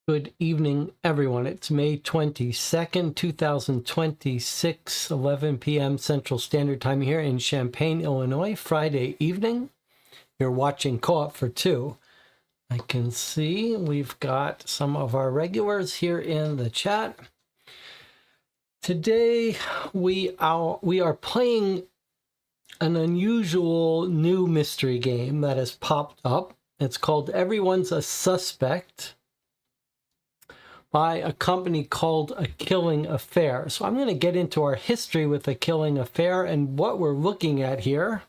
Good evening, everyone. It's May 22nd, 2026, 11 p.m. Central Standard Time here in Champaign, Illinois, Friday evening. You're watching Co-op for Two. I can see we've got some of our regulars here in the chat. Today, we are playing an unusual new mystery game that has popped up. It's called Everyone's a Suspect, by a company called A Killing Affair. So I'm going to get into our history with A Killing Affair and what we're looking at here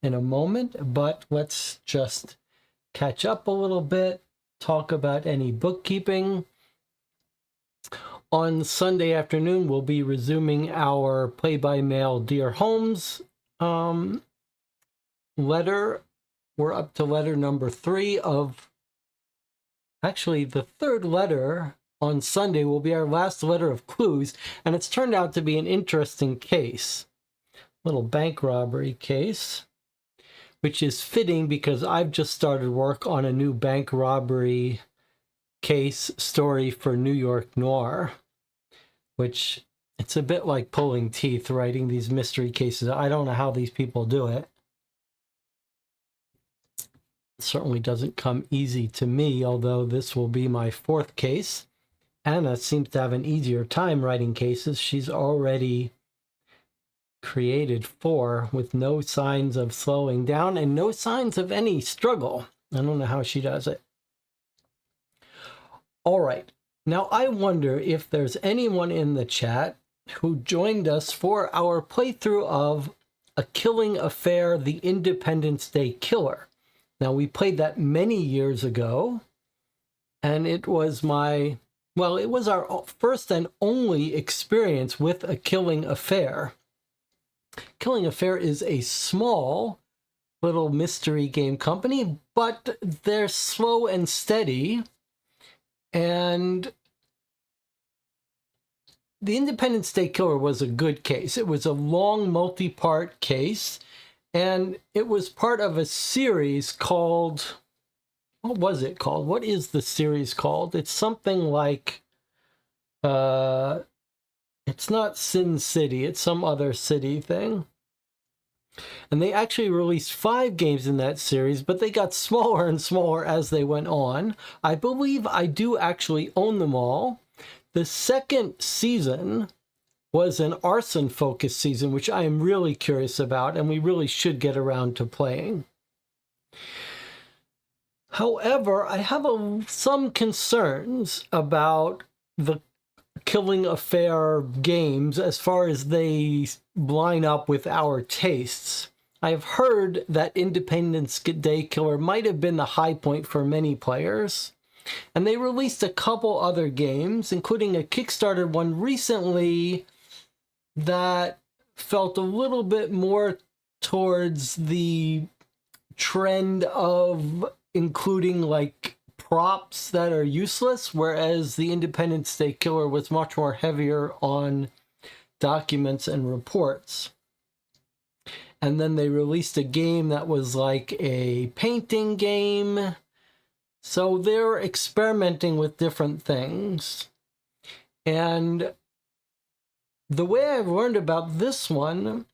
in a moment, but let's just catch up a little bit, talk about any bookkeeping. On Sunday afternoon, we'll be resuming our play-by-mail Dear Holmes letter. We're up to letter number 3 of, actually the third letter on Sunday will be our last letter of clues, and it's turned out to be an interesting case. Little bank robbery case, which is fitting because I've just started work on a new bank robbery case story for New York Noir, which it's a bit like pulling teeth writing these mystery cases. I don't know how these people do it. It certainly doesn't come easy to me, although this will be my 4th case. Anna seems to have an easier time writing cases. She's already created 4 with no signs of slowing down and no signs of any struggle. I don't know how she does it. All right. Now, I wonder if there's anyone in the chat who joined us for our playthrough of A Killing Affair, The Independence Day Killer. Now, we played that many years ago, and it was my... well, it was our first and only experience with A Killing Affair. Killing Affair is a small little mystery game company, but they're slow and steady. And the Independence Day Killer was a good case. It was a long multi-part case, and it was part of a series called... what was it called? What is the series called? It's something like, it's not Sin City, it's some other city thing. And they actually released 5 games in that series, but they got smaller and smaller as they went on. I believe I do actually own them all. The second season was an arson-focused season, which I am really curious about, and we really should get around to playing. However, I have some concerns about the Killing Affair games as far as they line up with our tastes. I have heard that Independence Day Killer might have been the high point for many players, and they released a couple other games, including a Kickstarter one recently that felt a little bit more towards the trend of including like props that are useless, whereas the Independence Day Killer was much more heavier on documents and reports. And then they released a game that was like a painting game. So they're experimenting with different things. And the way I've learned about this one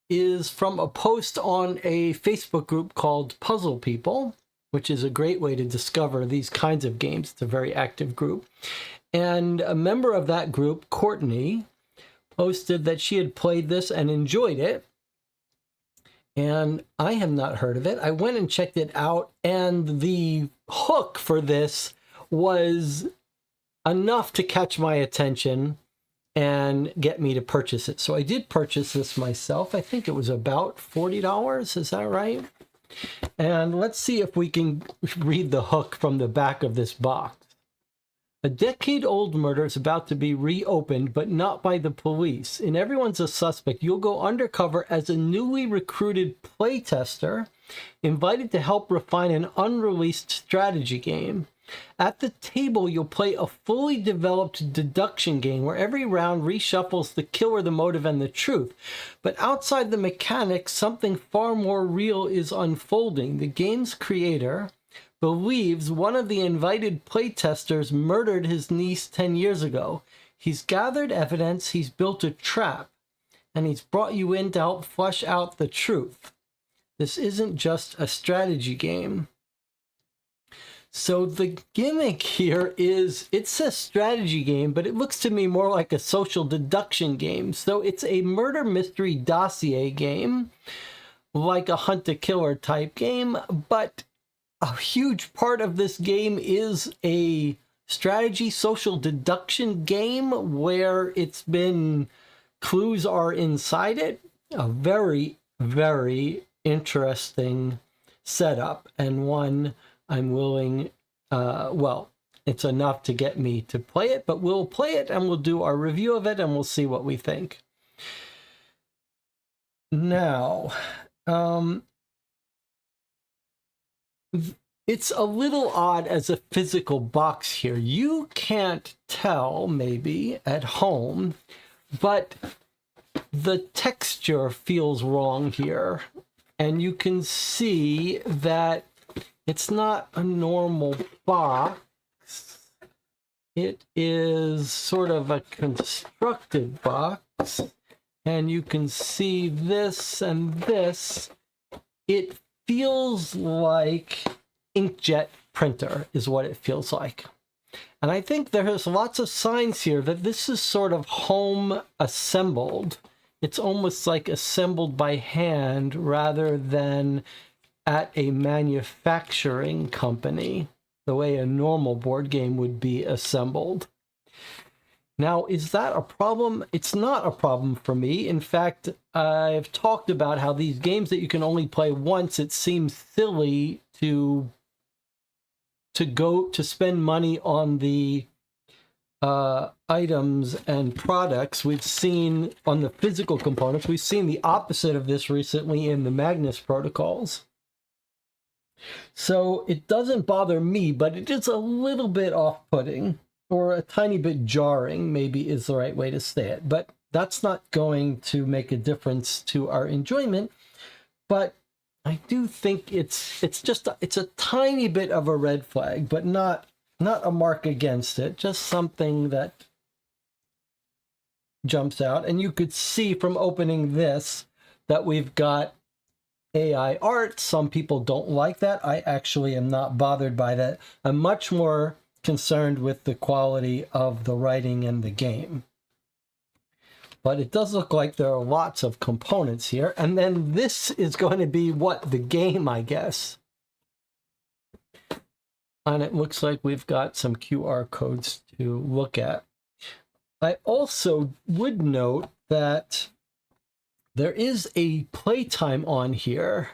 is from a post on a Facebook group called Puzzle People, which is a great way to discover these kinds of games. It's a very active group. And a member of that group, Courtney, posted that she had played this and enjoyed it. And I have not heard of it. I went and checked it out, and the hook for this was enough to catch my attention and get me to purchase it. So I did purchase this myself. I think it was about $40. Is that right? And let's see if we can read the hook from the back of this box. A decade-old murder is about to be reopened, but not by the police. And everyone's a suspect. You'll go undercover as a newly recruited playtester, invited to help refine an unreleased strategy game. At the table, you'll play a fully developed deduction game where every round reshuffles the killer, the motive, and the truth. But outside the mechanics, something far more real is unfolding. The game's creator believes one of the invited playtesters murdered his niece 10 years ago. He's gathered evidence, he's built a trap, and he's brought you in to help flesh out the truth. This isn't just a strategy game. So the gimmick here is, it's a strategy game, but it looks to me more like a social deduction game. So it's a murder mystery dossier game, like a hunt a killer type game, but a huge part of this game is a strategy social deduction game where clues are inside it. A very, very interesting setup, and one I'm willing, it's enough to get me to play it, but we'll play it and we'll do our review of it and we'll see what we think. Now, it's a little odd as a physical box here. You can't tell, maybe, at home, but the texture feels wrong here. And you can see that it's not a normal box. It is sort of a constructed box. And you can see this and this. It feels like inkjet printer is what it feels like. And I think there's lots of signs here that this is sort of home assembled. It's almost like assembled by hand rather than at a manufacturing company, the way a normal board game would be assembled. Now, is that a problem? It's not a problem for me. In fact, I've talked about how these games that you can only play once, it seems silly to spend money on the items and products. We've seen on the physical components, we've seen the opposite of this recently in the Magnus protocols. So it doesn't bother me, but it is a little bit off-putting, or a tiny bit jarring, maybe is the right way to say it. But that's not going to make a difference to our enjoyment. But I do think it's a tiny bit of a red flag, but not a mark against it, just something that jumps out. And you could see from opening this that we've got AI art. Some people don't like that. I actually am not bothered by that. I'm much more concerned with the quality of the writing and the game. But it does look like there are lots of components here. And then this is going to be what? The game, I guess. And it looks like we've got some QR codes to look at. I also would note that there is a playtime on here,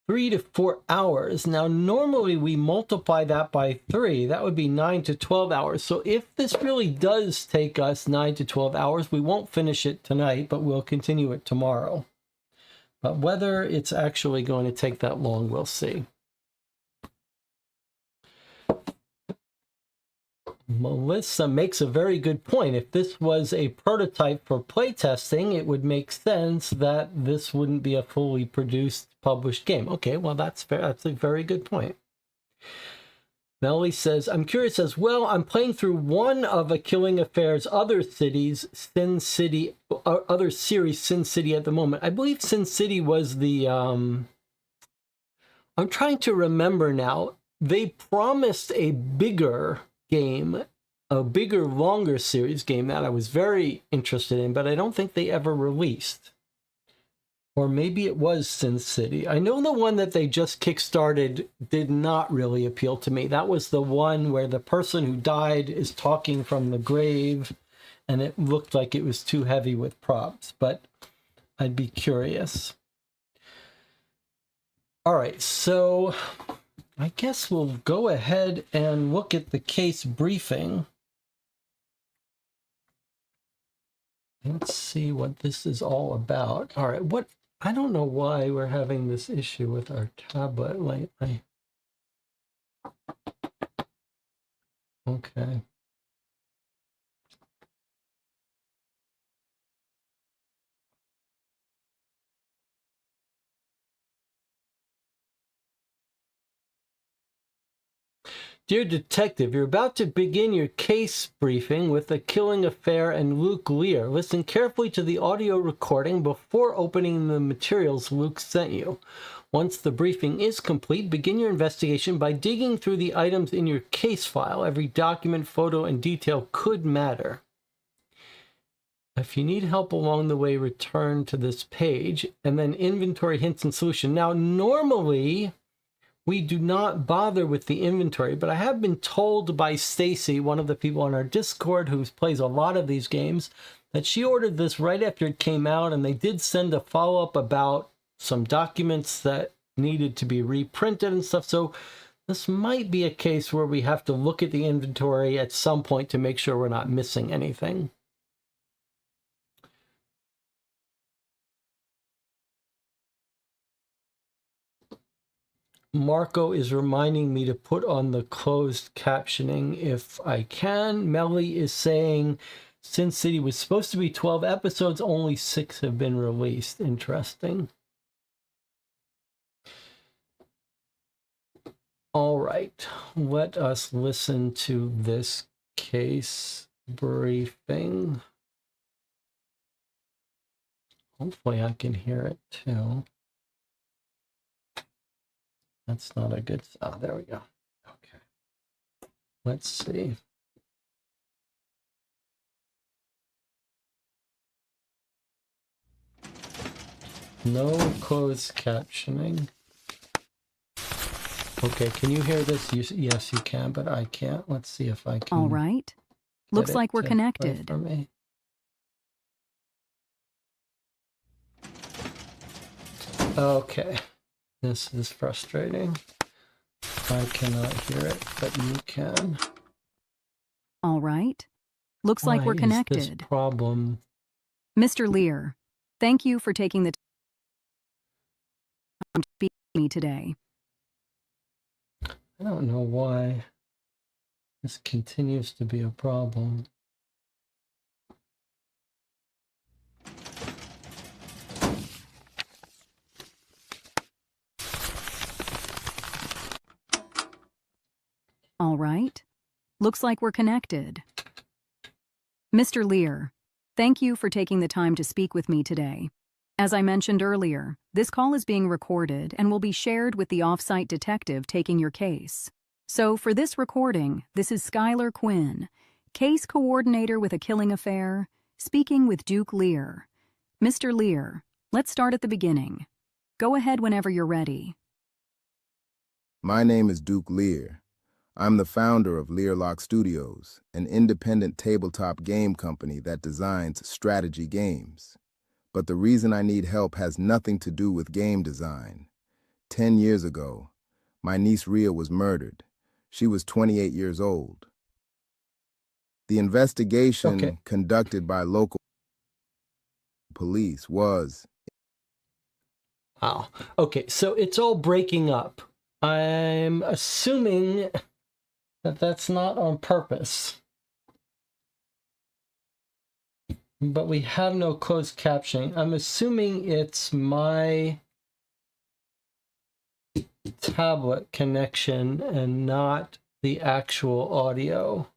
3 to 4 hours. Now, normally we multiply that by 3. That would be 9 to 12 hours. So if this really does take us 9 to 12 hours, we won't finish it tonight, but we'll continue it tomorrow. But whether it's actually going to take that long, we'll see. Melissa makes a very good point. If this was a prototype for playtesting, it would make sense that this wouldn't be a fully produced, published game. Okay, well, that's fair. That's a very good point. Melly says, I'm curious as well. I'm playing through one of A Killing Affair's other series, Sin City at the moment. I believe Sin City was the, I'm trying to remember now. They promised a bigger game, a bigger, longer series game that I was very interested in, but I don't think they ever released. Or maybe it was Sin City. I know the one that they just kickstarted did not really appeal to me. That was the one where the person who died is talking from the grave, and it looked like it was too heavy with props, but I'd be curious. All right, so I guess we'll go ahead and look at the case briefing. Let's see what this is all about. All right, I don't know why we're having this issue with our tablet lately. Okay. Dear Detective, you're about to begin your case briefing with A Killing Affair and Luke Lear. Listen carefully to the audio recording before opening the materials Luke sent you. Once the briefing is complete, begin your investigation by digging through the items in your case file. Every document, photo, and detail could matter. If you need help along the way, return to this page, and then inventory, hints, and solution. Now, normally we do not bother with the inventory, but I have been told by Stacy, one of the people on our Discord who plays a lot of these games, that she ordered this right after it came out, and they did send a follow-up about some documents that needed to be reprinted and stuff. So this might be a case where we have to look at the inventory at some point to make sure we're not missing anything. Marco is reminding me to put on the closed captioning if I can. Melly is saying Sin City was supposed to be 12 episodes, only 6 have been released. Interesting. All right, let us listen to this case briefing. Hopefully I can hear it too. That's not a good... Oh, there we go. Okay. Let's see. No closed captioning. Okay, can you hear this? Yes, you can, but I can't. Let's see if I can. All right. Looks like we're connected. For me. Okay. This is frustrating. I cannot hear it, but you can. All right. Looks like we're connected. Is this problem? Mr. Lear, thank you for taking the time to speak to me today. I don't know why this continues to be a problem. All right. Looks like we're connected. Mr. Lear, thank you for taking the time to speak with me today. As I mentioned earlier, this call is being recorded and will be shared with the off-site detective taking your case. So for this recording, this is Skylar Quinn, case coordinator with A Killing Affair, speaking with Duke Lear. Mr. Lear, let's start at the beginning. Go ahead whenever you're ready. My name is Duke Lear. I'm the founder of Learlock Studios, an independent tabletop game company that designs strategy games. But the reason I need help has nothing to do with game design. 10 years ago, my niece Rhea was murdered. She was 28 years old. The investigation conducted by local police was... Wow. Okay, so it's all breaking up. I'm assuming that that's not on purpose. But we have no closed captioning. I'm assuming it's my tablet connection and not the actual audio.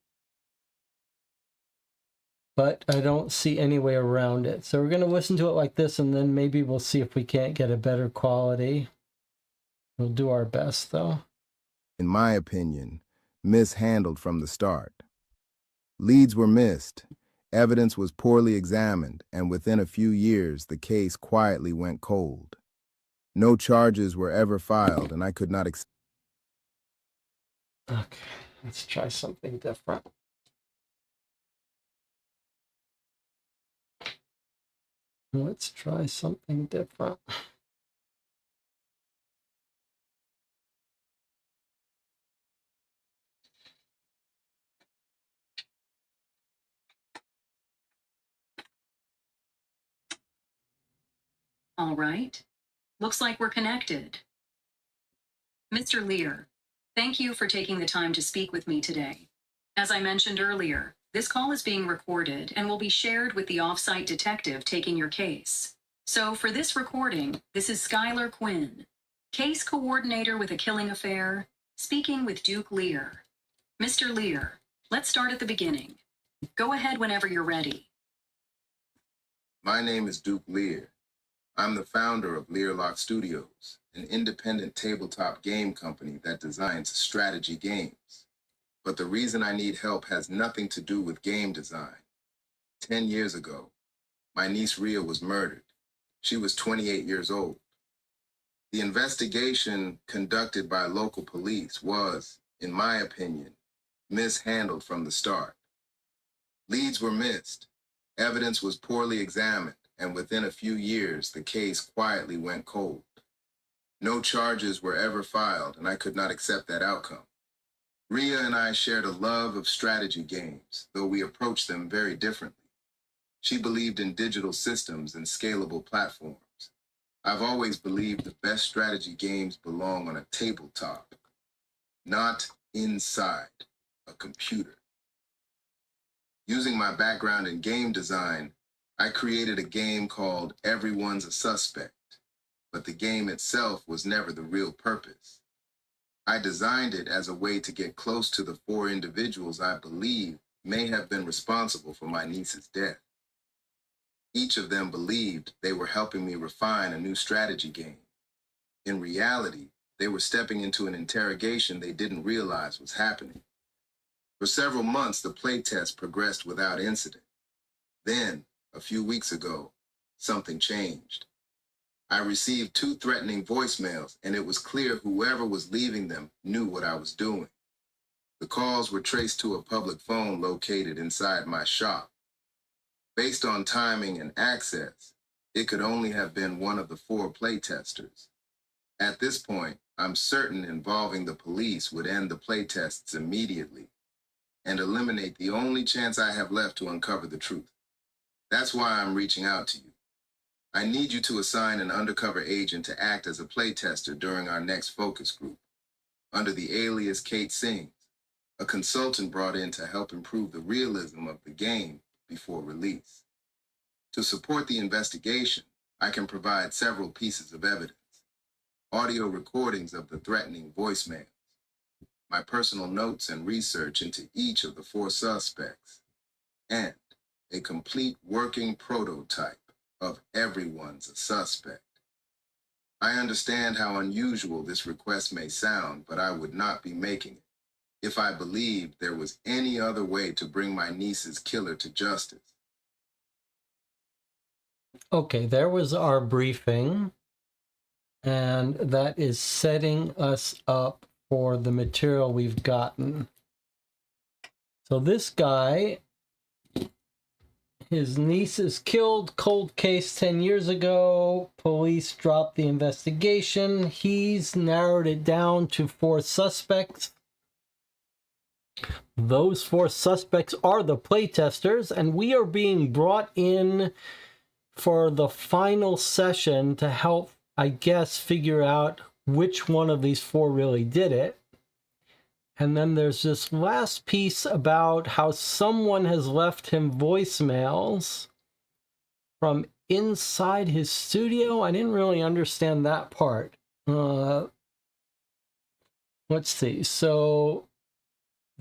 But I don't see any way around it. So we're going to listen to it like this, and then maybe we'll see if we can't get a better quality. We'll do our best, though. In my opinion, mishandled from the start. Leads were missed, evidence was poorly examined, and within a few years, the case quietly went cold. No charges were ever filed, and I could not accept. Okay, let's try something different. Let's try something different. All right. Looks like we're connected. Mr. Lear, thank you for taking the time to speak with me today. As I mentioned earlier, this call is being recorded and will be shared with the off-site detective taking your case. So for this recording, this is Skylar Quinn, case coordinator with a killing affair, speaking with Duke Lear. Mr. Lear, let's start at the beginning. Go ahead whenever you're ready. My name is Duke Lear. I'm the founder of Learlock Studios, an independent tabletop game company that designs strategy games. But the reason I need help has nothing to do with game design. 10 years ago, my niece Ria was murdered. She was 28 years old. The investigation conducted by local police was, in my opinion, mishandled from the start. Leads were missed, evidence was poorly examined, and within a few years, the case quietly went cold. No charges were ever filed, and I could not accept that outcome. Ria and I shared a love of strategy games, though we approached them very differently. She believed in digital systems and scalable platforms. I've always believed the best strategy games belong on a tabletop, not inside a computer. Using my background in game design, I created a game called Everyone's a Suspect, but the game itself was never the real purpose. I designed it as a way to get close to the 4 individuals I believe may have been responsible for my niece's death. Each of them believed they were helping me refine a new strategy game. In reality, they were stepping into an interrogation they didn't realize was happening. For several months, the playtest progressed without incident. Then, a few weeks ago, something changed. I received 2 threatening voicemails, and it was clear whoever was leaving them knew what I was doing. The calls were traced to a public phone located inside my shop. Based on timing and access, it could only have been one of the 4 playtesters. At this point, I'm certain involving the police would end the playtests immediately and eliminate the only chance I have left to uncover the truth. That's why I'm reaching out to you. I need you to assign an undercover agent to act as a playtester during our next focus group. Under the alias Kate Sings, a consultant brought in to help improve the realism of the game before release. To support the investigation, I can provide several pieces of evidence. Audio recordings of the threatening voicemails, my personal notes and research into each of the 4 suspects, and a complete working prototype of Everyone's a Suspect. I understand how unusual this request may sound, but I would not be making it if I believed there was any other way to bring my niece's killer to justice. Okay, there was our briefing, and that is setting us up for the material we've gotten. So this guy, his niece is killed, cold case 10 years ago, police dropped the investigation, he's narrowed it down to 4 suspects. Those 4 suspects are the playtesters, and we are being brought in for the final session to help, I guess, figure out which one of these 4 really did it. And then there's this last piece about how someone has left him voicemails from inside his studio. I didn't really understand that part. Let's see. So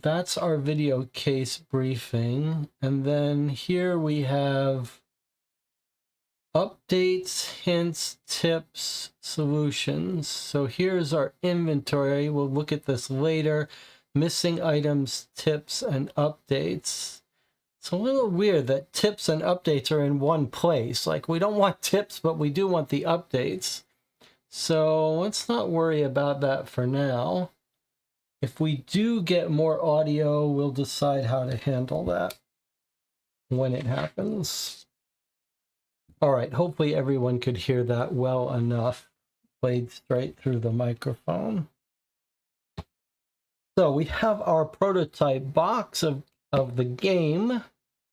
that's our video case briefing. And then here we have updates, hints, tips, solutions. So here's our inventory. We'll look at this later. Missing items, tips, and updates. It's a little weird that tips and updates are in one place. Like, we don't want tips, but we do want the updates. So let's not worry about that for now. If we do get more audio, we'll decide how to handle that when it happens. All right, hopefully everyone could hear that well enough. Played straight through the microphone. So we have our prototype box of the game,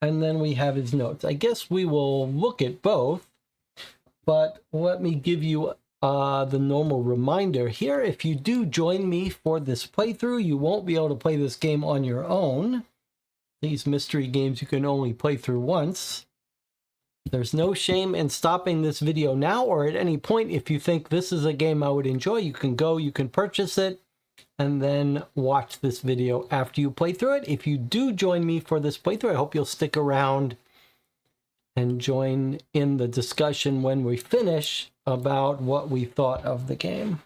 and then we have his notes. I guess we will look at both, but let me give you the normal reminder here. If you do join me for this playthrough, you won't be able to play this game on your own. These mystery games you can only play through once. There's no shame in stopping this video now or at any point. If you think this is a game I would enjoy, you can go, you can purchase it, and then watch this video after you play through it. If you do join me for this playthrough, I hope you'll stick around and join in the discussion when we finish about what we thought of the game.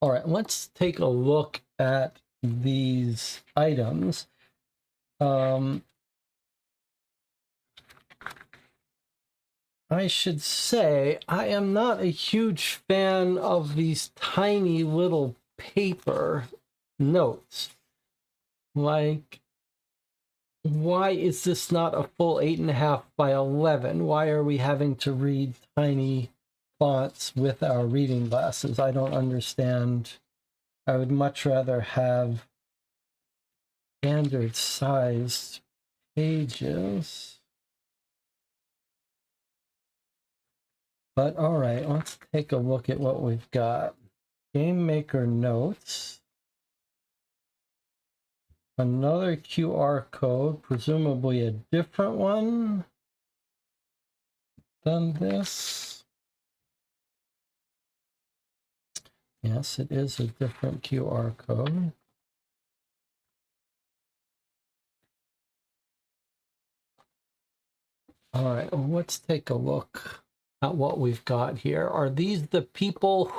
All right, let's take a look at these items. I should say I am not a huge fan of these tiny little paper notes. Like, why is this not a full 8.5 by 11? Why are we having to read tiny fonts with our reading glasses? I don't understand. I would much rather have standard sized pages. But all right, let's take a look at what we've got. Game Maker notes. Another QR code, presumably a different one than this. Yes, it is a different QR code. All right, well, let's take a look at what we've got here. Are these the people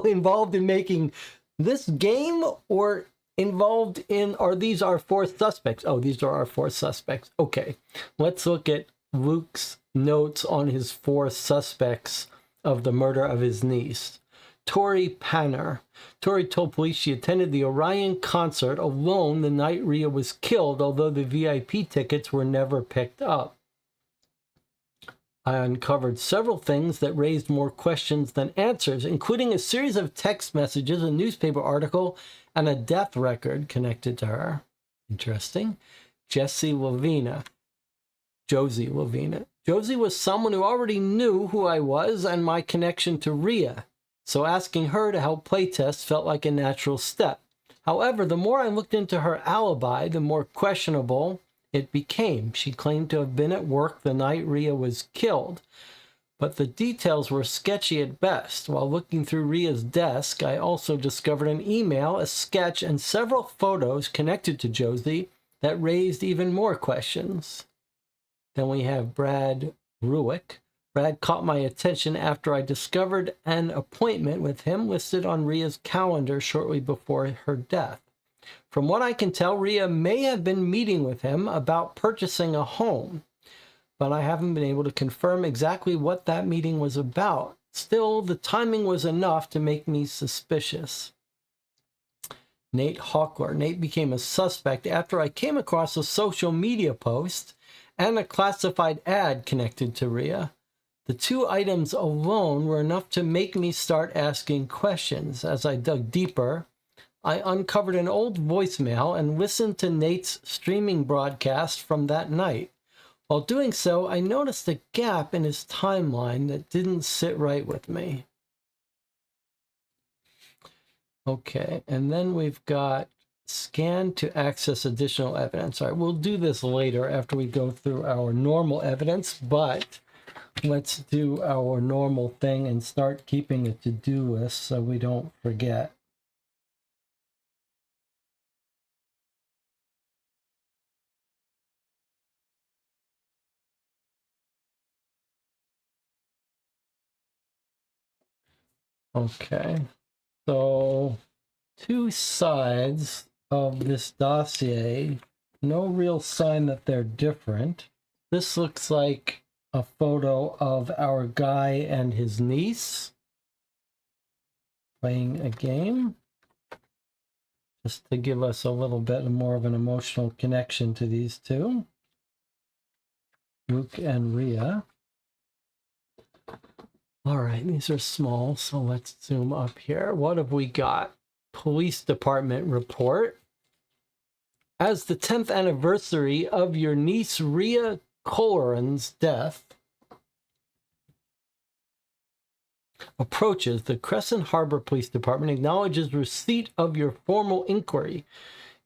involved in making this game, or involved in, are these our 4 suspects? Oh, these are our 4 suspects. Okay, let's look at Luke's notes on his 4 suspects of the murder of his niece. Tori Panner. Tori told police she attended the Orion concert alone the night Rhea was killed, although the VIP tickets were never picked up. I uncovered several things that raised more questions than answers, including a series of text messages, a newspaper article, and a death record connected to her. Interesting. Josie Lavina. Josie was someone who already knew who I was and my connection to Rhea, so asking her to help playtest felt like a natural step. However, the more I looked into her alibi, the more questionable it became. She claimed to have been at work the night Rhea was killed, but the details were sketchy at best. While looking through Rhea's desk, I also discovered an email, a sketch, and several photos connected to Josie that raised even more questions. Then we have Brad Ruick. Brad caught my attention after I discovered an appointment with him listed on Rhea's calendar shortly before her death. From what I can tell, Rhea may have been meeting with him about purchasing a home, but I haven't been able to confirm exactly what that meeting was about. Still, the timing was enough to make me suspicious. Nate Hawkler. Nate became a suspect after I came across a social media post and a classified ad connected to Rhea. The 2 items alone were enough to make me start asking questions. As I dug deeper, I uncovered an old voicemail and listened to Nate's streaming broadcast from that night. While doing so, I noticed a gap in his timeline that didn't sit right with me. Okay, and then we've got scan to access additional evidence. All right, we'll do this later after we go through our normal evidence, but let's do our normal thing and start keeping a to-do list so we don't forget. Okay, so two sides of this dossier, no real sign that they're different. This looks like a photo of our guy and his niece playing a game, just to give us a little bit more of an emotional connection to these two, Luke and Rhea. All right, these are small, so let's zoom up here. What have we got? Police Department report. As the 10th anniversary of your niece Rhea Colleran's death approaches, the Crescent Harbor Police Department acknowledges receipt of your formal inquiry.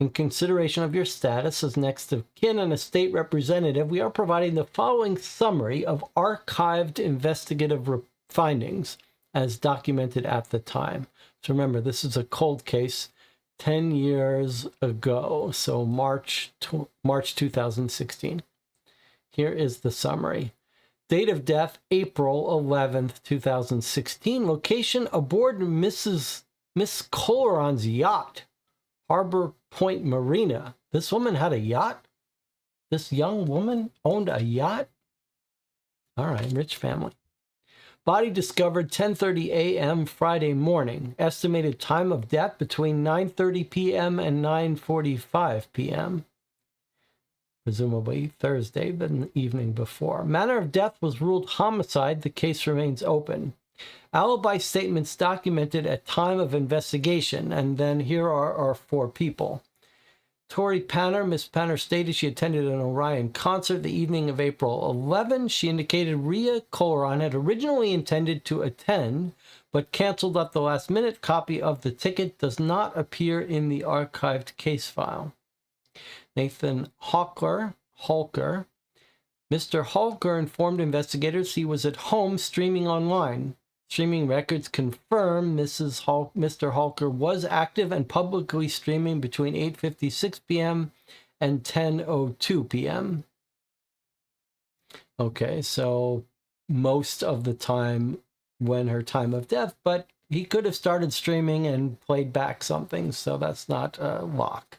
In consideration of your status as next of kin and a state representative, we are providing the following summary of archived investigative findings as documented at the time. So remember, this is a cold case 10 years ago, so March 2016. Here is the summary. Date of death, April 11th, 2016. Location, aboard Miss Colleran's yacht, Harbor Point Marina. This woman had a yacht? This young woman owned a yacht? All right, rich family. Body discovered 10:30 a.m. Friday morning. Estimated time of death between 9:30 p.m. and 9:45 p.m. Presumably Thursday, the evening before. Manner of death was ruled homicide. The case remains open. Alibi statements documented at time of investigation. And then here are our four people. Tori Panner. Miss Panner stated she attended an Orion concert the evening of April 11. She indicated Rhea Colleran had originally intended to attend, but canceled at the last minute. Copy of the ticket does not appear in the archived case file. Nathan Halker. Mr. Halker informed investigators he was at home streaming online. Streaming records confirm Mr. Halker was active and publicly streaming between 8:56 p.m. and 10:02 p.m. Okay, so most of the time when her time of death, but he could have started streaming and played back something, so that's not a lock.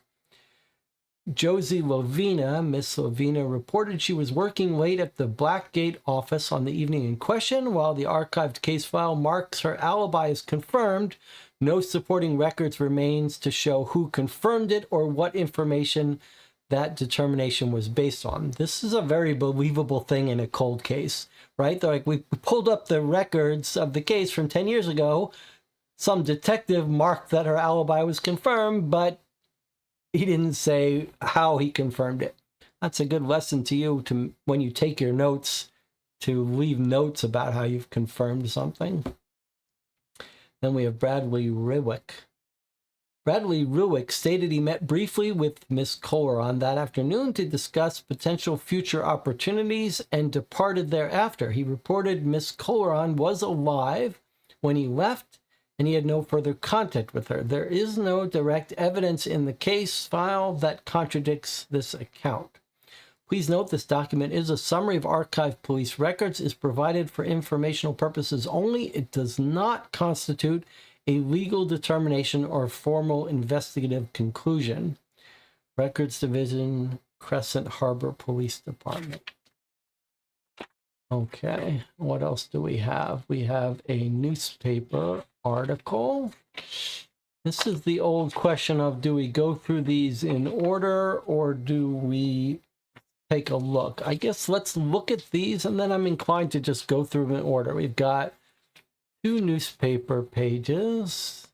Josie Lovina. Miss Lovina reported she was working late at the Blackgate office on the evening in question. While the archived case file marks her alibi as confirmed, no supporting records remains to show who confirmed it or what information that determination was based on. This is a very believable thing in a cold case, right? They're like, we pulled up the records of the case from 10 years ago. Some detective marked that her alibi was confirmed, but he didn't say how he confirmed it. That's a good lesson to you to when you take your notes, to leave notes about how you've confirmed something. Then we have Bradley Ruick. Bradley Ruick stated he met briefly with Miss Colleran that afternoon to discuss potential future opportunities and departed thereafter. He reported Miss Colleran was alive when he left, and he had no further contact with her. There is no direct evidence in the case file that contradicts this account. Please note this document is a summary of archived police records, is provided for informational purposes only. It does not constitute a legal determination or formal investigative conclusion. Records Division, Crescent Harbor Police Department. Okay, what else do we have? We have a newspaper article. This is the old question of, do we go through these in order or do we take a look? I guess let's look at these and then I'm inclined to just go through them in order. We've got two newspaper pages.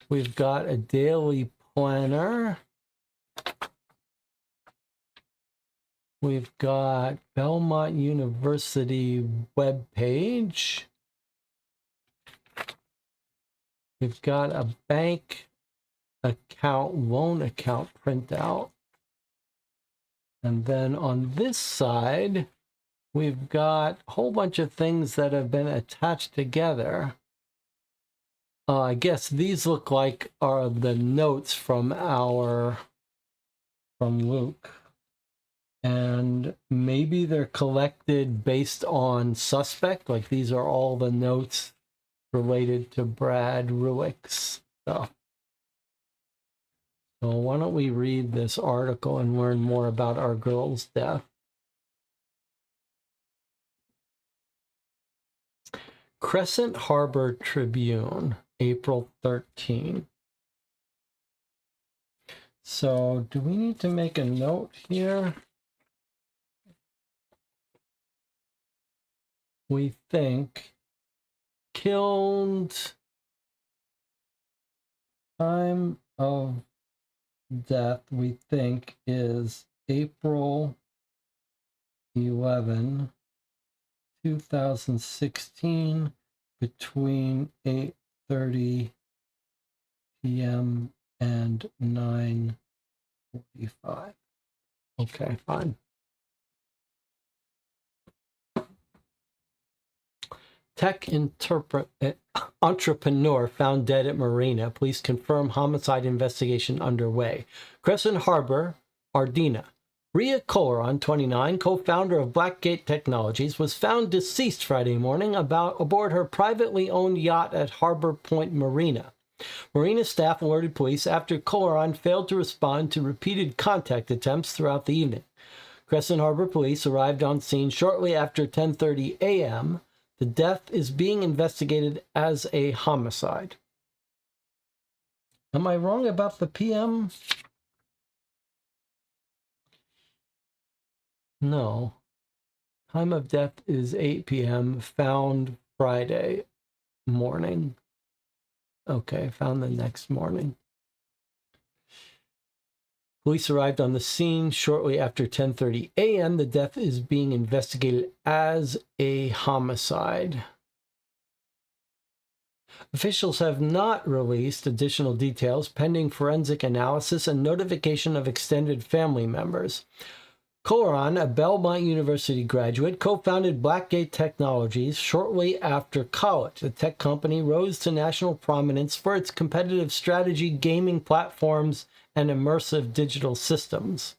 We've got a daily planner. We've got Belmont University webpage. We've got a bank loan account printout. And then on this side, we've got a whole bunch of things that have been attached together. I guess these look like are the notes from Luke. And maybe they're collected based on suspect, like these are all the notes related to Brad Ruick's stuff. So why don't we read this article and learn more about our girl's death. Crescent Harbor Tribune, April 13. So do we need to make a note here? We think killed, time of death, we think is April 11, 2016, between 8:30 p.m. and 9:45. Okay, fine. Tech entrepreneur found dead at marina. Police confirm homicide investigation underway. Crescent Harbor, Ardina. Ria Koleron, 29, co-founder of Blackgate Technologies, was found deceased Friday morning aboard her privately owned yacht at Harbor Point Marina. Marina staff alerted police after Koleron failed to respond to repeated contact attempts throughout the evening. Crescent Harbor police arrived on scene shortly after 10:30 a.m. The death is being investigated as a homicide. Am I wrong about the PM? No. Time of death is 8 p.m. Found Friday morning. Okay, found the next morning. Police arrived on the scene shortly after 10:30 a.m. The death is being investigated as a homicide. Officials have not released additional details pending forensic analysis and notification of extended family members. Koleron, a Belmont University graduate, co-founded Blackgate Technologies shortly after college. The tech company rose to national prominence for its competitive strategy, gaming platforms, and immersive digital systems.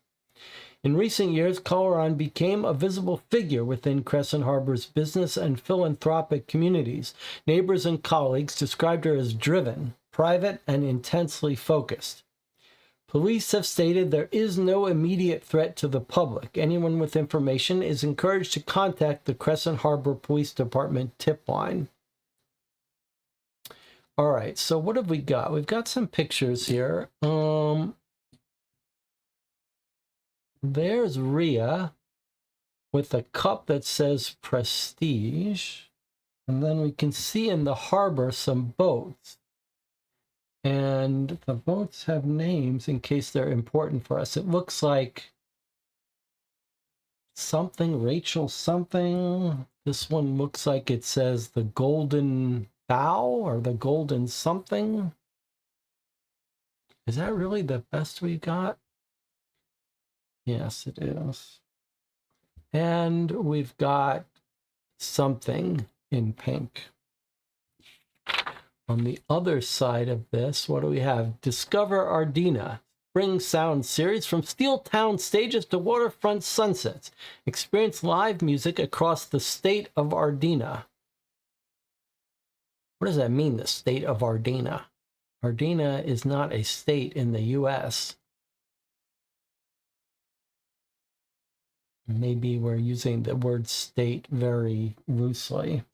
In recent years, Koleron became a visible figure within Crescent Harbor's business and philanthropic communities. Neighbors and colleagues described her as driven, private, and intensely focused. Police have stated there is no immediate threat to the public. Anyone with information is encouraged to contact the Crescent Harbor Police Department tip line. All right, so what have we got? We've got some pictures here. There's Ria with a cup that says Prestige. And then we can see in the harbor some boats. And the boats have names in case they're important for us. It looks like something, Rachel something. This one looks like it says the Golden Bow or the Golden something. Is that really the best we got? Yes, it is. And we've got something in pink. On the other side of this, what do we have? Discover Ardina, Spring Sound Series from Steel Town stages to waterfront sunsets. Experience live music across the state of Ardina. What does that mean, the state of Ardina? Ardina is not a state in the U.S. Maybe we're using the word state very loosely.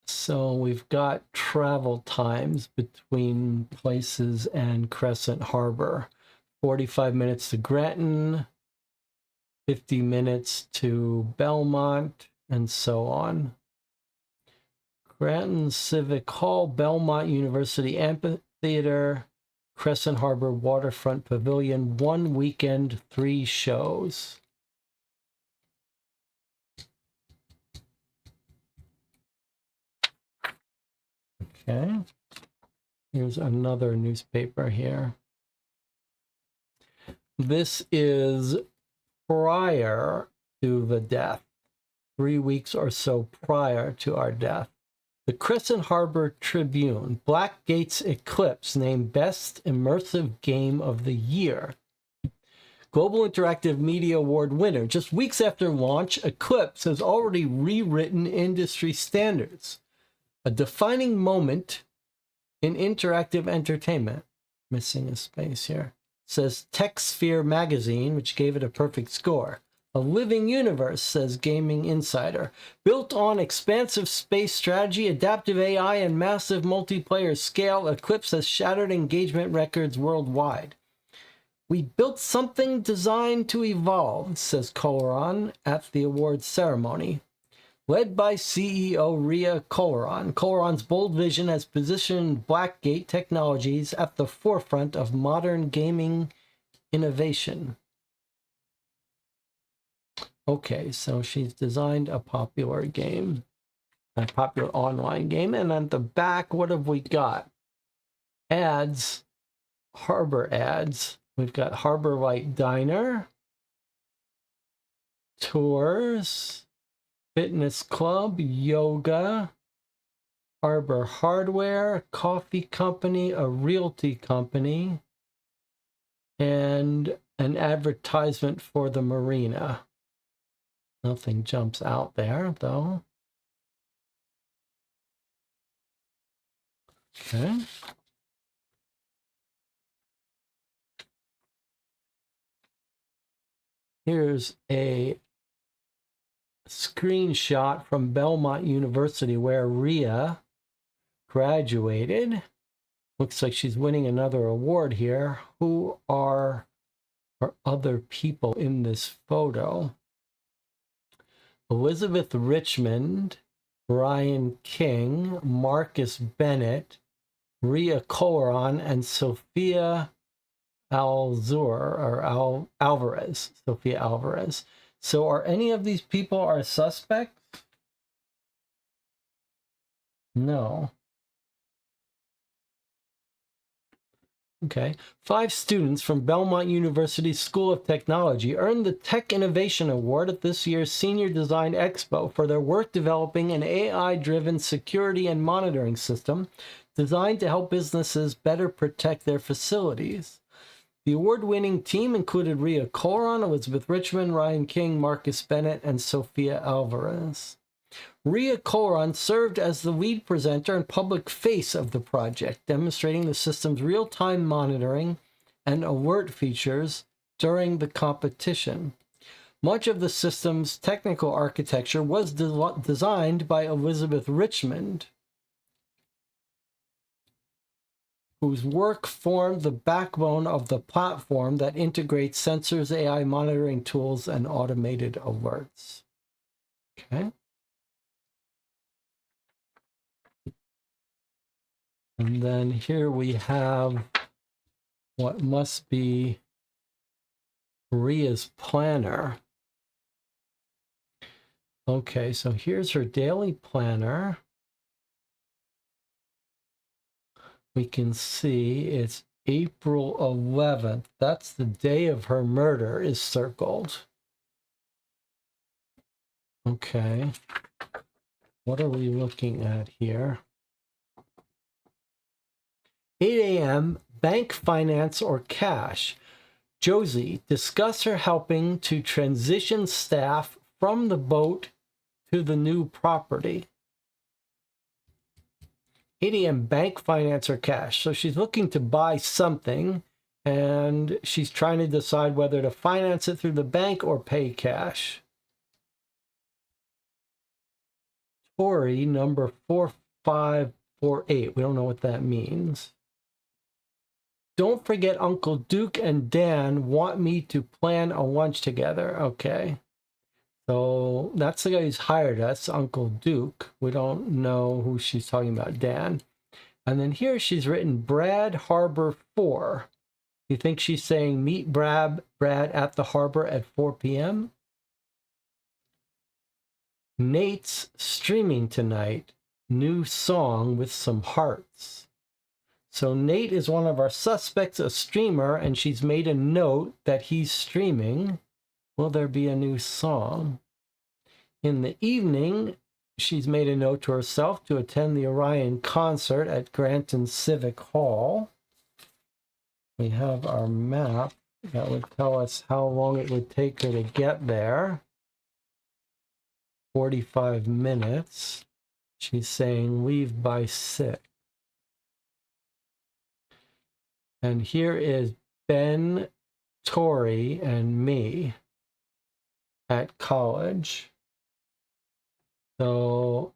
So we've got travel times between places and Crescent Harbor. 45 minutes to Granton, 50 minutes to Belmont, and so on. Granton Civic Hall, Belmont University Amphitheater, Crescent Harbor Waterfront Pavilion, 1 weekend, 3 shows. Okay. Here's another newspaper here. This is prior to the death, 3 weeks or so prior to our death. The Crescent Harbor Tribune, Blackgate's Eclipse named Best Immersive Game of the Year. Global Interactive Media Award winner. Just weeks after launch, Eclipse has already rewritten industry standards. A defining moment in interactive entertainment. Missing a space here. Says TechSphere magazine, which gave it a perfect score. A living universe, says Gaming Insider. Built on expansive space strategy, adaptive AI, and massive multiplayer scale, Eclipse has shattered engagement records worldwide. We built something designed to evolve, says Colaron at the awards ceremony. Led by CEO Ria Colaron, Colaron's bold vision has positioned Blackgate Technologies at the forefront of modern gaming innovation. Okay, so she's designed a popular game, a popular online game, and on the back, what have we got? Ads, Harbor ads. We've got Harbor Light Diner, tours, fitness club, yoga, Harbor Hardware, coffee company, a realty company, and an advertisement for the marina. Nothing jumps out there, though. Okay. Here's a screenshot from Belmont University where Ria graduated. Looks like she's winning another award here. Who are other people in this photo? Elizabeth Richmond, Brian King, Marcus Bennett, Ria Colaron, and Sophia Alvarez. Sophia Alvarez. So are any of these people our suspects? No. Okay. 5 students from Belmont University School of Technology earned the Tech Innovation Award at this year's Senior Design Expo for their work developing an AI-driven security and monitoring system designed to help businesses better protect their facilities. The award-winning team included Ria Colaron, Elizabeth Richmond, Ryan King, Marcus Bennett, and Sophia Alvarez. Ria Colaron served as the lead presenter and public face of the project, demonstrating the system's real-time monitoring and alert features during the competition. Much of the system's technical architecture was designed by Elizabeth Richmond, whose work formed the backbone of the platform that integrates sensors, AI monitoring tools, and automated alerts. Okay. And then here we have what must be Ria's planner. Okay, so here's her daily planner. We can see it's April 11th. That's the day of her murder is circled. Okay. What are we looking at here? 8 a.m., bank, finance, or cash. Josie, discuss her helping to transition staff from the boat to the new property. 8 a.m., bank, finance, or cash. So she's looking to buy something, and she's trying to decide whether to finance it through the bank or pay cash. Tori, number 4548. We don't know what that means. Don't forget Uncle Duke and Dan want me to plan a lunch together. Okay. So that's the guy who's hired us, Uncle Duke. We don't know who she's talking about, Dan. And then here she's written Brad Harbor 4. You think she's saying meet Brad at the harbor at 4 p.m.? Nate's streaming tonight. new song with some hearts. So Nate is one of our suspects, a streamer, and she's made a note that he's streaming. Will there be a new song? In the evening, she's made a note to herself to attend the Orion concert at Granton Civic Hall. We have our map that would tell us how long it would take her to get there. 45 minutes. She's saying leave by 6. And here is Ben, Tori, and me at college. So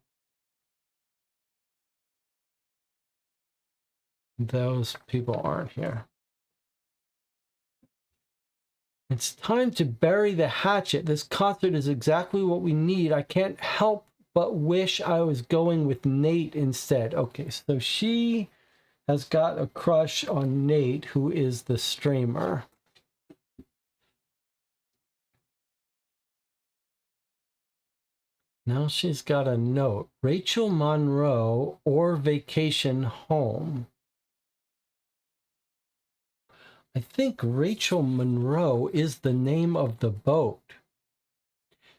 those people aren't here. It's time to bury the hatchet. This concert is exactly what we need. I can't help but wish I was going with Nate instead. Okay, so she has got a crush on Nate, who is the streamer. Now she's got a note. Rachel Monroe or Vacation Home. I think Rachel Monroe is the name of the boat.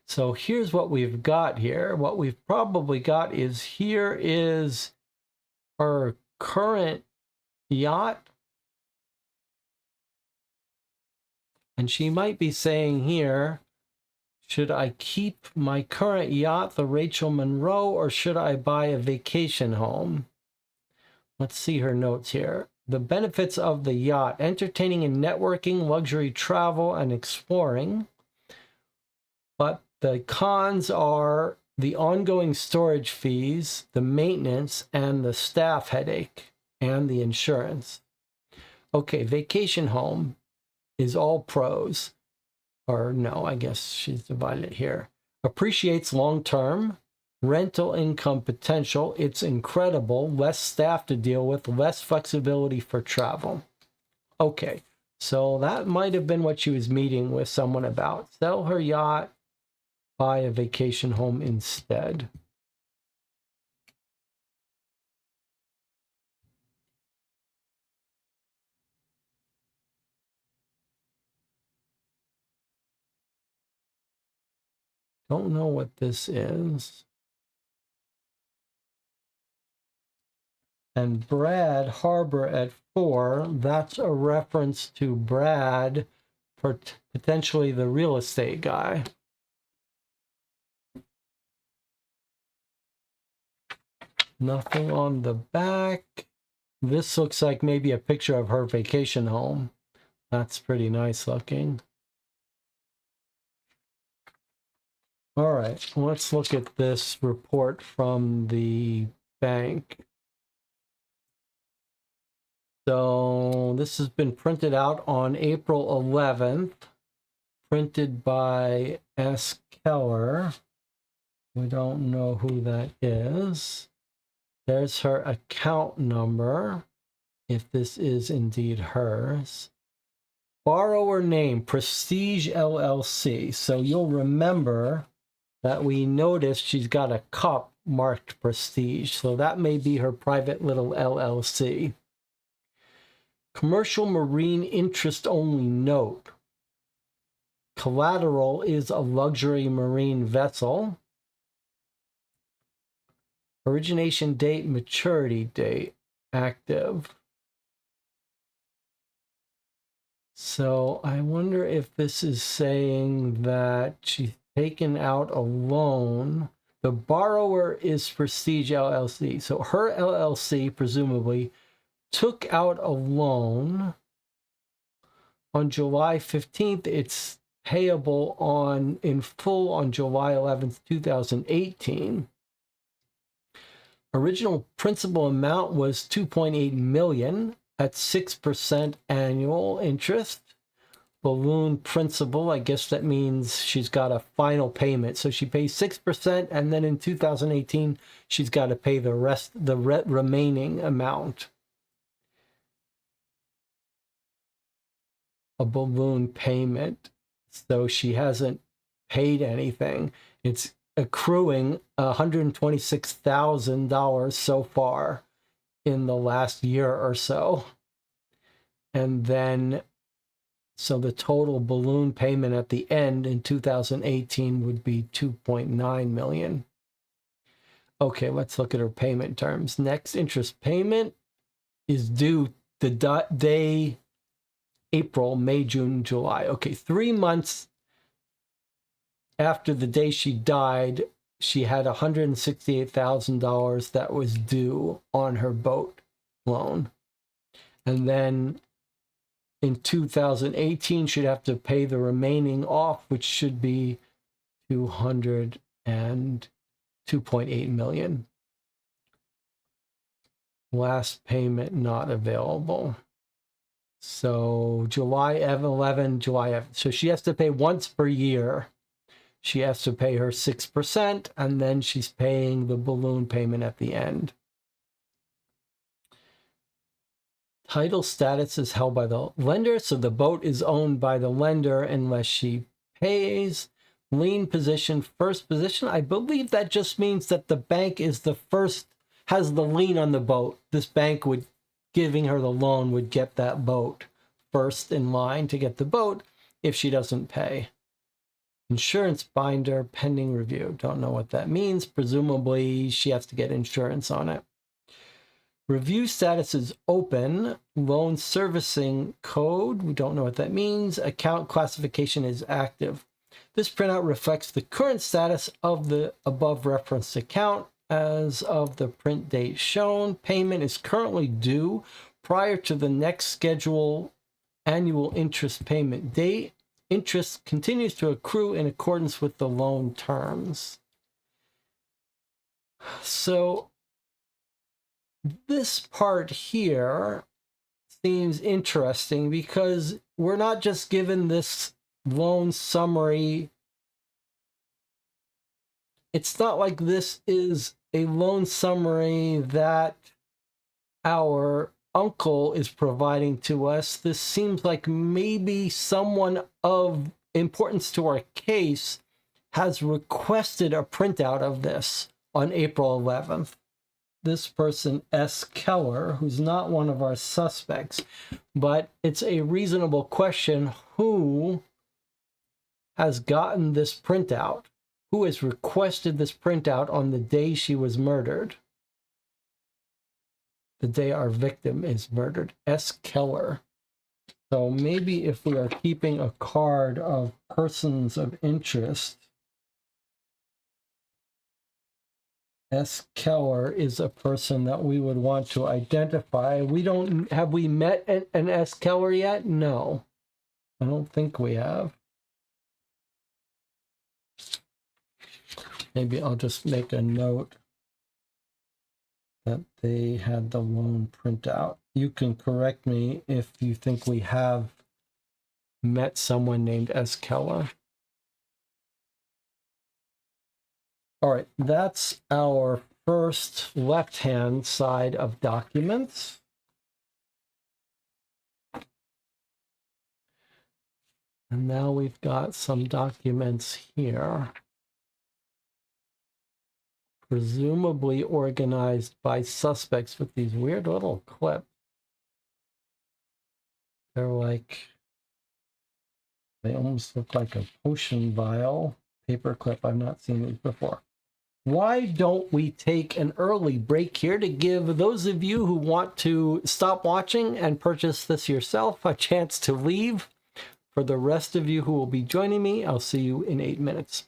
So here's what we've got here. What we've probably got is here is her current yacht. And she might be saying here, should I keep my current yacht, the Rachel Monroe, or should I buy a vacation home? Let's see her notes here. The benefits of the yacht: entertaining and networking, luxury travel, and exploring. But the cons are the ongoing storage fees, the maintenance, and the staff headache, and the insurance. Okay, vacation home is all pros. Or no, I guess she's divided it here. Appreciates long-term, rental income potential. It's incredible. Less staff to deal with, less flexibility for travel. Okay, so that might have been what she was meeting with someone about. Sell her yacht, buy a vacation home instead. Don't know what this is. And Brad Harbor at 4, that's a reference to Brad, potentially the real estate guy. Nothing on the back. This looks like maybe a picture of her vacation home. That's pretty nice looking. All right, let's look at this report from the bank. So this has been printed out on April 11th, printed by S. Keller. We don't know who that is. There's her account number, if this is indeed hers. Borrower name, Prestige LLC. So you'll remember that we noticed she's got a cup marked Prestige. So that may be her private little LLC. Commercial marine interest only note. Collateral is a luxury marine vessel. Origination date, maturity date, active. So I wonder if this is saying that she's taken out a loan. The borrower is Prestige LLC. So her LLC presumably took out a loan on July 15th. It's payable in full on July 11th, 2018. Original principal amount was $2.8 million at 6% annual interest. Balloon principal, I guess that means she's got a final payment. So she pays 6%, and then in 2018, she's got to pay the rest, the remaining amount. A balloon payment. So she hasn't paid anything. It's accruing $126,000 so far in the last year or so. And then, so the total balloon payment at the end in 2018 would be $2.9 million. Okay, let's look at her payment terms. Next interest payment is due the day April, May, June, July. Okay, 3 months after the day she died, she had $168,000 that was due on her boat loan. And then in 2018, she'd have to pay the remaining off, which should be $202.8 million. Last payment not available. So July 11, July 11. So she has to pay once per year. She has to pay her 6%, and then she's paying the balloon payment at the end. Title status is held by the lender, so the boat is owned by the lender unless she pays. Lien position, first position. I believe that just means that the bank is the first, has the lien on the boat. This bank would, giving her the loan, would get that boat first in line to get the boat if she doesn't pay. Insurance binder pending review. Don't know what that means. Presumably she has to get insurance on it. Review status is open. Loan servicing code. We don't know what that means. Account classification is active. This printout reflects the current status of the above referenced account as of the print date shown. Payment is currently due prior to the next scheduled annual interest payment date. Interest continues to accrue in accordance with the loan terms. So this part here seems interesting because we're not just given this loan summary. It's not like this is a loan summary that our uncle is providing to us. This seems like maybe someone of importance to our case has requested a printout of this on April 11th. This person, S. Keller, who's not one of our suspects, but it's a reasonable question. Who has gotten this printout? Who has requested this printout on the day she was murdered? The day our victim is murdered. S. Keller. So maybe if we are keeping a card of persons of interest, S. Keller is a person that we would want to identify. Have we met an S. Keller yet? No, I don't think we have. Maybe I'll just make a note that they had the loan printout. You can correct me if you think we have met someone named S. Keller. All right, that's our first left-hand side of documents. And now we've got some documents here, presumably organized by suspects with these weird little clips. They're like, they almost look like a potion vial paper clip. I've not seen these before. Why don't we take an early break here to give those of you who want to stop watching and purchase this yourself a chance to leave? For the rest of you who will be joining me, I'll see you in 8 minutes.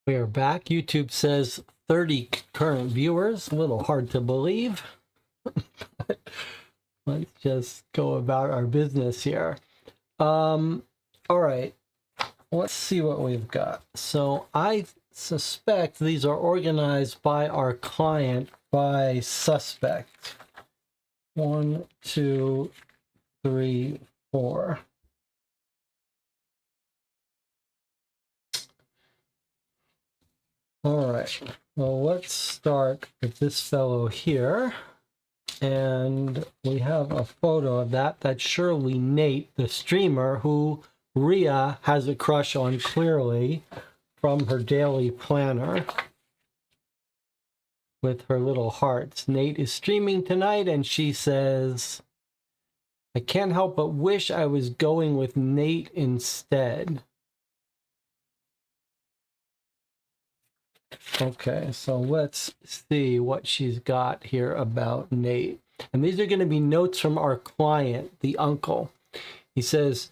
We are back. YouTube says 30 current viewers. A little hard to believe. Let's just go about our business here. All right. Let's see what we've got. So I suspect these are organized by our client by suspect. 1, 2, 3, 4. All right. Well, let's start with this fellow here. And we have a photo of that. That's surely Nate, the streamer, who Rhea has a crush on clearly from her daily planner with her little hearts. Nate is streaming tonight, and she says, I can't help but wish I was going with Nate instead. Okay, so let's see what she's got here about Nate. And these are going to be notes from our client, the uncle. He says,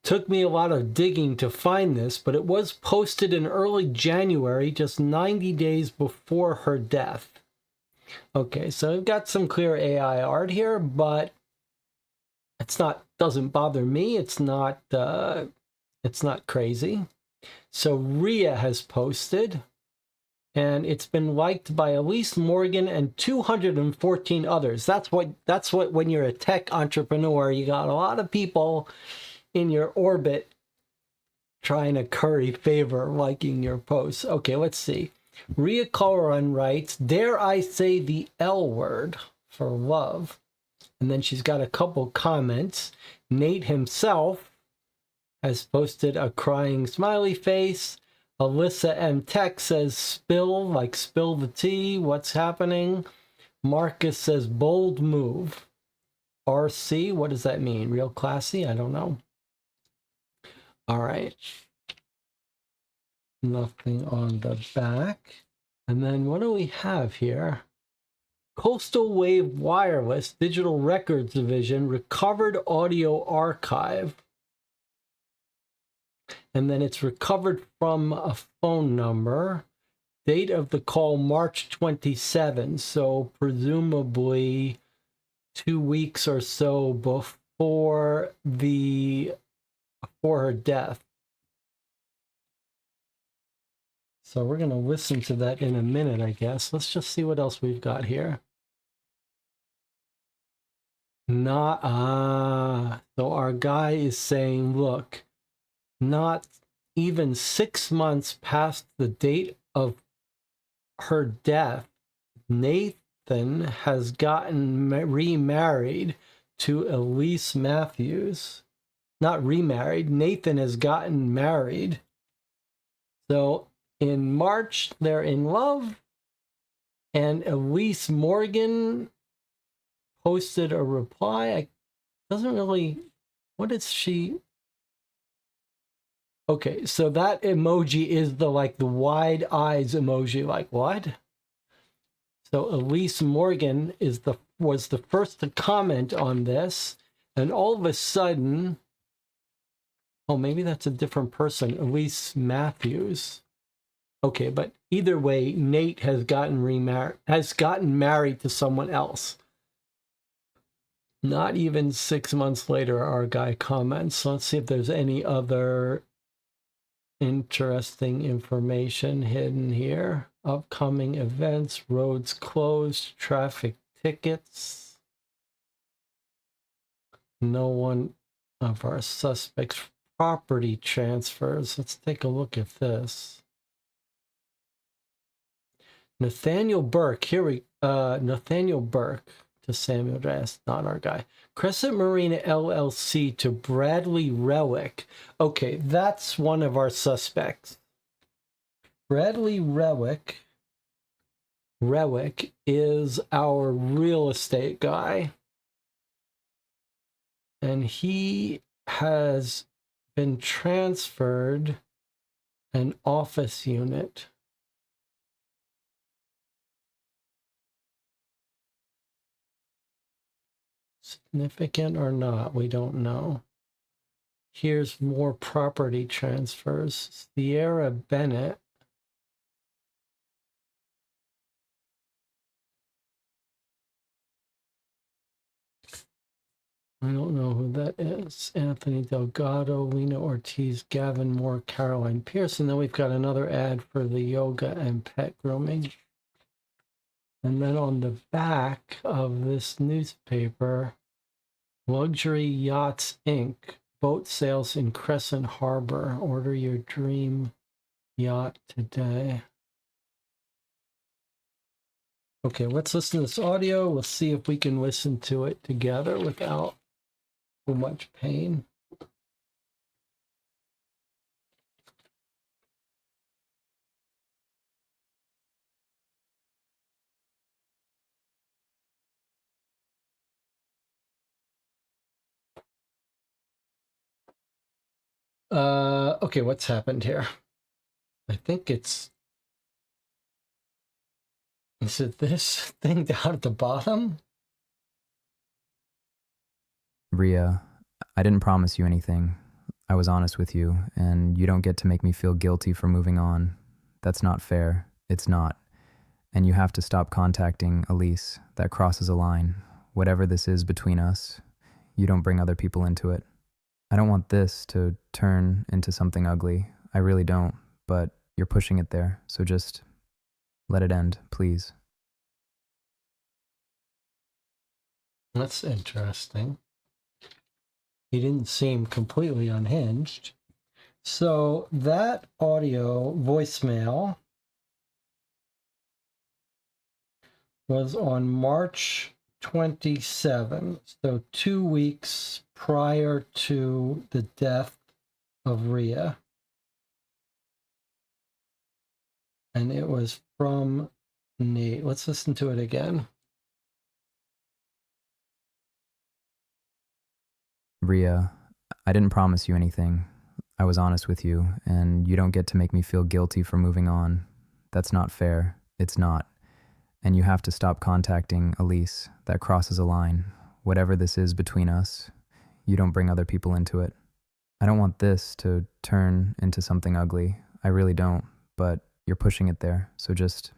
took me a lot of digging to find this, but it was posted in early January, just 90 days before her death. Okay, so we've got some clear AI art here, but it's not, doesn't bother me. It's not crazy. So Rhea has posted, and it's been liked by Elise Morgan and 214 others. That's what when you're a tech entrepreneur, you got a lot of people in your orbit trying to curry favor, liking your posts. Okay, let's see. Rhea Coloran writes, dare I say the L word for love? And then she's got a couple comments. Nate himself has posted a crying smiley face. Alyssa M. Tech says spill, like spill the tea, what's happening? Marcus says bold move. RC, what does that mean? Real classy? I don't know. All right. Nothing on the back. And then what do we have here? Coastal Wave Wireless Digital Records Division recovered audio archive. And then it's recovered from a phone number. Date of the call, March 27. So presumably 2 weeks or so before her death. So we're going to listen to that in a minute, I guess. Let's just see what else we've got here. So our guy is saying, look, not even 6 months past the date of her death, Nathan has gotten remarried to Elise Matthews. Not remarried, Nathan has gotten married. So in March, they're in love, and Elise Morgan posted a reply. What is she? Okay, so that emoji is the wide eyes emoji, like what? So Elise Morgan was the first to comment on this, and all of a sudden, oh, maybe that's a different person, Elise Matthews. Okay, but either way, Nate has gotten married to someone else. Not even 6 months later, our guy comments. So let's see if there's any other interesting information hidden here. Upcoming events, roads closed, traffic tickets. No one of our suspects' property transfers. Let's take a look at this. Nathaniel Burke, Nathaniel Burke to Samuel Dress, not our guy. Crescent Marina LLC to Bradley Relic. Okay, that's one of our suspects. Bradley Relic is our real estate guy. And he has been transferred an office unit. Significant or not, we don't know. Here's more property transfers. Sierra Bennett. I don't know who that is. Anthony Delgado, Lena Ortiz, Gavin Moore, Caroline Pearson. Then we've got another ad for the yoga and pet grooming. And then on the back of this newspaper, Luxury Yachts Inc. Boat sales in Crescent Harbor. Order your dream yacht today. Okay, let's listen to this audio. We'll see if we can listen to it together without too much pain. Okay, what's happened here? I think it's... Is it this thing down at the bottom? Ria, I didn't promise you anything. I was honest with you, and you don't get to make me feel guilty for moving on. That's not fair. It's not. And you have to stop contacting Elise. That crosses a line. Whatever this is between us, you don't bring other people into it. I don't want this to turn into something ugly. I really don't, but you're pushing it there, so just let it end, please. That's interesting. He didn't seem completely unhinged. So that audio voicemail was on March 27, so 2 weeks prior to the death of Ria. And it was from Nate. Let's listen to it again. Ria, I didn't promise you anything. I was honest with you, and you don't get to make me feel guilty for moving on. That's not fair. It's not. And you have to stop contacting Elise. That crosses a line. Whatever this is between us, you don't bring other people into it. I don't want this to turn into something ugly. I really don't, but you're pushing it there, so just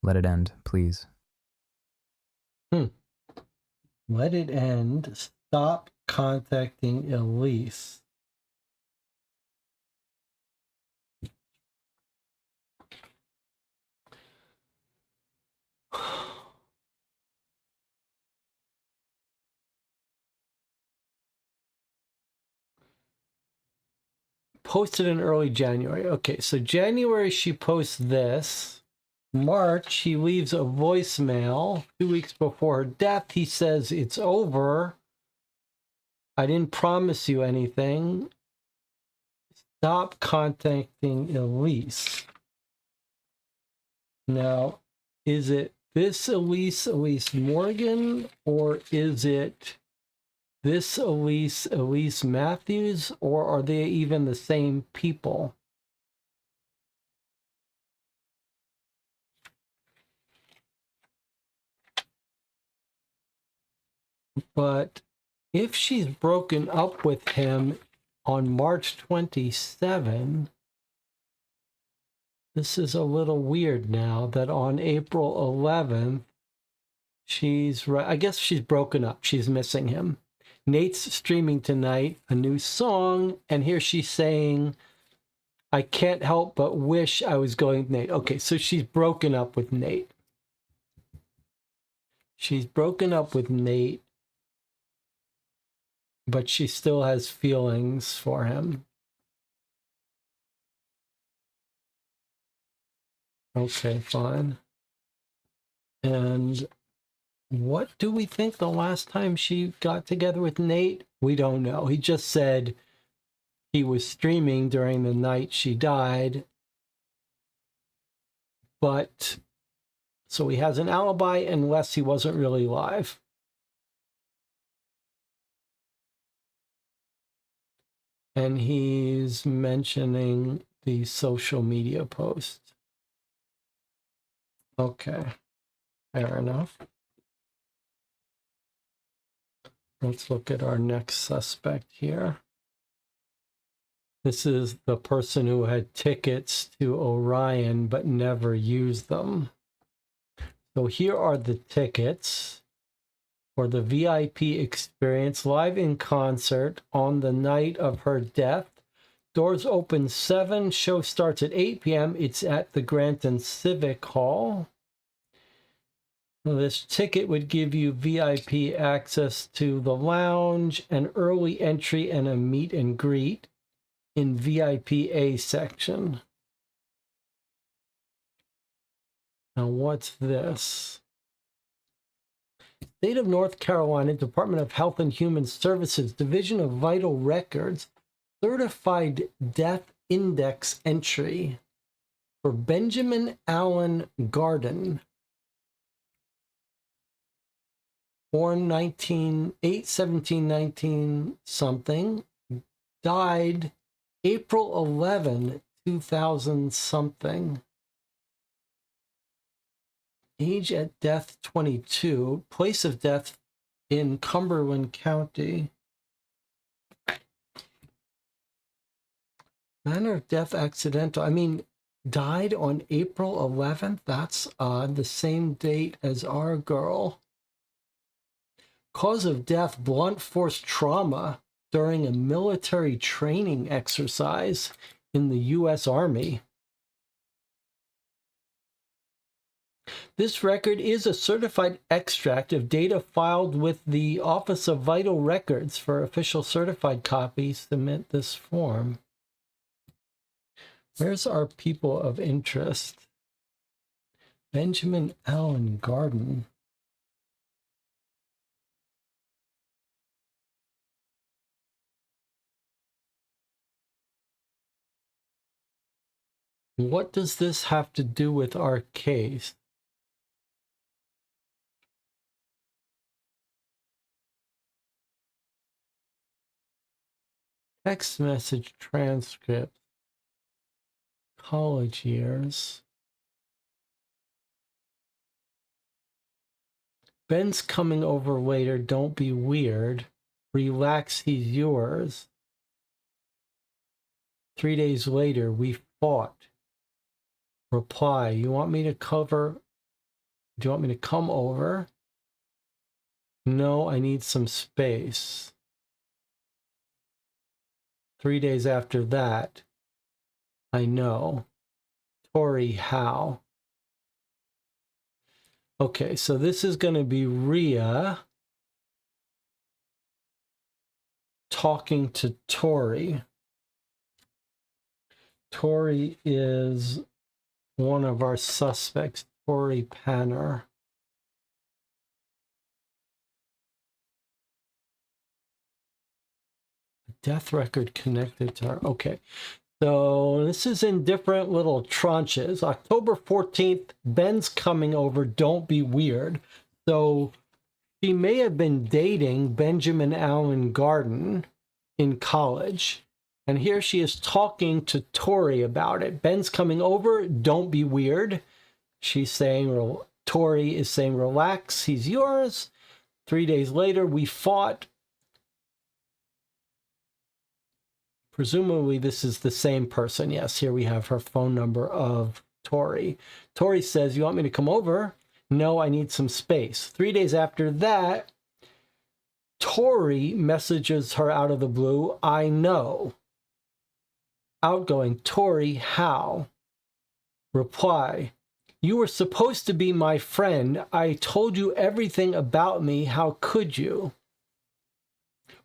let it end, please. Let it end. Stop contacting Elise. Posted in early January. Okay, so January she posts this. March, he leaves a voicemail 2 weeks before her death. He says, "It's over. I didn't promise you anything. Stop contacting Elise." Now, is it this Elise, Elise Morgan, or is it this Elise, Elise Matthews, or are they even the same people? But if she's broken up with him on March 27, this is a little weird now that on April 11th, I guess she's broken up. She's missing him. Nate's streaming tonight a new song, and here she's saying, "I can't help but wish I was going with Nate." Okay, so she's broken up with Nate. She's broken up with Nate, but she still has feelings for him. Okay, fine. And what do we think the last time she got together with Nate? We don't know. He just said he was streaming during the night she died. But so he has an alibi unless he wasn't really live. And he's mentioning the social media post. Okay, fair enough. Let's look at our next suspect here. This is the person who had tickets to Orion but never used them. So here are the tickets for the VIP experience live in concert on the night of her death. Doors open 7, show starts at 8 p.m. It's at the Granton Civic Hall. Well, this ticket would give you VIP access to the lounge, an early entry, and a meet and greet in VIP A section. Now, what's this? State of North Carolina Department of Health and Human Services, Division of Vital Records, certified death index entry for Benjamin Allen Garden, born 1719 something, died April 11, 2000 something. Age at death 22. Place of death in Cumberland County. Manner of death accidental. I mean, died on April 11th? That's odd. The same date as our girl. Cause of death, blunt force trauma during a military training exercise in the U.S. Army. This record is a certified extract of data filed with the Office of Vital Records. For official certified copies, submit this form. Where's our people of interest? Benjamin Allen Garden. What does this have to do with our case? Text message transcript. College years. Ben's coming over later. Don't be weird. Relax, he's yours. 3 days later, we fought. Reply, you want me to cover? Do you want me to come over? No, I need some space. 3 days after that, I know. Tori Howe. Okay, so this is going to be Rhea talking to Tori. Tori is one of our suspects, Tori Panner. Death record connected to her. Okay. So this is in different little tranches. October 14th, Ben's coming over. Don't be weird. So she may have been dating Benjamin Allen Garden in college. And here she is talking to Tori about it. Ben's coming over. Don't be weird. She's saying, Tori is saying, relax, he's yours. 3 days later, we fought. Presumably, this is the same person. Yes, here we have her phone number of Tori. Tori says, you want me to come over? No, I need some space. 3 days after that, Tori messages her out of the blue, I know. Outgoing, Tori, how? Reply, you were supposed to be my friend. I told you everything about me. How could you?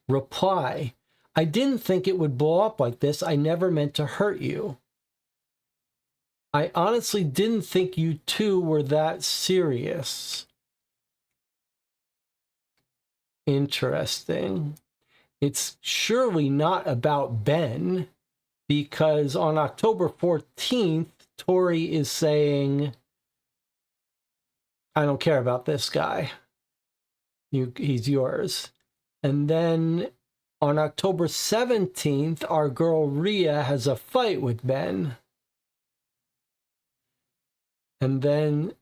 Reply, I didn't think it would blow up like this. I never meant to hurt you. I honestly didn't think you two were that serious. Interesting. It's surely not about Ben, because on October 14th, Tori is saying, I don't care about this guy. He's yours. And then on October 17th, our girl Rhea has a fight with Ben. And then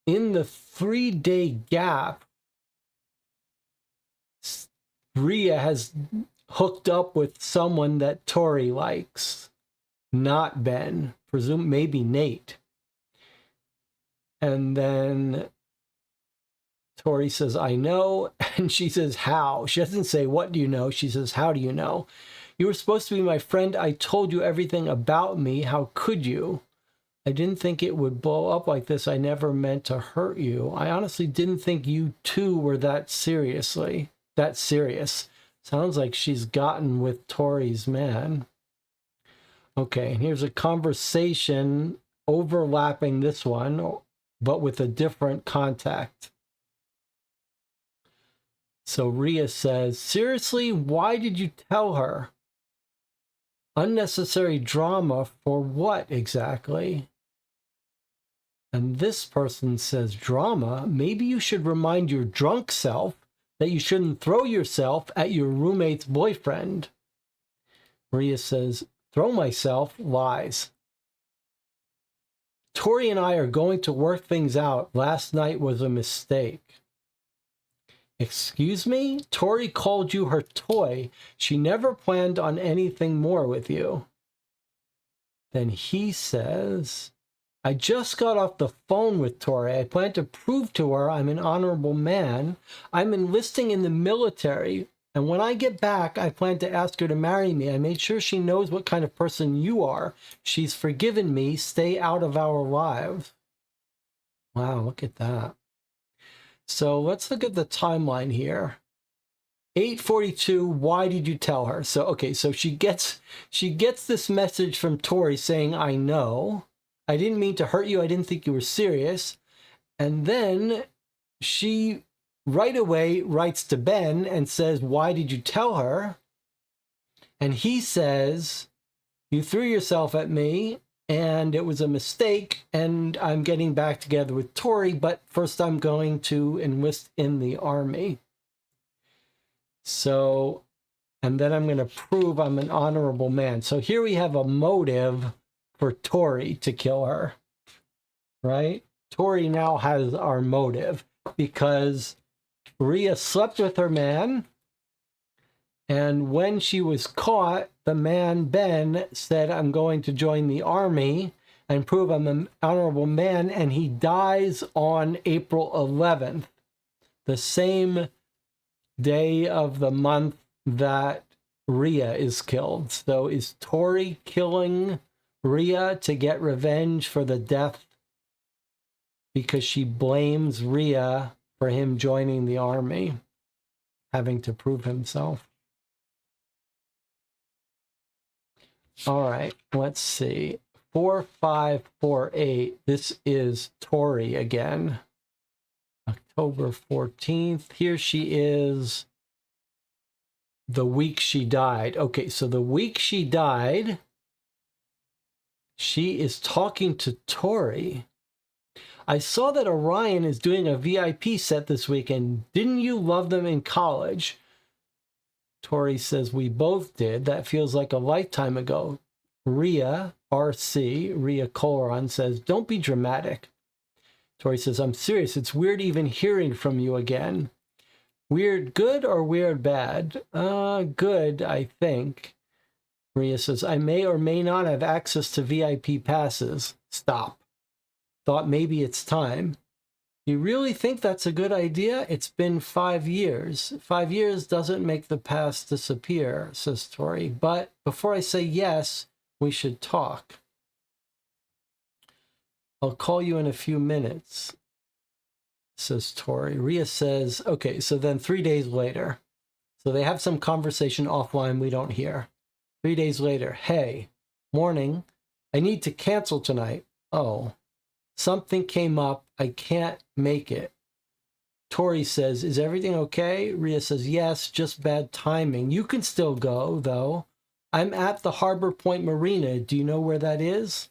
in the 3-day gap, Rhea has hooked up with someone that Tori likes, not Ben. Maybe Nate. And then Tori says, I know. And she says, how? She doesn't say, what do you know? She says, how do you know? You were supposed to be my friend. I told you everything about me. How could you? I didn't think it would blow up like this. I never meant to hurt you. I honestly didn't think you two were that serious. Sounds like she's gotten with Tori's man. Okay, and here's a conversation overlapping this one. but with a different contact. So Rhea says, seriously, why did you tell her? Unnecessary drama for what exactly? And this person says, drama? Maybe you should remind your drunk self that you shouldn't throw yourself at your roommate's boyfriend. Maria says, throw myself? Lies. Tori and I are going to work things out. Last night was a mistake. Excuse me? Tori called you her toy. She never planned on anything more with you. Then he says, I just got off the phone with Tori. I plan to prove to her I'm an honorable man. I'm enlisting in the military. And when I get back, I plan to ask her to marry me. I made sure she knows what kind of person you are. She's forgiven me. Stay out of our lives. Wow, look at that. So let's look at the timeline here. 8:42, why did you tell her? So, okay, so she gets this message from Tori saying, I know. I didn't mean to hurt you. I didn't think you were serious. And then she right away writes to Ben and says, why did you tell her? And he says, you threw yourself at me and it was a mistake and I'm getting back together with Tori, but first I'm going to enlist in the army. So, and then I'm going to prove I'm an honorable man. So here we have a motive for Tori to kill her, right? Tori now has our motive because Rhea slept with her man, and when she was caught, the man, Ben, said, I'm going to join the army and prove I'm an honorable man, and he dies on April 11th, the same day of the month that Rhea is killed. So is Tori killing Rhea to get revenge for the death because she blames Rhea for him joining the army, having to prove himself? All right, let's see. 4548. This is Tori again. October 14th. Here she is the week she died. Okay, so the week she died, she is talking to Tori. I saw that Orion is doing a VIP set this weekend. Didn't you love them in college? Tori says, we both did. That feels like a lifetime ago. Rhea, RC, Rhea Coloron says, don't be dramatic. Tori says, I'm serious. It's weird even hearing from you again. Weird good or weird bad? Good, I think. Rhea says, I may or may not have access to VIP passes. Stop. Thought maybe it's time. You really think that's a good idea? It's been 5 years. 5 years doesn't make the past disappear, says Tori. But before I say yes, we should talk. I'll call you in a few minutes, says Tori. Rhea says, okay, so then 3 days later. So they have some conversation offline we don't hear. 3 days later, hey, morning, I need to cancel tonight. Oh, something came up. I can't make it. Tori says, is everything okay? Rhea says, yes, just bad timing. You can still go, though. I'm at the Harbor Point Marina. Do you know where that is?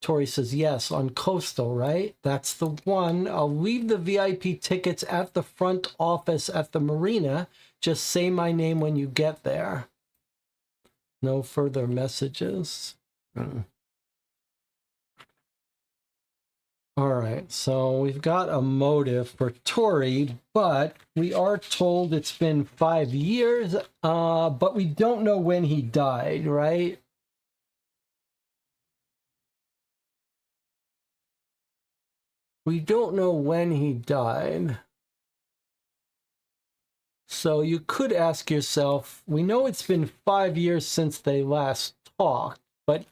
Tori says, yes, on Coastal, right? That's the one. I'll leave the VIP tickets at the front office at the marina. Just say my name when you get there. No further messages. All right, so we've got a motive for Tori, but we are told it's been 5 years, but we don't know when he died, right? We don't know when he died. So you could ask yourself, we know it's been 5 years since they last talked, but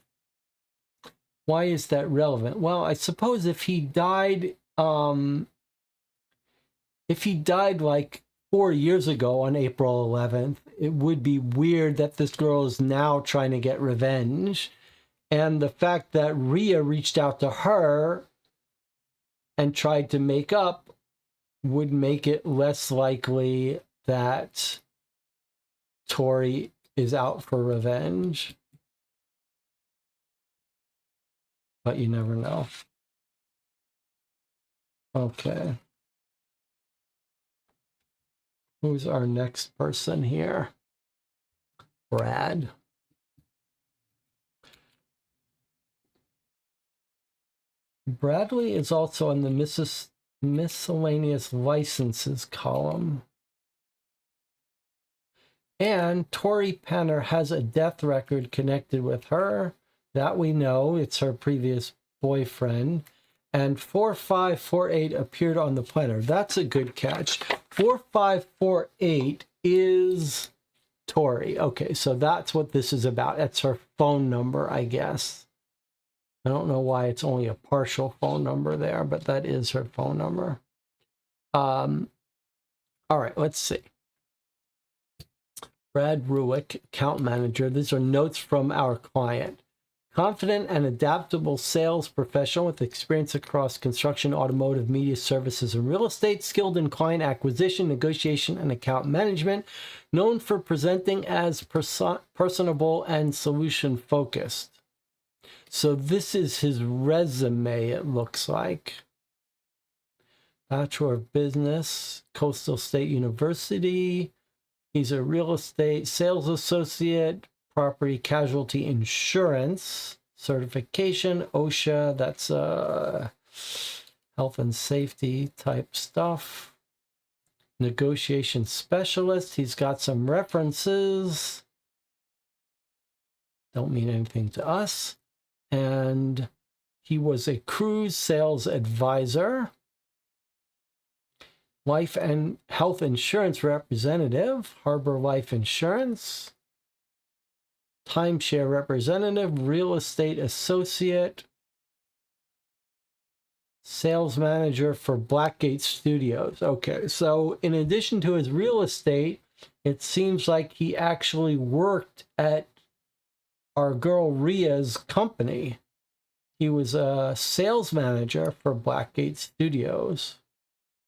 why is that relevant? Well, I suppose if he died like 4 years ago on April 11th, it would be weird that this girl is now trying to get revenge. And the fact that Rhea reached out to her and tried to make up would make it less likely that Tori is out for revenge. But you never know. Okay. Who's our next person here? Brad. Bradley is also on the miscellaneous licenses column. And Tori Penner has a death record connected with her. That we know. It's her previous boyfriend. And 4548 appeared on the planner. That's a good catch. 4548 is Tori. Okay, so that's what this is about. That's her phone number, I guess. I don't know why it's only a partial phone number there, but that is her phone number. All right, let's see. Brad Ruick, account manager. These are notes from our client. Confident and adaptable sales professional with experience across construction, automotive, media services, and real estate, skilled in client acquisition, negotiation, and account management, known for presenting as personable and solution-focused. So this is his resume, it looks like. Bachelor of Business, Coastal State University. He's a real estate sales associate, property casualty insurance certification, OSHA, that's health and safety type stuff. Negotiation specialist, he's got some references. Don't mean anything to us. And he was a cruise sales advisor, life and health insurance representative, Harbor Life Insurance, timeshare representative, real estate associate, sales manager for Blackgate Studios. Okay, so in addition to his real estate, it seems like he actually worked at our girl Ria's company. He was a sales manager for Blackgate Studios.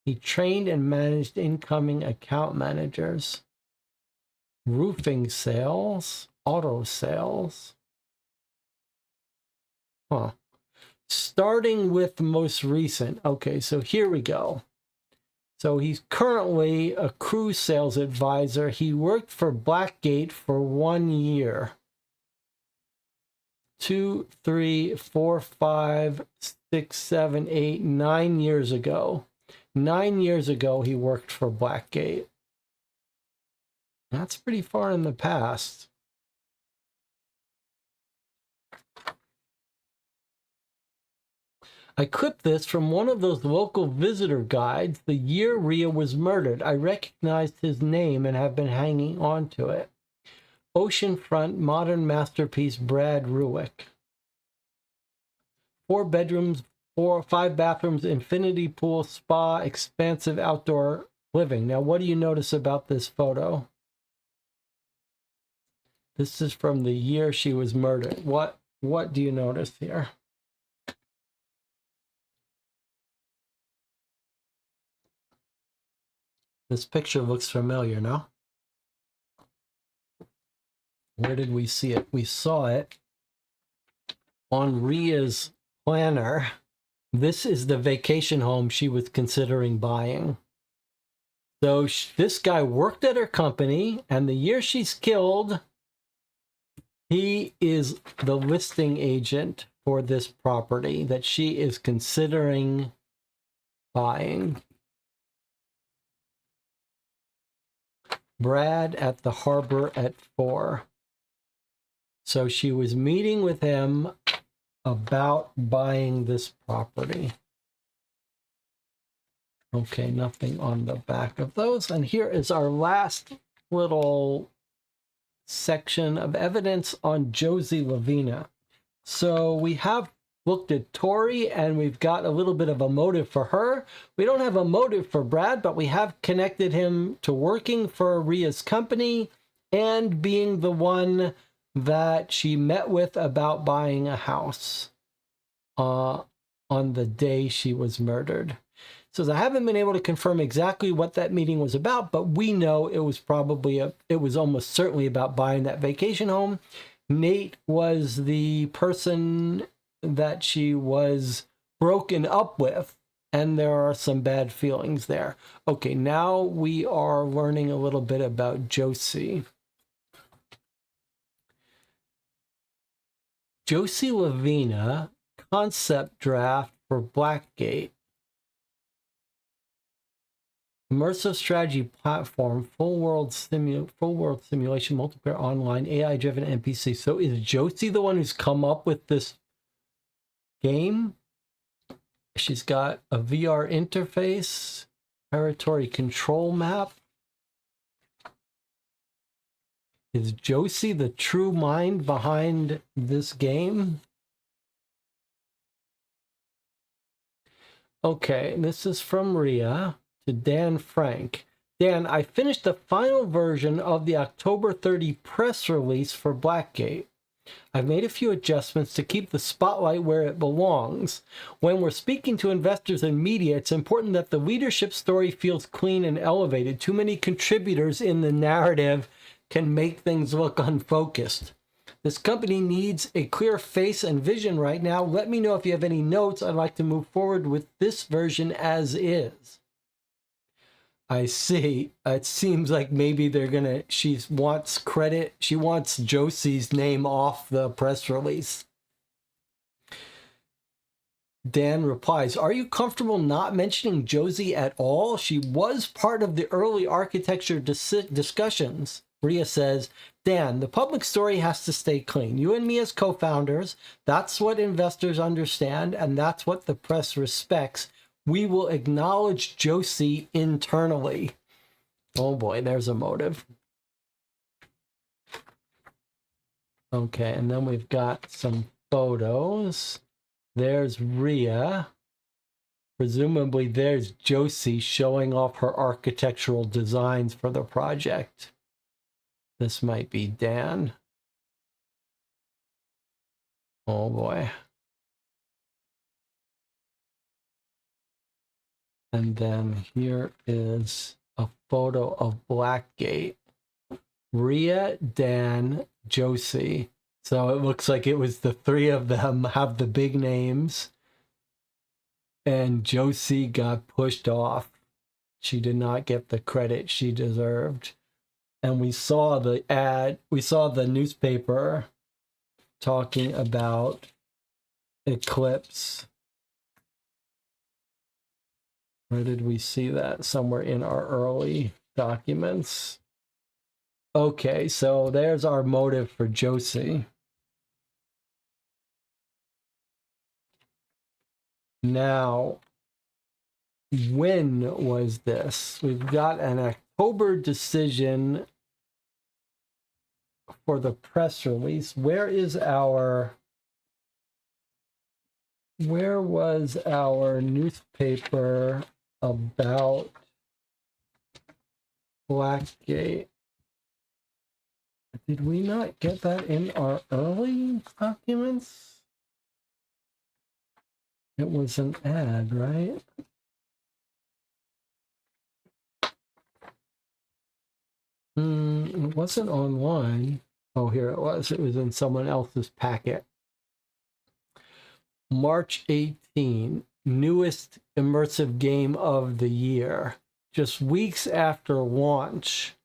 He trained and managed incoming account managers, roofing sales, auto sales. Huh. Starting with the most recent. Okay, so here we go. So he's currently a cruise sales advisor. He worked for Blackgate for 1 year. 2, 3, 4, 5, 6, 7, 8, 9 years ago. 9 years ago, he worked for Blackgate. That's pretty far in the past. I clipped this from one of those local visitor guides the year Ria was murdered. I recognized his name and have been hanging on to it. Oceanfront modern masterpiece, Brad Ruick. 4 bedrooms, 5 bathrooms, infinity pool, spa, expansive outdoor living. Now, what do you notice about this photo? This is from the year she was murdered. What do you notice here? This picture looks familiar, no? Where did we see it? We saw it on Ria's planner. This is the vacation home she was considering buying. So this guy worked at her company, and the year she's killed, he is the listing agent for this property that she is considering buying. Brad at the harbor at 4. So she was meeting with him about buying this property. Okay, nothing on the back of those. And here is our last little section of evidence on Josie Lavina. So we have looked at Tori, and we've got a little bit of a motive for her. We don't have a motive for Brad, but we have connected him to working for Ria's company and being the one that she met with about buying a house on on the day she was murdered. Says, I haven't been able to confirm exactly what that meeting was about, but we know it was almost certainly about buying that vacation home. Nate was the person that she was broken up with, and there are some bad feelings there. Okay, now we are learning a little bit about Josie. Josie Lavina, concept draft for Blackgate. Immersive strategy platform, full world simulation, multiplayer online, AI-driven NPC. So is Josie the one who's come up with this game? She's got a VR interface, territory control map. Is Josie the true mind behind this game? Okay, this is from Ria to Dan Frank. Dan, I finished the final version of the October 30 press release for Blackgate. I've made a few adjustments to keep the spotlight where it belongs. When we're speaking to investors and media, it's important that the leadership story feels clean and elevated. Too many contributors in the narrative can make things look unfocused. This company needs a clear face and vision right now. Let me know if you have any notes. I'd like to move forward with this version as is. I see. It seems like maybe she wants credit. She wants Josie's name off the press release. Dan replies, are you comfortable not mentioning Josie at all? She was part of the early architecture discussions. Ria says, Dan, the public story has to stay clean. You and me as co-founders, that's what investors understand, and that's what the press respects. We will acknowledge Josie internally. Oh boy, there's a motive. Okay, and then we've got some photos. There's Ria. Presumably there's Josie showing off her architectural designs for the project. This might be Dan. Oh boy. And then here is a photo of Blackgate. Ria, Dan, Josie. So it looks like it was the three of them have the big names. And Josie got pushed off. She did not get the credit she deserved. And we saw the ad, we saw the newspaper talking about Eclipse. Where did we see that? Somewhere in our early documents. Okay, so there's our motive for Josie. Now, when was this? We've got an October decision for the press release. Where was our newspaper about Blackgate? Did we not get that in our early documents? It was an ad, right? It wasn't online. Oh, here it was. It was in someone else's packet. March 18, newest immersive game of the year. Just weeks after launch.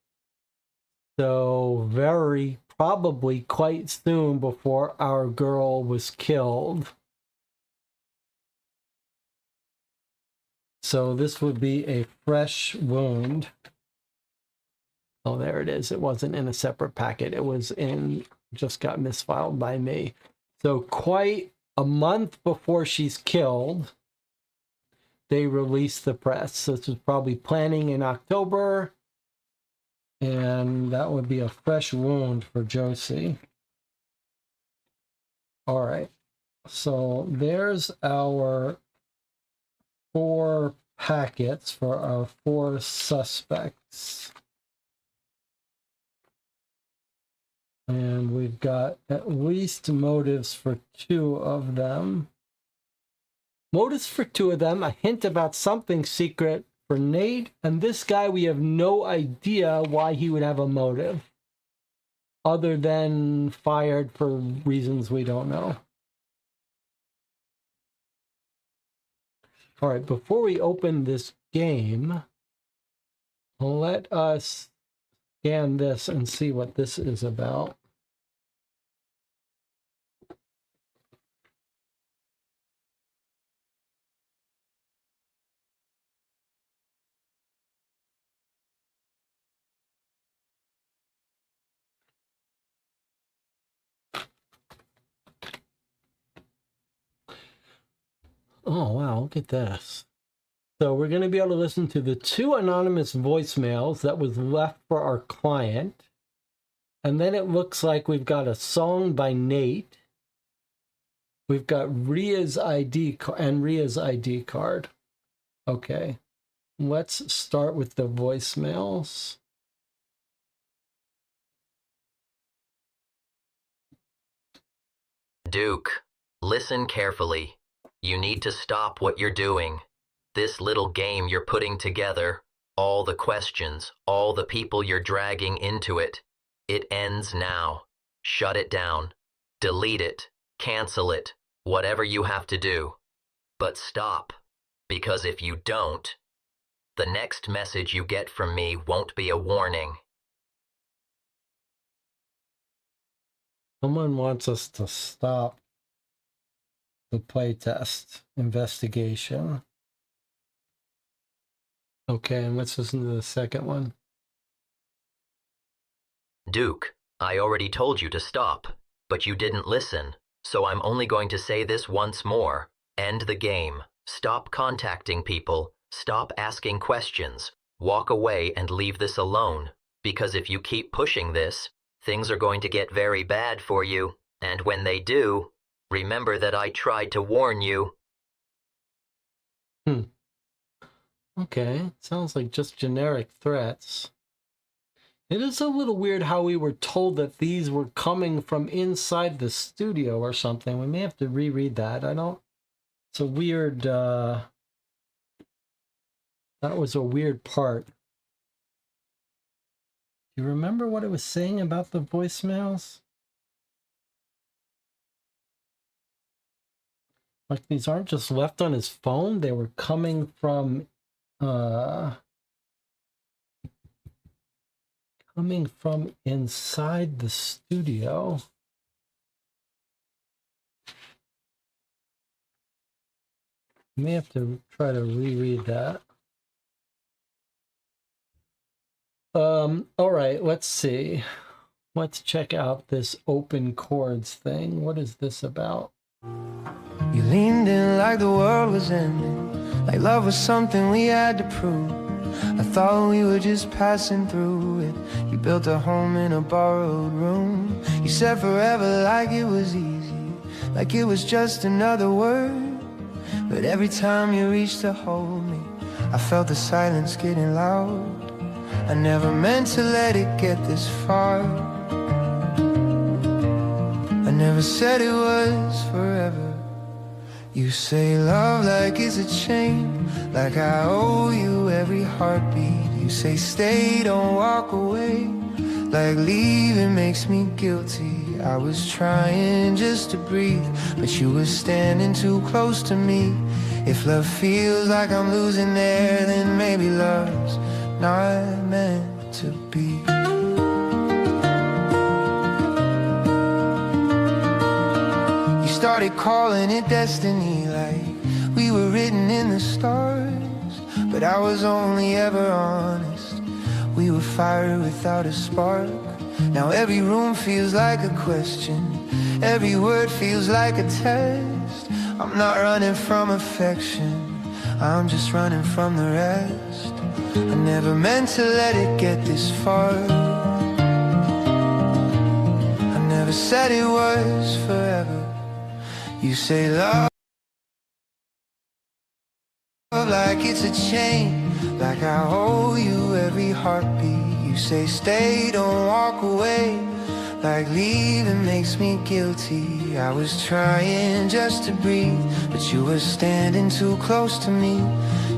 So very probably quite soon before our girl was killed. So this would be a fresh wound. Oh, there it is. It wasn't in a separate packet. It was in, just got misfiled by me. So quite a month before she's killed, they released the press. So this was probably planning in October. And that would be a fresh wound for Josie. All right. So there's our 4 packets for our 4 suspects. And we've got at least motives for 2 of them. Motives for two of them, a hint about something secret for Nate, and this guy, we have no idea why he would have a motive other than fired for reasons we don't know. All right, before we open this game, let us scan this and see what this is about. Oh, wow, look at this. So we're going to be able to listen to the 2 anonymous voicemails that was left for our client. And then it looks like we've got a song by Nate. We've got Ria's ID and Ria's ID card. Okay, let's start with the voicemails. Duke, listen carefully. You need to stop what you're doing. This little game you're putting together, all the questions, all the people you're dragging into it, it ends now. Shut it down. Delete it. Cancel it. Whatever you have to do. But stop. Because if you don't, the next message you get from me won't be a warning. Someone wants us to stop the playtest investigation. Okay, and let's listen to the second one. Duke, I already told you to stop, but you didn't listen, so I'm only going to say this once more. End the game. Stop contacting people. Stop asking questions. Walk away and leave this alone, because if you keep pushing this, things are going to get very bad for you, and when they do, remember that I tried to warn you. Okay, sounds like just generic threats. It is a little weird how we were told that these were coming from inside the studio or something. We may have to reread that. It's a weird, that was a weird part. Do you remember what it was saying about the voicemails? Like these aren't just left on his phone, they were coming from inside the studio. You may have to try to reread that. All right, let's see. Let's check out this open chords thing. What is this about? You leaned in like the world was ending, like love was something we had to prove. I thought we were just passing through it. You built a home in a borrowed room. You said forever like it was easy, like it was just another word. But every time you reached to hold me, I felt the silence getting loud. I never meant to let it get this far. I never said it was forever. You say love like it's a chain, like I owe you every heartbeat. You say stay, don't walk away, like leaving makes me guilty. I was trying just to breathe, but you were standing too close to me. If love feels like I'm losing there, then maybe love's not meant to be. Started calling it destiny, like we were written in the stars. But I was only ever honest. We were fire without a spark. Now every room feels like a question, every word feels like a test. I'm not running from affection, I'm just running from the rest. I never meant to let it get this far. I never said it was forever. You say love like it's a chain, like I owe you every heartbeat. You say stay, don't walk away, like leaving makes me guilty. I was trying just to breathe, but you were standing too close to me.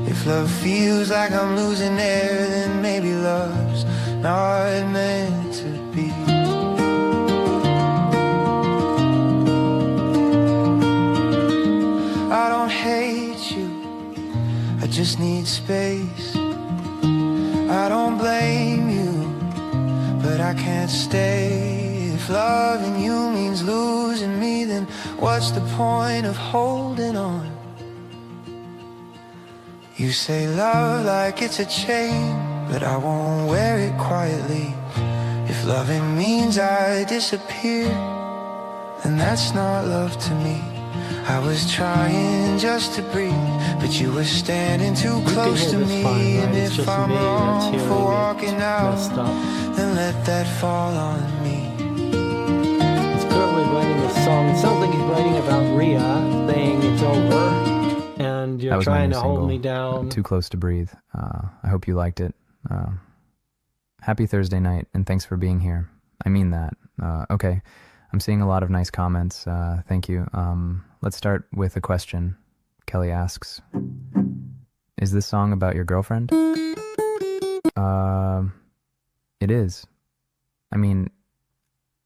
If love feels like I'm losing air, then maybe love's not meant to be. I don't hate you, I just need space. I don't blame you, but I can't stay. If loving you means losing me, then what's the point of holding on? You say love like it's a chain, but I won't wear it quietly. If loving means I disappear, then that's not love to me. I was trying just to breathe, but you were standing too close to me. Fine, right? And It's if just I'm me that's wrong hearing for it walking out, messed up. then let that fall on me. He's currently writing a song. It sounds like he's writing about Rhea, saying it's over, and That you're was my trying new to hold single, me down. Too Close to Breathe. I hope you liked it. Happy Thursday night, and thanks for being here. I mean that. Okay, I'm seeing a lot of nice comments. Thank you. Let's start with a question. Kelly asks, is this song about your girlfriend? It is. I mean,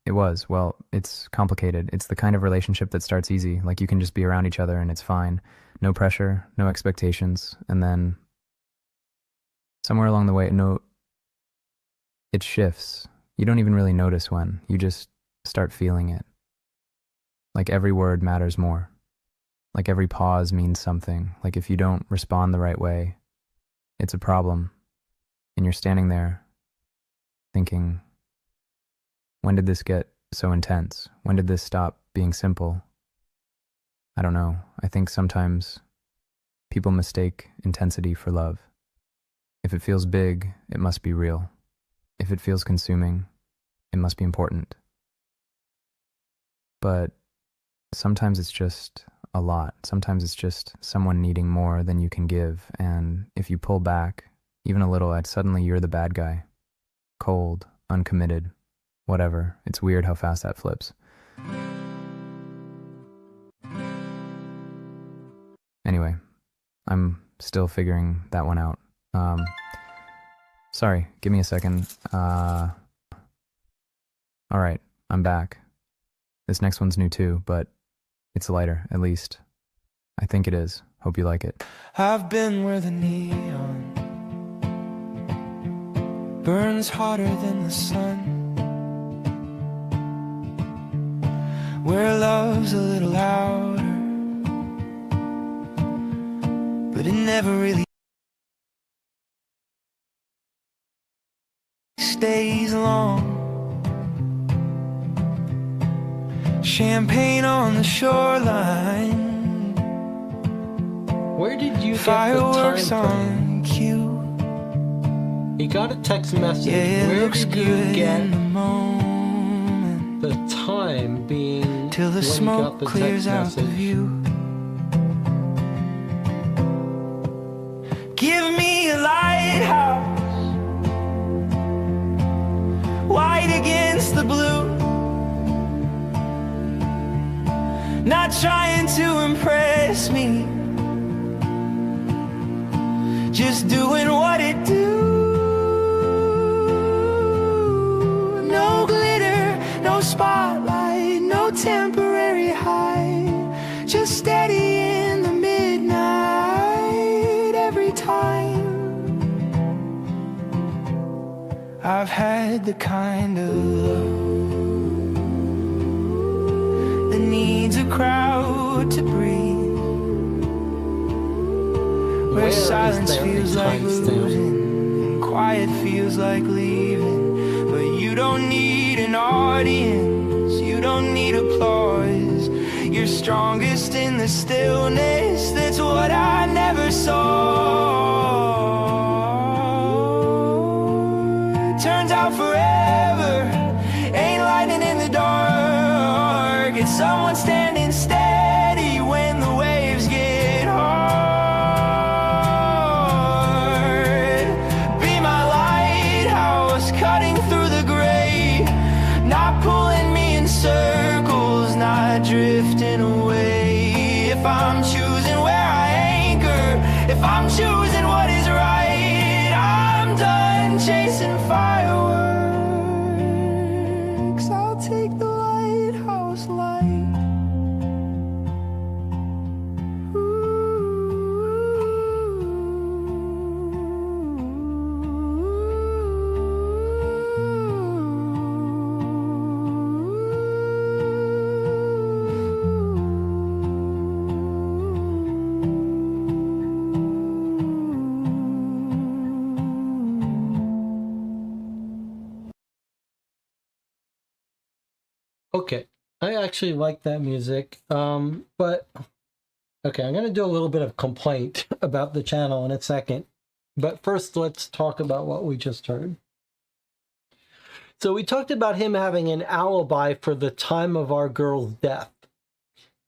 it was. Well, it's complicated. It's the kind of relationship that starts easy. Like, you can just be around each other and it's fine. No pressure, no expectations. And then somewhere along the way, it shifts. You don't even really notice when. You just start feeling it. Like, every word matters more. Like, every pause means something. Like, if you don't respond the right way, it's a problem. And you're standing there thinking, when did this get so intense? When did this stop being simple? I don't know. I think sometimes people mistake intensity for love. If it feels big, it must be real. If it feels consuming, it must be important. But sometimes it's just a lot. Sometimes it's just someone needing more than you can give. And if you pull back even a little, suddenly you're the bad guy. Cold, uncommitted, whatever. It's weird how fast that flips. Anyway, I'm still figuring that one out. Sorry, give me a second. All right, I'm back. This next one's new too, but it's lighter, at least. I think it is. Hope you like it. I've been where the neon burns hotter than the sun, where love's a little louder, but it never really stays long. Champagne on the shoreline, Where did you get fireworks the time on cue. from? You got a text message. Yeah, it Where looks did you good get in the moment, the time being till the when you smoke got the clears text out the message? view. Give me a lighthouse, white against the blue. Not trying to impress me, just doing what it do. No glitter, no spotlight, no temporary high, just steady in the midnight every time. I've had the kind of love that needs a crowd to breathe, where Where is silence there a feels like timestamp? losing and quiet feels like leaving. But you don't need an audience, you don't need applause. You're strongest in the stillness, that's what I never saw. Turns out forever ain't lightning in the dark. It's someone standing steady when the waves get hard. Be my lighthouse, cutting through the gray, not pulling fireworks. I'll take the lighthouse light. Okay, I actually like that music, but okay, I'm gonna do a little bit of complaint about the channel in a second, but first let's talk about what we just heard. So we talked about him having an alibi for the time of our girl's death,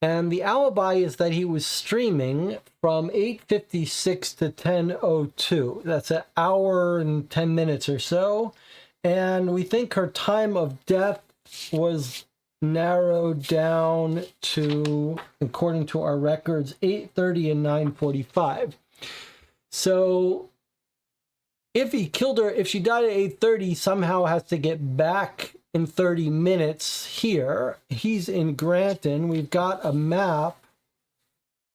and the alibi is that he was streaming from 8:56 to 10:02. That's an hour and 10 minutes or so, and we think her time of death was narrowed down to, according to our records, 8:30 and 9:45. So if he killed her, if she died at 8:30, somehow has to get back in 30 minutes here. He's in Granton. We've got a map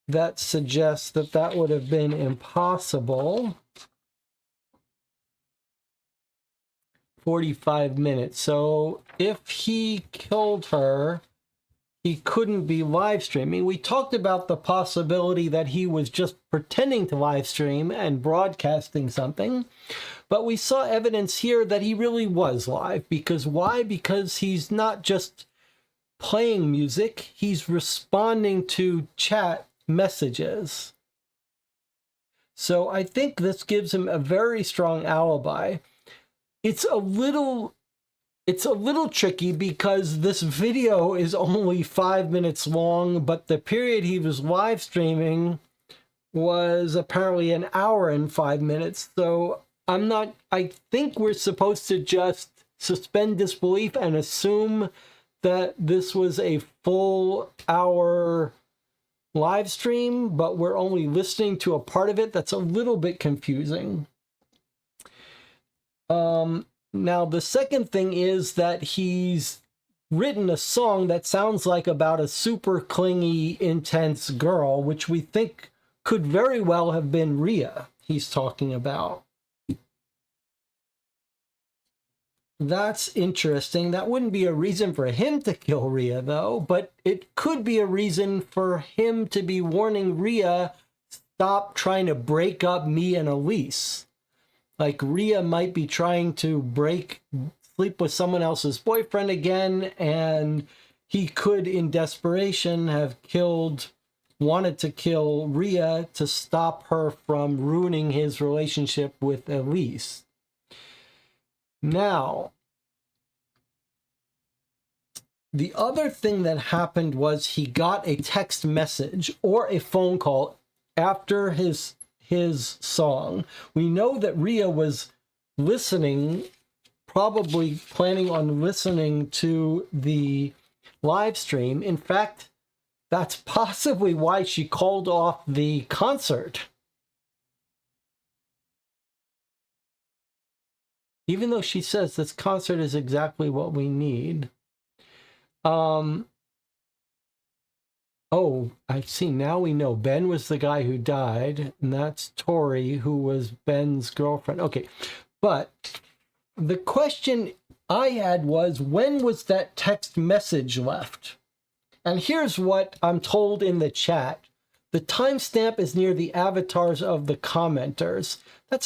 that suggests that that would have been impossible. 45 minutes. So if he killed her, he couldn't be live streaming. We talked about the possibility that he was just pretending to live stream and broadcasting something, but we saw evidence here that he really was live. Because why? Because he's not just playing music, he's responding to chat messages. So I think this gives him a very strong alibi. It's a little tricky because this video is only 5 minutes long, but the period he was live streaming was apparently an hour and 5 minutes. So I think we're supposed to just suspend disbelief and assume that this was a full hour live stream, but we're only listening to a part of it. That's a little bit confusing. Now the second thing is that he's written a song that sounds like about a super clingy, intense girl, which we think could very well have been Rhea he's talking about. That's interesting. That wouldn't be a reason for him to kill Rhea, though, but it could be a reason for him to be warning Rhea, stop trying to break up me and Elise. Like, Rhea might be trying to sleep with someone else's boyfriend again, and he could, in desperation, have wanted to kill Rhea to stop her from ruining his relationship with Elise. Now, the other thing that happened was he got a text message or a phone call after his song. We know that Rhea was listening, probably planning on listening to the live stream. In fact, that's possibly why she called off the concert. Even though she says this concert is exactly what we need. Oh, I see. Now we know Ben was the guy who died, and that's Tori, who was Ben's girlfriend. Okay, but the question I had was, when was that text message left? And here's what I'm told in the chat. The timestamp is near the avatars of the commenters. That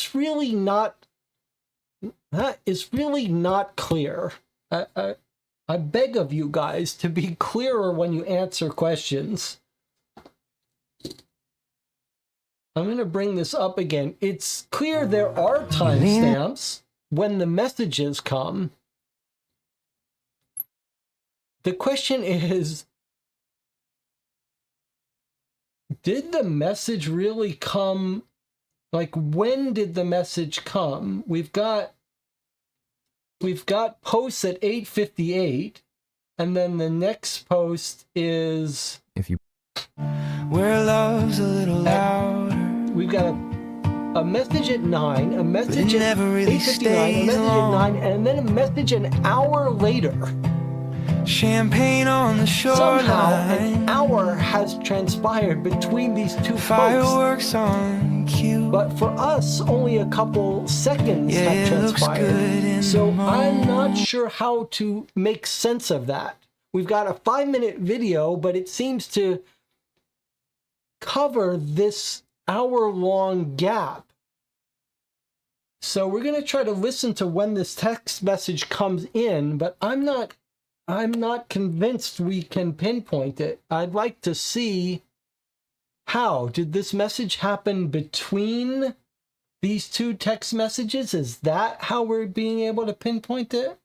is really not clear. I beg of you guys to be clearer when you answer questions. I'm going to bring this up again. It's clear there are timestamps when the messages come. The question is, did the message really come? Like, when did the message come? We've got posts at 8:58, and then the next post is where love's a little louder. We've got a message at 9, a message it at never really 8:59, a stays message at long. 9, and then a message an hour later. Champagne on the Somehow, shoreline. an hour has transpired between these two posts. Fireworks on cue. But for us, only a couple seconds Yeah, have it looks good transpired. in So the I'm not moment. sure how to make sense of that. We've got a 5-minute video, but it seems to cover this hour-long gap. So we're going to try to listen to when this text message comes in, but I'm not convinced we can pinpoint it. I'd like to see how. Did this message happen between these two text messages? Is that how we're being able to pinpoint it?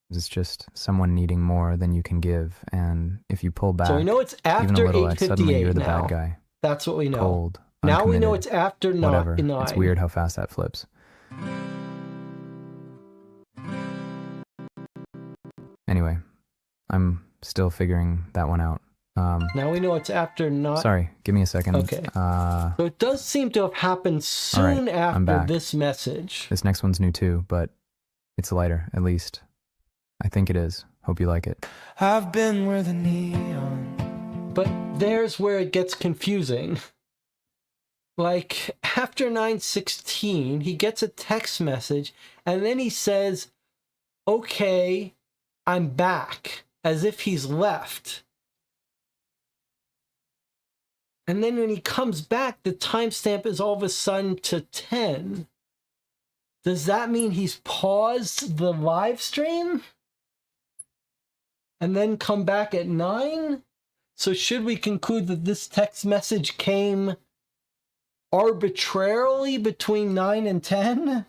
It's just someone needing more than you can give, and if you pull back, So we know it's even a after little, like suddenly 8:58 you're the now. bad guy, That's what we know. cold, Now we know uncommitted, it's after whatever. 9. It's weird how fast that flips. Anyway, I'm still figuring that one out. Now we know it's after 9. Sorry, give me a second. Okay. So it does seem to have happened soon I'm after back. this message. This next one's new too, but it's lighter, at least. I think it is. Hope you like it. I've been where the neon. But there's where it gets confusing. Like, after 9:16, he gets a text message, and then he says, okay, I'm back, as if he's left. And then when he comes back, the timestamp is all of a sudden to 10. Does that mean he's paused the live stream? And then come back at 9? So should we conclude that this text message came arbitrarily between 9 and 10?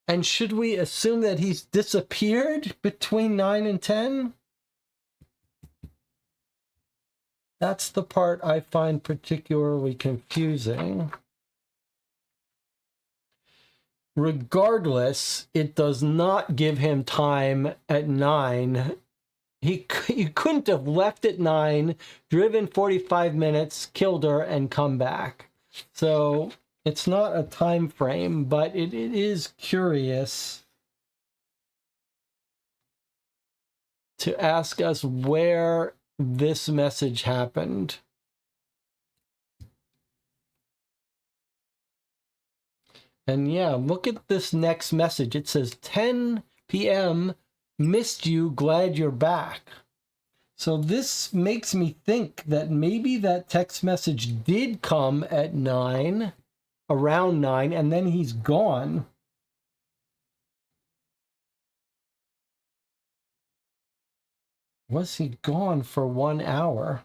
And should we assume that he's disappeared between 9 and 10? That's the part I find particularly confusing. Regardless, it does not give him time at 9. You couldn't have left at 9, driven 45 minutes, killed her, and come back. So it's not a time frame, but it is curious to ask us where this message happened. And yeah, look at this next message. It says 10 p.m. Missed you, glad you're back. So this makes me think that maybe that text message did come at 9, around 9, and then he's gone. Was he gone for 1 hour?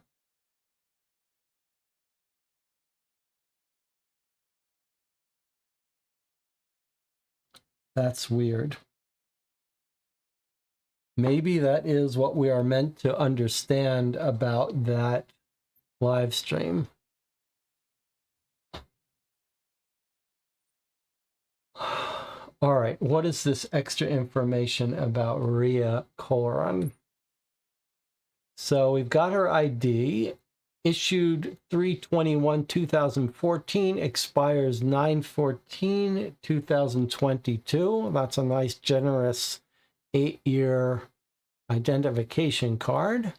That's weird. Maybe that is what we are meant to understand about that live stream. All right, what is this extra information about Ria Koran? So we've got her ID, issued 3/21/2014, expires 9/14/2022. That's a nice, generous 8-year identification card.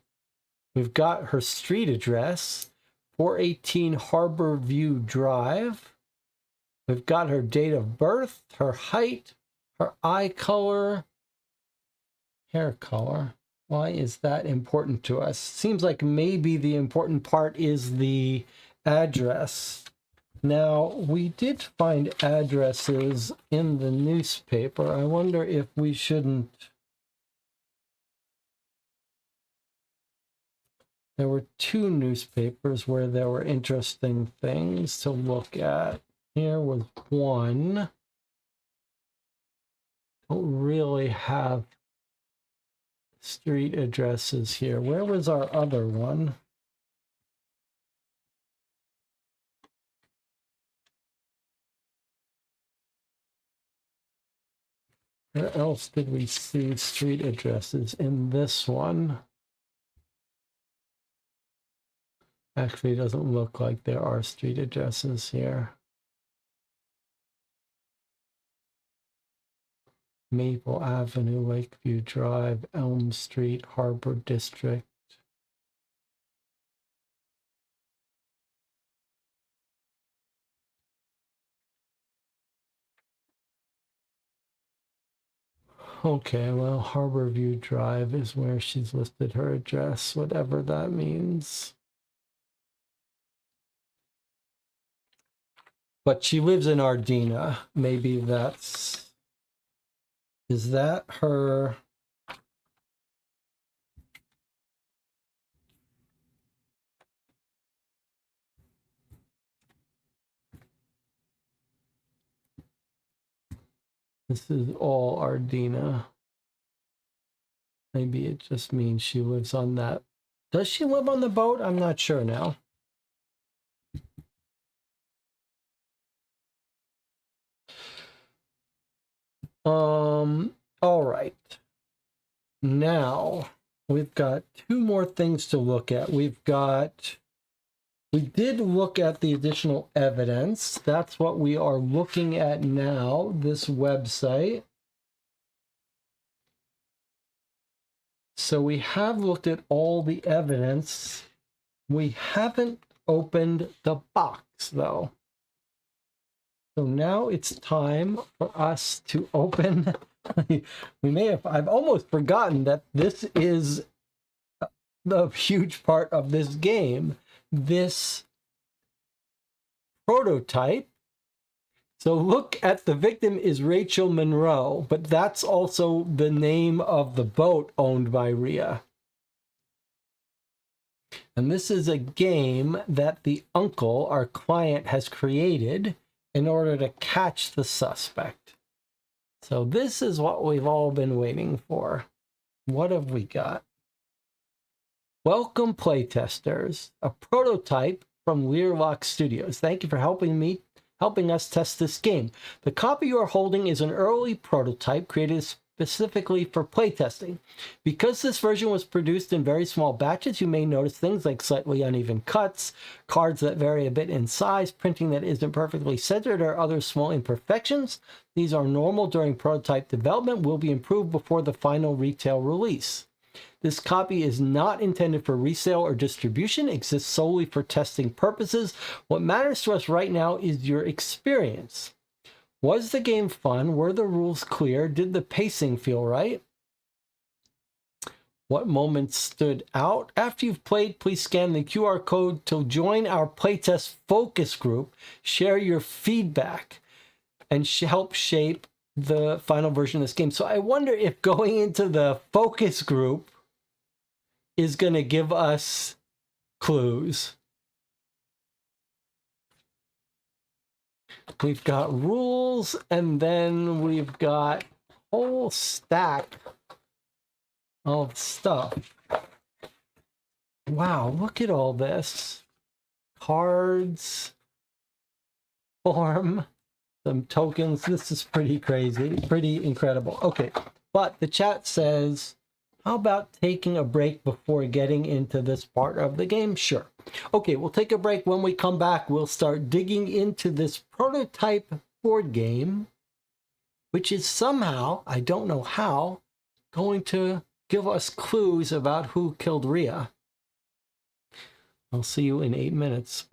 We've got her street address, 418 Harbor View Drive. We've got her date of birth, her height, her eye color, hair color. Why is that important to us? Seems like maybe the important part is the address. Now, we did find addresses in the newspaper. I wonder if we shouldn't... There were 2 newspapers where there were interesting things to look at. Here was one. Don't really have street addresses here. Where was our other one? Where else did we see street addresses in this one? Actually, it doesn't look like there are street addresses here. Maple Avenue, Lakeview Drive, Elm Street, Harbor District. Okay, well, Harborview Drive is where she's listed her address, whatever that means. But she lives in Ardena. Maybe that's... Is that her... This is all Ardena. Maybe it just means she lives on that. Does she live on the boat? I'm not sure now. All right. Now we've got two more things to look at. We did look at the additional evidence. That's what we are looking at now, this website. So we have looked at all the evidence. We haven't opened the box, though. So now it's time for us to open. I've almost forgotten that this is the huge part of this game. This prototype. So look at the victim is Rachel Monroe, but that's also the name of the boat owned by Rhea. And this is a game that the uncle, our client, has created in order to catch the suspect. So this is what we've all been waiting for. What have we got? Welcome playtesters, a prototype from Learlock Studios. Thank you for helping us test this game. The copy you are holding is an early prototype created specifically for playtesting. Because this version was produced in very small batches, you may notice things like slightly uneven cuts, cards that vary a bit in size, printing that isn't perfectly centered, or other small imperfections. These are normal during prototype development, will be improved before the final retail release. This copy is not intended for resale or distribution, exists solely for testing purposes. What matters to us right now is your experience. Was the game fun? Were the rules clear? Did the pacing feel right? What moments stood out? After you've played, please scan the QR code to join our playtest focus group. Share your feedback and help shape the final version of this game. So I wonder if going into the focus group is going to give us clues. We've got rules, and then we've got a whole stack of stuff. Wow, look at all this. Cards, form, some tokens. This is pretty crazy, pretty incredible. Okay, but the chat says, how about taking a break before getting into this part of the game? Sure. Okay, we'll take a break. When we come back, we'll start digging into this prototype board game, which is somehow, I don't know how, going to give us clues about who killed Rhea. I'll see you in 8 minutes.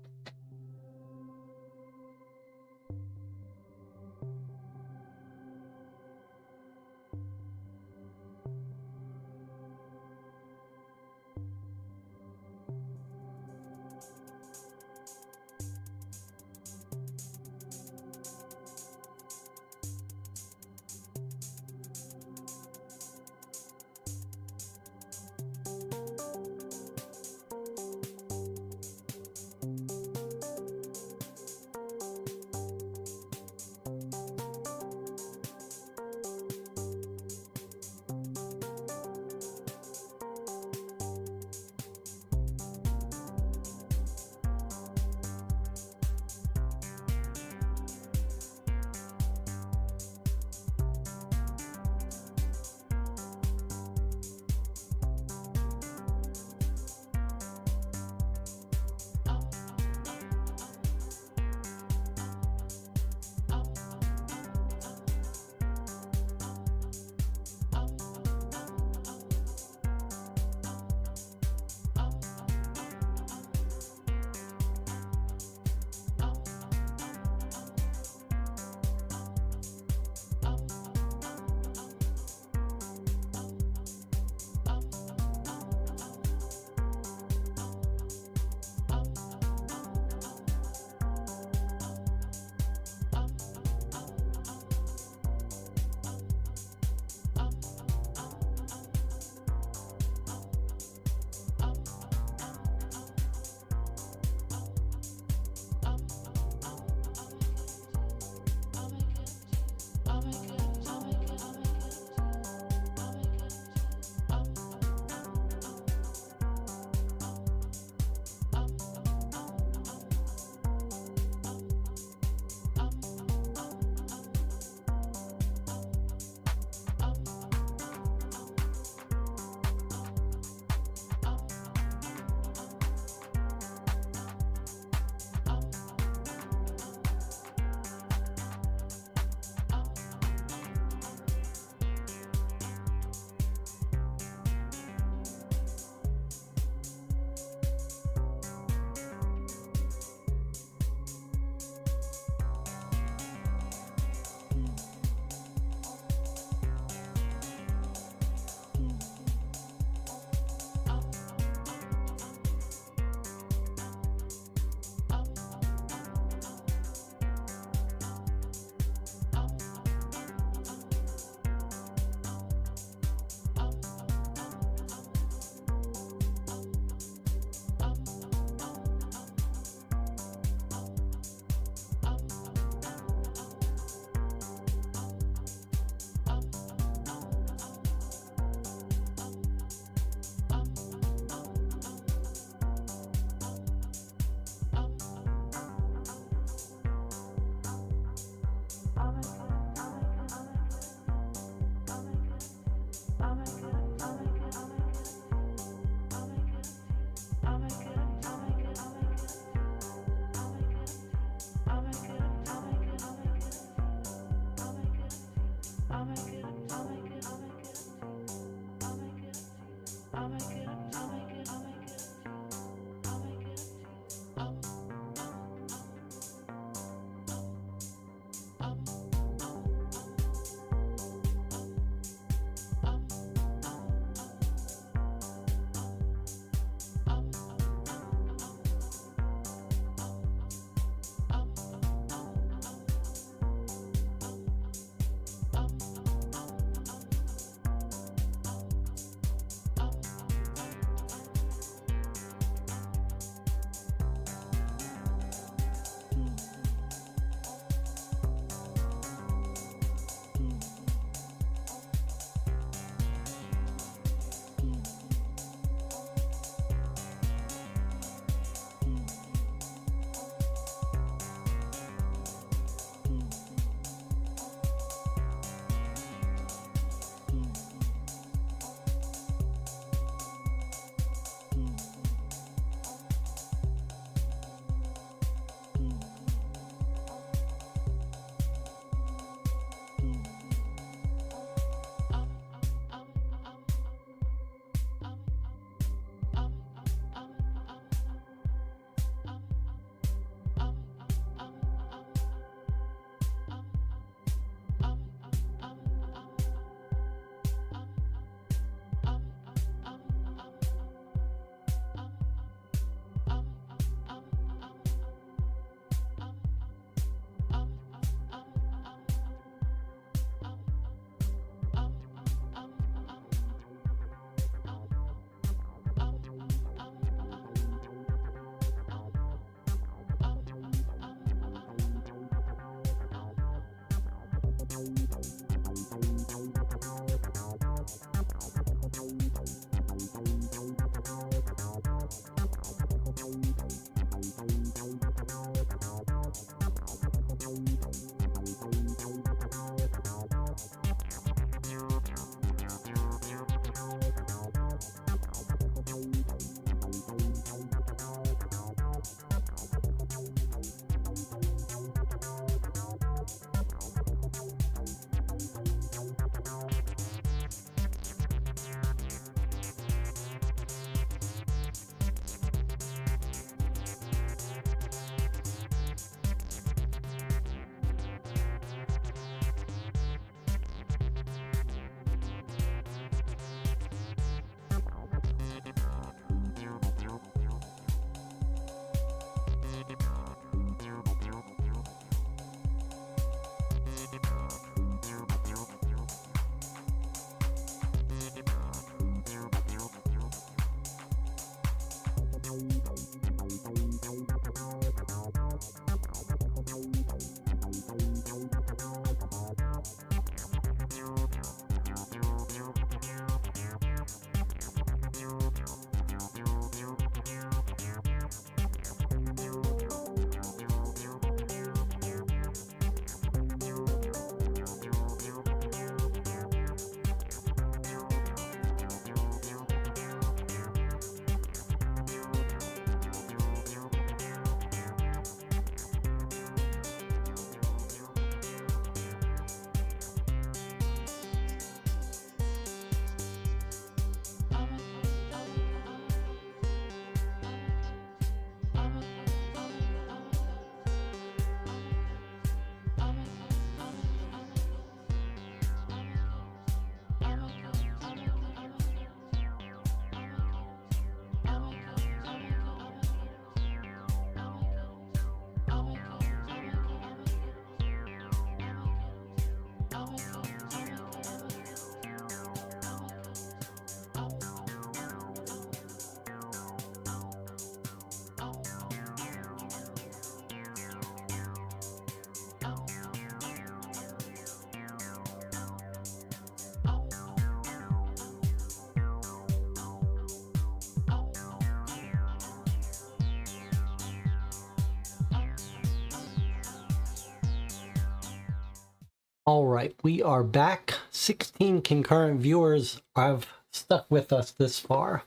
All right, we are back. 16 concurrent viewers have stuck with us this far.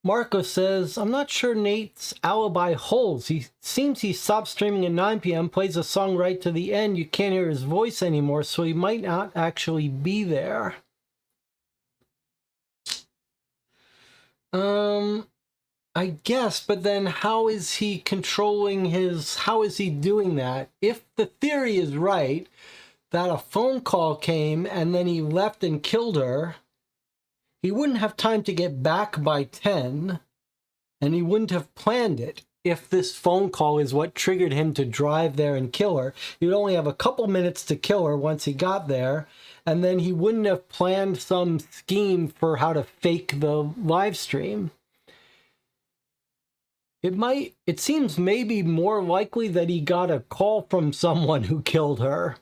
Marco says, I'm not sure Nate's alibi holds. He seems he stopped streaming at 9 p.m., plays a song right to the end. You can't hear his voice anymore, so he might not actually be there. I guess, but then how is he controlling how is he doing that? If the theory is right, that a phone call came and then he left and killed her, he wouldn't have time to get back by 10, and he wouldn't have planned it. If this phone call is what triggered him to drive there and kill her, he would only have a couple minutes to kill her once he got there, and then he wouldn't have planned some scheme for how to fake the live stream. It seems maybe more likely that he got a call from someone who killed her,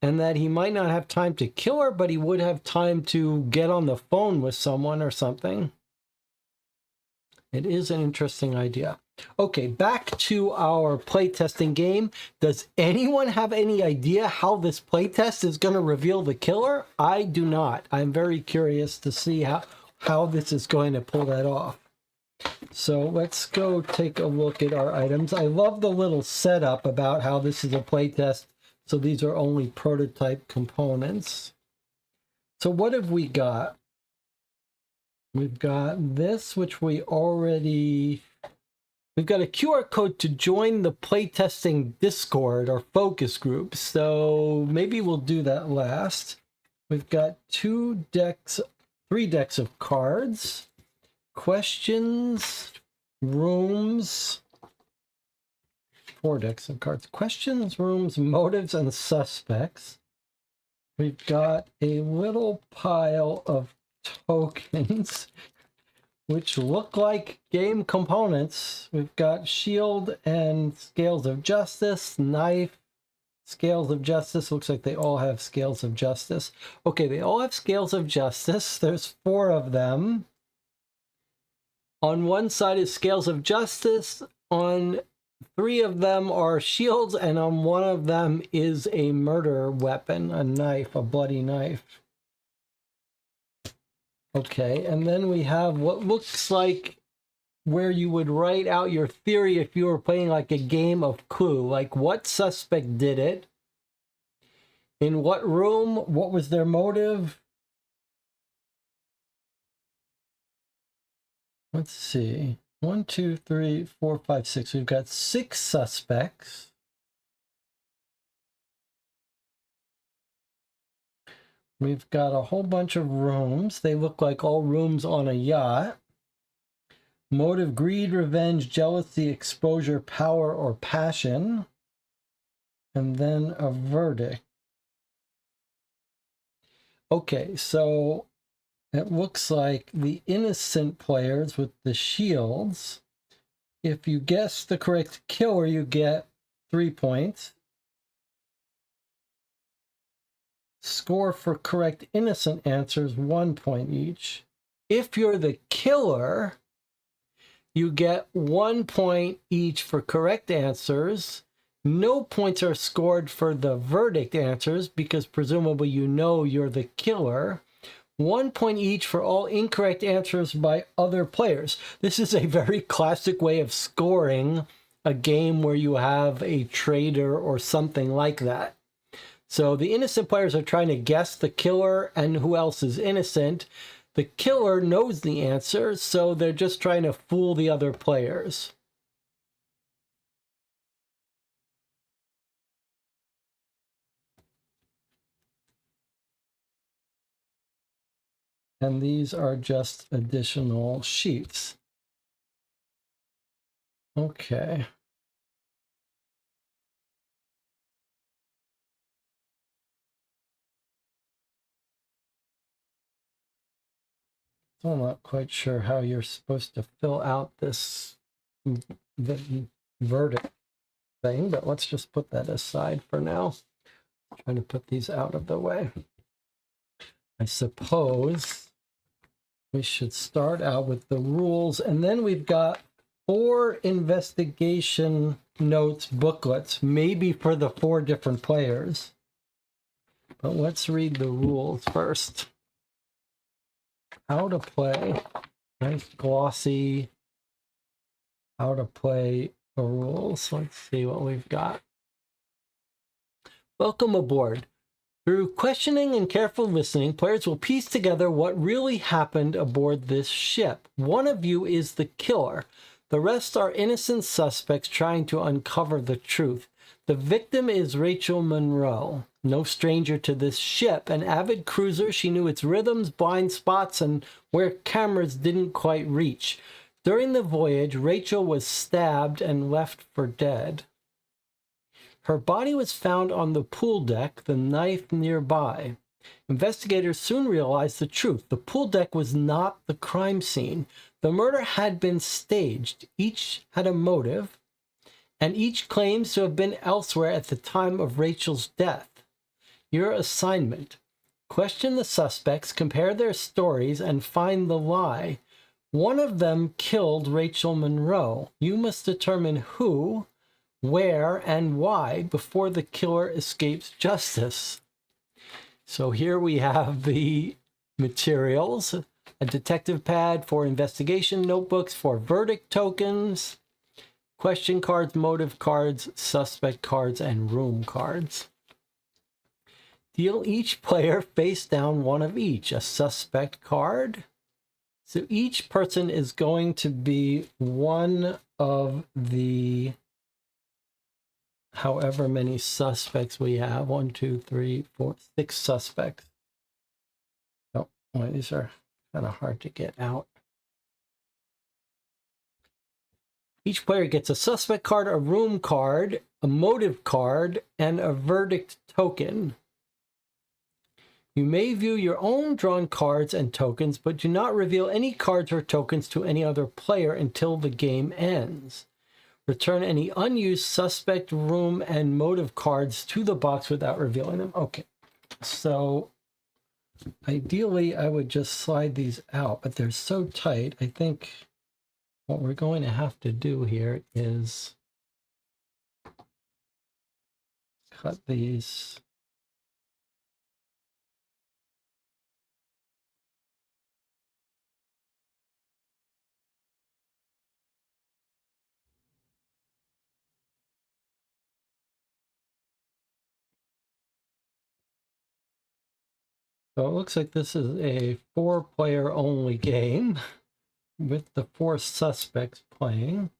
and that he might not have time to kill her, but he would have time to get on the phone with someone or something. It is an interesting idea. Okay, back to our playtesting game. Does anyone have any idea how this playtest is going to reveal the killer? I do not. I'm very curious to see how this is going to pull that off. So let's go take a look at our items. I love the little setup about how this is a playtest. So these are only prototype components. So what have we got? We've got this, which we've got a QR code to join the playtesting Discord or focus group. So maybe we'll do that last. We've got 3 decks of cards. Questions, rooms, 4 decks of cards. Questions, rooms, motives, and suspects. We've got a little pile of tokens, which look like game components. We've got shield and scales of justice, knife, scales of justice. Looks like they all have scales of justice. Okay, they all have scales of justice. There's 4 of them. On one side is scales of justice, on 3 of them are shields, and on 1 of them is a murder weapon, a knife, a bloody knife. Okay, and then we have what looks like where you would write out your theory if you were playing like a game of Clue, like what suspect did it, in what room, what was their motive. Let's see. 1, 2, 3, 4, 5, 6. We've got 6 suspects. We've got a whole bunch of rooms. They look like all rooms on a yacht. Motive: greed, revenge, jealousy, exposure, power, or passion. And then a verdict. Okay, so it looks like the innocent players with the shields, if you guess the correct killer, you get 3 points. Score for correct innocent answers, 1 point each. If you're the killer, you get 1 point each for correct answers. No points are scored for the verdict answers because presumably you know you're the killer. 1 point each for all incorrect answers by other players. This is a very classic way of scoring a game where you have a traitor or something like that. So the innocent players are trying to guess the killer and who else is innocent. The killer knows the answer, so they're just trying to fool the other players. And these are just additional sheets. Okay. So I'm not quite sure how you're supposed to fill out the verdict thing, but let's just put that aside for now. I'm trying to put these out of the way. I suppose we should start out with the rules, and then we've got 4 investigation notes booklets, maybe for the 4 different players. But let's read the rules first. How to play. Nice glossy how to play the rules. Let's see what we've got. Welcome aboard. Through questioning and careful listening, players will piece together what really happened aboard this ship. One of you is the killer. The rest are innocent suspects trying to uncover the truth. The victim is Rachel Monroe. No stranger to this ship, an avid cruiser, she knew its rhythms, blind spots, and where cameras didn't quite reach. During the voyage, Rachel was stabbed and left for dead. Her body was found on the pool deck, the knife nearby. Investigators soon realized the truth. The pool deck was not the crime scene. The murder had been staged. Each had a motive, and each claims to have been elsewhere at the time of Rachel's death. Your assignment: question the suspects, compare their stories, and find the lie. One of them killed Rachel Monroe. You must determine who, where, and why before the killer escapes justice. So here we have the materials: a detective pad, 4 investigation notebooks, 4 verdict tokens, question cards, motive cards, suspect cards, and room cards. Deal each player face down one of each. A suspect card. So each person is going to be one of the however many suspects we have. 1, 2, 3, 4, 6 suspects. Oh, well, these are kind of hard to get out. Each player gets a suspect card, a room card, a motive card, and a verdict token. You may view your own drawn cards and tokens, but do not reveal any cards or tokens to any other player until the game ends. Return any unused suspect, room, and motive cards to the box without revealing them. Okay, so ideally I would just slide these out, but they're so tight. I think what we're going to have to do here is cut these. So it looks like this is a 4-player only game with the 4 suspects playing.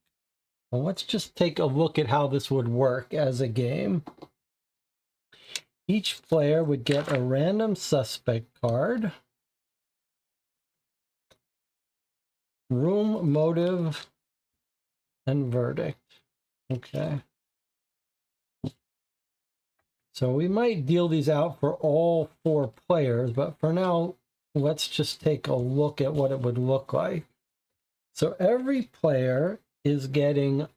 Well, let's just take a look at how this would work as a game. Each player would get a random suspect card, room, motive, and verdict. Okay. So we might deal these out for all 4 players, but for now, let's just take a look at what it would look like. So every player is getting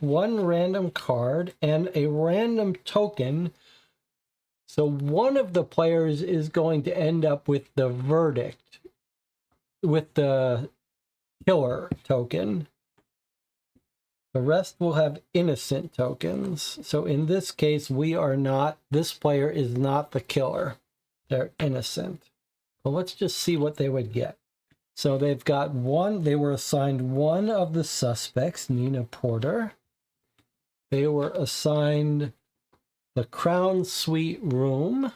one random card and a random token. So one of the players is going to end up with the verdict, with the killer token. The rest will have innocent tokens. So in this case, this player is not the killer. They're innocent. Well, let's just see what they would get. So they've got they were assigned one of the suspects, Nina Porter. They were assigned the Crown Suite room.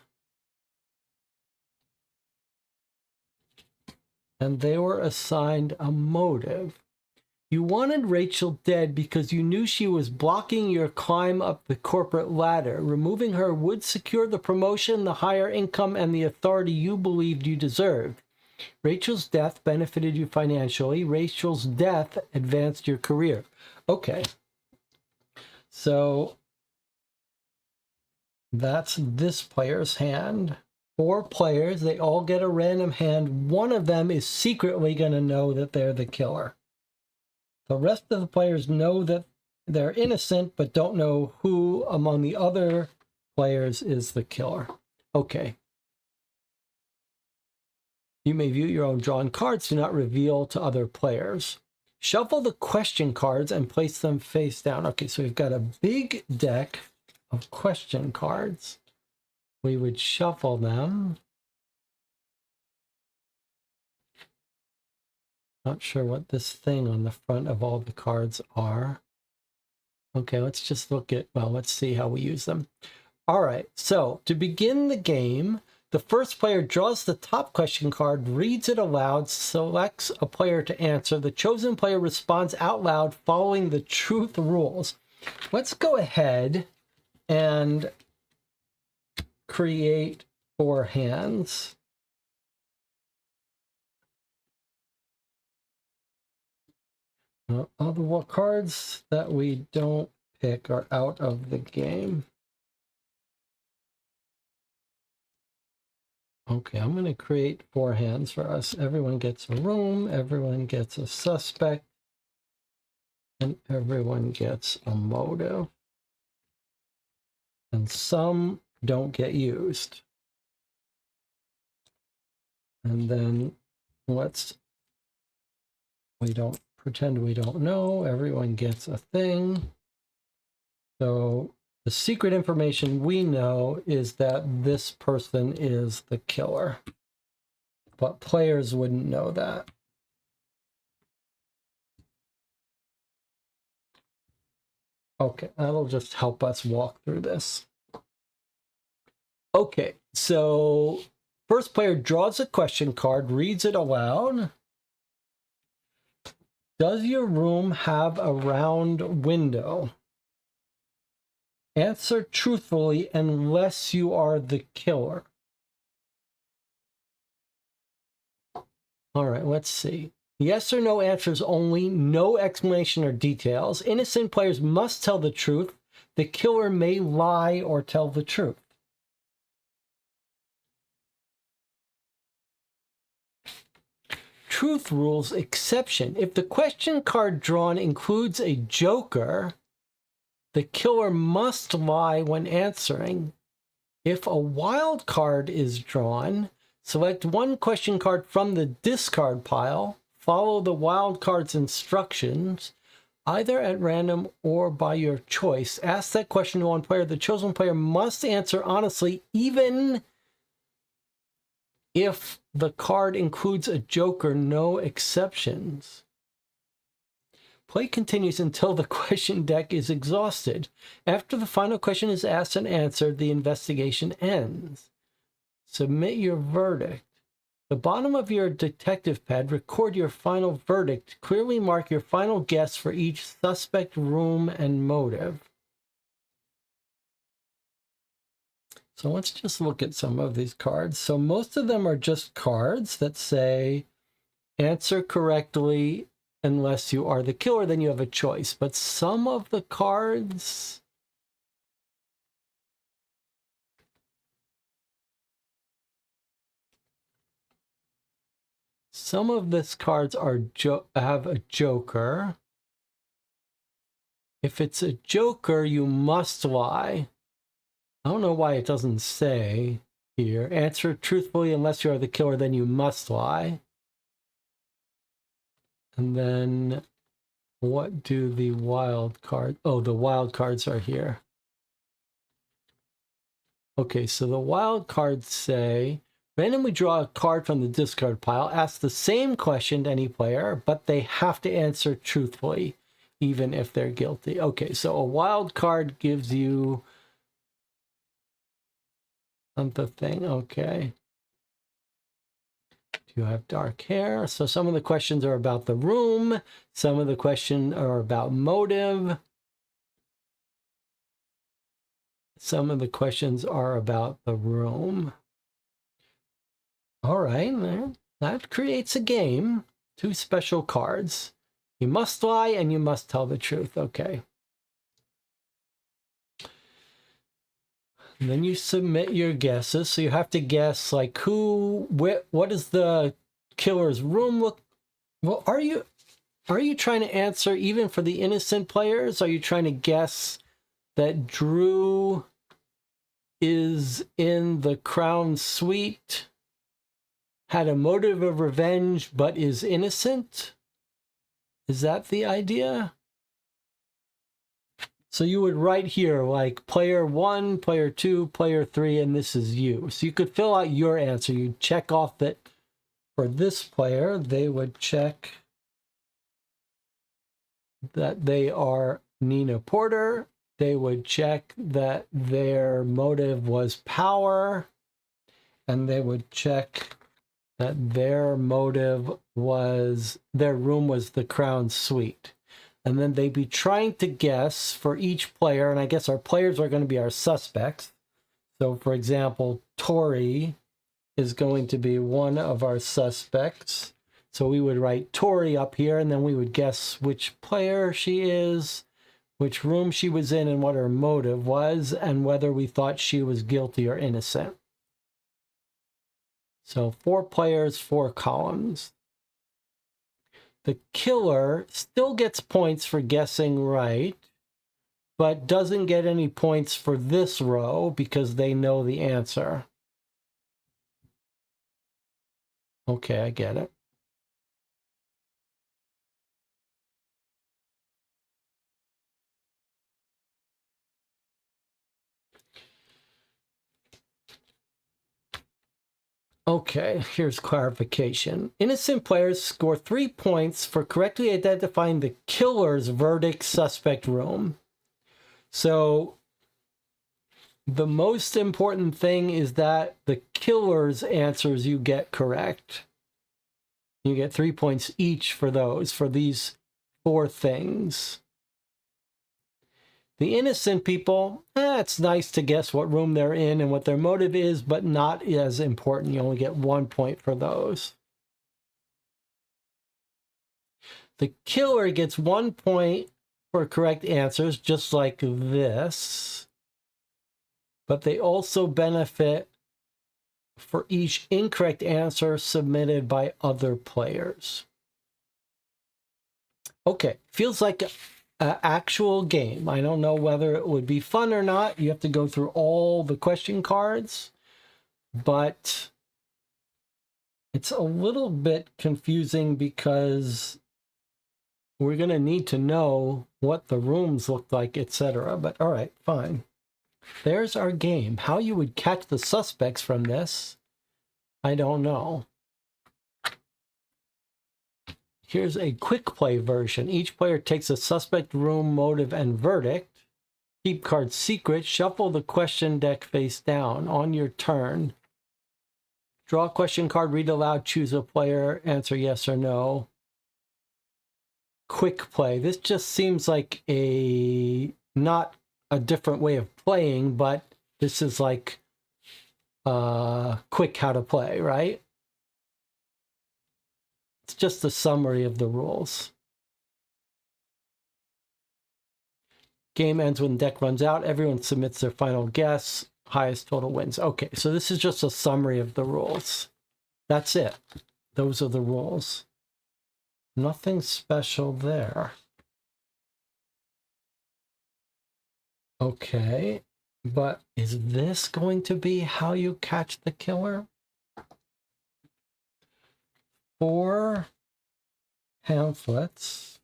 And they were assigned a motive. You wanted Rachel dead because you knew she was blocking your climb up the corporate ladder. Removing her would secure the promotion, the higher income, and the authority you believed you deserved. Rachel's death benefited you financially. Rachel's death advanced your career. Okay. So that's this player's hand. 4 players, they all get a random hand. One of them is secretly going to know that they're the killer. The rest of the players know that they're innocent, but don't know who among the other players is the killer. Okay. You may view your own drawn cards. Do not reveal to other players. Shuffle the question cards and place them face down. Okay, so we've got a big deck of question cards. We would shuffle them. Not sure what this thing on the front of all the cards are. Okay, let's just look at, well, let's see how we use them. All right, so to begin the game, the first player draws the top question card, reads it aloud, selects a player to answer. The chosen player responds out loud following the truth rules. Let's go ahead and create 4 hands. All the cards that we don't pick are out of the game. Okay, I'm going to create 4 hands for us. Everyone gets a room, everyone gets a suspect, and everyone gets a motive. And some don't get used. And then we don't pretend we don't know. Everyone gets a thing. So the secret information we know is that this person is the killer. But players wouldn't know that. Okay, that'll just help us walk through this. Okay, so first player draws a question card, reads it aloud. Does your room have a round window? Answer truthfully unless you are the killer. All right, let's see. Yes or no answers only, no explanation or details. Innocent players must tell the truth. The killer may lie or tell the truth. Truth rules exception. If the question card drawn includes a joker, the killer must lie when answering. If a wild card is drawn, select one question card from the discard pile, follow the wild card's instructions, either at random or by your choice. Ask that question to one player. The chosen player must answer honestly, even if the card includes a joker, no exceptions. Play continues until the question deck is exhausted. After the final question is asked and answered, the investigation ends. Submit your verdict. The bottom of your detective pad, record your final verdict. Clearly mark your final guess for each suspect, room, and motive. So let's just look at some of these cards. So most of them are just cards that say, answer correctly unless you are the killer, then you have a choice. But some of the cards... Some of these cards are have a joker. If it's a joker, you must lie. I don't know why it doesn't say here. Answer truthfully unless you are the killer, then you must lie. And then what do the wild cards... Oh, the wild cards are here. Okay, so the wild cards say, randomly draw a card from the discard pile, ask the same question to any player, but they have to answer truthfully, even if they're guilty. Okay, so a wild card gives you the thing. Okay. Do you have dark hair? So some of the questions are about the room. Some of the questions are about motive. Some of the questions are about the room. All right, that creates a game. 2 special cards. You must lie and you must tell the truth. Okay. And then you submit your guesses. So you have to guess like what is the killer's room look? Well, are you trying to answer even for the innocent players? Are you trying to guess that Drew is in the Crown Suite, had a motive of revenge, but is innocent? Is that the idea? So you would write here like player 1, player 2, player 3, and this is you. So you could fill out your answer. You'd check off that for this player, they would check that they are Nina Porter. They would check that their motive was power, and they would check that their motive was, their room was the crown suite. And then they'd be trying to guess for each player, and I guess our players are going to be our suspects. So, for example, Tori is going to be one of our suspects. So we would write Tori up here, and then we would guess which player she is, which room she was in, and what her motive was, and whether we thought she was guilty or innocent. So 4 players, 4 columns. The killer still gets points for guessing right, but doesn't get any points for this row because they know the answer. Okay, I get it. Okay, here's clarification. Innocent players score 3 points for correctly identifying the killer's verdict suspect room. So the most important thing is that the killer's answers you get correct. You get 3 points each for those, for these 4 things. The innocent people, it's nice to guess what room they're in and what their motive is, but not as important. You only get 1 point for those. The killer gets 1 point for correct answers, just like this. But they also benefit for each incorrect answer submitted by other players. Okay, feels like an actual game. I don't know whether it would be fun or not. You have to go through all the question cards, but it's a little bit confusing because we're going to need to know what the rooms look like, etc. But all right, fine. There's our game. How you would catch the suspects from this, I don't know. Here's a quick play version. Each player takes a suspect, room, motive, and verdict. Keep cards secret. Shuffle the question deck face down. On your turn, draw a question card, read aloud, choose a player, answer yes or no. Quick play. This just seems like not a different way of playing, but this is like quick how to play, right? It's just a summary of the rules. Game ends when the deck runs out. Everyone submits their final guess. Highest total wins. Okay, so this is just a summary of the rules. That's it. Those are the rules. Nothing special there. Okay, but is this going to be how you catch the killer? 4 pamphlets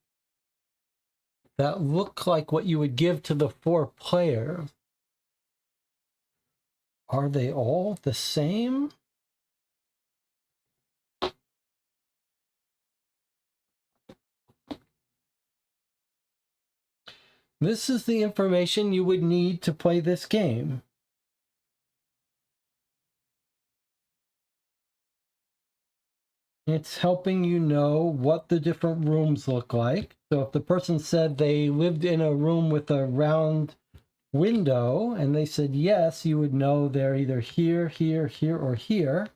that look like what you would give to the 4 players. Are they all the same? This is the information you would need to play this game. It's helping you know what the different rooms look like. So if the person said they lived in a room with a round window and they said yes, you would know they're either here, here, here, or here.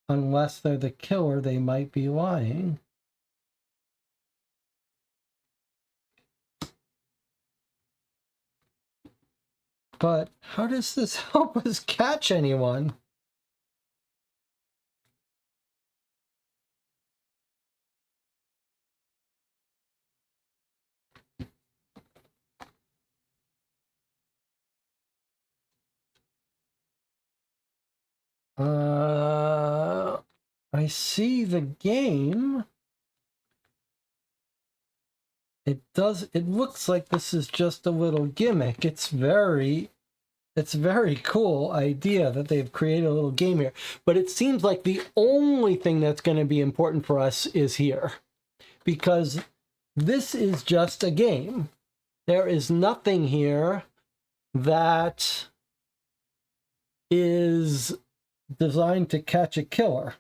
Unless they're the killer, they might be lying. But how does this help us catch anyone? I see the game. It looks like this is just a little gimmick. It's very cool idea that they've created a little game here. But it seems like the only thing that's going to be important for us is here. Because this is just a game. There is nothing here that is designed to catch a killer.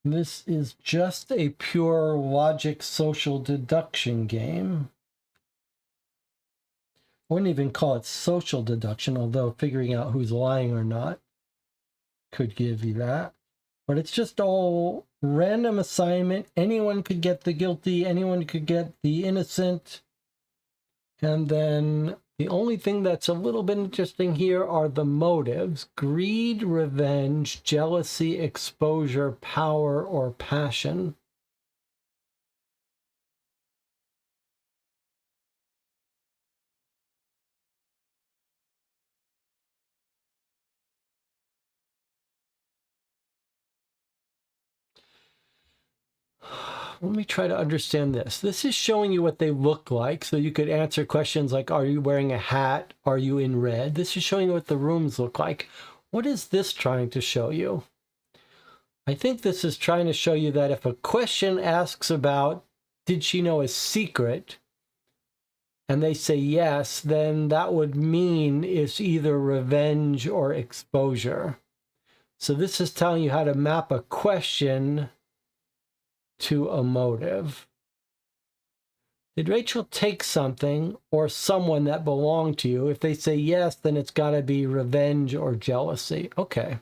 This is just a pure logic social deduction game. I wouldn't even call it social deduction, although figuring out who's lying or not could give you that. But it's just all random assignment. Anyone could get the guilty, anyone could get the innocent. And then the only thing that's a little bit interesting here are the motives: greed, revenge, jealousy, exposure, power, or passion. Let me try to understand this. This is showing you what they look like, so you could answer questions like, are you wearing a hat? Are you in red? This is showing you what the rooms look like. What is this trying to show you? I think this is trying to show you that if a question asks about, did she know a secret? And they say yes, then that would mean it's either revenge or exposure. So this is telling you how to map a question to a motive. Did Rachel take something or someone that belonged to you? If they say yes, then it's got to be revenge or jealousy. Okay.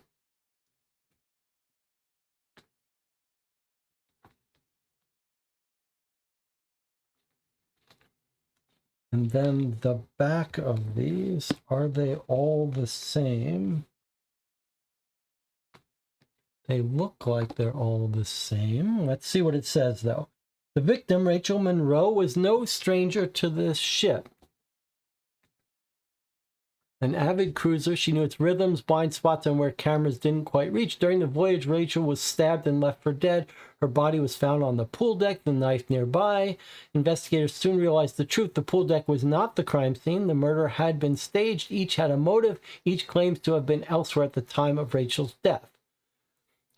And then the back of these, are they all the same? They look like they're all the same. Let's see what it says, though. The victim, Rachel Monroe, was no stranger to this ship. An avid cruiser, she knew its rhythms, blind spots, and where cameras didn't quite reach. During the voyage, Rachel was stabbed and left for dead. Her body was found on the pool deck, the knife nearby. Investigators soon realized the truth. The pool deck was not the crime scene. The murder had been staged. Each had a motive. Each claims to have been elsewhere at the time of Rachel's death.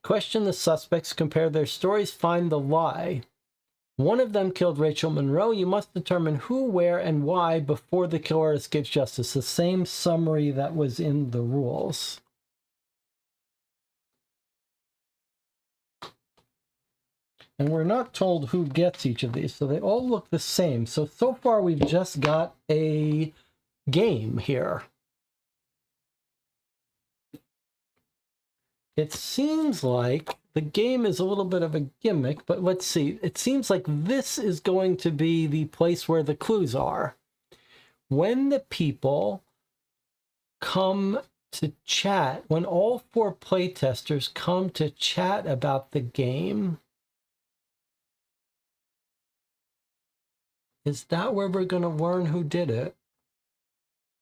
Question the suspects, compare their stories, find the lie. One of them killed Rachel Monroe. You must determine who, where, and why before the killer escapes justice. The same summary that was in the rules. And we're not told who gets each of these, so they all look the same. So far we've just got a game here. It seems like the game is a little bit of a gimmick, but let's see. It seems like this is going to be the place where the clues are. When the people come to chat, when all 4 playtesters come to chat about the game, is that where we're going to learn who did it?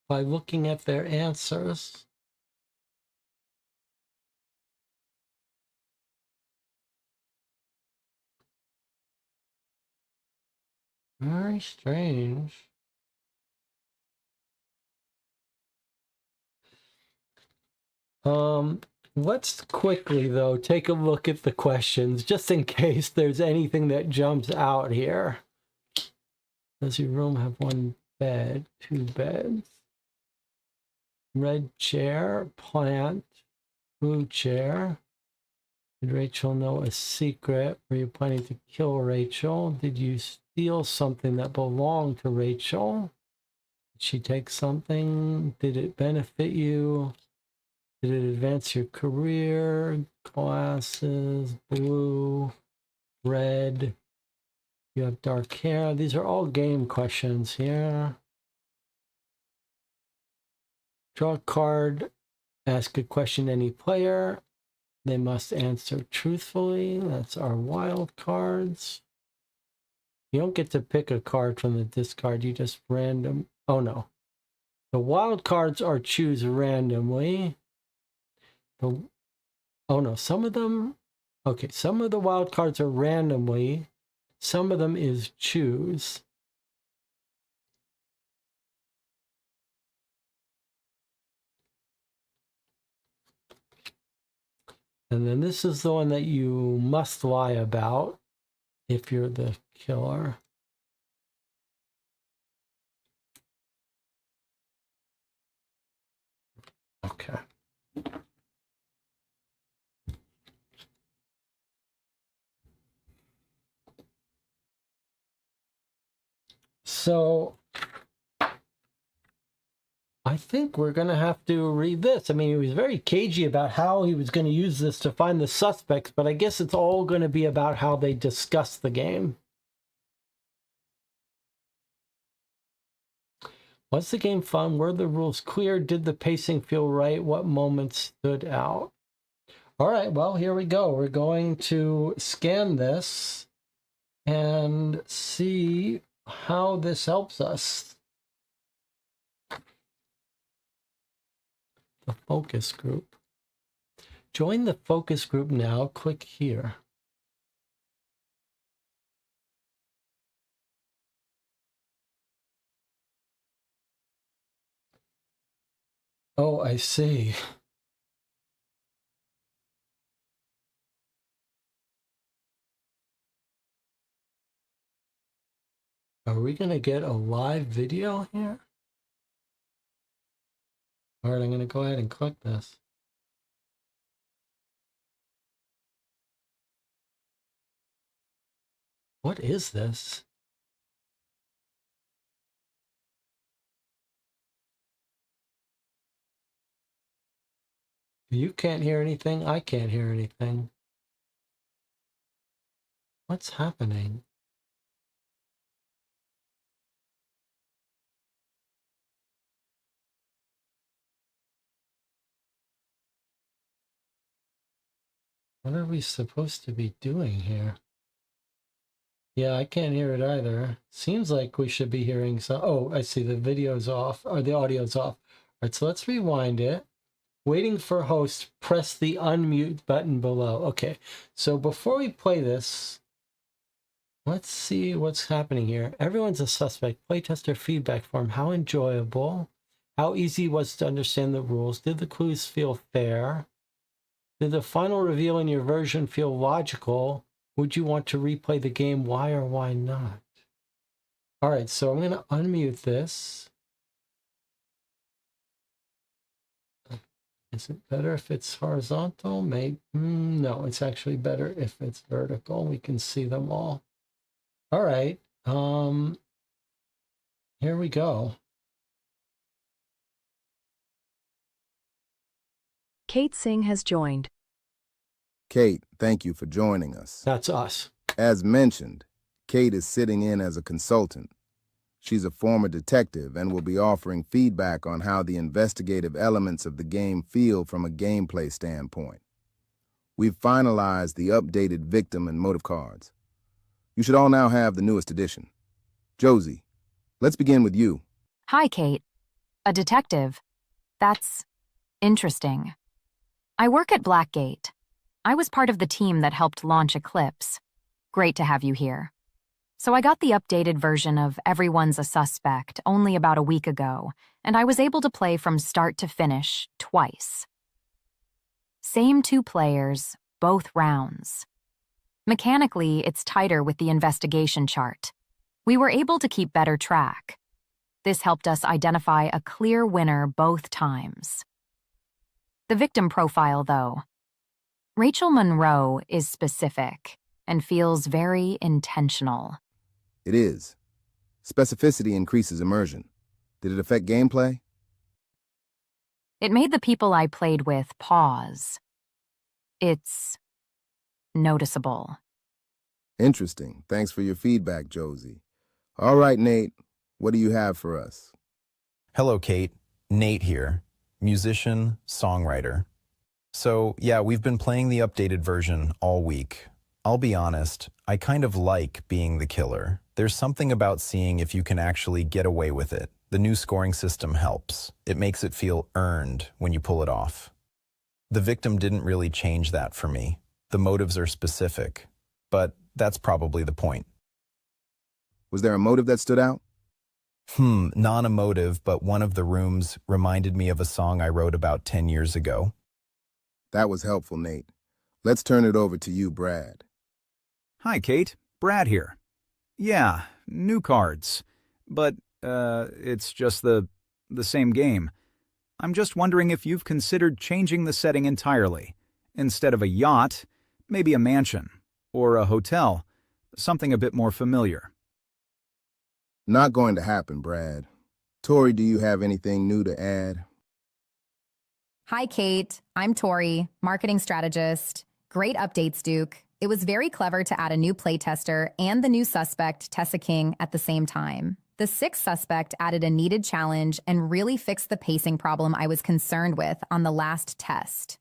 By looking at their answers. Very strange. Let's quickly, though, take a look at the questions, just in case there's anything that jumps out here. Does your room have 1 bed, 2 beds? Red chair, plant, blue chair. Did Rachel know a secret? Were you planning to kill Rachel? Did you steal something that belonged to Rachel? Did she take something? Did it benefit you? Did it advance your career? Glasses, blue, red. You have dark hair. These are all game questions here. Draw a card. Ask a question to any player. They must answer truthfully. That's our wild cards. You don't get to pick a card from the discard. You just random. Oh, no. The wild cards are choose randomly. Oh, no. Some of them. Okay. Some of the wild cards are randomly. Some of them is choose. And then this is the one that you must lie about if you're the killer. Okay. So I think we're going to have to read this. I mean, he was very cagey about how he was going to use this to find the suspects, but I guess it's all going to be about how they discuss the game. Was the game fun? Were the rules clear? Did the pacing feel right? What moments stood out? All right, well, here we go. We're going to scan this and see how this helps us. The focus group. Join the focus group now. Click here. Oh, I see. Are we going to get a live video here? All right, I'm going to go ahead and click this. What is this? You can't hear anything. I can't hear anything. What's happening? What are we supposed to be doing here? Yeah, I can't hear it either. Seems like we should be hearing some. Oh, I see the video's off, or the audio's off. All right, so let's rewind it. Waiting for host, press the unmute button below. Okay, so before we play this, let's see what's happening here. Everyone's a suspect. Playtester feedback form. How enjoyable? How easy was to understand the rules? Did the clues feel fair? Did the final reveal in your version feel logical? Would you want to replay the game? Why or why not? All right, so I'm going to unmute this. Is it better if it's horizontal? Maybe. No, it's actually better if it's vertical. We can see them all. All right. Here we go. Kate Singh has joined. Kate, thank you for joining us. That's us. As mentioned, Kate is sitting in as a consultant. She's a former detective and will be offering feedback on how the investigative elements of the game feel from a gameplay standpoint. We've finalized the updated victim and motive cards. You should all now have the newest edition. Josie, let's begin with you. Hi, Kate. A detective. That's interesting. I work at Blackgate. I was part of the team that helped launch Eclipse. Great to have you here. So I got the updated version of Everyone's a Suspect only about a week ago, and I was able to play from start to finish twice. Same 2 players, both rounds. Mechanically, it's tighter with the investigation chart. We were able to keep better track. This helped us identify a clear winner both times. The victim profile, though. Rachel Monroe is specific and feels very intentional. It is. Specificity increases immersion. Did it affect gameplay? It made the people I played with pause. It's noticeable. Interesting. Thanks for your feedback, Josie. All right, Nate, what do you have for us? Hello, Kate. Nate here. Musician, songwriter. So, yeah, we've been playing the updated version all week. I'll be honest, I kind of like being the killer. There's something about seeing if you can actually get away with it. The new scoring system helps. It makes it feel earned when you pull it off. The victim didn't really change that for me. The motives are specific, but that's probably the point. Was there a motive that stood out? Non-emotive, but one of the rooms reminded me of a song I wrote about 10 years ago. That was helpful, Nate. Let's turn it over to you, Brad. Hi, Kate. Brad here. Yeah, new cards. But, it's just the same game. I'm just wondering if you've considered changing the setting entirely. Instead of a yacht, maybe a mansion. Or a hotel. Something a bit more familiar. Not going to happen, Brad. Tori, do you have anything new to add? Hi, Kate. I'm Tori, marketing strategist. Great updates, Duke. It was very clever to add a new playtester and the new suspect, Tessa King, at the same time. The sixth suspect added a needed challenge and really fixed the pacing problem I was concerned with on the last test.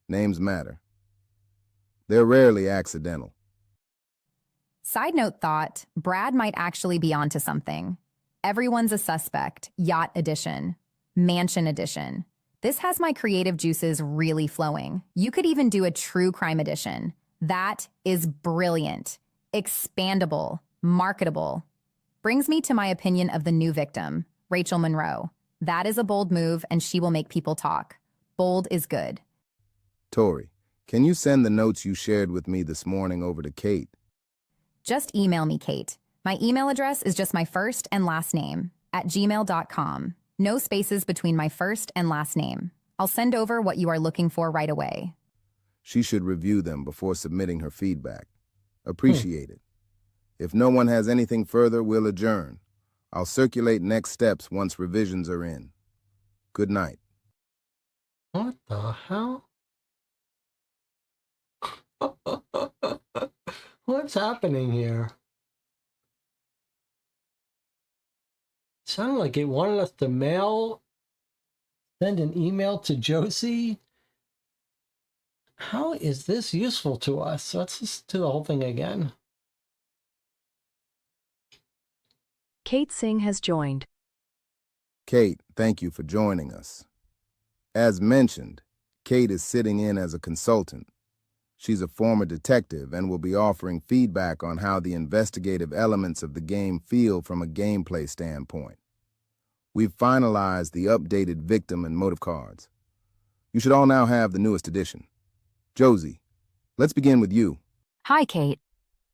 Names matter. They're rarely accidental. Side note thought, Brad might actually be onto something. Everyone's a suspect, Yacht Edition, Mansion Edition. This has my creative juices really flowing. You could even do a true crime edition. That is brilliant, expandable, marketable. Brings me to my opinion of the new victim, Rachel Monroe. That is a bold move and she will make people talk. Bold is good. Tori, can you send the notes you shared with me this morning over to Kate? Just email me, Kate. My email address is just my first and last name, @gmail.com. No spaces between my first and last name. I'll send over what you are looking for right away. She should review them before submitting her feedback. Appreciate it. If no one has anything further, we'll adjourn. I'll circulate next steps once revisions are in. Good night. What the hell? What's happening here? Sounded like it wanted us to send an email to Josie. How is this useful to us? Let's just do the whole thing again. Kate Singh has joined. Kate, thank you for joining us. As mentioned, Kate is sitting in as a consultant. She's a former detective and will be offering feedback on how the investigative elements of the game feel from a gameplay standpoint. We've finalized the updated victim and motive cards. You should all now have the newest edition. Josie, let's begin with you. Hi, Kate.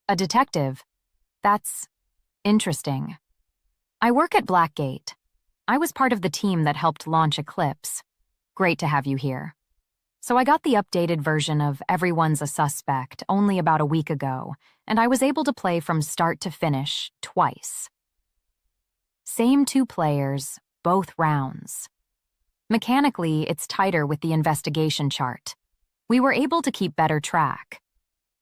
A detective. That's interesting. I work at Blackgate. I was part of the team that helped launch Eclipse. Great to have you here. So I got the updated version of Everyone's a Suspect only about a week ago, and I was able to play from start to finish twice. Same 2 players, both rounds. Mechanically, it's tighter with the investigation chart. We were able to keep better track.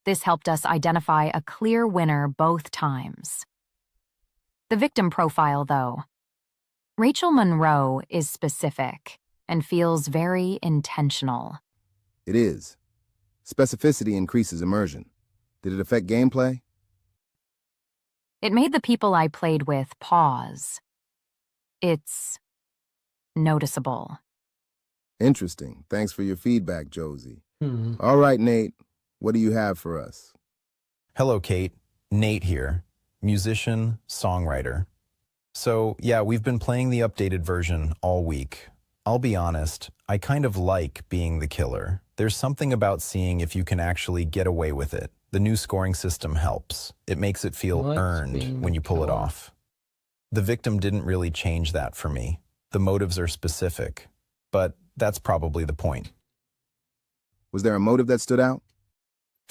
This helped us identify a clear winner both times. The victim profile, though. Rachel Monroe is specific and feels very intentional. It is. Specificity increases immersion. Did it affect gameplay? It made the people I played with pause. It's noticeable. Interesting. Thanks for your feedback, Josie. All right, Nate, what do you have for us? Hello, Kate. Nate here. Musician, songwriter. So, yeah, we've been playing the updated version all week. I'll be honest, I kind of like being the killer. There's something about seeing if you can actually get away with it. The new scoring system helps. It makes it feel earned when you pull it off. The victim didn't really change that for me. The motives are specific, but that's probably the point. Was there a motive that stood out?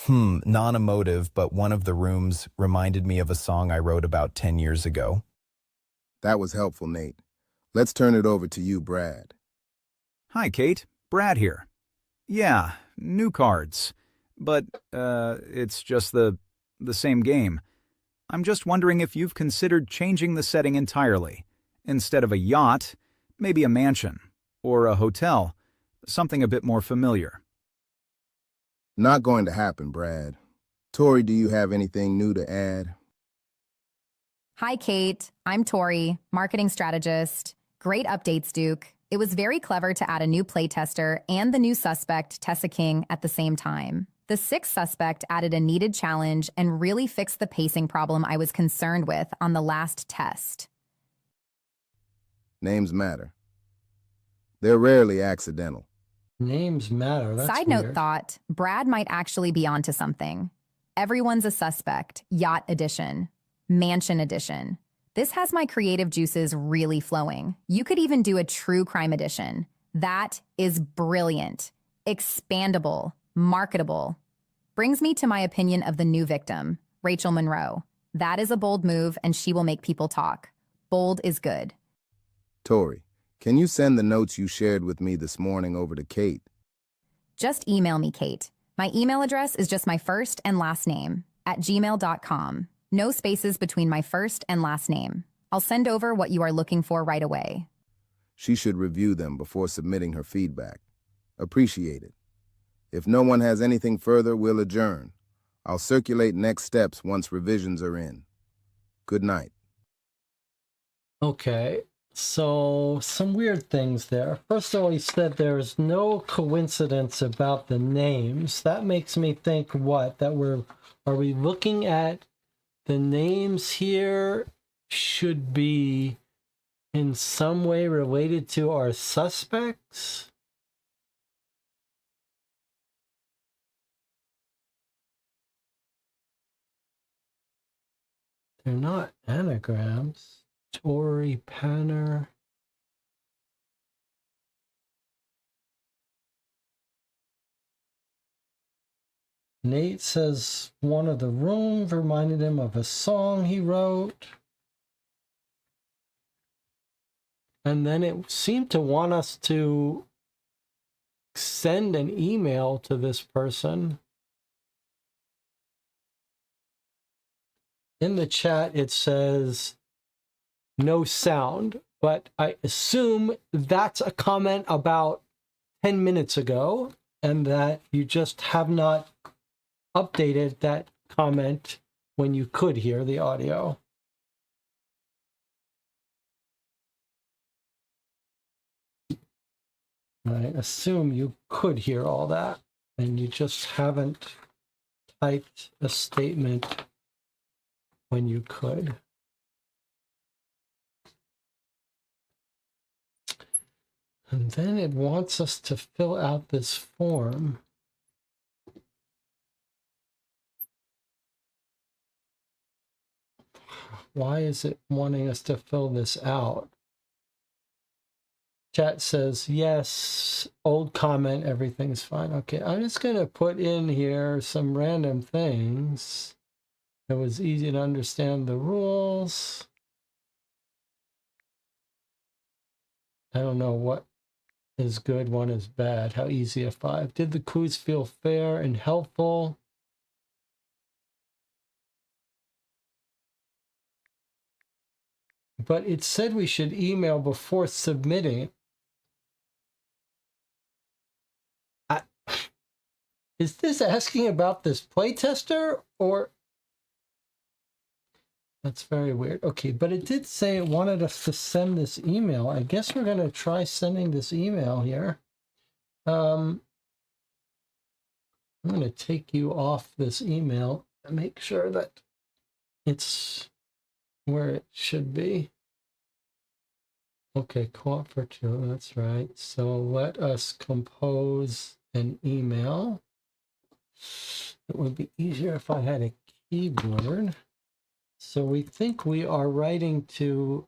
Non-emotive, but one of the rooms reminded me of a song I wrote about 10 years ago. That was helpful, Nate. Let's turn it over to you, Brad. Hi, Kate. Brad here. Yeah, new cards. But, it's just the same game. I'm just wondering if you've considered changing the setting entirely. Instead of a yacht, maybe a mansion. Or a hotel. Something a bit more familiar. Not going to happen, Brad. Tori, do you have anything new to add? Hi, Kate. I'm Tori, marketing strategist. Great updates, Duke. It was very clever to add a new playtester and the new suspect, Tessa King, at the same time. The sixth suspect added a needed challenge and really fixed the pacing problem I was concerned with on the last test. Names matter. They're rarely accidental. Names matter. That's Side note weird. thought, Brad might actually be onto something. Everyone's a suspect, Yacht Edition, Mansion Edition. This has my creative juices really flowing. You could even do a true crime edition. That is brilliant, expandable, marketable. Brings me to my opinion of the new victim, Rachel Monroe. That is a bold move, and she will make people talk. Bold is good. Tori, can you send the notes you shared with me this morning over to Kate? Just email me, Kate. My email address is just my first and last name @gmail.com. No spaces between my first and last name. I'll send over what you are looking for right away. She should review them before submitting her feedback. Appreciate it. If no one has anything further, we'll adjourn. I'll circulate next steps once revisions are in. Good night. Okay, so some weird things there. First of all, he said there's no coincidence about the names. That makes me think what? Are we looking at the names here should be in some way related to our suspects? They're not anagrams. Tori Panner. Nate says one of the rooms reminded him of a song he wrote. And then it seemed to want us to send an email to this person. In the chat, it says no sound, but I assume that's a comment about 10 minutes ago and that you just have not updated that comment when you could hear the audio. I assume you could hear all that and you just haven't typed a statement when you could. And then it wants us to fill out this form. Why is it wanting us to fill this out? Chat says, yes, old comment, everything's fine. Okay, I'm just going to put in here some random things. It was easy to understand the rules. I don't know what is good, one is bad. How easy a 5. Did the quiz feel fair and helpful? But it said we should email before submitting. Is this asking about this playtester or? That's very weird. Okay, but it did say it wanted us to send this email. I guess we're going to try sending this email here. I'm going to take you off this email and make sure that it's where it should be. Okay, cooperative, that's right. So let us compose an email. It would be easier if I had a keyboard. So we think we are writing to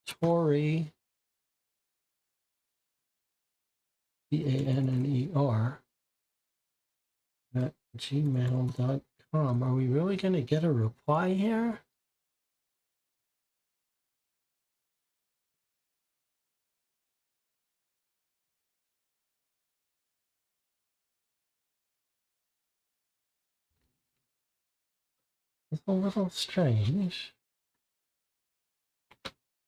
Tori, Panner, at gmail.com. Are we really going to get a reply here? It's a little strange.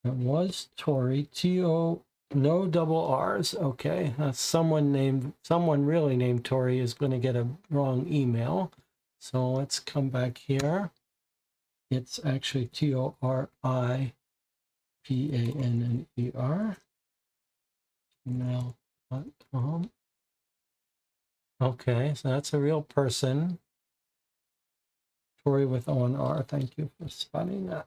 It was Tori, T-O, no double R's. Okay, that's someone really named Tori is going to get a wrong email. So let's come back here. It's actually TORIPANNER. Gmail.com. Okay, so that's a real person. Tori with O-N-R. Thank you for spotting that.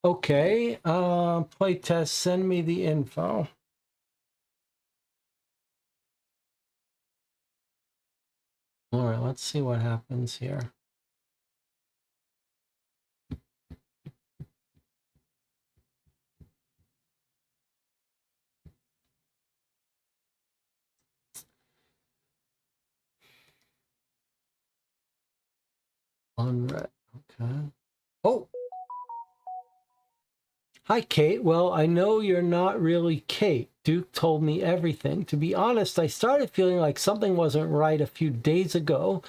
Okay, playtest, send me the info. All right, let's see what happens here. Unread. Okay. Oh. Hi, Kate. Well, I know you're not really Kate. Duke told me everything. To be honest, I started feeling like something wasn't right a few days ago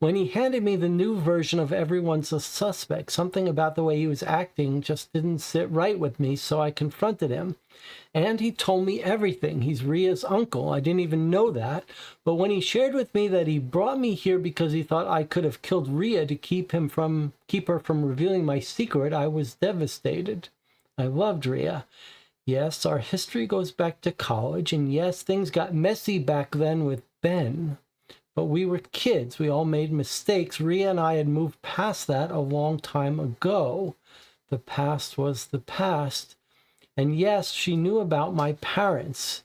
when he handed me the new version of Everyone's a Suspect. Something about the way he was acting just didn't sit right with me, so I confronted him. And he told me everything. He's Ria's uncle. I didn't even know that. But when he shared with me that he brought me here because he thought I could have killed Ria to keep her from revealing my secret, I was devastated. I loved Ria. Yes, our history goes back to college, and yes, things got messy back then with Ben. But we were kids. We all made mistakes. Ria and I had moved past that a long time ago. The past was the past. And yes, she knew about my parents,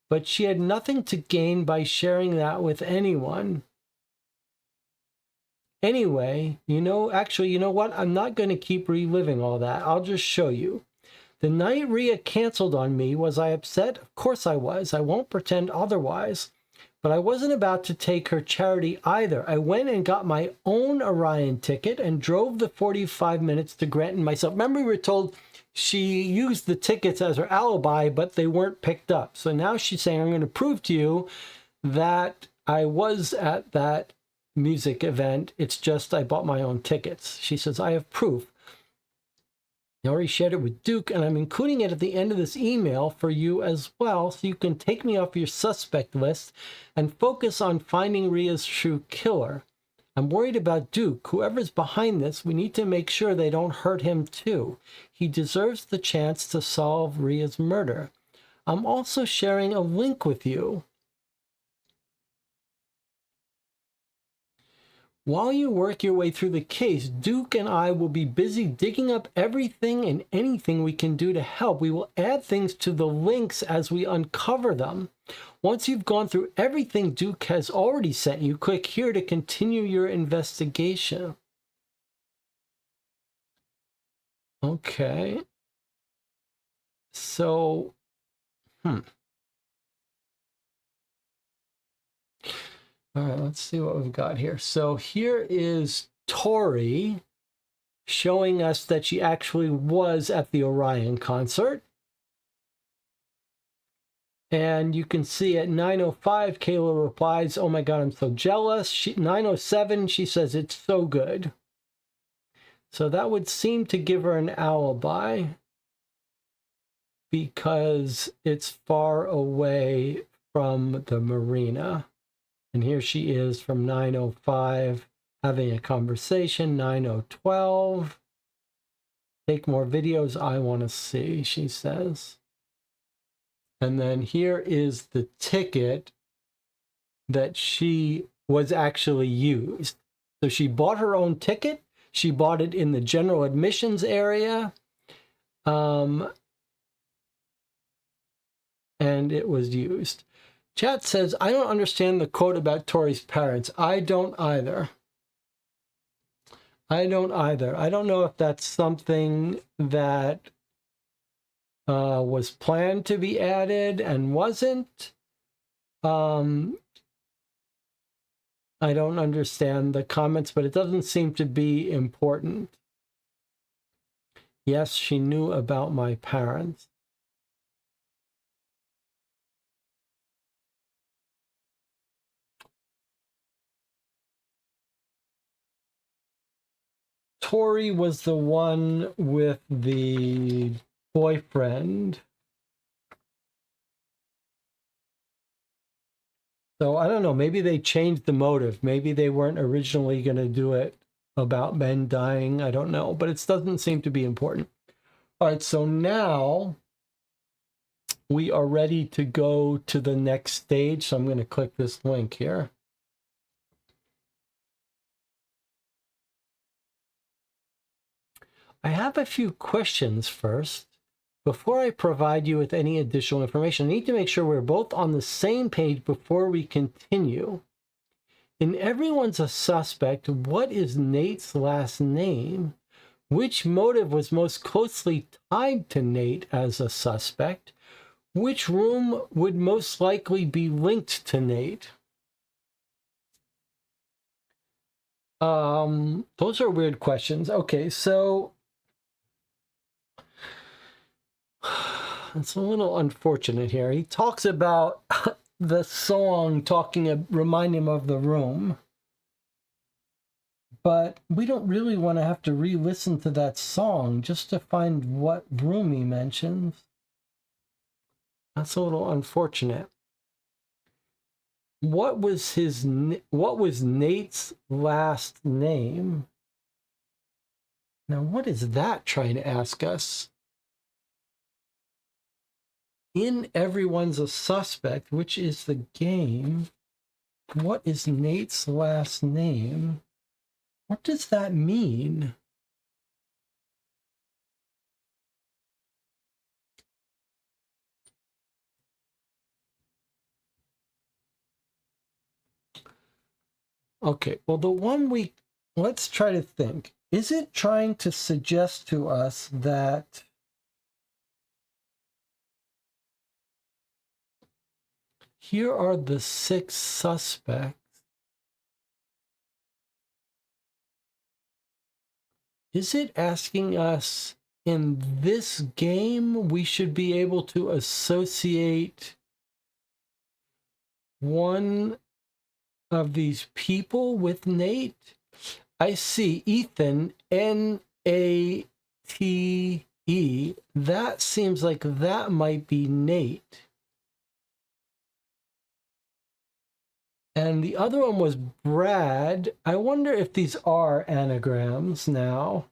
but she had nothing to gain by sharing that with anyone. Anyway, you know what? I'm not going to keep reliving all that. I'll just show you. The night Ria canceled on me, was I upset? Of course I was. I won't pretend otherwise. But I wasn't about to take her charity either. I went and got my own Orion ticket and drove the 45 minutes to Granton myself. Remember, we were told she used the tickets as her alibi, but they weren't picked up. So now she's saying, I'm going to prove to you that I was at that music event. It's just I bought my own tickets. She says, I have proof. I already shared it with Duke, and I'm including it at the end of this email for you as well, so you can take me off your suspect list and focus on finding Ria's true killer. I'm worried about Duke. Whoever's behind this, we need to make sure they don't hurt him too. He deserves the chance to solve Ria's murder. I'm also sharing a link with you. While you work your way through the case, Duke and I will be busy digging up everything and anything we can do to help. We will add things to the links as we uncover them. Once you've gone through everything Duke has already sent you, click here to continue your investigation. Okay. So, All right, let's see what we've got here. So here is Tori showing us that she actually was at the Orion concert. And you can see at 9:05, Kayla replies, oh my God, I'm so jealous. 9:07, she says, it's so good. So that would seem to give her an alibi because it's far away from the marina. And here she is from 9:05 having a conversation. 9:12. Take more videos I want to see, she says. And then here is the ticket that she was actually used. So she bought her own ticket. She bought it in the general admissions area. And it was used. Chat says, I don't understand the quote about Tori's parents. I don't either. I don't either. I don't know if that's something that was planned to be added and wasn't. I don't understand the comments, but it doesn't seem to be important. Yes, she knew about my parents. Tori was the one with the boyfriend. So I don't know, maybe they changed the motive. Maybe they weren't originally going to do it about Ben dying. I don't know, but it doesn't seem to be important. All right, so now we are ready to go to the next stage. So I'm going to click this link here. I have a few questions first. Before I provide you with any additional information, I need to make sure we're both on the same page before we continue. In Everyone's a Suspect, what is Nate's last name? Which motive was most closely tied to Nate as a suspect? Which room would most likely be linked to Nate? Those are weird questions. Okay, so it's a little unfortunate here. He talks about the song remind him of the room. But we don't really want to have to re-listen to that song just to find what room he mentions. That's a little unfortunate. What was Nate's last name? Now, what is that trying to ask us? In Everyone's a Suspect, which is the game. What is Nate's last name? What does that mean? Okay, well, let's try to think. Is it trying to suggest to us that here are the 6 suspects? Is it asking us in this game we should be able to associate one of these people with Nate? I see Ethan, Nate. That seems like that might be Nate. And the other one was Brad. I wonder if these are anagrams now.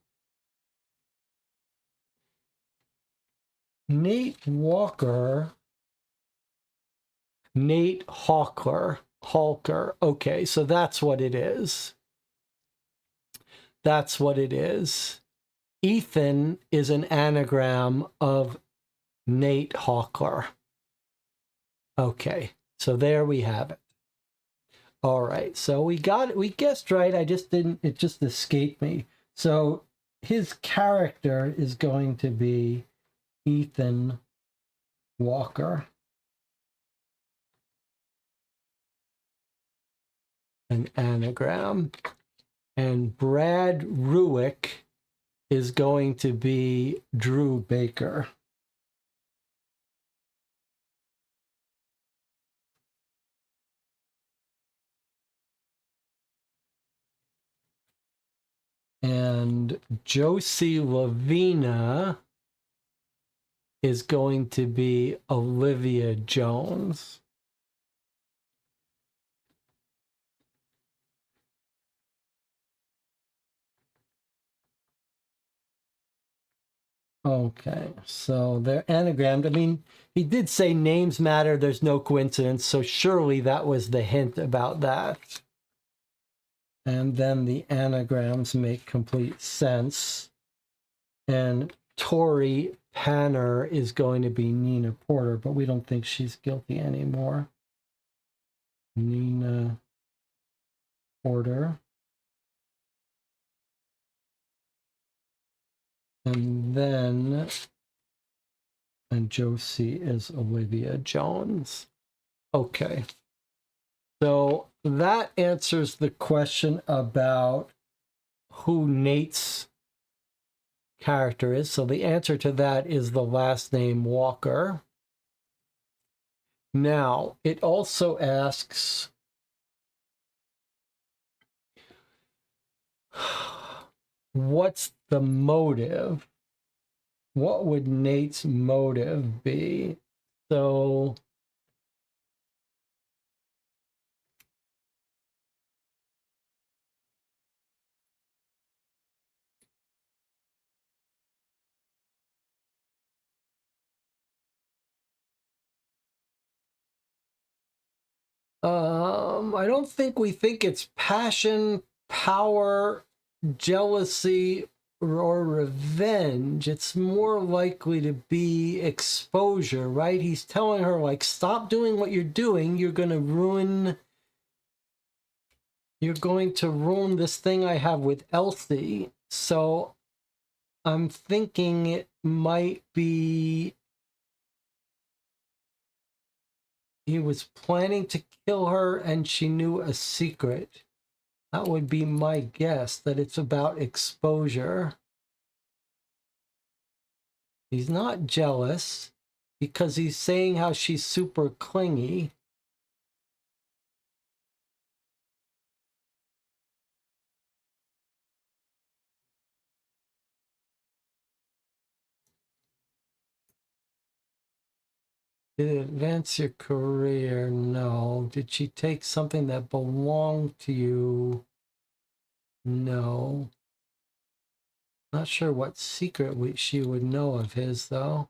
Nate Walker. Nate Hawker. Okay, so that's what it is. That's what it is. Ethan is an anagram of Nate Hawker. Okay, so there we have it. All right, so we got it. We guessed right. It just escaped me. So his character is going to be Ethan Walker. An anagram. And Brad Ruick is going to be Drew Baker. And Josie Lavina is going to be Olivia Jones. Okay, so they're anagrammed. I mean, he did say names matter, there's no coincidence, so surely that was the hint about that. And then the anagrams make complete sense. And Tori Panner is going to be Nina Porter, but we don't think she's guilty anymore. Nina Porter. And then, and Josie is Olivia Jones. Okay. So that answers the question about who Nate's character is. So the answer to that is the last name Walker. Now, it also asks, what's the motive? What would Nate's motive be? So I don't think we think it's passion, power, jealousy, or revenge. It's more likely to be exposure, right? He's telling her, like, stop doing what you're doing. You're going to ruin You're going to ruin this thing I have with Elsie. So I'm thinking it might be he was planning to kill her and she knew a secret. That would be my guess, that it's about exposure. He's not jealous because he's saying how she's super clingy. Did it advance your career? No. Did she take something that belonged to you? No. Not sure what secret she would know of his, though.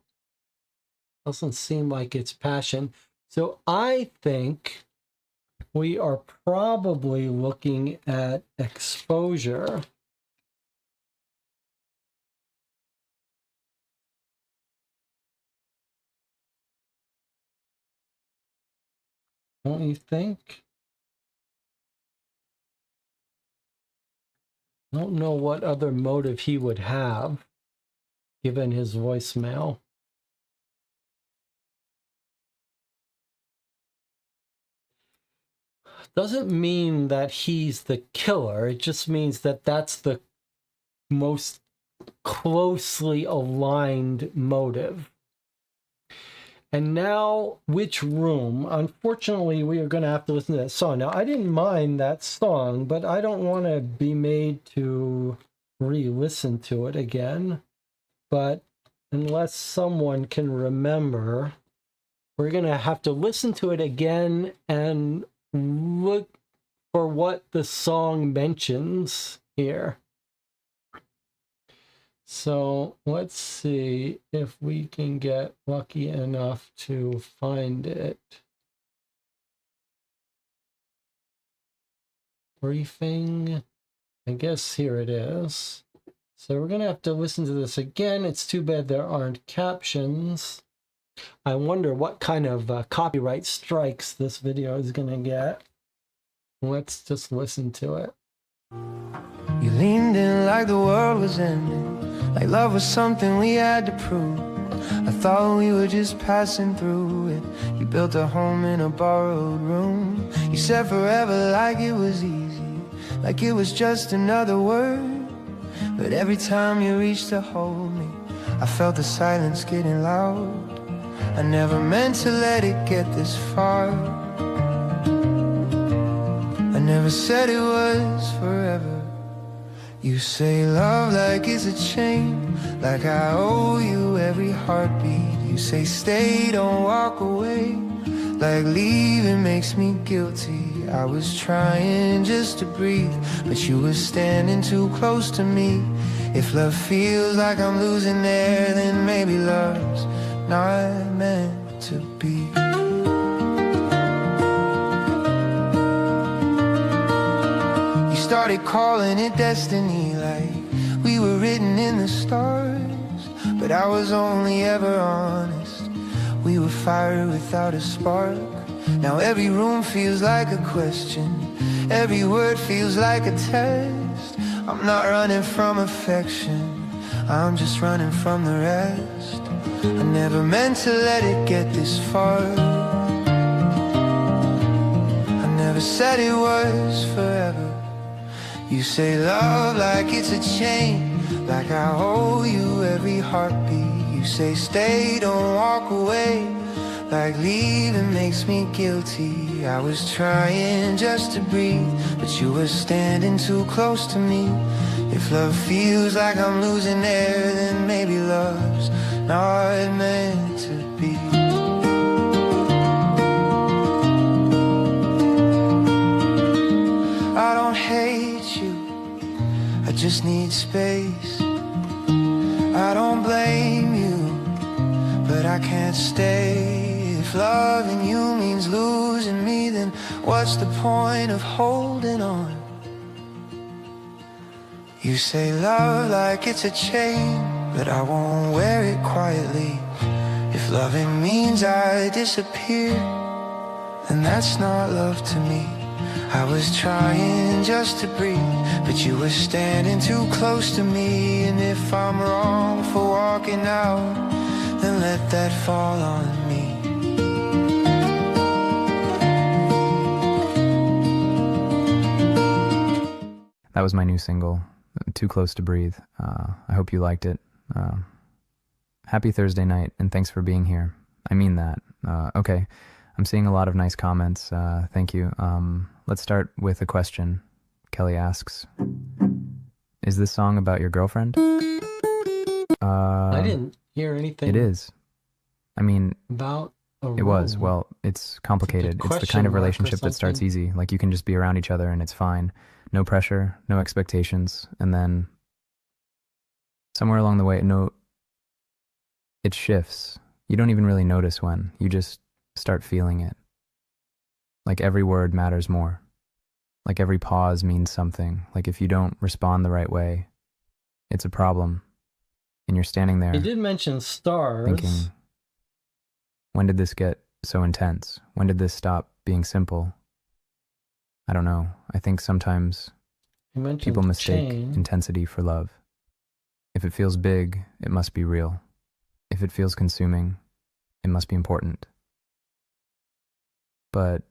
Doesn't seem like it's passion. So I think we are probably looking at exposure. Don't you think? I don't know what other motive he would have, given his voicemail. Doesn't mean that he's the killer. It just means that that's the most closely aligned motive. And now, which room? Unfortunately, we are going to have to listen to that song. Now, I didn't mind that song, but I don't want to be made to re-listen to it again. But unless someone can remember, we're going to have to listen to it again and look for what the song mentions here. So let's see if we can get lucky enough to find it. Briefing. I guess here it is. So we're going to have to listen to this again. It's too bad there aren't captions. I wonder what kind of copyright strikes this video is going to get. Let's just listen to it. You leaned in like the world was ending, like love was something we had to prove. I thought we were just passing through it. You built a home in a borrowed room. You said forever like it was easy, like it was just another word. But every time you reached to hold me, I felt the silence getting loud. I never meant to let it get this far. I never said it was forever. You say love like it's a chain, like I owe you every heartbeat. You say stay, don't walk away, like leaving makes me guilty. I was trying just to breathe, but you were standing too close to me. If love feels like I'm losing air, then maybe love's not meant to be. Started calling it destiny, like we were written in the stars. But I was only ever honest. We were fire without a spark. Now every room feels like a question, every word feels like a test. I'm not running from affection, I'm just running from the rest. I never meant to let it get this far. I never said it was forever. You say love like it's a chain, like I owe you every heartbeat. You say stay, don't walk away, like leaving makes me guilty. I was trying just to breathe, but you were standing too close to me. If love feels like I'm losing air, then maybe love's not meant to be. I don't hate you, I just need space. I don't blame you, but I can't stay. If loving you means losing me, then what's the point of holding on? You say love like it's a chain, but I won't wear it quietly. If loving means I disappear, then that's not love to me. I was trying just to breathe, but you were standing too close to me. And if I'm wrong for walking out, then let that fall on me. That was my new single, Too Close to Breathe. I hope you liked it. Happy Thursday night, and thanks for being here. I mean that. Okay, I'm seeing a lot of nice comments. Thank you. Let's start with a question. Kelly asks, is this song about your girlfriend? I didn't hear anything. It is. I mean, about a it was. role. Well, it's complicated. It's the question kind of mark or relationship that starts something? easy. Like you can just be around each other and it's fine. No pressure, no expectations. And then somewhere along the way, it shifts. You don't even really notice when. You just start feeling it. Like every word matters more. Like every pause means something. Like if you don't respond the right way, it's a problem. And you're standing there He did mention stars. thinking, when did this get so intense? When did this stop being simple? I don't know. I think sometimes He mentioned people mistake chain. intensity for love. If it feels big, it must be real. If it feels consuming, it must be important. But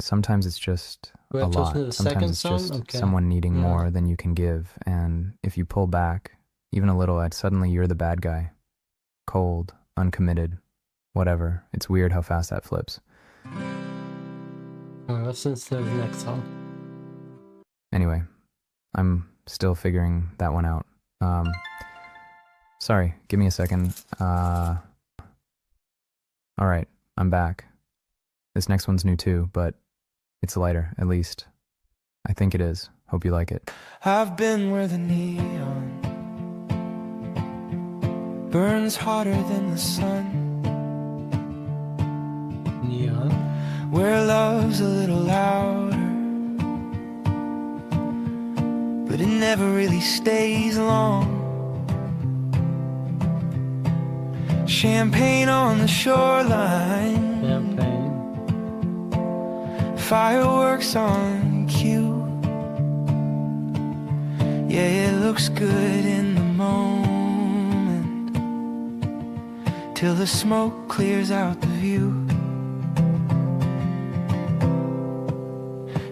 sometimes it's just We a have to listen lot. to the second Sometimes it's song? just Okay. someone needing Yeah. more than you can give. And if you pull back even a little, suddenly you're the bad guy. Cold, uncommitted, whatever. It's weird how fast that flips. All right, let's listen to the next song. Anyway, I'm still figuring that one out. Sorry, give me a second. All right, I'm back. This next one's new too, but it's lighter, at least. I think it is. Hope you like it. I've been where the neon burns hotter than the sun, Neon. where love's a little louder, but it never really stays long. Champagne on the shoreline, Champagne. fireworks on cue. Yeah, it looks good in the moment, till the smoke clears out the view.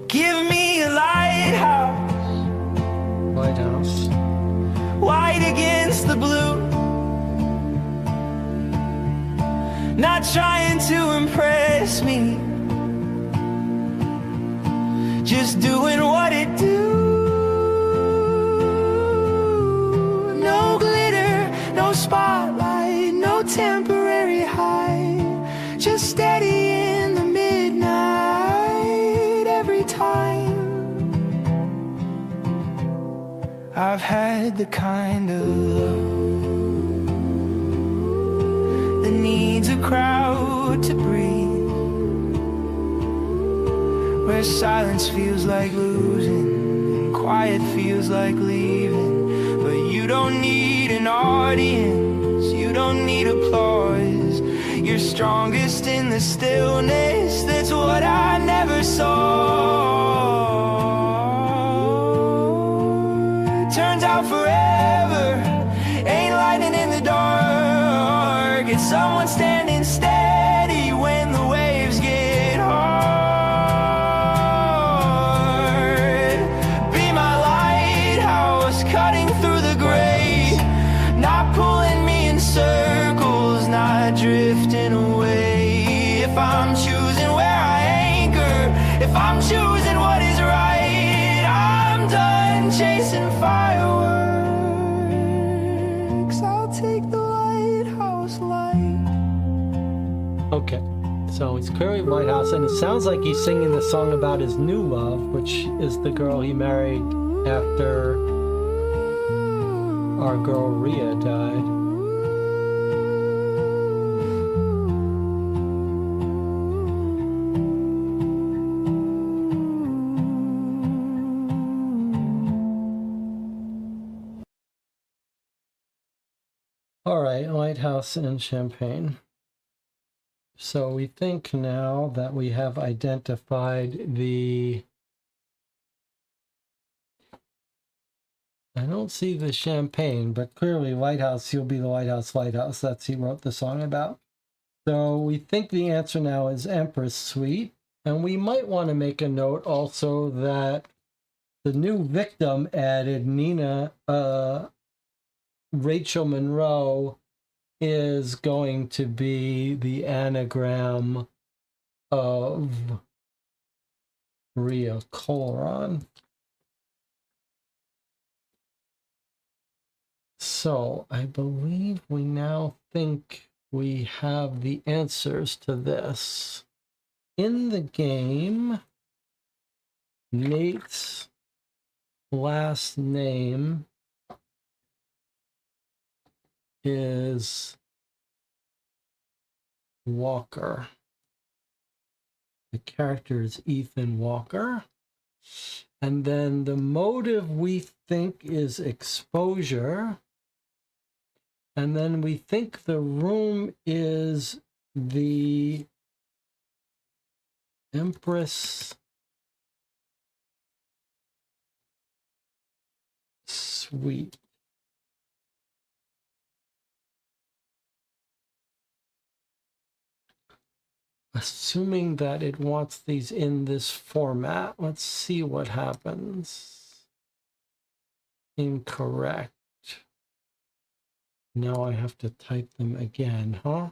Give me a lighthouse, White House. white against the blue. Not trying to impress me, just doing what it do. No glitter, no spotlight, no temporary high, just steady in the midnight every time. I've had the kind of love that needs a crowd to breathe, where silence feels like losing and quiet feels like leaving. But you don't need an audience, you don't need applause. You're strongest in the stillness, that's what I never saw. Turns out forever ain't lightning in the dark. It's someone standing steady when the waves get hard. Be my lighthouse, cutting through the gray, not pulling me in circles, not drifting away. If I'm choosing where I anchor, if I'm choosing what is right, I'm done chasing fireworks. I'll take the lighthouse light. Okay. So it's clearly White House, and it sounds like he's singing the song about his new love, which is the girl he married after our girl Rhea died. All right, White House and Champagne. So we think now that we have identified the... I don't see the champagne, but clearly Lighthouse, you'll be the Lighthouse, Lighthouse. That's he wrote the song about. So we think the answer now is Empress Suite. And we might want to make a note also that the new victim added, Nina, Rachel Monroe, is going to be the anagram of Maria Colron. So I believe we now think we have the answers to this. In the game, Nate's last name is Walker. The character is Ethan Walker. And then the motive we think is exposure. And then we think the room is the Empress Suite. Assuming that it wants these in this format, let's see what happens. Incorrect. Now I have to type them again, huh?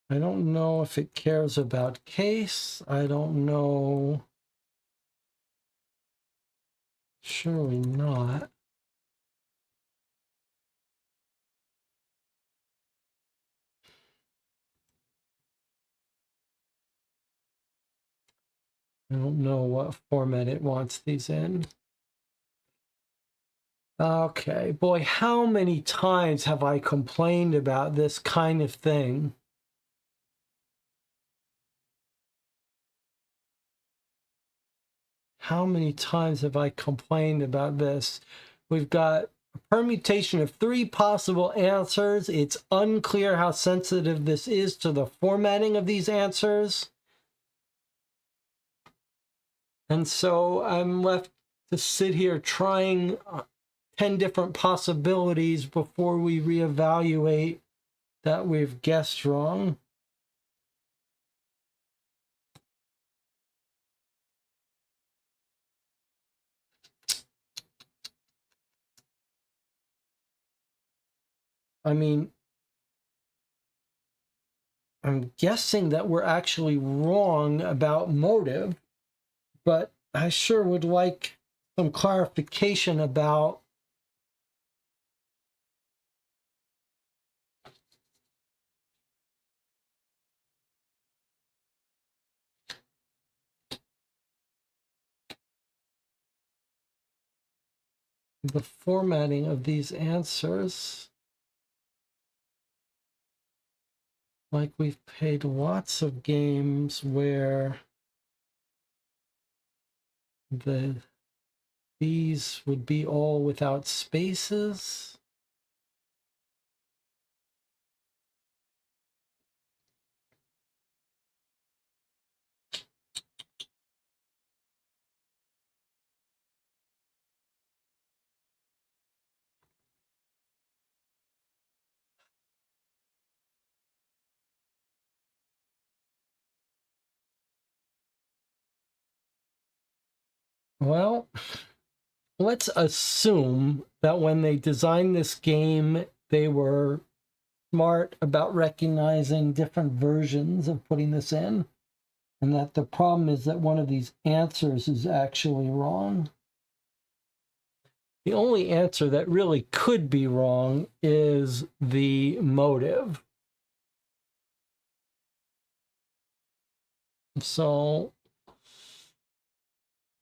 I don't know if it cares about case. I don't know. Surely not. I don't know what format it wants these in. Okay, boy, how many times have I complained about this kind of thing? How many times have I complained about this? We've got a permutation of 3 possible answers. It's unclear how sensitive this is to the formatting of these answers. And so I'm left to sit here trying 10 different possibilities before we reevaluate that we've guessed wrong. I mean, I'm guessing that we're actually wrong about motive, but I sure would like some clarification about the formatting of these answers. Like we've played lots of games where these would be all without spaces. Well, let's assume that when they designed this game, they were smart about recognizing different versions of putting this in, and that the problem is that one of these answers is actually wrong. The only answer that really could be wrong is the motive. So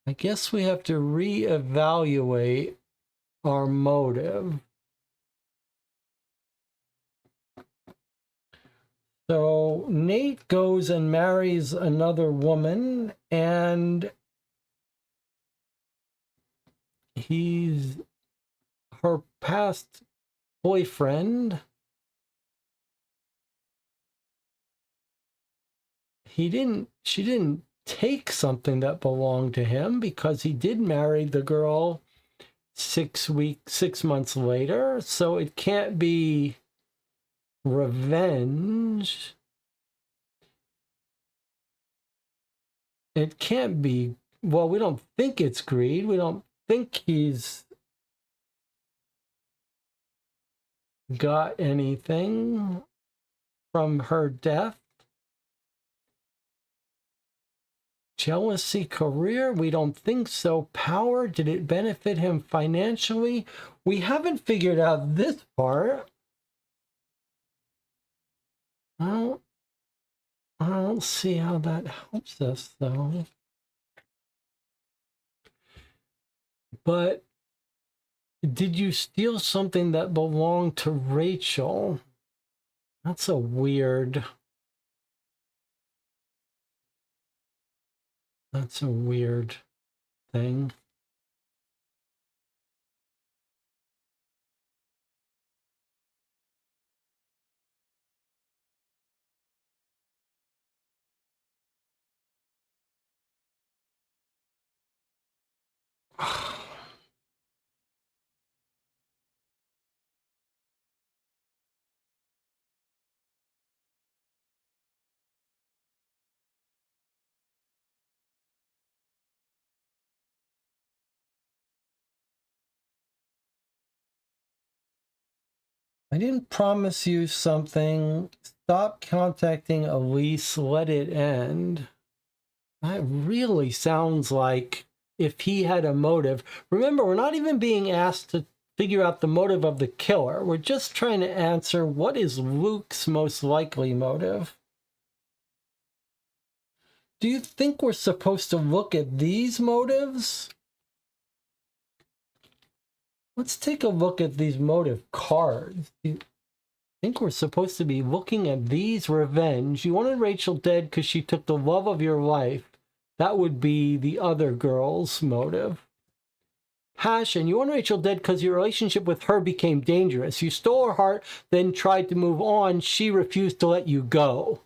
I guess we have to reevaluate our motive. So Nate goes and marries another woman, and he's her past boyfriend. she didn't take something that belonged to him, because he did marry the girl 6 months later. So it can't be revenge. It can't be, well, we don't think it's greed. We don't think he's got anything from her death. Jealousy, career? We don't think so. Power? Did it benefit him financially? We haven't figured out this part. I don't see how that helps us, though. But did you steal something that belonged to Rachel? That's a weird... That's a weird thing. I didn't promise you something. Stop contacting Elise. Let it end. That really sounds like if he had a motive. Remember, we're not even being asked to figure out the motive of the killer. We're just trying to answer what is Luke's most likely motive. Do you think we're supposed to look at these motives? Let's take a look at these motive cards. I think we're supposed to be looking at these. Revenge. You wanted Rachel dead because she took the love of your life. That would be the other girl's motive. Passion. You wanted Rachel dead because your relationship with her became dangerous. You stole her heart, then tried to move on. She refused to let you go.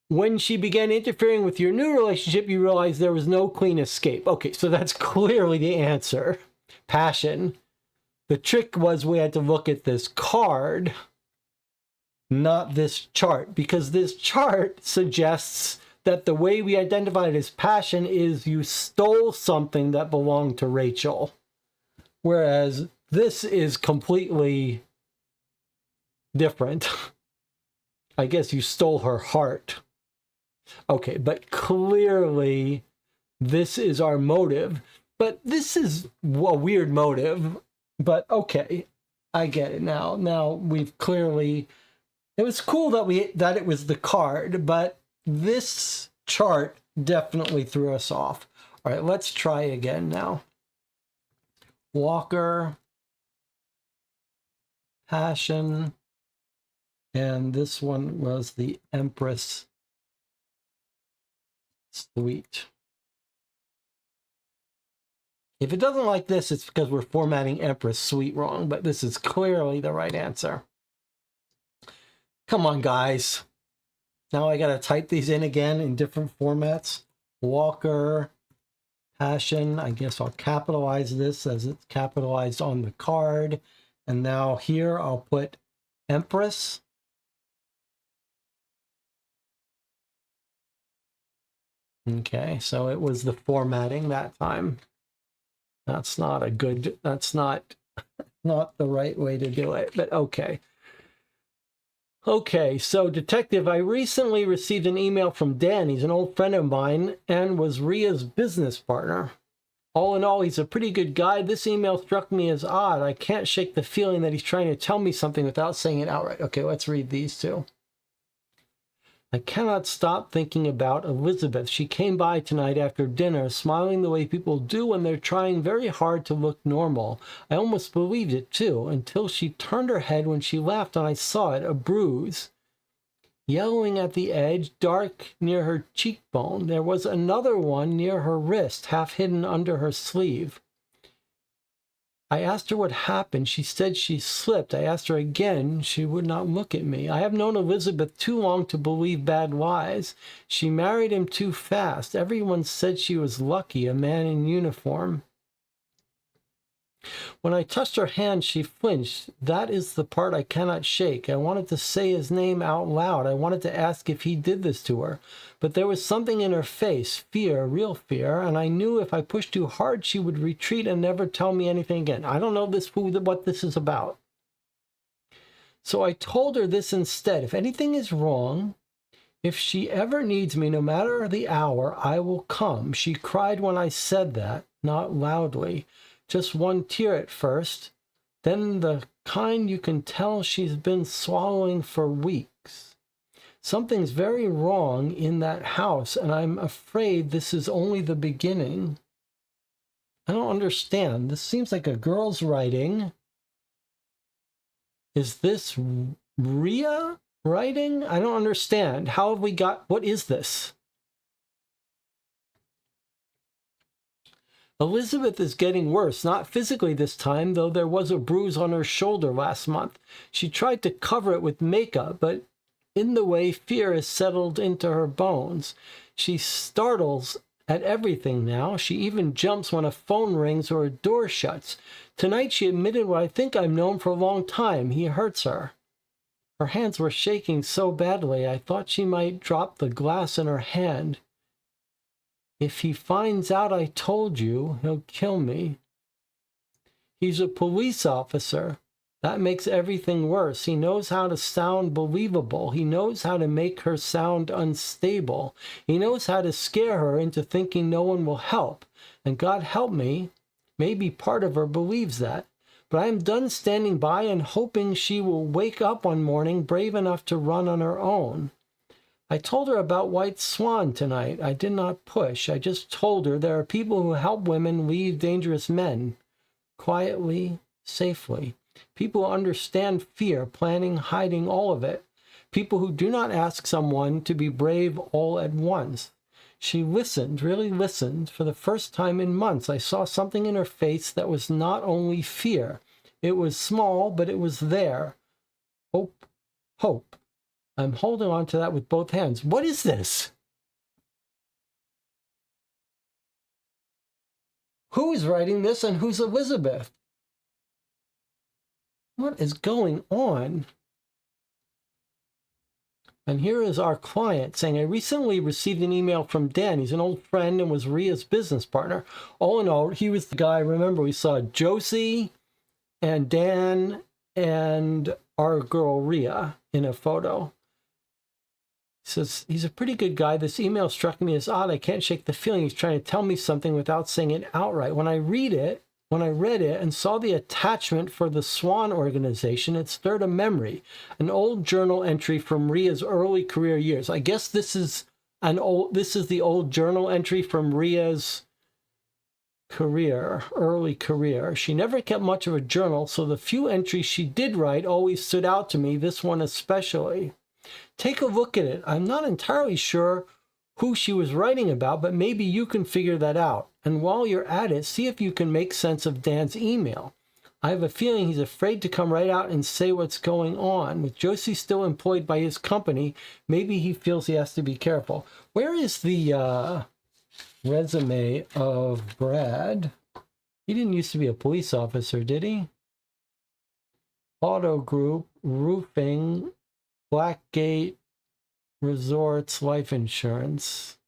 When she began interfering with your new relationship, you realized there was no clean escape. Okay, so that's clearly the answer. Passion. The trick was we had to look at this card, not this chart, because this chart suggests that the way we identify it as passion is you stole something that belonged to Rachel, whereas this is completely different. I guess you stole her heart. Okay, but clearly this is our motive. But this is a weird motive, but okay, I get it now. Now we've clearly, it was cool that it was the card, but this chart definitely threw us off. All right, let's try again now. Walker, Passion, and this one was the Empress Suite. If it doesn't like this, it's because we're formatting Empress Suite wrong, but this is clearly the right answer. Come on, guys. Now I gotta type these in again in different formats. Walker, Passion. I guess I'll capitalize this as it's capitalized on the card. And now here I'll put Empress. Okay, so it was the formatting that time. That's not a good, that's not the right way to do it, but okay. Okay, so Detective, I recently received an email from Dan. He's an old friend of mine and was Ria's business partner. All in all, he's a pretty good guy. This email struck me as odd. I can't shake the feeling that he's trying to tell me something without saying it outright. Okay, let's read these two. I cannot stop thinking about Elizabeth. She came by tonight after dinner, smiling the way people do when they're trying very hard to look normal. I almost believed it, too, until she turned her head when she laughed and I saw it, a bruise. Yellowing at the edge, dark near her cheekbone. There was another one near her wrist, half hidden under her sleeve. I asked her what happened. She said she slipped. I asked her again. She would not look at me. I have known Elizabeth too long to believe bad lies. She married him too fast. Everyone said she was lucky, a man in uniform. When I touched her hand, she flinched. That is the part I cannot shake. I wanted to say his name out loud. I wanted to ask if he did this to her. But there was something in her face, fear, real fear, and I knew if I pushed too hard, she would retreat and never tell me anything again. I don't know what this is about. So I told her this instead. If anything is wrong, if she ever needs me, no matter the hour, I will come. She cried when I said that, not loudly. Just one tear at first, then the kind you can tell she's been swallowing for weeks. Something's very wrong in that house, and I'm afraid this is only the beginning. I don't understand. This seems like a girl's writing. Is this Rhea writing? I don't understand. How have we got... What is this? Elizabeth is getting worse, not physically this time, though there was a bruise on her shoulder last month. She tried to cover it with makeup, but in the way, fear has settled into her bones. She startles at everything now. She even jumps when a phone rings or a door shuts. Tonight she admitted what I think I've known for a long time. He hurts her. Her hands were shaking so badly, I thought she might drop the glass in her hand. If he finds out I told you, he'll kill me. He's a police officer. That makes everything worse. He knows how to sound believable. He knows how to make her sound unstable. He knows how to scare her into thinking no one will help. And God help me, maybe part of her believes that. But I am done standing by and hoping she will wake up one morning brave enough to run on her own. I told her about White Swan tonight. I did not push. I just told her there are people who help women leave dangerous men. Quietly, safely. People who understand fear, planning, hiding all of it. People who do not ask someone to be brave all at once. She listened, really listened. For the first time in months, I saw something in her face that was not only fear. It was small, but it was there. Hope. Hope. I'm holding on to that with both hands. What is this? Who is writing this and who's Elizabeth? What is going on? And here is our client saying, I recently received an email from Dan. He's an old friend and was Rhea's business partner. All in all, he was the guy, remember, we saw Josie and Dan and our girl Rhea in a photo. He says, he's a pretty good guy. This email struck me as odd. I can't shake the feeling he's trying to tell me something without saying it outright. When I read it and saw the attachment for the Swan organization, it stirred a memory, an old journal entry from Rhea's early career years. I guess this is the old journal entry from Rhea's early career. She never kept much of a journal, so the few entries she did write always stood out to me, this one especially. Take a look at it. I'm not entirely sure who she was writing about, but maybe you can figure that out. And while you're at it, see if you can make sense of Dan's email. I have a feeling he's afraid to come right out and say what's going on. With Josie still employed by his company, maybe he feels he has to be careful. Where is the resume of Brad? He didn't used to be a police officer, did he? Auto Group, roofing, Blackgate Resorts, life insurance.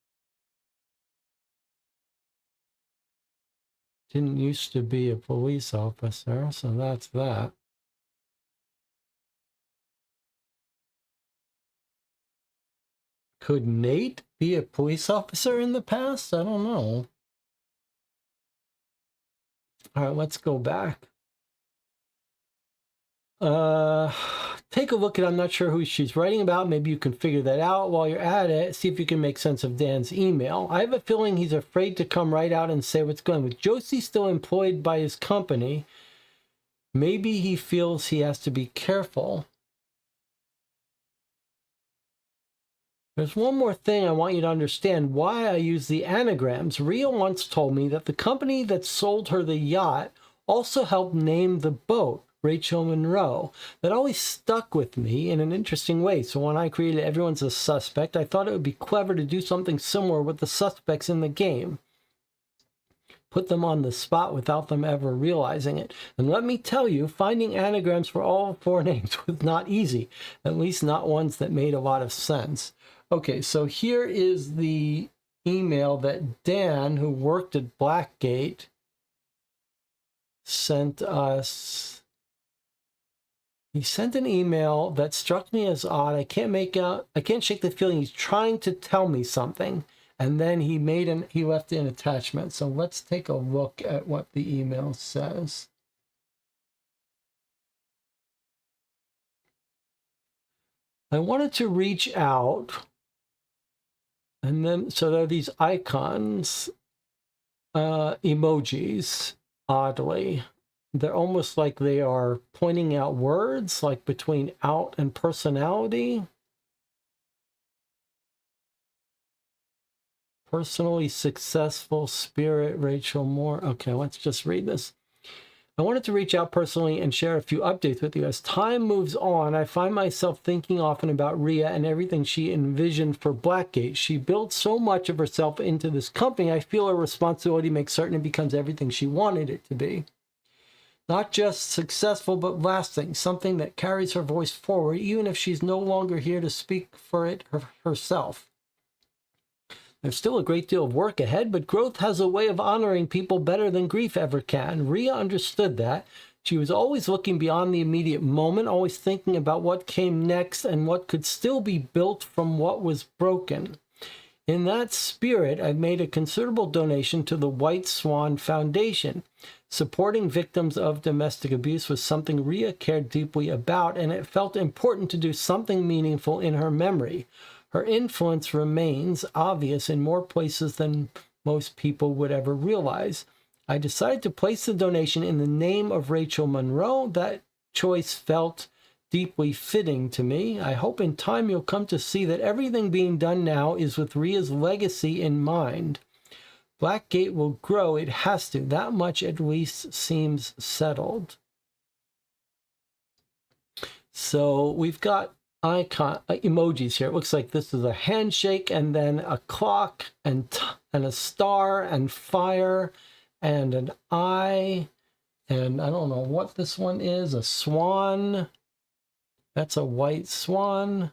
Didn't used to be a police officer, so that's that. Could Nate be a police officer in the past? I don't know. All right, let's go back. Take a look at, I'm not sure who she's writing about. Maybe you can figure that out while you're at it. See if you can make sense of Dan's email. I have a feeling he's afraid to come right out and say what's going on. With Josie still employed by his company, maybe he feels he has to be careful. There's one more thing I want you to understand why I use the anagrams. Rhea once told me that the company that sold her the yacht also helped name the boat, Rachel Monroe. That always stuck with me in an interesting way. So when I created Everyone's a Suspect, I thought it would be clever to do something similar with the suspects in the game. Put them on the spot without them ever realizing it. And let me tell you, finding anagrams for all 4 names was not easy, at least not ones that made a lot of sense. Okay, so here is the email that Dan, who worked at Blackgate, sent us. He sent an email that struck me as odd. I can't shake the feeling he's trying to tell me something. And then he left an attachment. So let's take a look at what the email says. I wanted to reach out, and then so there are these icons, emojis, oddly. They're almost like they are pointing out words, like between out and personality. Personally successful spirit, Rachel Moore. Okay, let's just read this. I wanted to reach out personally and share a few updates with you. As time moves on, I find myself thinking often about Rhea and everything she envisioned for Blackgate. She built so much of herself into this company. I feel a responsibility to make certain it becomes everything she wanted it to be. Not just successful, but lasting, something that carries her voice forward, even if she's no longer here to speak for it herself. There's still a great deal of work ahead, but growth has a way of honoring people better than grief ever can. Rhea understood that. She was always looking beyond the immediate moment, always thinking about what came next and what could still be built from what was broken. In that spirit, I've made a considerable donation to the White Swan Foundation. Supporting victims of domestic abuse was something Rhea cared deeply about, and it felt important to do something meaningful in her memory. Her influence remains obvious in more places than most people would ever realize. I decided to place the donation in the name of Rachel Monroe. That choice felt deeply fitting to me. I hope in time you'll come to see that everything being done now is with Rhea's legacy in mind. Blackgate will grow. It has to. That much at least seems settled. So we've got emojis here. It looks like this is a handshake and then a clock and a star and fire and an eye, and I don't know what this one is, a swan. That's a white swan.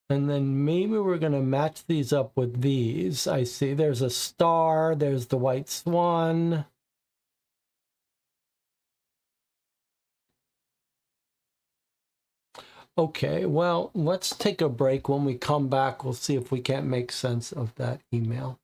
And then maybe we're going to match these up with these. I see there's a star, there's the white swan. Okay, well, let's take a break. When we come back, we'll see if we can't make sense of that email.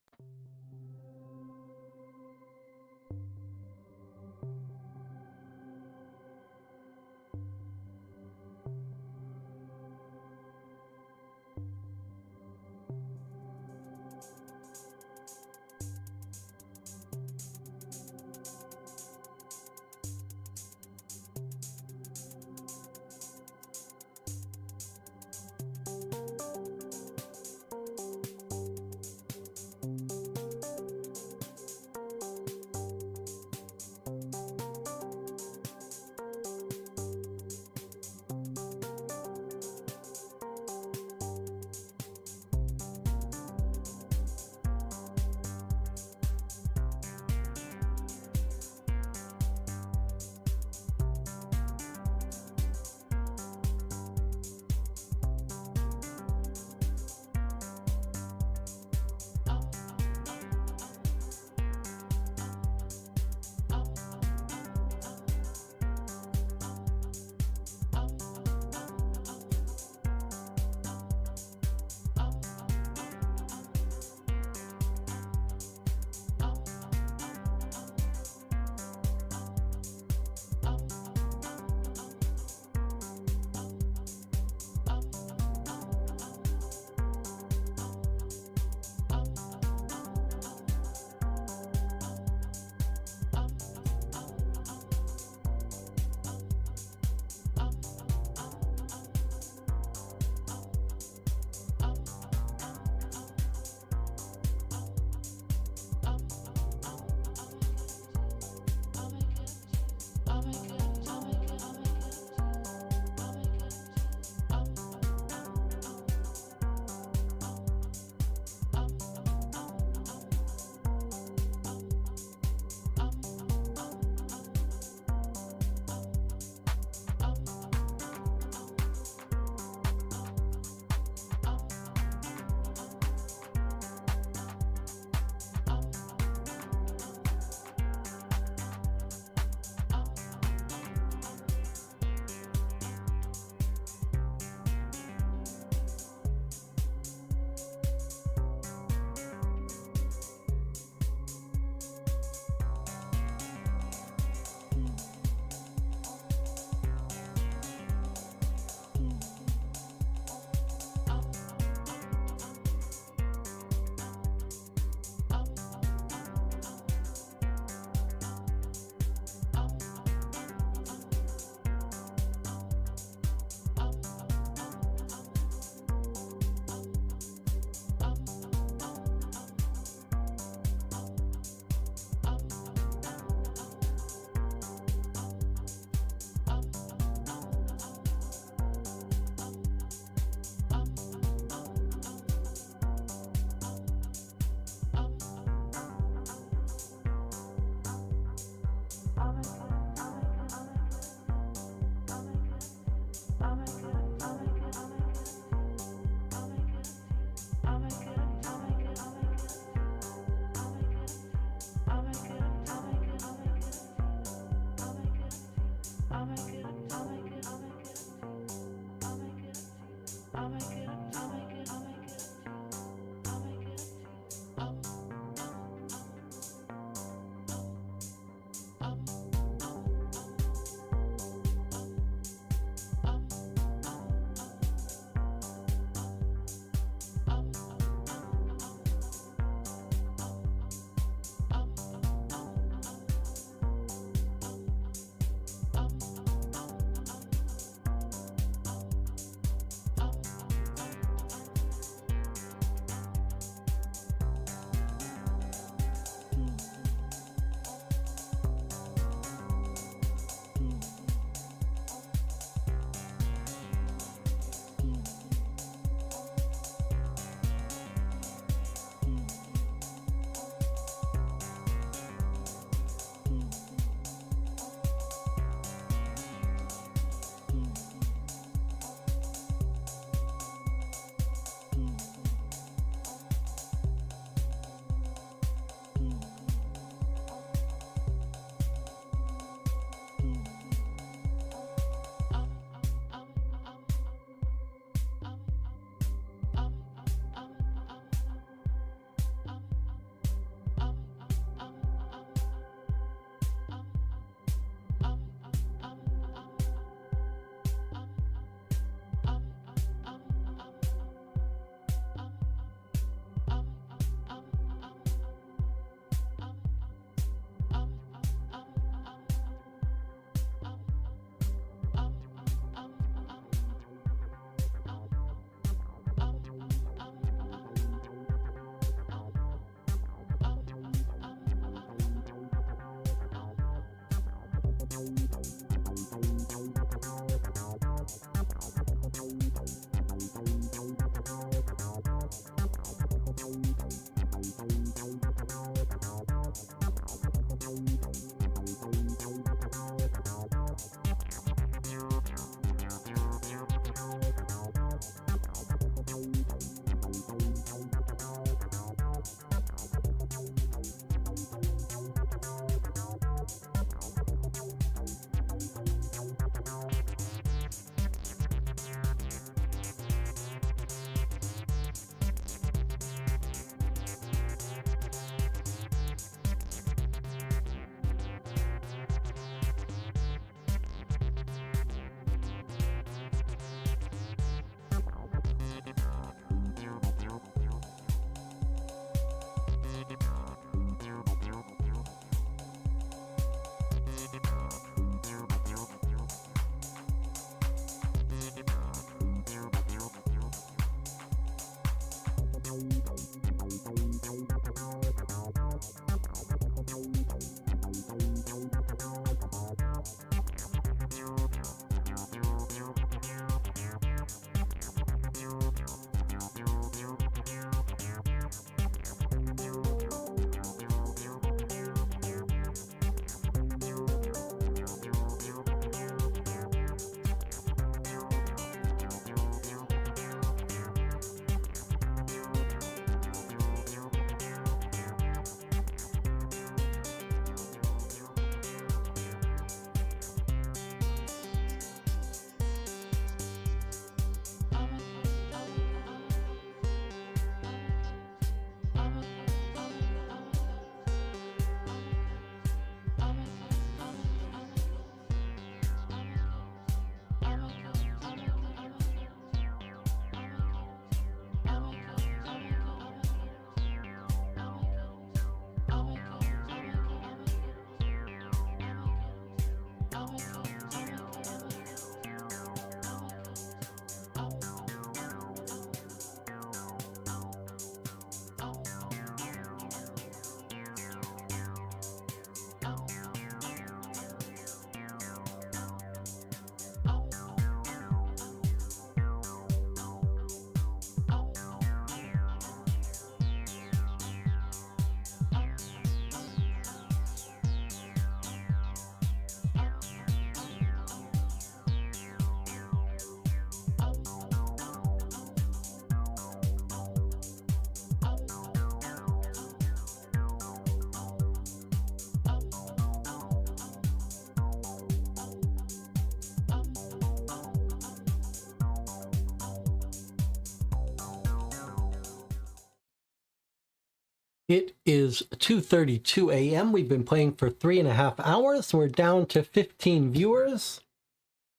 It is 2:32 a.m. We've been playing for 3.5 hours. We're down to 15 viewers.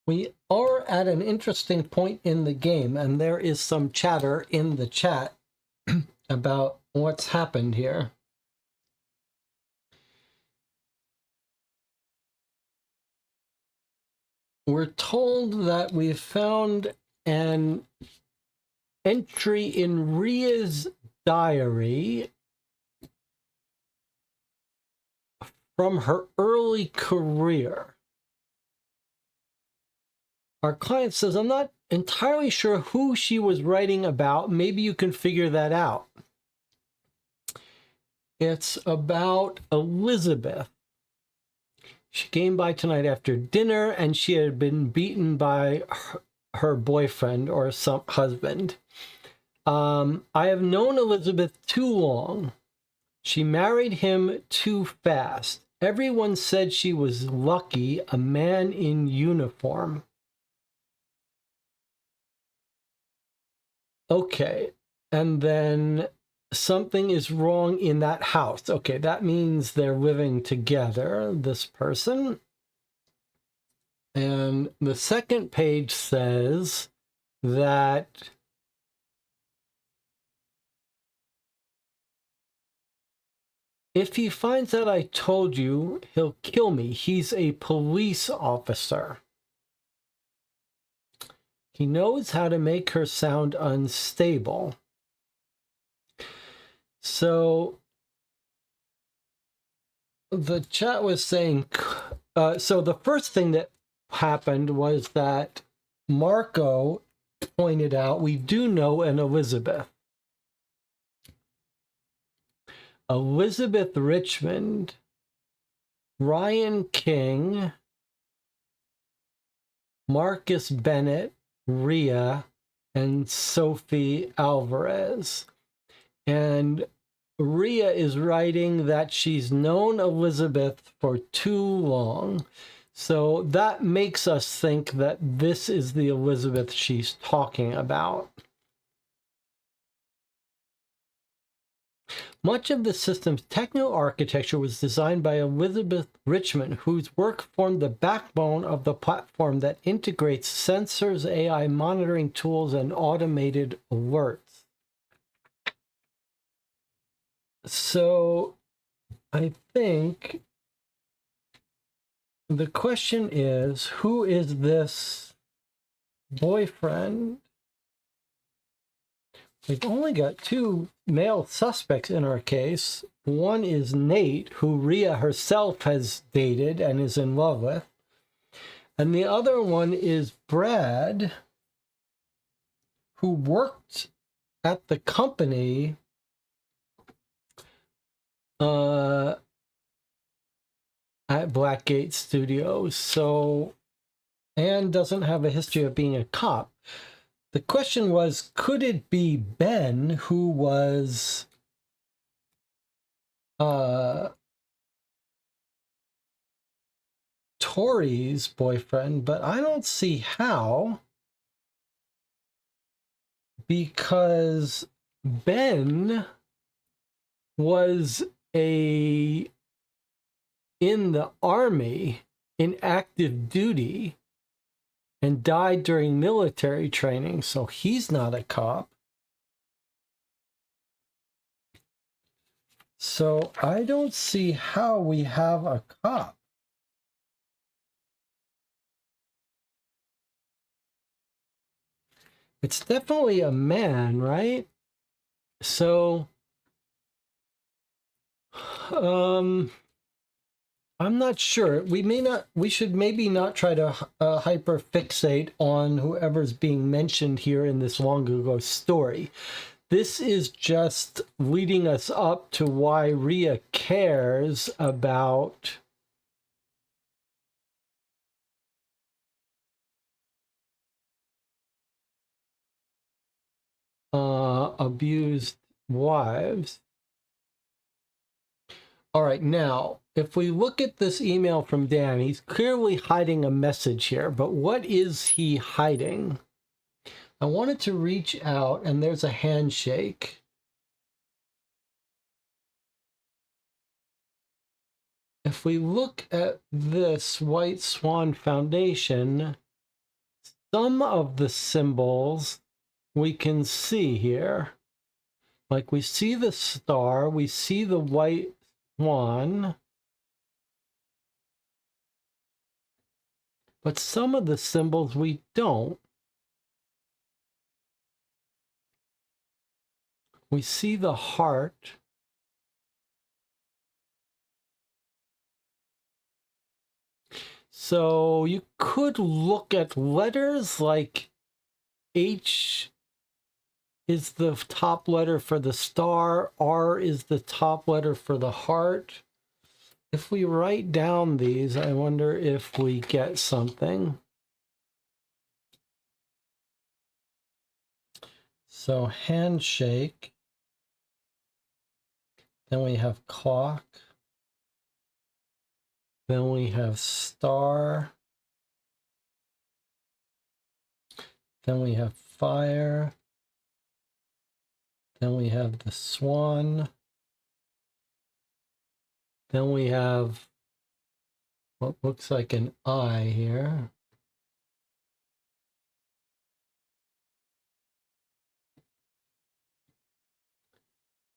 We are at an interesting point in the game, and there is some chatter in the chat about what's happened here. We're told that we've found an entry in Ria's diary from her early career. Our client says, I'm not entirely sure who she was writing about. Maybe you can figure that out. It's about Elizabeth. She came by tonight after dinner, and she had been beaten by her boyfriend or some husband. I have known Elizabeth too long. She married him too fast. Everyone said she was lucky, a man in uniform. Okay, and then something is wrong in that house. Okay, that means they're living together, this person. And the second page says that if he finds out I told you, he'll kill me. He's a police officer. He knows how to make her sound unstable. So the chat was saying, so the first thing that happened was that Marco pointed out, we do know an Elizabeth. Elizabeth Richmond, Ryan King, Marcus Bennett, Ria, and Sophie Alvarez. And Ria is writing that she's known Elizabeth for too long. So that makes us think that this is the Elizabeth she's talking about. Much of the system's techno-architecture was designed by Elizabeth Richmond, whose work formed the backbone of the platform that integrates sensors, AI monitoring tools, and automated alerts. So I think the question is, who is this boyfriend? We've only got two male suspects in our case. One is Nate, who Ria herself has dated and is in love with. And the other one is Brad, who worked at the company at Blackgate Studios. So Anne doesn't have a history of being a cop. The question was, could it be Ben, who was Tori's boyfriend? But I don't see how, because Ben was in the army in active duty and died during military training, so he's not a cop. So I don't see how we have a cop. It's definitely a man, right? So I'm not sure. We should maybe not try to hyper fixate on whoever's being mentioned here in this long ago story. This is just leading us up to why Ria cares about abused wives. All right, now, if we look at this email from Dan, he's clearly hiding a message here, but what is he hiding? I wanted to reach out, and there's a handshake. if we look at this White Swan Foundation, some of the symbols we can see here. Like we see the star, we see the white swan, but some of the symbols we don't. We see the heart. So you could look at letters like H is the top letter for the star, R is the top letter for the heart. If we write down these, I wonder if we get something. So handshake. Then we have clock. Then we have star. Then we have fire. Then we have the swan. Then we have what looks like an eye here.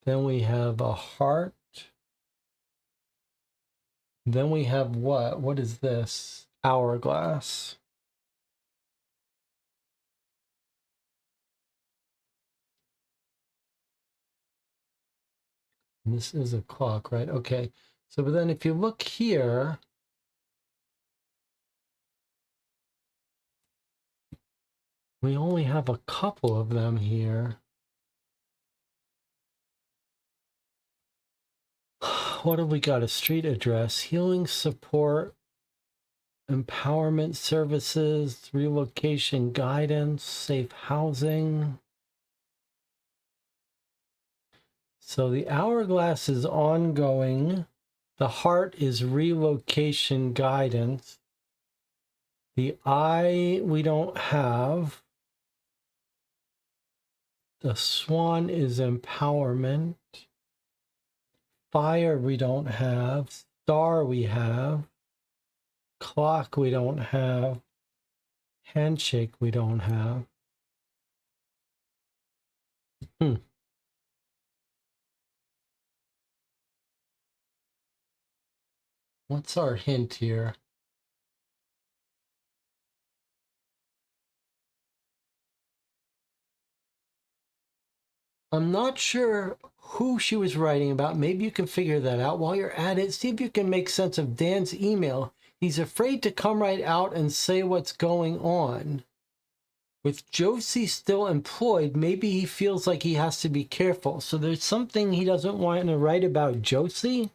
Then we have a heart. Then we have what? What is this? Hourglass. And this is a clock, right? Okay. So, but then if you look here, we only have a couple of them here. What have we got? A street address, healing support, empowerment services, relocation guidance, safe housing. So the hourglass is ongoing. The heart is relocation guidance. The eye we don't have. The swan is empowerment. Fire we don't have. Star we have. Clock we don't have. Handshake we don't have. What's our hint here? I'm not sure who she was writing about. Maybe you can figure that out. While you're at it, see if you can make sense of Dan's email. He's afraid to come right out and say what's going on. With Josie still employed, maybe he feels like he has to be careful. So there's something he doesn't want to write about Josie?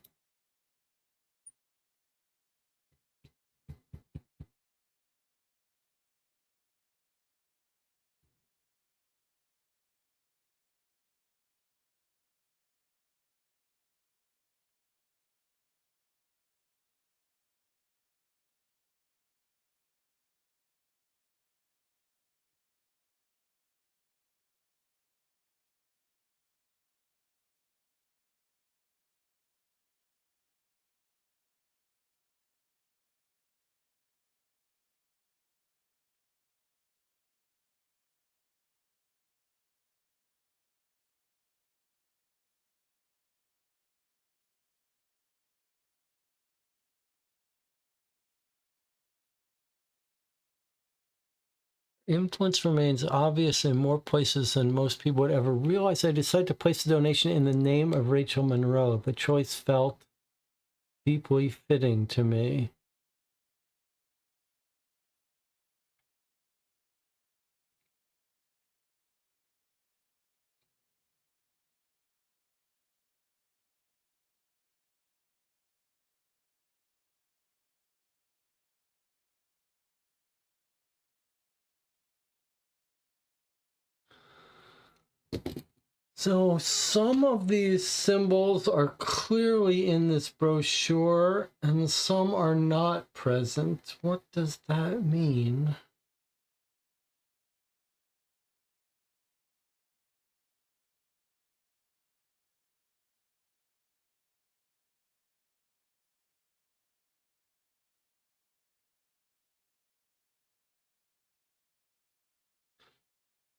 Influence remains obvious in more places than most people would ever realize. I decided to place a donation in the name of Rachel Monroe. The choice felt deeply fitting to me. So some of these symbols are clearly in this brochure and some are not present. What does that mean?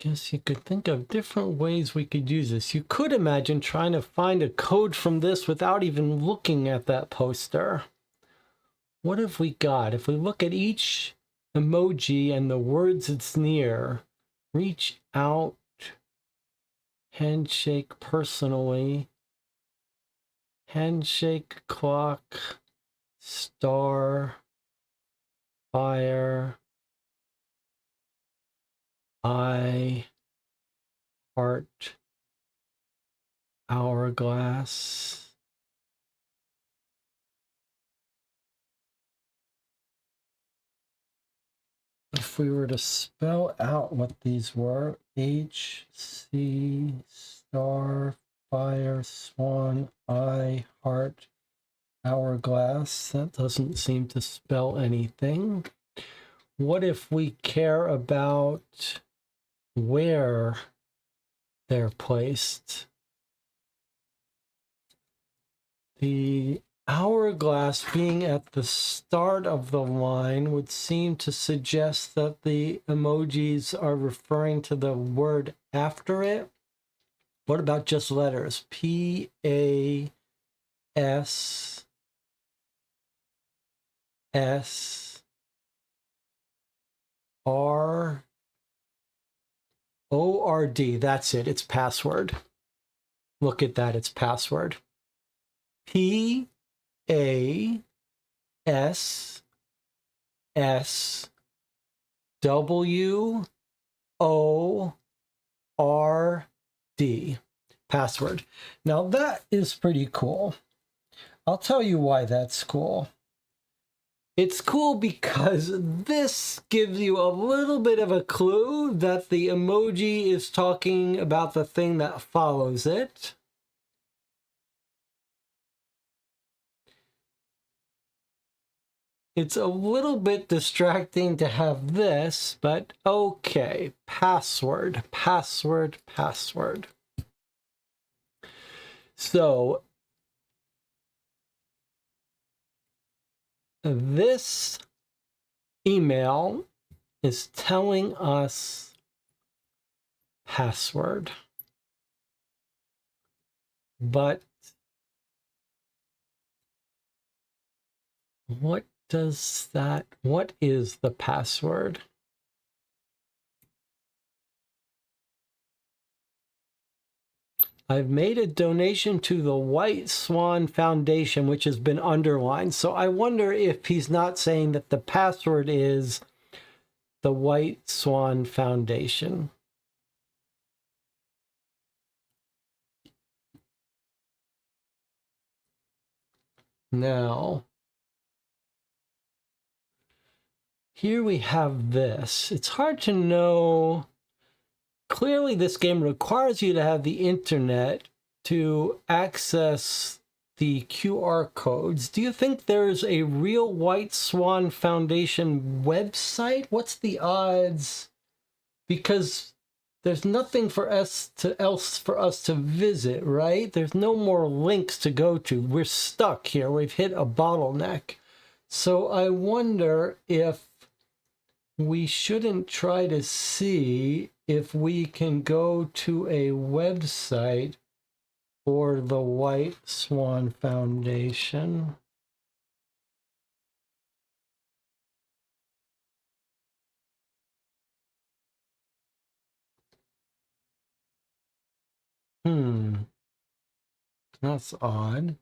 Guess you could think of different ways we could use this. You could imagine trying to find a code from this without even looking at that poster. What have we got? If we look at each emoji and the words it's near, reach out, handshake personally, handshake clock, star, fire, eye, heart, hourglass. If we were to spell out what these were, H, C, star, fire, swan, eye, heart, hourglass, that doesn't seem to spell anything. What if we care about where they're placed? The hourglass being at the start of the line would seem to suggest that the emojis are referring to the word after it. What about just letters? P, A, S, S, R, O, R, D. That's it. It's password. Look at that. It's password. P, A, S, S, W, O, R, D. Password. Now that is pretty cool. I'll tell you why that's cool. It's cool because this gives you a little bit of a clue that the emoji is talking about the thing that follows it. It's a little bit distracting to have this, but okay. Password, password, password. So this email is telling us password, but what is the password? I've made a donation to the White Swan Foundation, which has been underlined. So I wonder if he's not saying that the password is the White Swan Foundation. Now, here we have this. It's hard to know. Clearly, this game requires you to have the internet to access the QR codes. Do you think there's a real White Swan Foundation website? What's the odds? Because there's nothing else for us to visit, right? There's no more links to go to. We're stuck here. We've hit a bottleneck. So I wonder if we shouldn't try to see if we can go to a website for the White Swan Foundation. That's odd.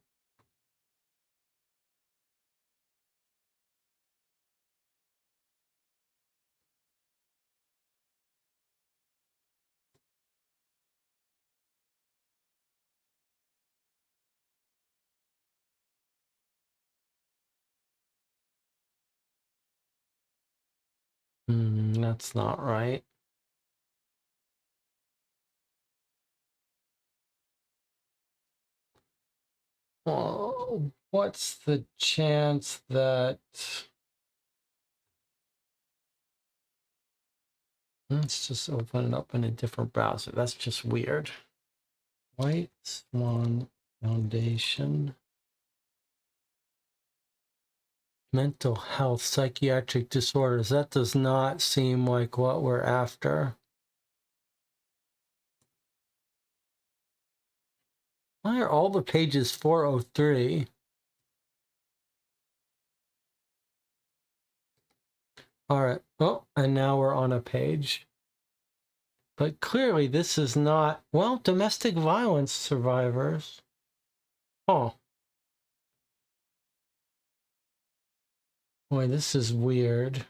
That's not right. Well, what's the chance that... Let's just open it up in a different browser. That's just weird. White Swan Foundation. Mental health, psychiatric disorders. That does not seem like what we're after. Why are all the pages 403? All right. Oh, and now we're on a page. But clearly this is not, well, domestic violence survivors. Oh. Boy, this is weird.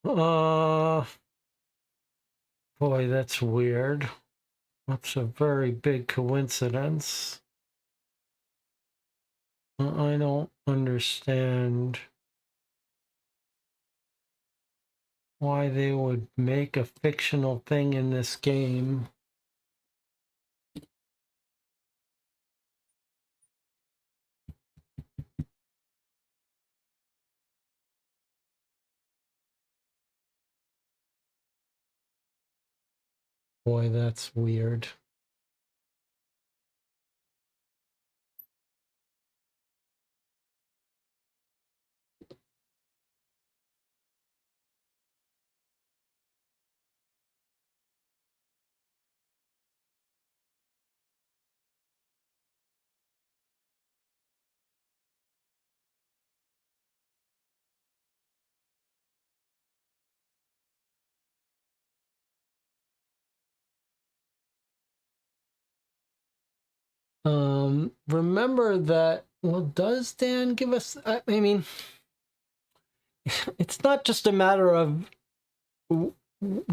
Boy, that's weird. That's a very big coincidence. I don't understand why they would make a fictional thing in this game. Boy, that's weird. Remember that, well, does Dan give us, I mean, it's not just a matter of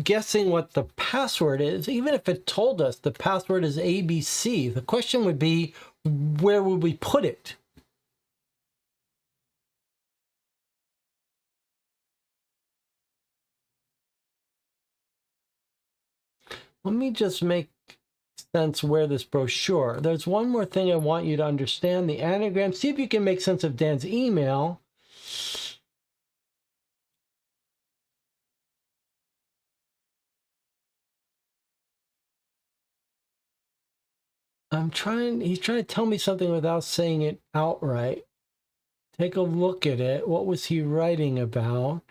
guessing what the password is. Even if it told us the password is ABC, the question would be, where would we put it? Let me just make sense where this brochure. There's one more thing I want you to understand. The anagram. See if you can make sense of Dan's email. He's trying to tell me something without saying it outright. Take a look at it. What was he writing about?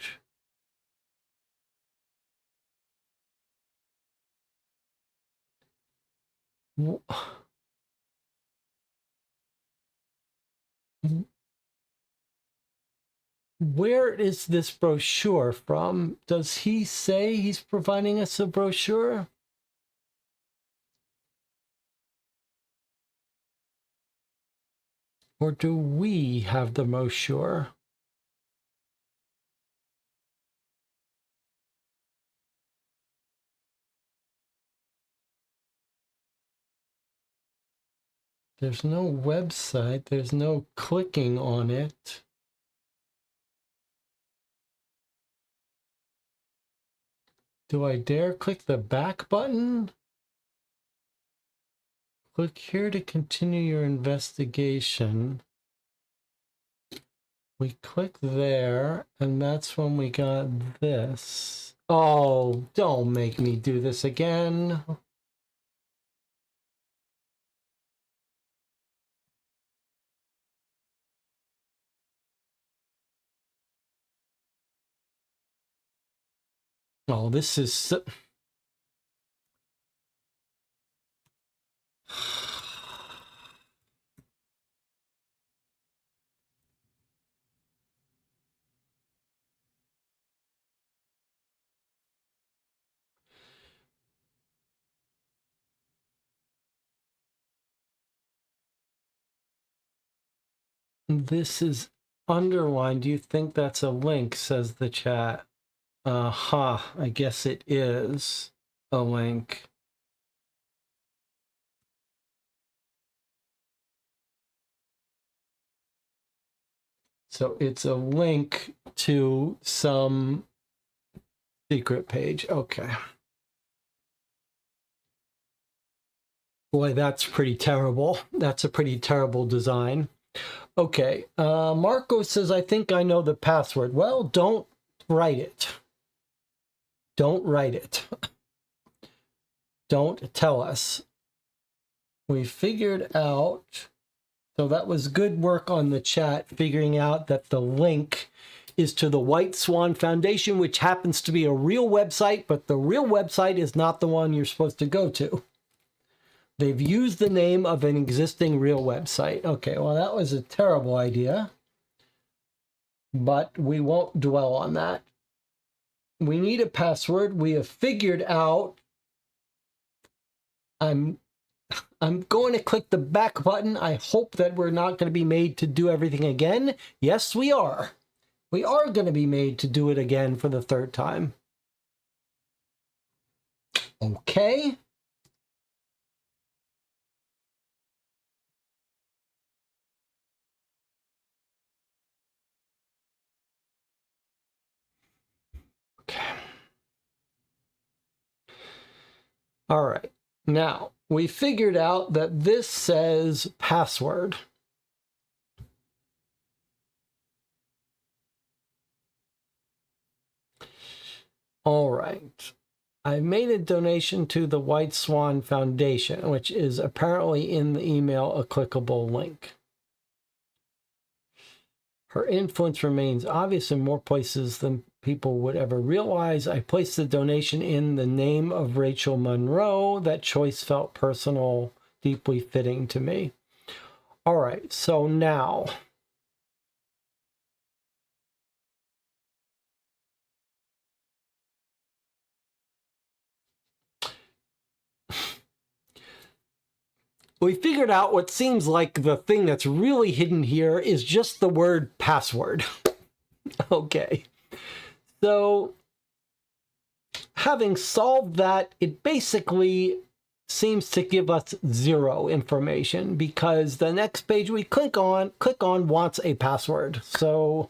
Where is this brochure from? Does he say he's providing us a brochure? Or do we have the brochure? There's no website. There's no clicking on it. Do I dare click the back button? Click here to continue your investigation. We click there, and that's when we got this. Oh, don't make me do this again. Oh, this is so... This is underlined. Do you think that's a link, says the chat. I guess it is a link. So it's a link to some secret page. Okay. Boy, that's pretty terrible. That's a pretty terrible design. Okay. Marco says, I think I know the password. Well, don't write it. Don't write it. Don't tell us. We figured out So that was good work on the chat, figuring out that the link is to the White Swan Foundation, which happens to be a real website, but the real website is not the one you're supposed to go to. They've used the name of an existing real website. Okay, well, that was a terrible idea, but we won't dwell on that. We need a password. We have figured out. I'm going to click the back button. I hope that we're not going to be made to do everything again. Yes, we are. We are going to be made to do it again for the third time. Okay. Okay. All right. Now, we figured out that this says password. All right. I made a donation to the White Swan Foundation, which is apparently in the email a clickable link. Her influence remains obvious in more places than people would ever realize. I placed the donation in the name of Rachel Monroe. That choice felt personal, deeply fitting to me. All right, so now we figured out what seems like the thing that's really hidden here is just the word password. Okay. So having solved that, it basically seems to give us zero information because the next page we click on wants a password. So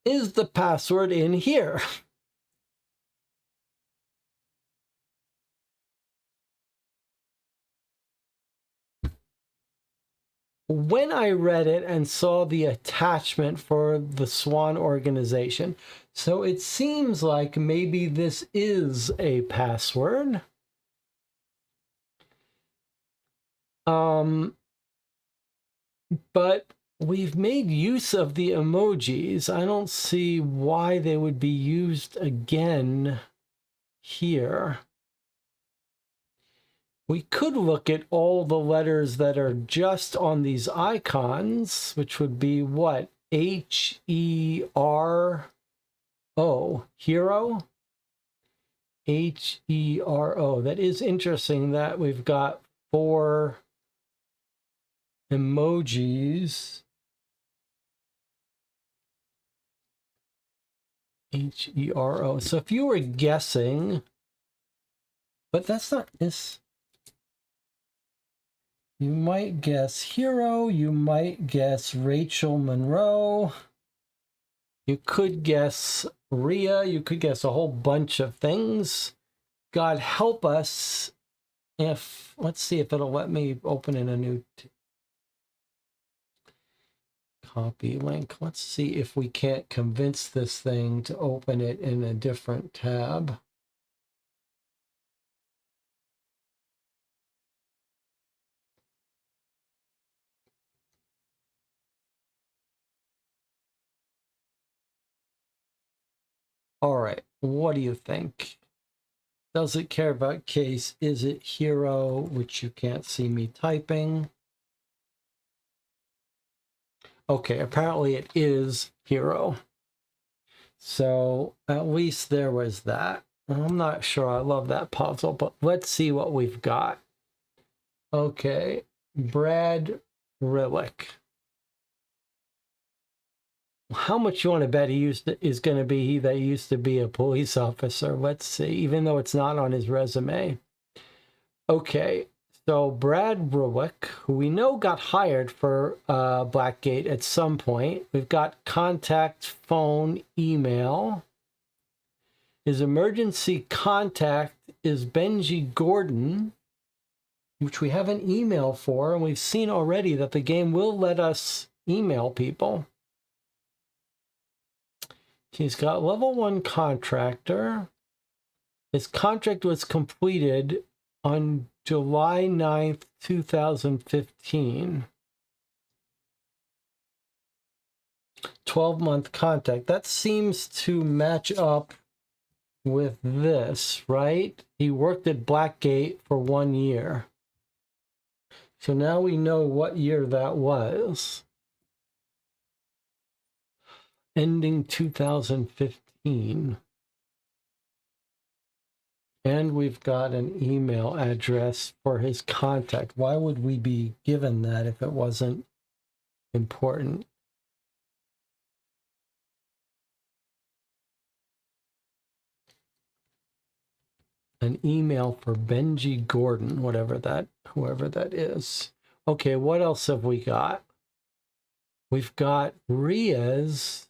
is the password in here? When I read it and saw the attachment for the Swan organization, so it seems like maybe this is a password. But we've made use of the emojis. I don't see why they would be used again here. We could look at all the letters that are just on these icons, which would be what? H-E-R-O, hero? H-E-R-O. That is interesting that we've got 4 emojis. H-E-R-O. So if you were guessing, but that's not this. You might guess hero, you might guess Rachel Monroe, you could guess Rhea, you could guess a whole bunch of things. God help us if, let's see if it'll let me open in a new copy link. Let's see if we can't convince this thing to open it in a different tab. All right, what do you think? Does it care about case? Is it hero, which you can't see me typing? Okay, apparently it is hero. So at least there was that. I'm not sure I love that puzzle, but let's see what we've got. Okay, Brad Rillick. How much you want to bet he is going to be that he used to be a police officer? Let's see, even though it's not on his resume. Okay, so Brad Rillick, who we know got hired for Blackgate at some point. We've got contact, phone, email. His emergency contact is Benji Gordon, which we have an email for, and we've seen already that the game will let us email people. He's got level 1 contractor. His contract was completed on July 9th, 2015. 12-month contact. That seems to match up with this, right? He worked at Blackgate for 1 year. So now we know what year that was. Ending 2015. And we've got an email address for his contact. Why would we be given that if it wasn't important? An email for Benji Gordon, whoever that is. Okay, what else have we got? We've got Ria's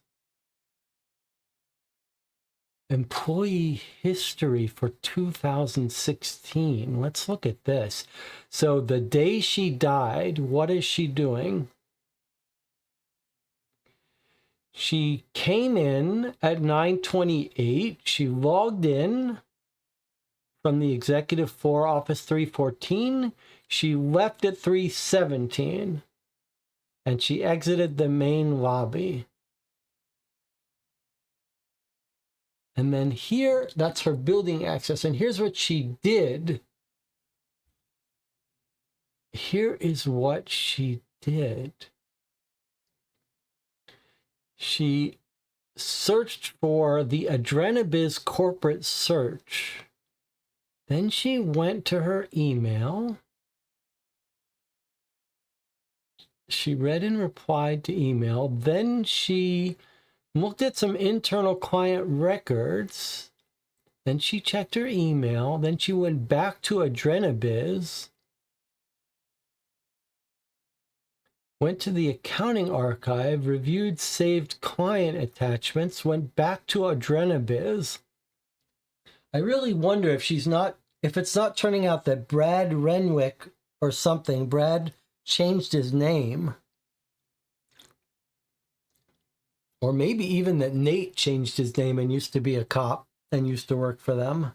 employee history for 2016. Let's look at this. So the day she died, what is she doing? She came in at 9:28. She logged in from the executive floor, office 314. She left at 3:17. And she exited the main lobby. And then here, that's her building access. And here's what she did. Here is what she did. She searched for the Adrenabiz corporate search. Then she went to her email. She read and replied to email. Then she looked at some internal client records. Then she checked her email. Then she went back to Adrenabiz. Went to the accounting archive, reviewed saved client attachments, went back to Adrenabiz. I really wonder if it's not turning out that Brad Renwick or something, Brad changed his name. Or maybe even that Nate changed his name and used to be a cop and used to work for them.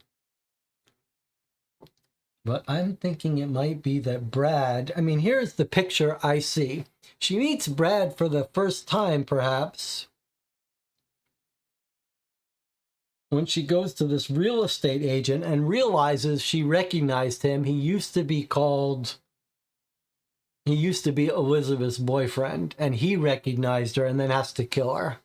But I'm thinking it might be that Brad, I mean, here's the picture I see. She meets Brad for the first time, perhaps, when she goes to this real estate agent and realizes she recognized him. He used to be Elizabeth's boyfriend, and he recognized her and then has to kill her.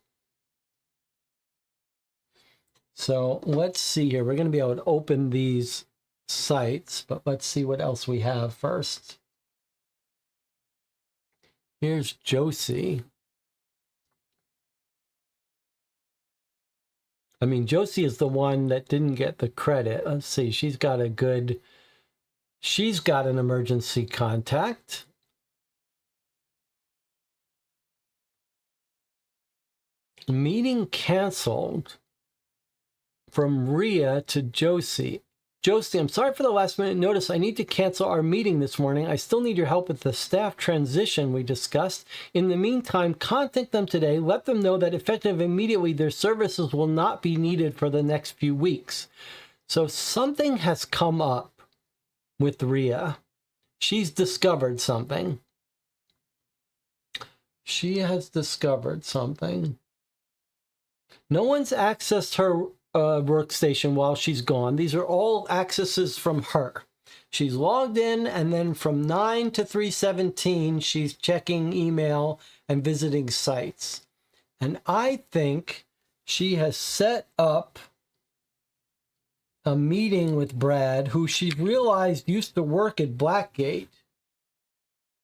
So let's see here. We're going to be able to open these sites, but let's see what else we have first. Here's Josie. I mean, Josie is the one that didn't get the credit. Let's see. She's got an emergency contact. Meeting canceled from Ria to Josie. Josie, I'm sorry for the last minute notice. I need to cancel our meeting this morning. I still need your help with the staff transition we discussed. In the meantime, contact them today. Let them know that effective immediately, their services will not be needed for the next few weeks. So something has come up with Ria. She's discovered something. She has discovered something. No one's accessed her workstation while she's gone. These are all accesses from her. She's logged in, and then from 9 to 3:17, she's checking email and visiting sites. And I think she has set up a meeting with Brad, who she realized used to work at Blackgate.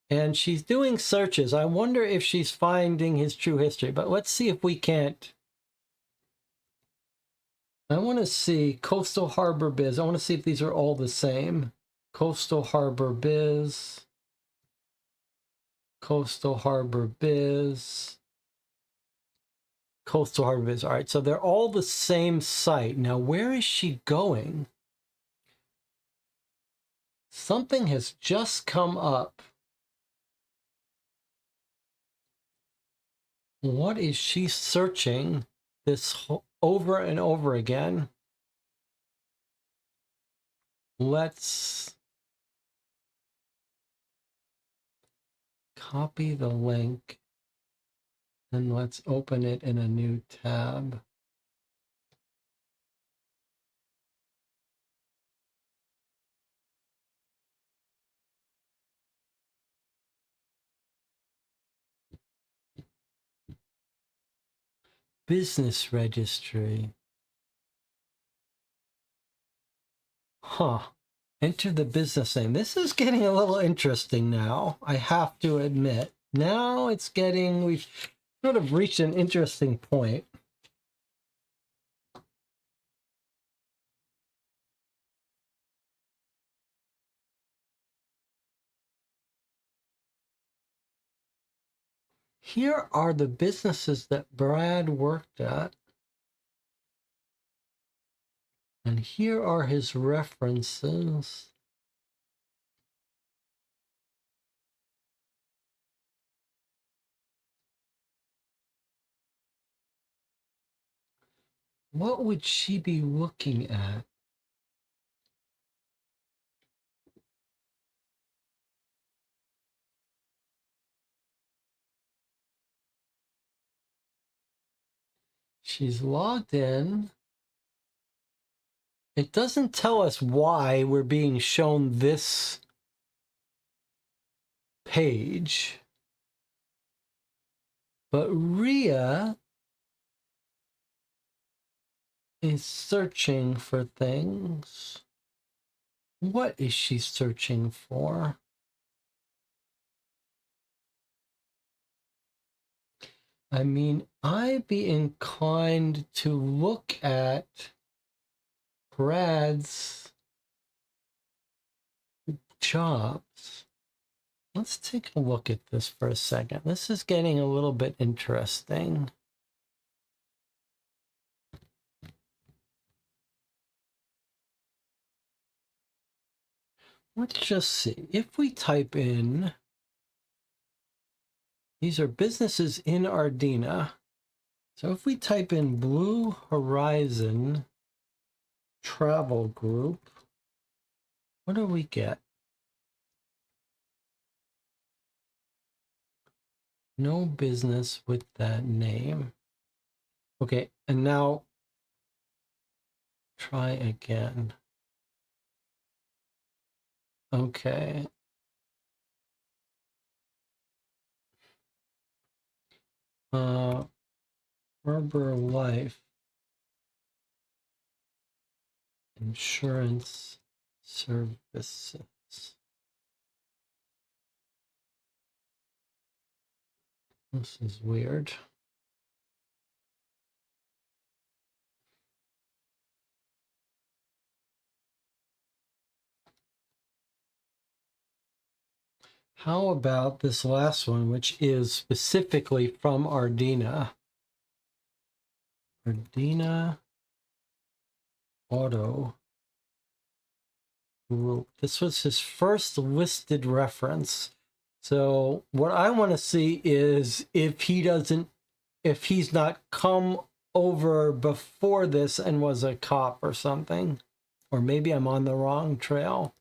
And she's doing searches. I wonder if she's finding his true history, but let's see if we can't. I want to see Coastal Harbor Biz. I want to see if these are all the same. Coastal Harbor Biz. Coastal Harbor Biz. Coastal Harbor Biz. All right, so they're all the same site. Now, where is she going? Something has just come up. What is she searching this over and over again? Let's Copy the link and let's open it in a new tab. Business registry. Huh. Enter the business name. This is getting a little interesting now, I have to admit. Now it's getting, we've sort of reached an interesting point. Here are the businesses that Brad worked at. And here are his references. What would she be looking at? She's logged in. It doesn't tell us why we're being shown this page. But Ria is searching for things. What is she searching for? I mean, I'd be inclined to look at Brad's jobs. Let's take a look at this for a second. This is getting a little bit interesting. Let's just see. If we type in, these are businesses in Ardena. So if we type in Blue Horizon Travel Group, what do we get? No business with that name. Okay, and now try again. Okay. Harbor Life Insurance Services. This is weird. How about this last one, which is specifically from Ardena? Ardena Auto Group. This was his first listed reference. So what I want to see is if he's not come over before this and was a cop or something, or maybe I'm on the wrong trail.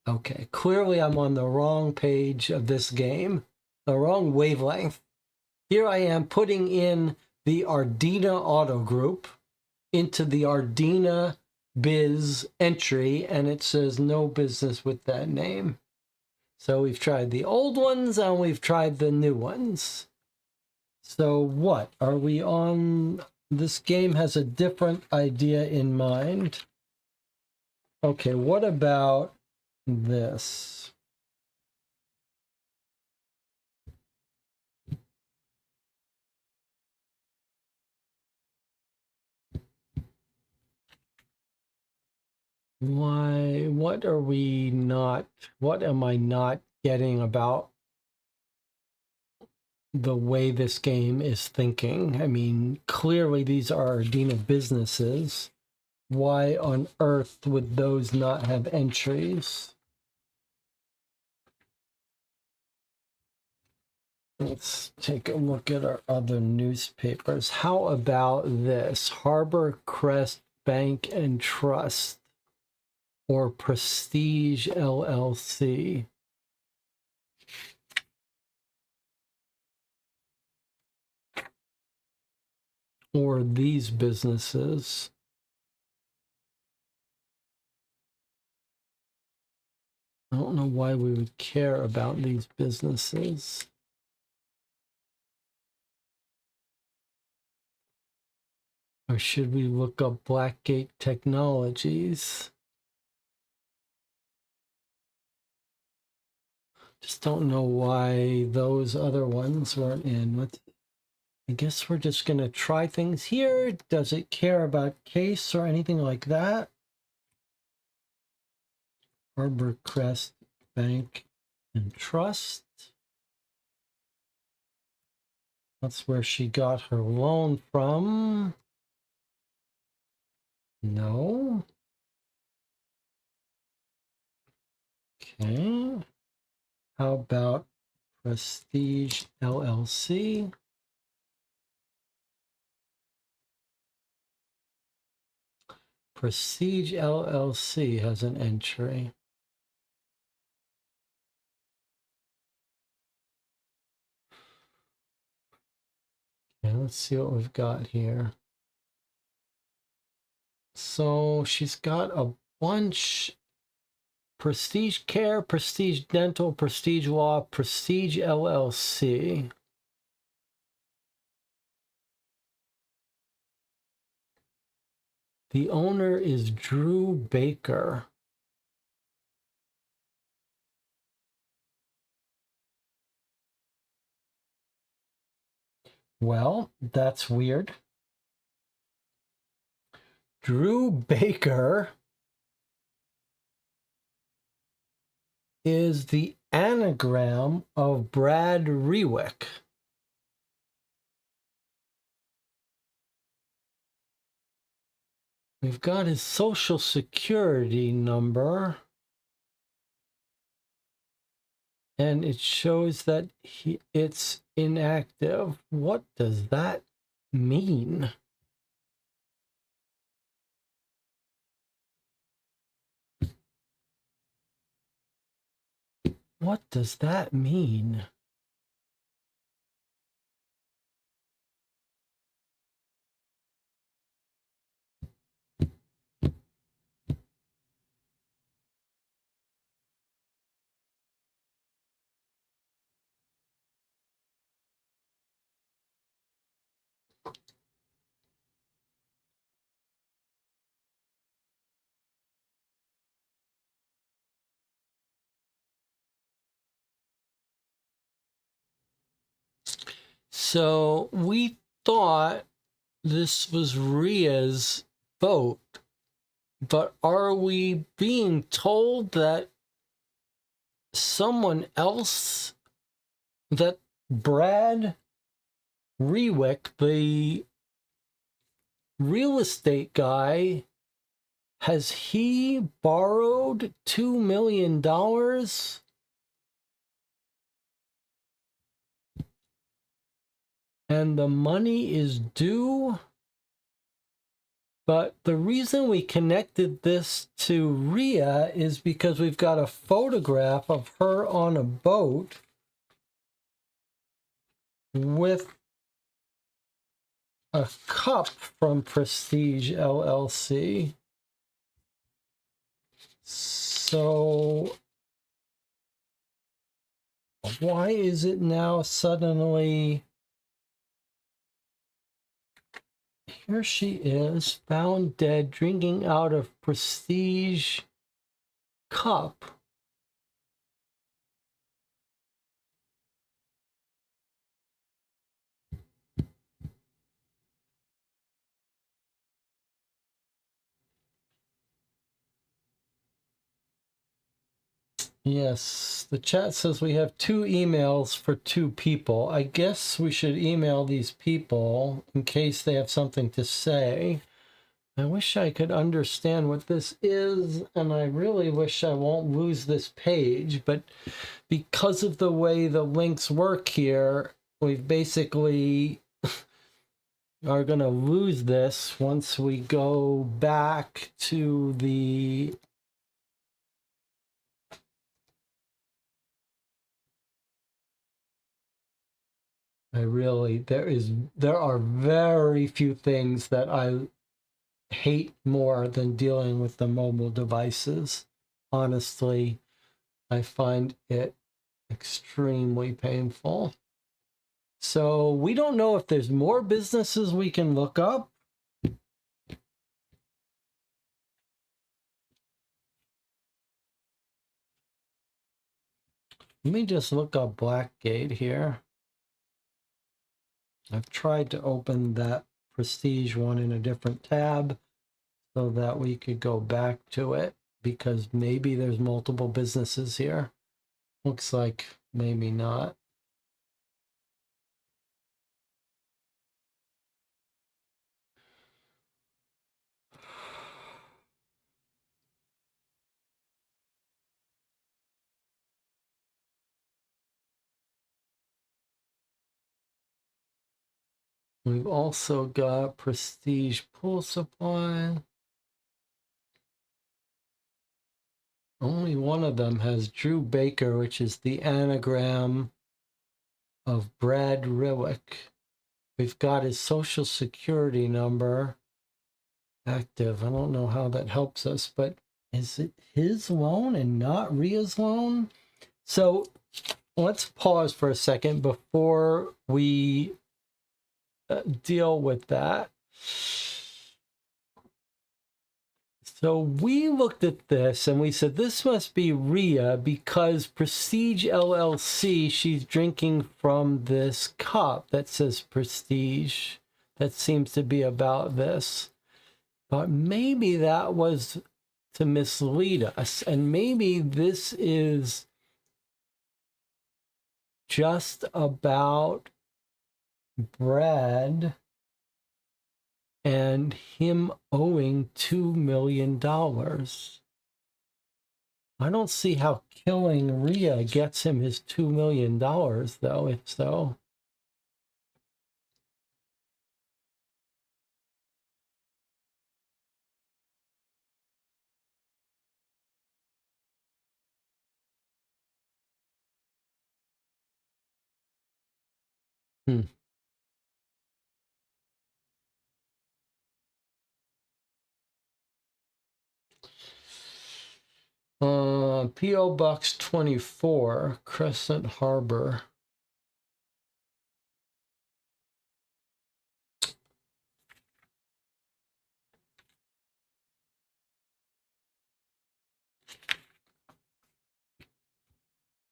Okay, clearly I'm on the wrong page of this game, the wrong wavelength. Here I am putting in the Ardena Auto Group into the Ardena Biz entry, and it says no business with that name. So we've tried the old ones and we've tried the new ones. So what are we on? This game has a different idea in mind. Okay, what about this? Why, what are we not, what am I not getting about the way this game is thinking? I mean, clearly these are Ardena businesses. Why on earth would those not have entries? Let's take a look at our other newspapers. How about this? Harbor Crest Bank and Trust. or Prestige LLC. Or these businesses. I don't know why we would care about these businesses. Or should we look up Blackgate Technologies? Just don't know why those other ones weren't in. I guess we're just going to try things here. Does it care about case or anything like that? Harbor Crest Bank and Trust. That's where she got her loan from. No. Okay. How about Prestige LLC? Prestige LLC has an entry. Okay, let's see what we've got here. So she's got a bunch. Prestige Care, Prestige Dental, Prestige Law, Prestige LLC. The owner is Drew Baker. Well, that's weird. Drew Baker is the anagram of Brad Rewick. We've got his social security number. And it shows that it's inactive. What does that mean? What does that mean? So we thought this was Ria's vote, but are we being told that someone else, that Brad Rewick, the real estate guy, has he borrowed $2 million? And the money is due? But the reason we connected this to Ria is because we've got a photograph of her on a boat with a cup from Prestige LLC. So why is it now suddenly... Here she is, found dead, drinking out of Prestige cup. Yes, the chat says we have 2 emails for 2 people. I guess we should email these people in case they have something to say. I wish I could understand what this is, and I really wish I won't lose this page, but because of the way the links work here, we've basically are going to lose this once we go back to the There are very few things that I hate more than dealing with the mobile devices. Honestly, I find it extremely painful. So we don't know if there's more businesses we can look up. Let me just look up Blackgate here. I've tried to open that Prestige one in a different tab so that we could go back to it, because maybe there's multiple businesses here. Looks like maybe not. We've also got Prestige Pool Supply. Only one of them has Drew Baker, which is the anagram of Brad Rillick. We've got his social security number active. I don't know how that helps us, but is it his loan and not Ria's loan? So let's pause for a second before we deal with that. So we looked at this and we said, this must be Ria because Prestige LLC, she's drinking from this cup that says Prestige. That seems to be about this. But maybe that was to mislead us. And maybe this is just about Brad and him owing $2 million. I don't see how killing Ria gets him his $2 million, though, if so. P.O. Box 24, Crescent Harbor.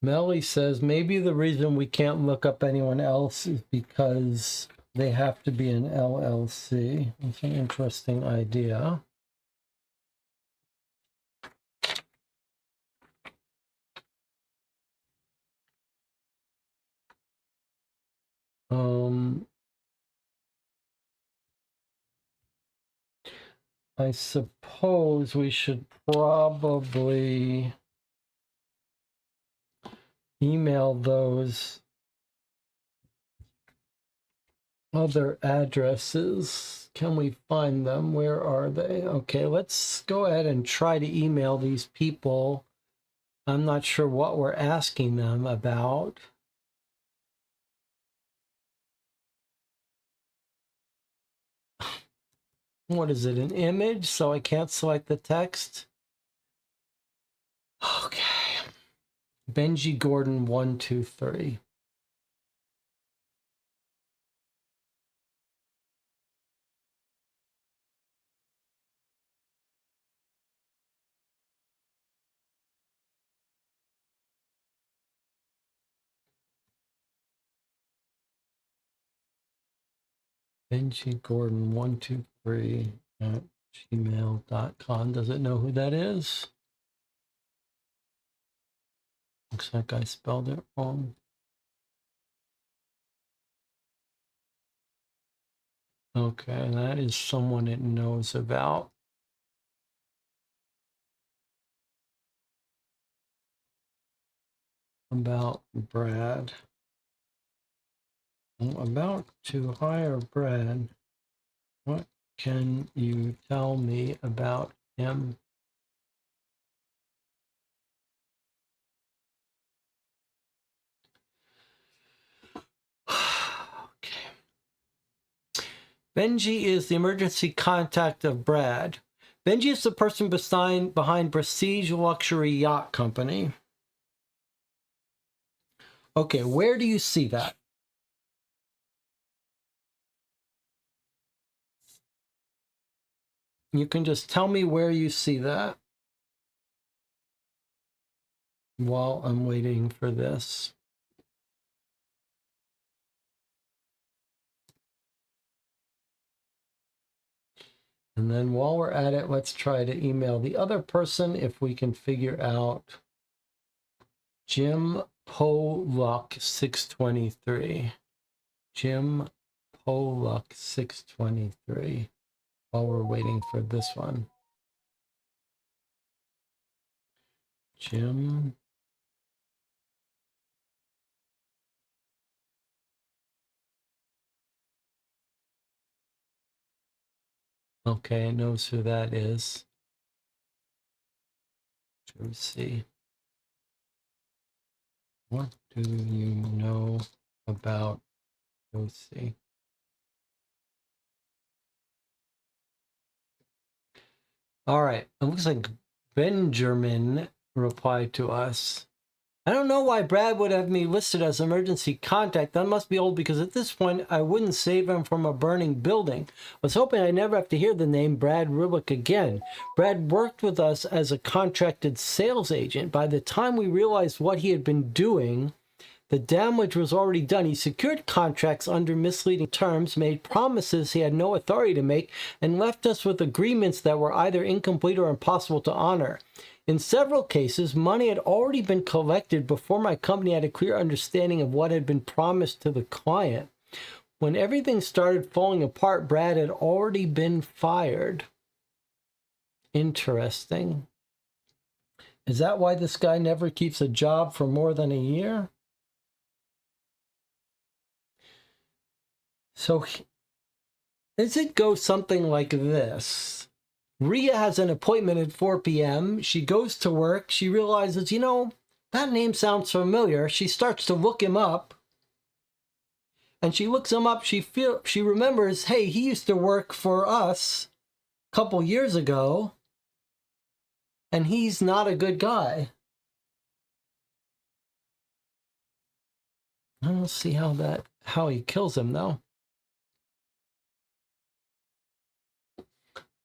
Melly says maybe the reason we can't look up anyone else is because they have to be an LLC. That's an interesting idea. I suppose we should probably email those other addresses. Can we find them? Where are they? Okay, let's go ahead and try to email these people. I'm not sure what we're asking them about. What is it, an image? So I can't select the text? Okay. Benji Gordon 123. Benji Gordon 123 at gmail.com. Does it know who that is? Looks like I spelled it wrong. Okay, that is someone it knows about. About Brad. I'm about to hire Brad. What can you tell me about him? Benji is the emergency contact of Brad. Benji is the person behind Prestige Luxury Yacht Company. Okay, where do you see that? You can just tell me where you see that while I'm waiting for this. And then while we're at it, let's try to email the other person if we can figure out Jim Polluck 623. Jim Polluck 623. While we're waiting for this one. Jim. Okay, it knows who that is. Josie. What do you know about Josie? All right, it looks like Benjamin replied to us. I don't know why Brad would have me listed as emergency contact. That must be old because at this point I wouldn't save him from a burning building. I was hoping I'd never have to hear the name Brad Rubick again. Brad worked with us as a contracted sales agent. By the time we realized what he had been doing, the damage was already done. He secured contracts under misleading terms, made promises he had no authority to make, and left us with agreements that were either incomplete or impossible to honor. In several cases, money had already been collected before my company had a clear understanding of what had been promised to the client. When everything started falling apart, Brad had already been fired. Interesting. Is that why this guy never keeps a job for more than a year? So, does it go something like this? Rhea has an appointment at 4 p.m. She goes to work. She realizes, you know, that name sounds familiar. She starts to look him up. And she looks him up. She remembers, hey, he used to work for us a couple years ago. And he's not a good guy. I don't see how he kills him, though.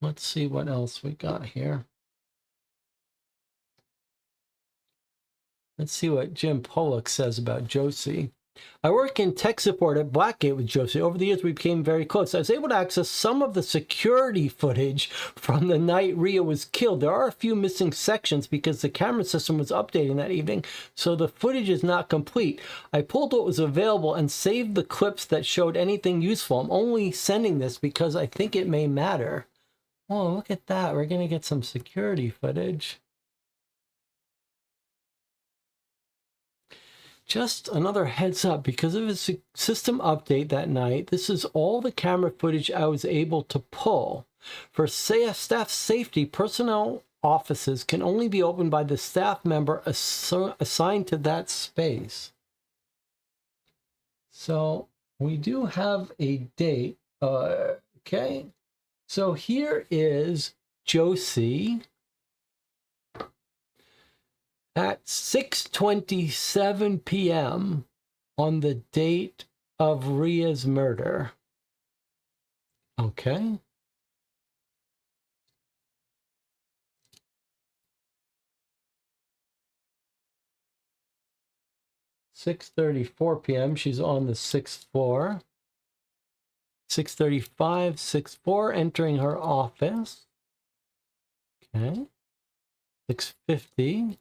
Let's see what else we got here. Let's see what Jim Pollock says about Josie. I work in tech support at Blackgate with Josie. Over the years, we became very close. I was able to access some of the security footage from the night Rhea was killed. There are a few missing sections because the camera system was updating that evening, so the footage is not complete. I pulled what was available and saved the clips that showed anything useful. I'm only sending this because I think it may matter. Oh, look at that. We're going to get some security footage. Just another heads up, because of a system update that night, this is all the camera footage I was able to pull. For staff safety, personnel offices can only be opened by the staff member assigned to that space. So we do have a date. Okay. So here is Josie at 6:27 p.m. on the date of Rhea's murder. Okay. (6:34 p.m.) She's on the 6th floor. 6:35, 6:04, entering her office. Okay. 6:50.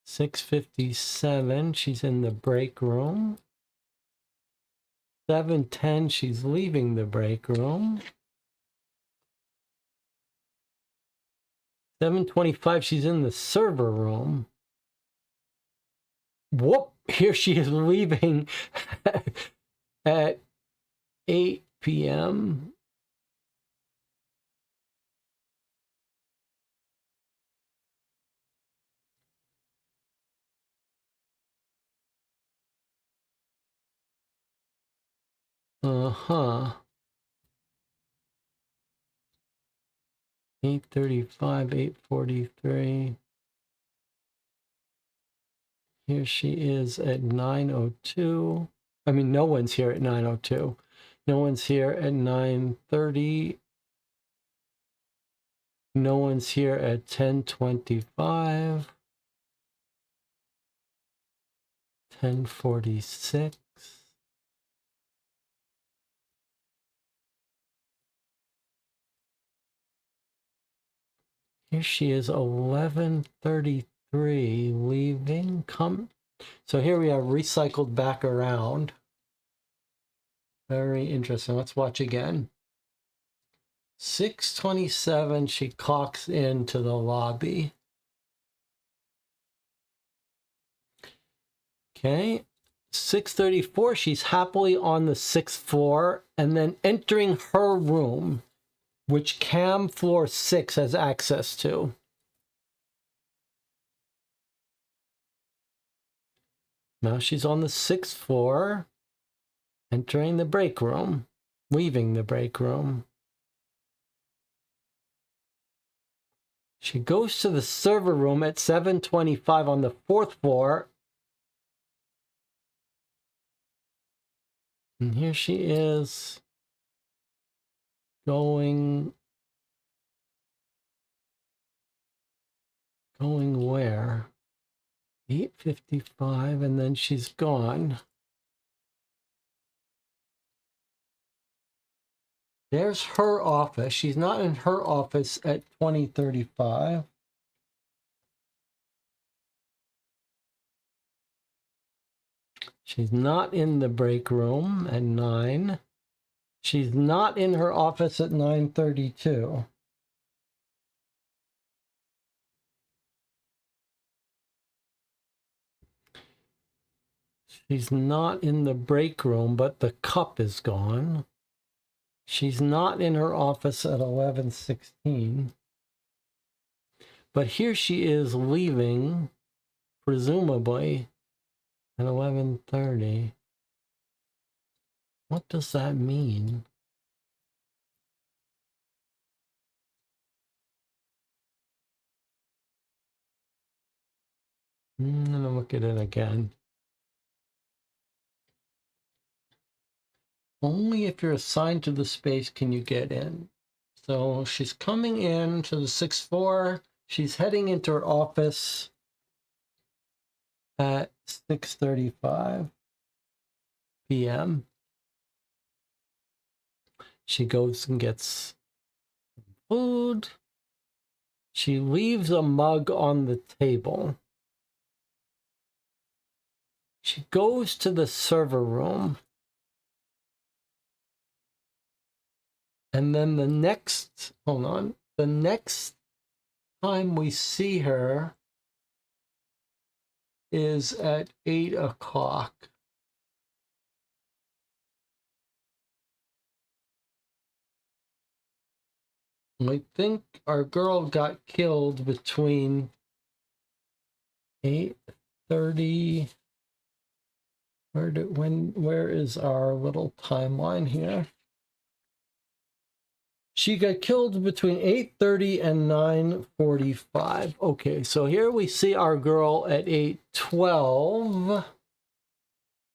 6:57, she's in the break room. 7:10, she's leaving the break room. 7:25, she's in the server room. Whoop! Here she is leaving at 8 p.m. Uh-huh. 8:35, 8:43. Here she is at 9:02. I mean, no one's here at 9:02. No one's here at 9:30. No one's here at 10:25. 10:46. Here she is, 11:33, leaving. So here we are recycled back around. Very interesting. Let's watch again. 6:27, she clocks into the lobby. Okay. 6:34, she's happily on the 6th floor and then entering her room, which cam floor 6 has access to. Now she's on the 6th floor, entering the break room, leaving the break room. She goes to the server room at 7:25 on the 4th floor. And here she is going where? 8:55, and then she's gone. There's her office. She's not in her office at 20:35. She's not in the break room at 9. She's not in her office at 9:32. She's not in the break room, but the cup is gone. She's not in her office at 11:16. But here she is leaving, presumably, at 11:30. What does that mean? I'm gonna look at it again. Only if you're assigned to the space can you get in. So she's coming in to the 6th floor. She's heading into her office at 6:35 p.m. She goes and gets food. She leaves a mug on the table. She goes to the server room. And then the next time we see her is at 8 o'clock. I think our girl got killed between 8:30. Where is our little timeline here? She got killed between 8:30 and 9:45. Okay, so here we see our girl at 8:12.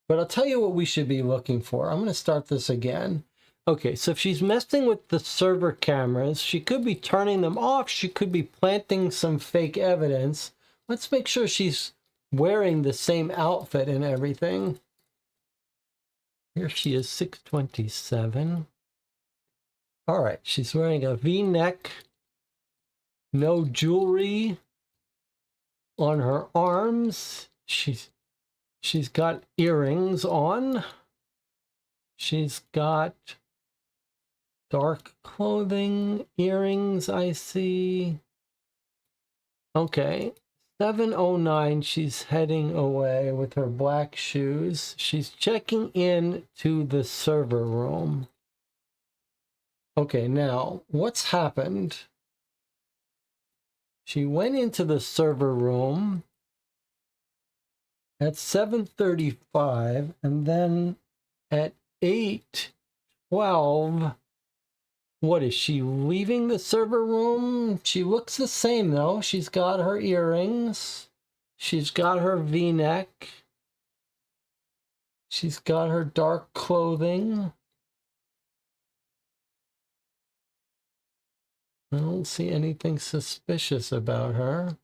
But I'll tell you what we should be looking for. I'm going to start this again. Okay, so if she's messing with the server cameras, she could be turning them off. She could be planting some fake evidence. Let's make sure she's wearing the same outfit and everything. Here she is, 6:27. All right, she's wearing a V-neck, no jewelry on her arms. She's got earrings on. She's got dark clothing, earrings, I see. Okay, 7:09, she's heading away with her black shoes. She's checking in to the server room. Okay, now, what's happened? She went into the server room at 7:35, and then at 8:12. What is she leaving the server room? She looks the same though. She's got her earrings. She's got her V-neck. She's got her dark clothing. I don't see anything suspicious about her.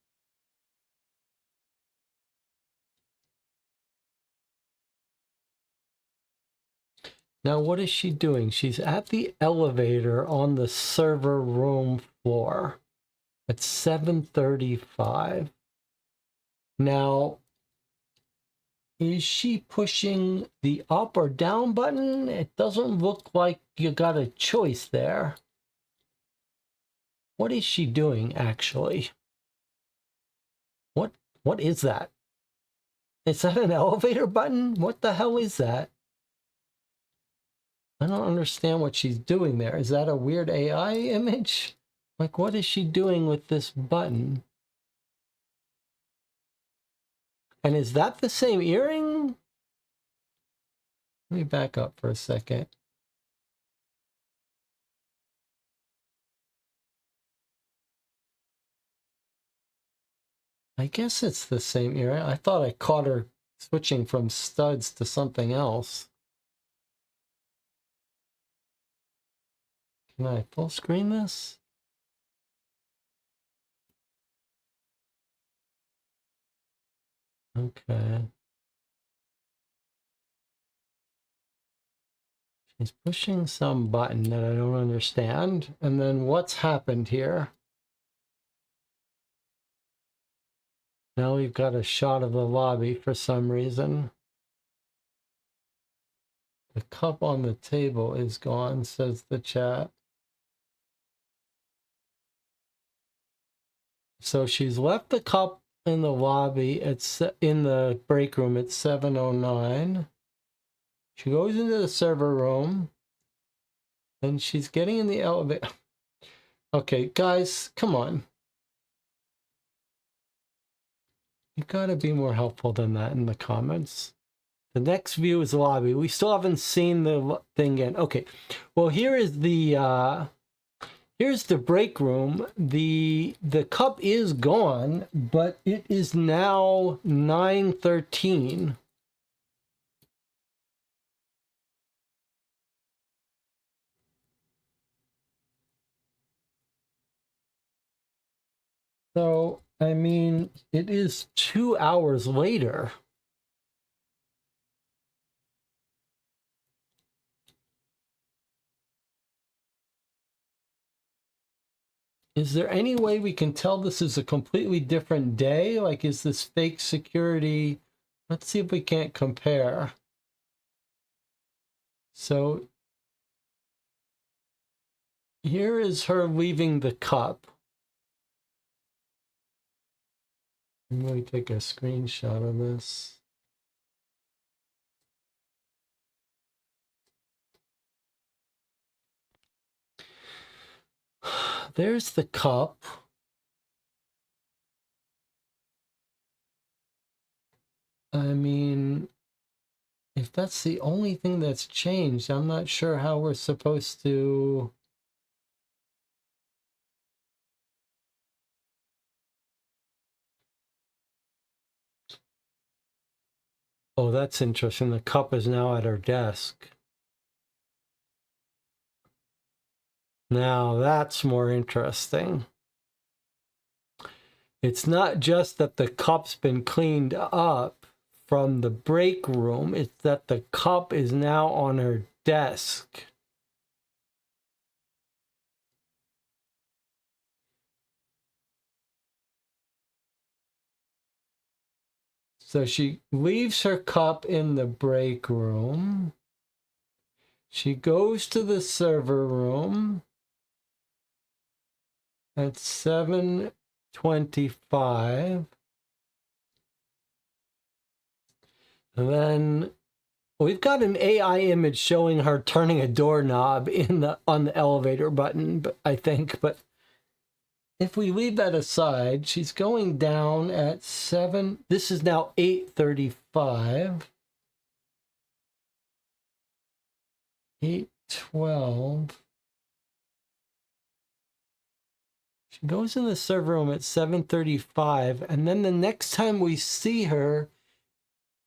Now, what is she doing? She's at the elevator on the server room floor at 7:35. Now, is she pushing the up or down button? It doesn't look like you got a choice there. What is she doing, actually? What is that? Is that an elevator button? What the hell is that? I don't understand what she's doing there. Is that a weird AI image? Like, what is she doing with this button? And is that the same earring? Let me back up for a second. I guess it's the same earring. I thought I caught her switching from studs to something else. Can I full screen this? Okay. She's pushing some button that I don't understand. And then what's happened here? Now we've got a shot of the lobby for some reason. The cup on the table is gone, says the chat. So she's left the cup in the lobby, in the break room at 7:09. She goes into the server room, and she's getting in the elevator. Okay, guys, come on. You gotta be more helpful than that in the comments. The next view is lobby. We still haven't seen the thing yet. Okay, well, here is the here's the break room. The cup is gone, but it is now 9:13. So, I mean, it is 2 hours later. Is there any way we can tell this is a completely different day? Like, is this fake security? Let's see if we can't compare. So, here is her leaving the cup. I'm going to take a screenshot of this. There's the cup. I mean, if that's the only thing that's changed, I'm not sure how we're supposed to... Oh, that's interesting. The cup is now at her desk. Now that's more interesting. It's not just that the cup's been cleaned up from the break room, it's that the cup is now on her desk. So she leaves her cup in the break room. She goes to the server room at 7:25. And then we've got an AI image showing her turning a doorknob on the elevator button, I think, but if we leave that aside, she's going down at 7. This is now 8:35. 8:12. She goes in the server room at 7:35, and then the next time we see her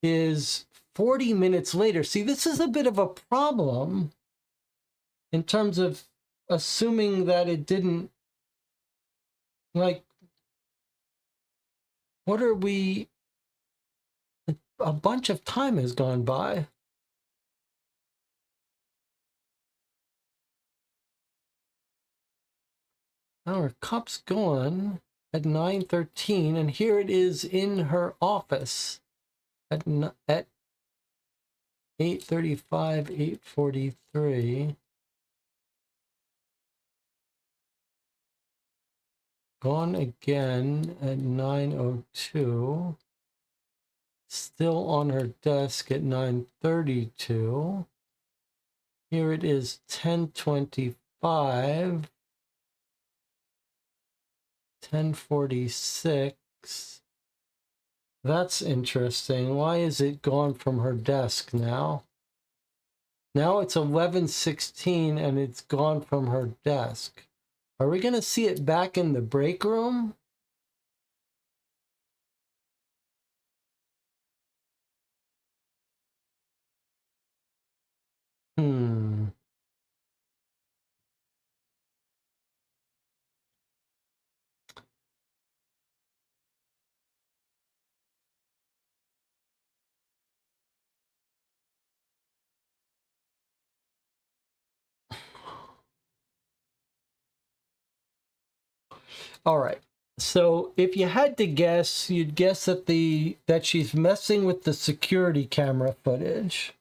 is 40 minutes later. See, this is a bit of a problem in terms of assuming that it didn't, like, what are we? A bunch of time has gone by. Now her cup's gone at 9:13, and here it is in her office at 8:35, 8:43. Gone again at 9:02. Still on her desk at 9:32. Here it is 10:25. 10:46. That's interesting. Why is it gone from her desk now? Now it's 11:16 and it's gone from her desk. Are we going to see it back in the break room? All right. So if you had to guess, you'd guess that she's messing with the security camera footage.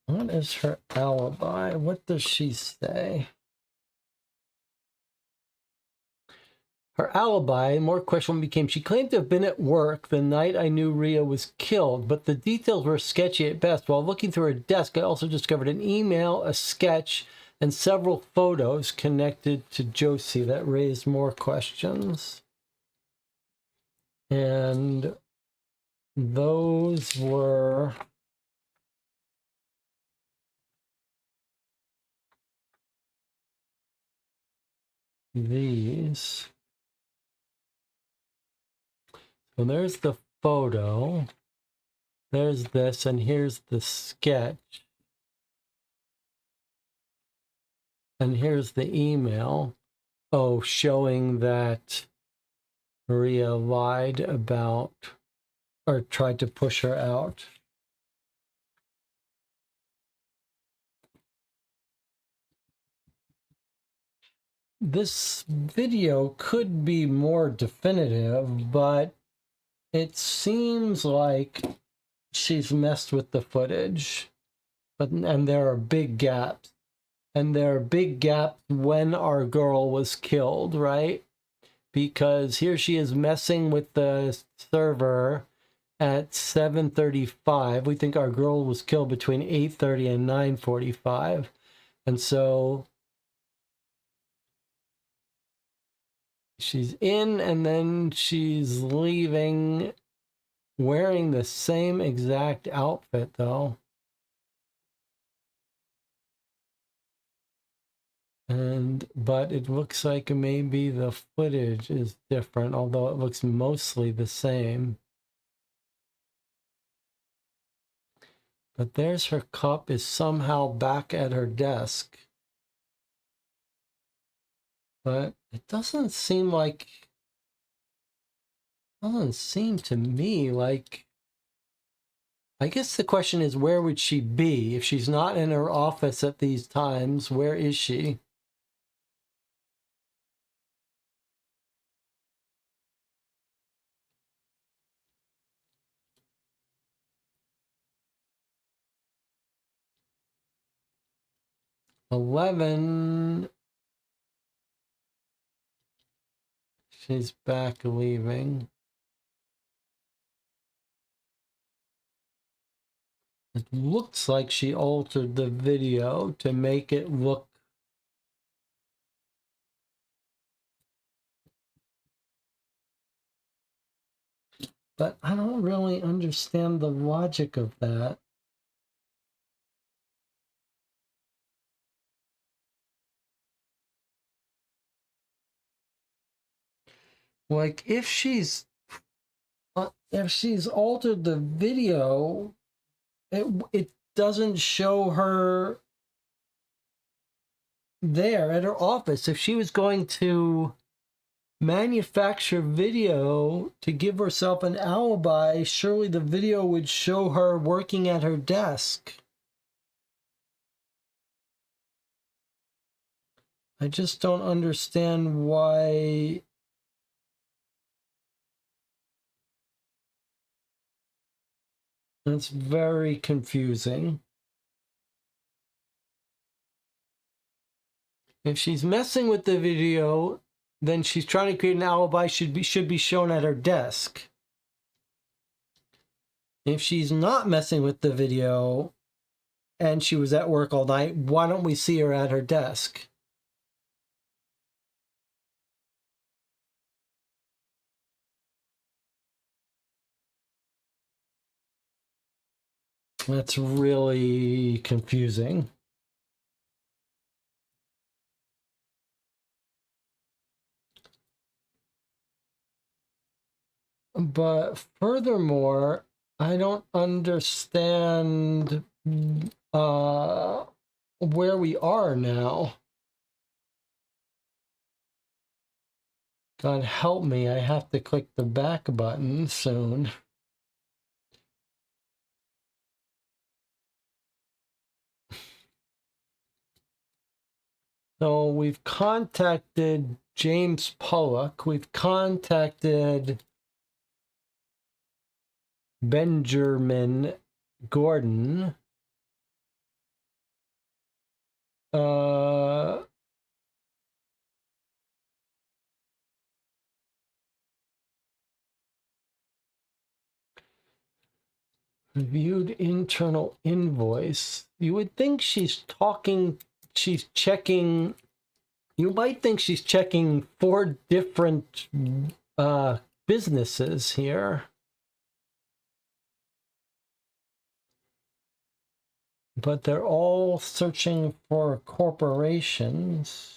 What is her alibi? What does she say? Her alibi, more questionable, became she claimed to have been at work the night I knew Rhea was killed, but the details were sketchy at best. While looking through her desk, I also discovered an email, a sketch, and several photos connected to Josie that raised more questions. And those were these. So there's the photo, there's this, and here's the sketch. And here's the email. Oh, showing that Maria lied about, or tried to push her out. This video could be more definitive, but it seems like she's messed with the footage, and there are big gaps. And there are big gaps when our girl was killed, right? Because here she is messing with the server at 7:35. We think our girl was killed between 8:30 and 9:45. And so she's in and then she's leaving wearing the same exact outfit, though. But it looks like maybe the footage is different, although it looks mostly the same. But there's her cup is somehow back at her desk. But it doesn't seem to me like, I guess the question is, where would she be? If she's not in her office at these times, where is she? $11. She's back leaving. It looks like she altered the video to make it look But I don't really understand the logic of that. Like, if she's altered the video, it doesn't show her there at her office. If she was going to manufacture video to give herself an alibi, surely the video would show her working at her desk. I just don't understand why. It's very confusing. If she's messing with the video, then she's trying to create an alibi should be shown at her desk. If she's not messing with the video and she was at work all night, why don't we see her at her desk? That's really confusing. But furthermore, I don't understand where we are now. God help me, I have to click the back button soon. So we've contacted James Pollock. We've contacted Benjamin Gordon. Reviewed internal invoice. You would think she's checking. You might think she's checking 4 different businesses here. But they're all searching for corporations.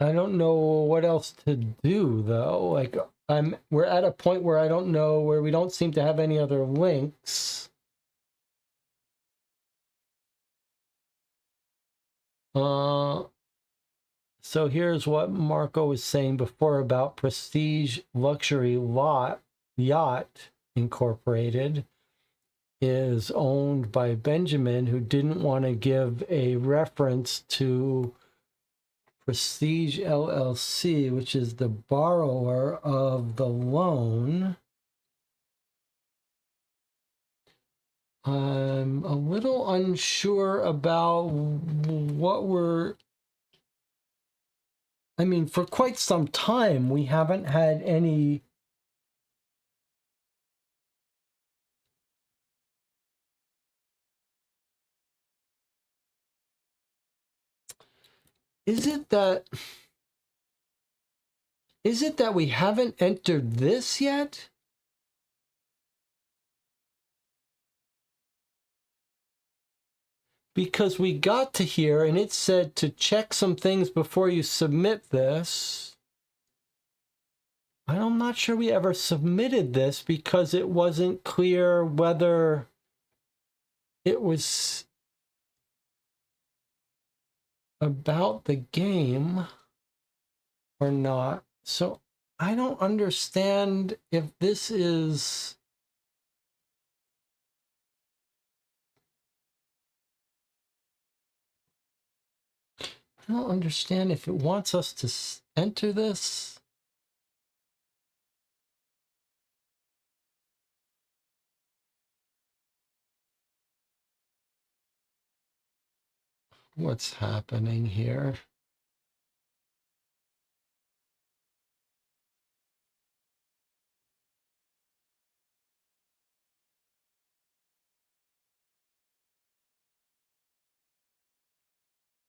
I don't know what else to do though. Like we're at a point where I don't know, where we don't seem to have any other links. So here's what Marco was saying before about Prestige Luxury Yacht Incorporated is owned by Benjamin, who didn't want to give a reference to Prestige LLC, which is the borrower of the loan. I'm a little unsure about what I mean, for quite some time, we haven't had any Is it that we haven't entered this yet? Because we got to here and it said to check some things before you submit this. I'm not sure we ever submitted this because it wasn't clear whether it was about the game or not. So I don't understand if this is... I don't understand if it wants us to enter this. What's happening here?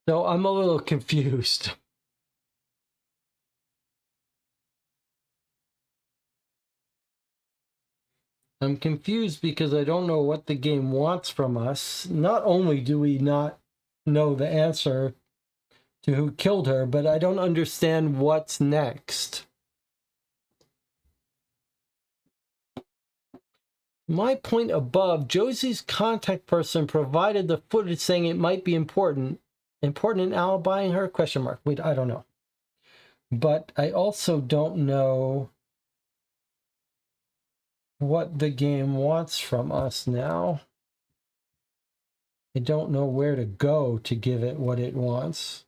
So I'm a little confused. I'm confused because I don't know what the game wants from us. Not only do we not know the answer to who killed her, but I don't understand what's next. My point above, Josie's contact person provided the footage saying it might be important. Important in alibying her? Question mark. Wait, I don't know. But I also don't know what the game wants from us now. I don't know where to go to give it what it wants.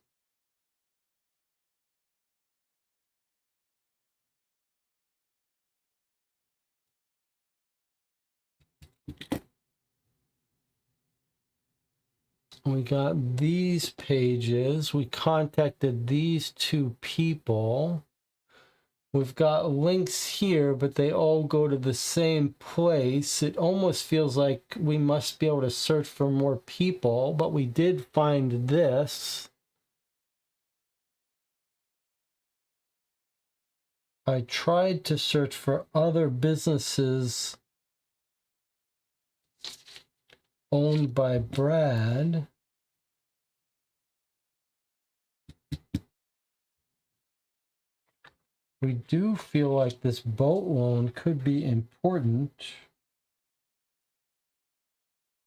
We got these pages. We contacted these two people. We've got links here, but they all go to the same place. It almost feels like we must be able to search for more people, but we did find this. I tried to search for other businesses owned by Brad. We do feel like this boat loan could be important,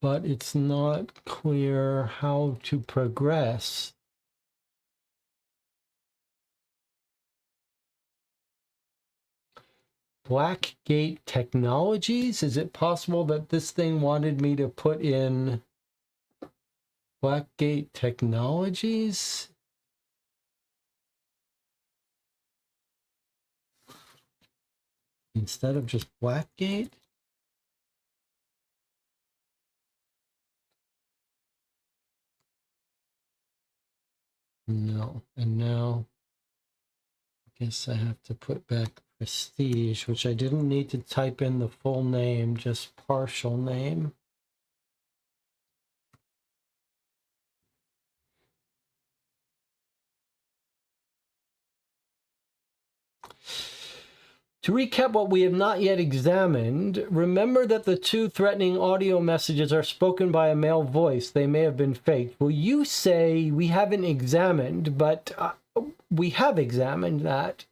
but it's not clear how to progress. Blackgate Technologies? Is it possible that this thing wanted me to put in Blackgate Technologies? Instead of just Blackgate? No. And now I guess I have to put back Prestige, which I didn't need to type in the full name, just partial name. To recap what we have not yet examined, remember that the two threatening audio messages are spoken by a male voice. They may have been faked. Well, you say we haven't examined, but we have examined that,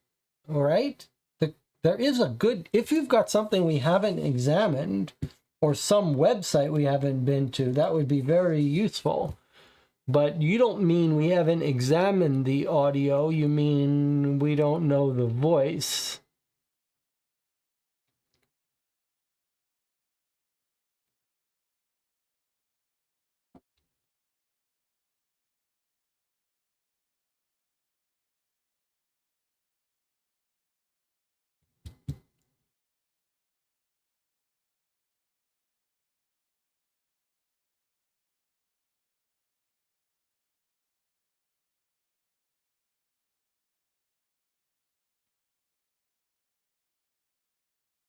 all right? There is a good, if you've got something we haven't examined, or some website we haven't been to, that would be very useful. But you don't mean we haven't examined the audio, you mean we don't know the voice.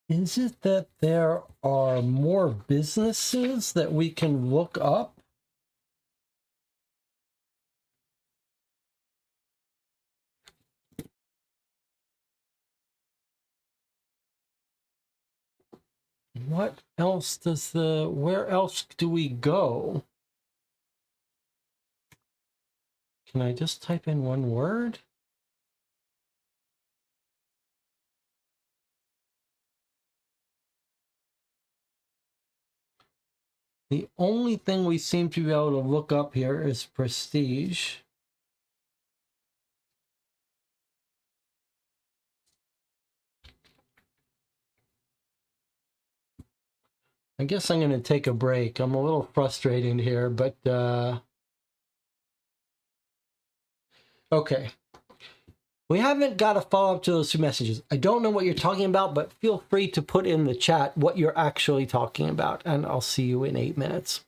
Is it that there are more businesses that we can look up? What else does where else do we go? Can I just type in one word? The only thing we seem to be able to look up here is Prestige. I guess I'm going to take a break. I'm a little frustrated here, but okay. We haven't got a follow-up to those two messages. I don't know what you're talking about, but feel free to put in the chat what you're actually talking about, and I'll see you in 8 minutes.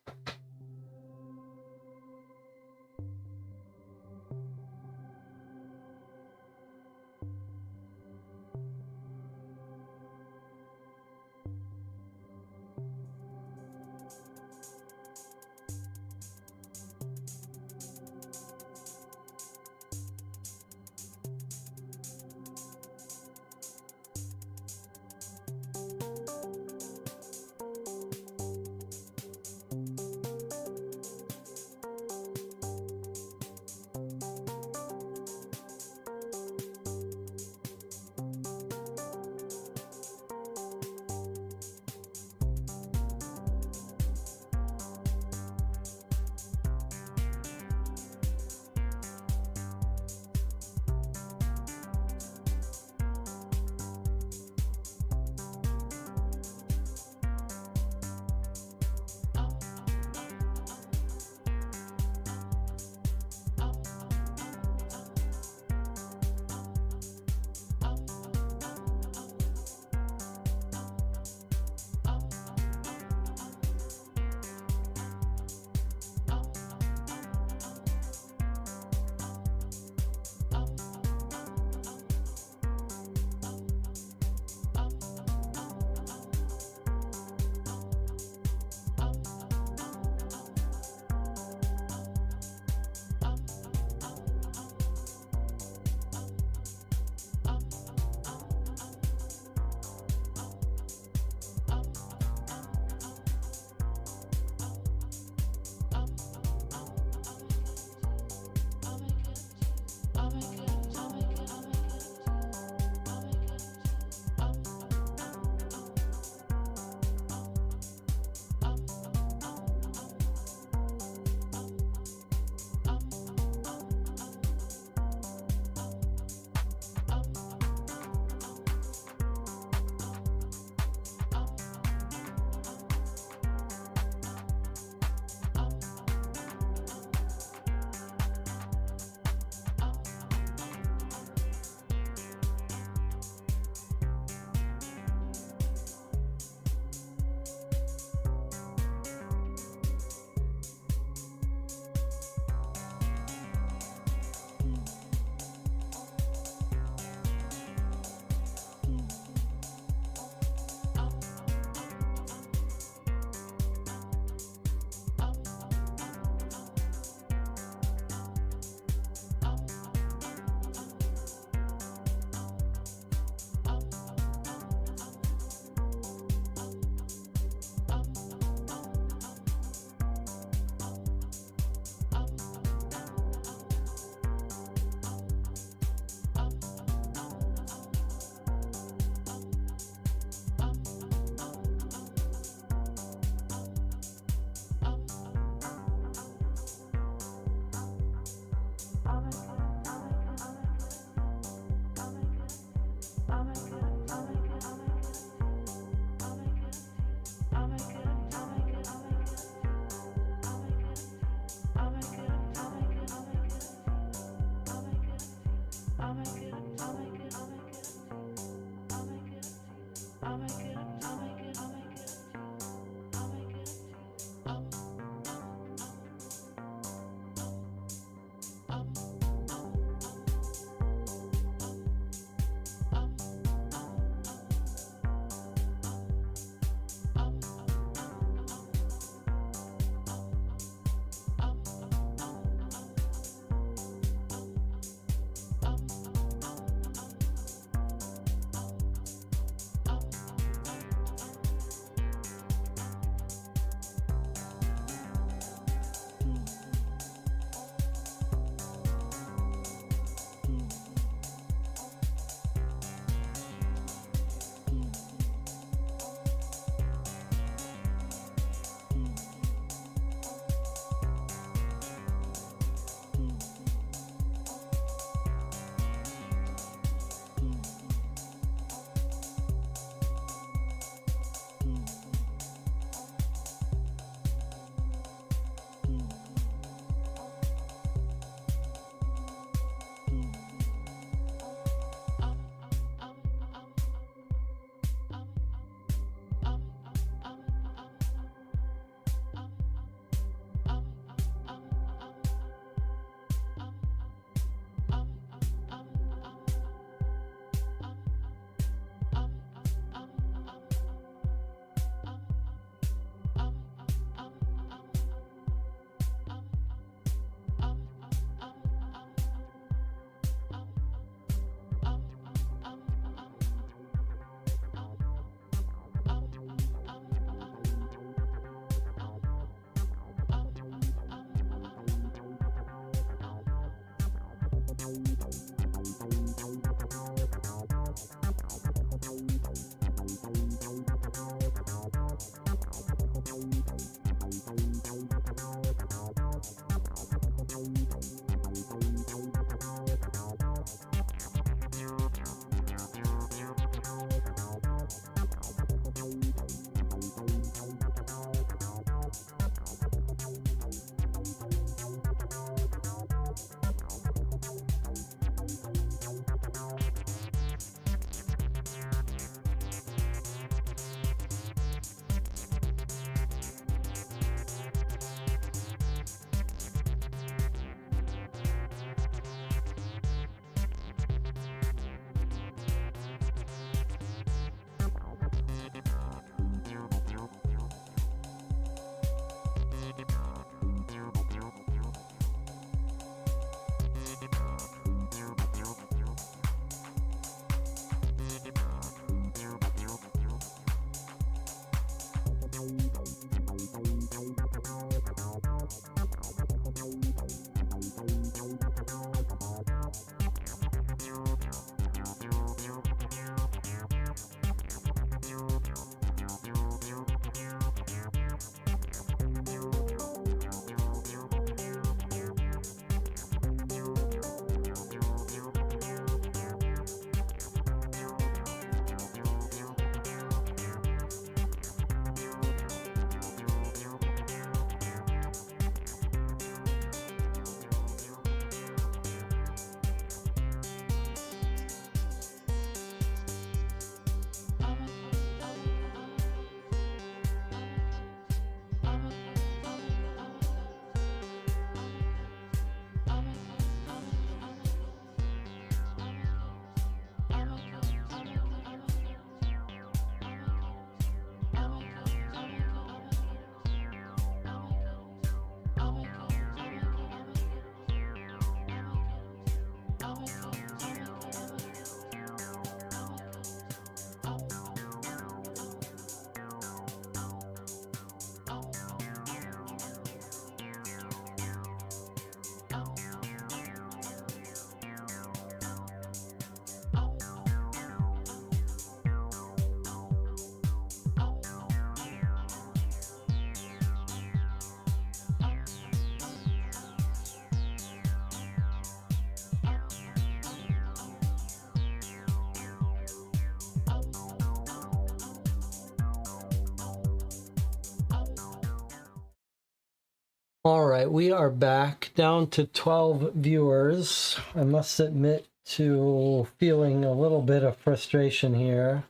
All right, we are back down to 12 viewers. I must admit to feeling a little bit of frustration here.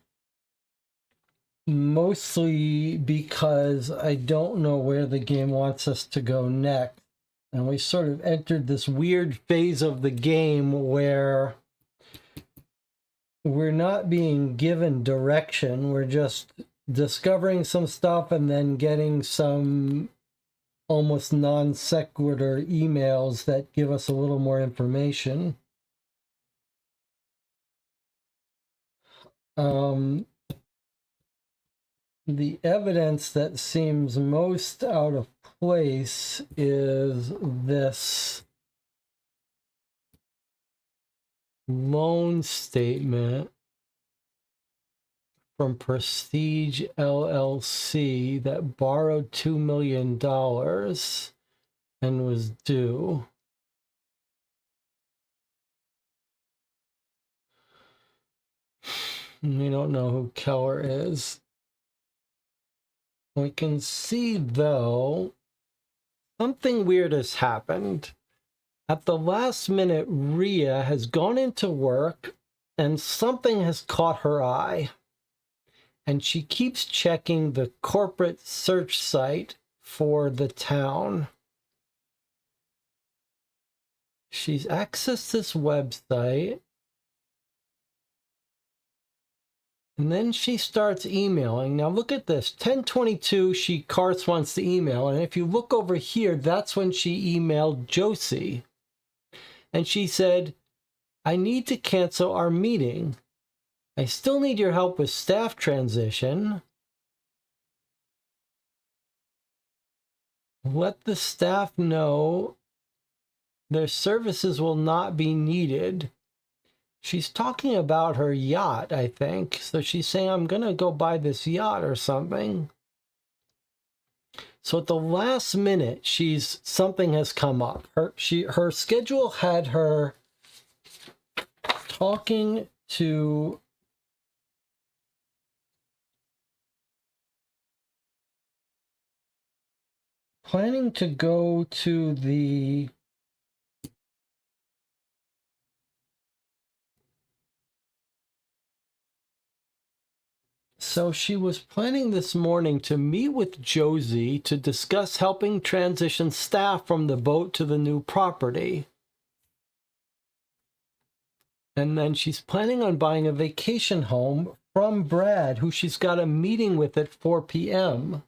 mostly because I don't know where the game wants us to go next. And we sort of entered this weird phase of the game where we're not being given direction. We're just discovering some stuff and then getting some almost non sequitur emails that give us a little more information. The evidence that seems most out of place is this loan statement from Prestige LLC that borrowed $2 million and was due. We don't know who Keller is. We can see, though, something weird has happened. At the last minute, Rhea has gone into work and something has caught her eye. And she keeps checking the corporate search site for the town. She's accessed this website. And then she starts emailing. Now look at this. 10:22, she corresponds to email. And if you look over here, that's when she emailed Josie. And she said, I need to cancel our meeting. I still need your help with staff transition. Let the staff know their services will not be needed. She's talking about her yacht, I think. So she's saying, I'm going to go buy this yacht or something. So at the last minute, something has come up. Her schedule had her talking to planning to go to the So she was planning this morning to meet with Josie to discuss helping transition staff from the boat to the new property. And then she's planning on buying a vacation home from Brad, who she's got a meeting with at 4 p.m.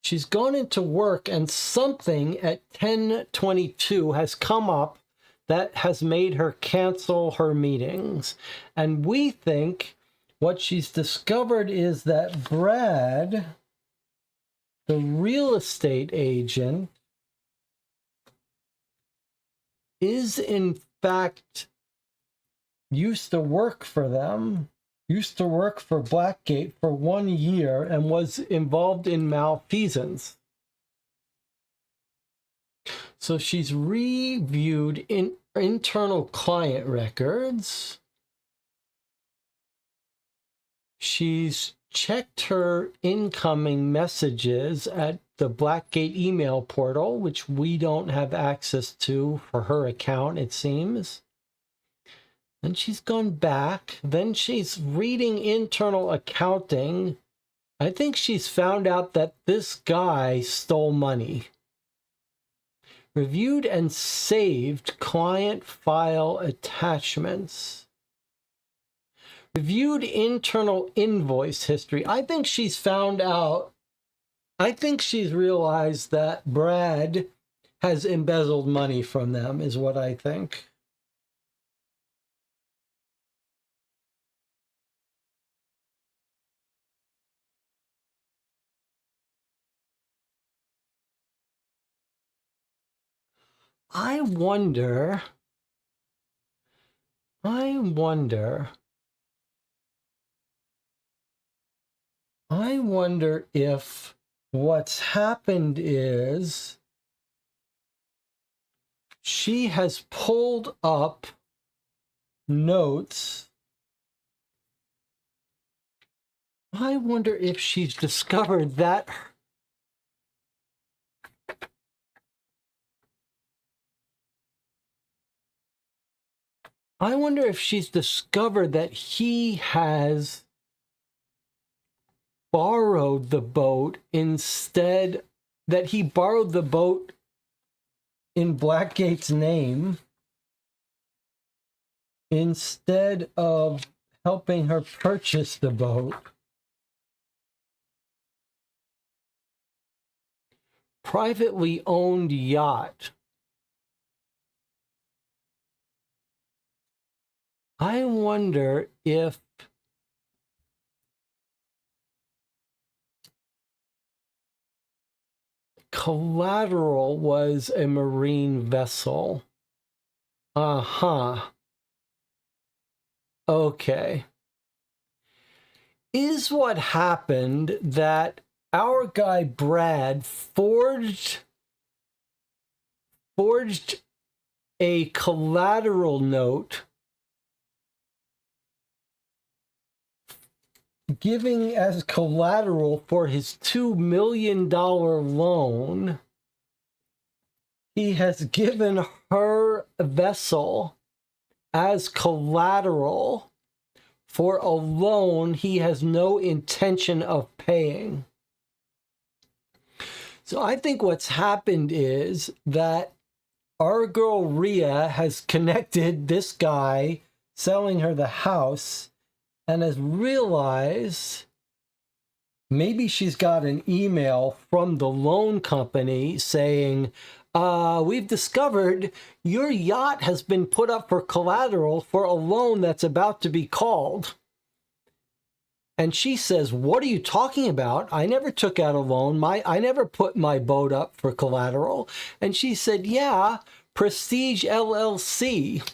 She's gone into work and something at 10:22 has come up that has made her cancel her meetings. And we think what she's discovered is that Brad, the real estate agent, is in fact used to work for them, used to work for Blackgate for 1 year and was involved in malfeasance. So she's reviewed internal client records. She's checked her incoming messages at the Blackgate email portal, which we don't have access to for her account, it seems. Then she's gone back. Then she's reading internal accounting. I think she's found out that this guy stole money. Reviewed and saved client file attachments. Reviewed internal invoice history. I think she's found out. I think she's realized that Brad has embezzled money from them, is what I think. I wonder if what's happened is she has pulled up notes. I wonder if she's discovered that he has borrowed the boat instead, that he borrowed the boat in Blackgate's name instead of helping her purchase the boat. Privately owned yacht. I wonder if Collateral was a marine vessel. Uh-huh. Okay. Is what happened that our guy Brad forged a collateral note giving as collateral for his $2 million loan. He has given her vessel as collateral for a loan he has no intention of paying. So I think what's happened is that our girl Rhea has connected this guy selling her the house and has realized maybe she's got an email from the loan company saying, we've discovered your yacht has been put up for collateral for a loan that's about to be called. And she says, what are you talking about? I never took out a loan. I never put my boat up for collateral. And she said, yeah, Prestige LLC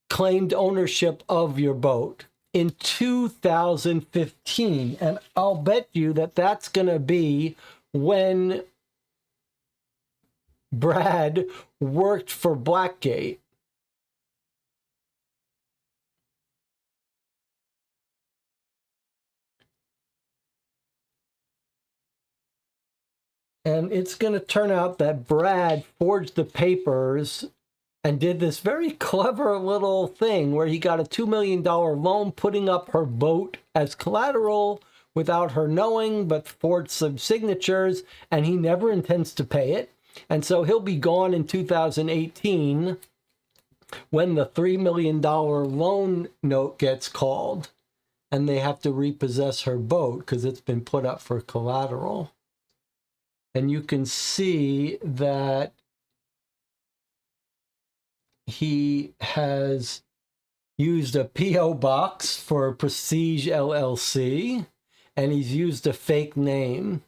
claimed ownership of your boat in 2015. And I'll bet you that that's going to be when Brad worked for Blackgate. And it's going to turn out that Brad forged the papers and did this very clever little thing where he got a $2 million loan putting up her boat as collateral without her knowing, but forged some signatures, and he never intends to pay it. And so he'll be gone in 2018 when the $3 million loan note gets called and they have to repossess her boat because it's been put up for collateral. And you can see that he has used a P.O. box for Prestige LLC, and he's used a fake name.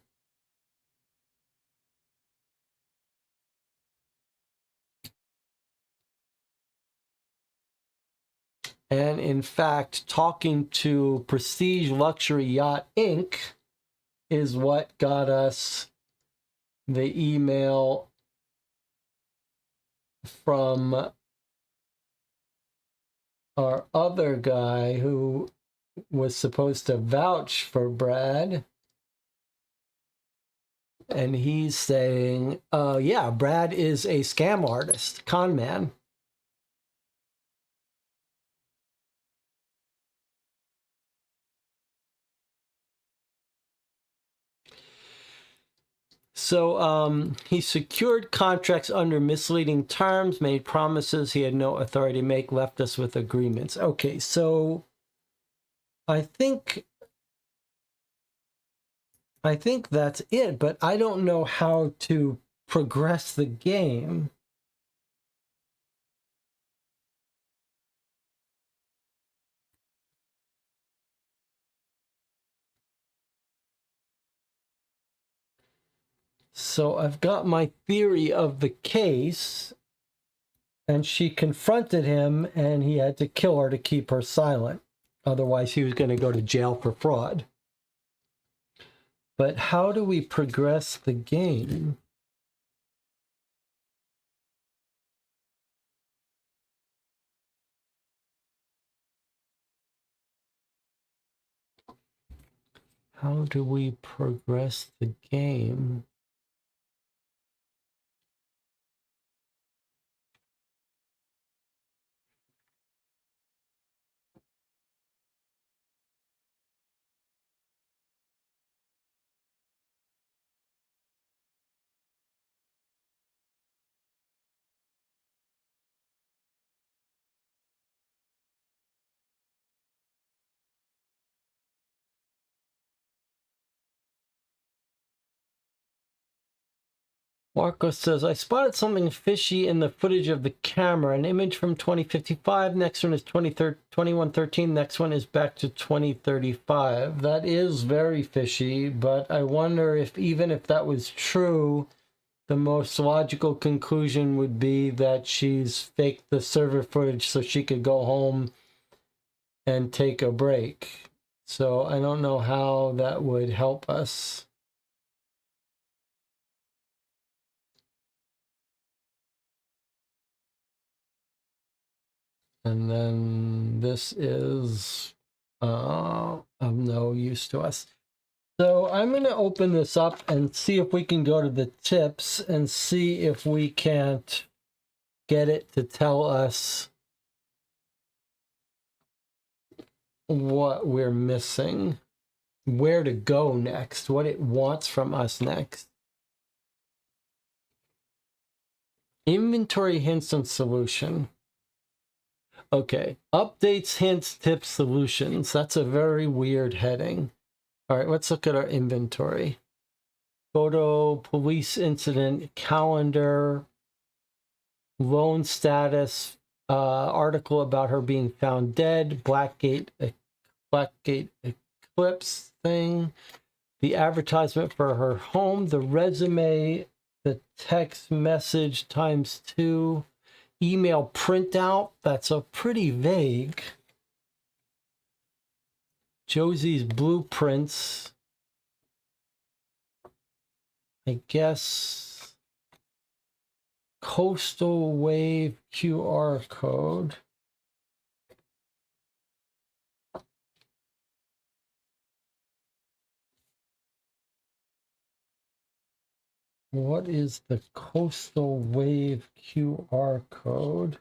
And in fact, talking to Prestige Luxury Yacht Inc. is what got us the email from our other guy who was supposed to vouch for Brad. And he's saying, yeah, Brad is a scam artist, con man. So he secured contracts under misleading terms, made promises he had no authority to make, left us with agreements. Okay, so I think that's it, but I don't know how to progress the game. So I've got my theory of the case, and she confronted him, and he had to kill her to keep her silent. Otherwise, he was going to go to jail for fraud. But how do we progress the game? How do we progress the game? Marco says, I spotted something fishy in the footage of the camera. An image from 2055. Next one is 2113. Next one is back to 2035. That is very fishy, but I wonder if even if that was true, the most logical conclusion would be that she's faked the server footage so she could go home and take a break. So I don't know how that would help us. And then this is of no use to us. So I'm going to open this up and see if we can go to the tips and see if we can't get it to tell us what we're missing, where to go next, what it wants from us next. Inventory hints and solution. Okay, updates, hints, tips, solutions. That's a very weird heading. All right, let's look at our inventory. Photo, police incident, calendar, loan status, article about her being found dead, Blackgate eclipse thing, the advertisement for her home, the resume, the text message ×2, email printout. That's a pretty vague. Josie's blueprints. I guess Coastal Wave QR code. What is the Coastal Wave QR code?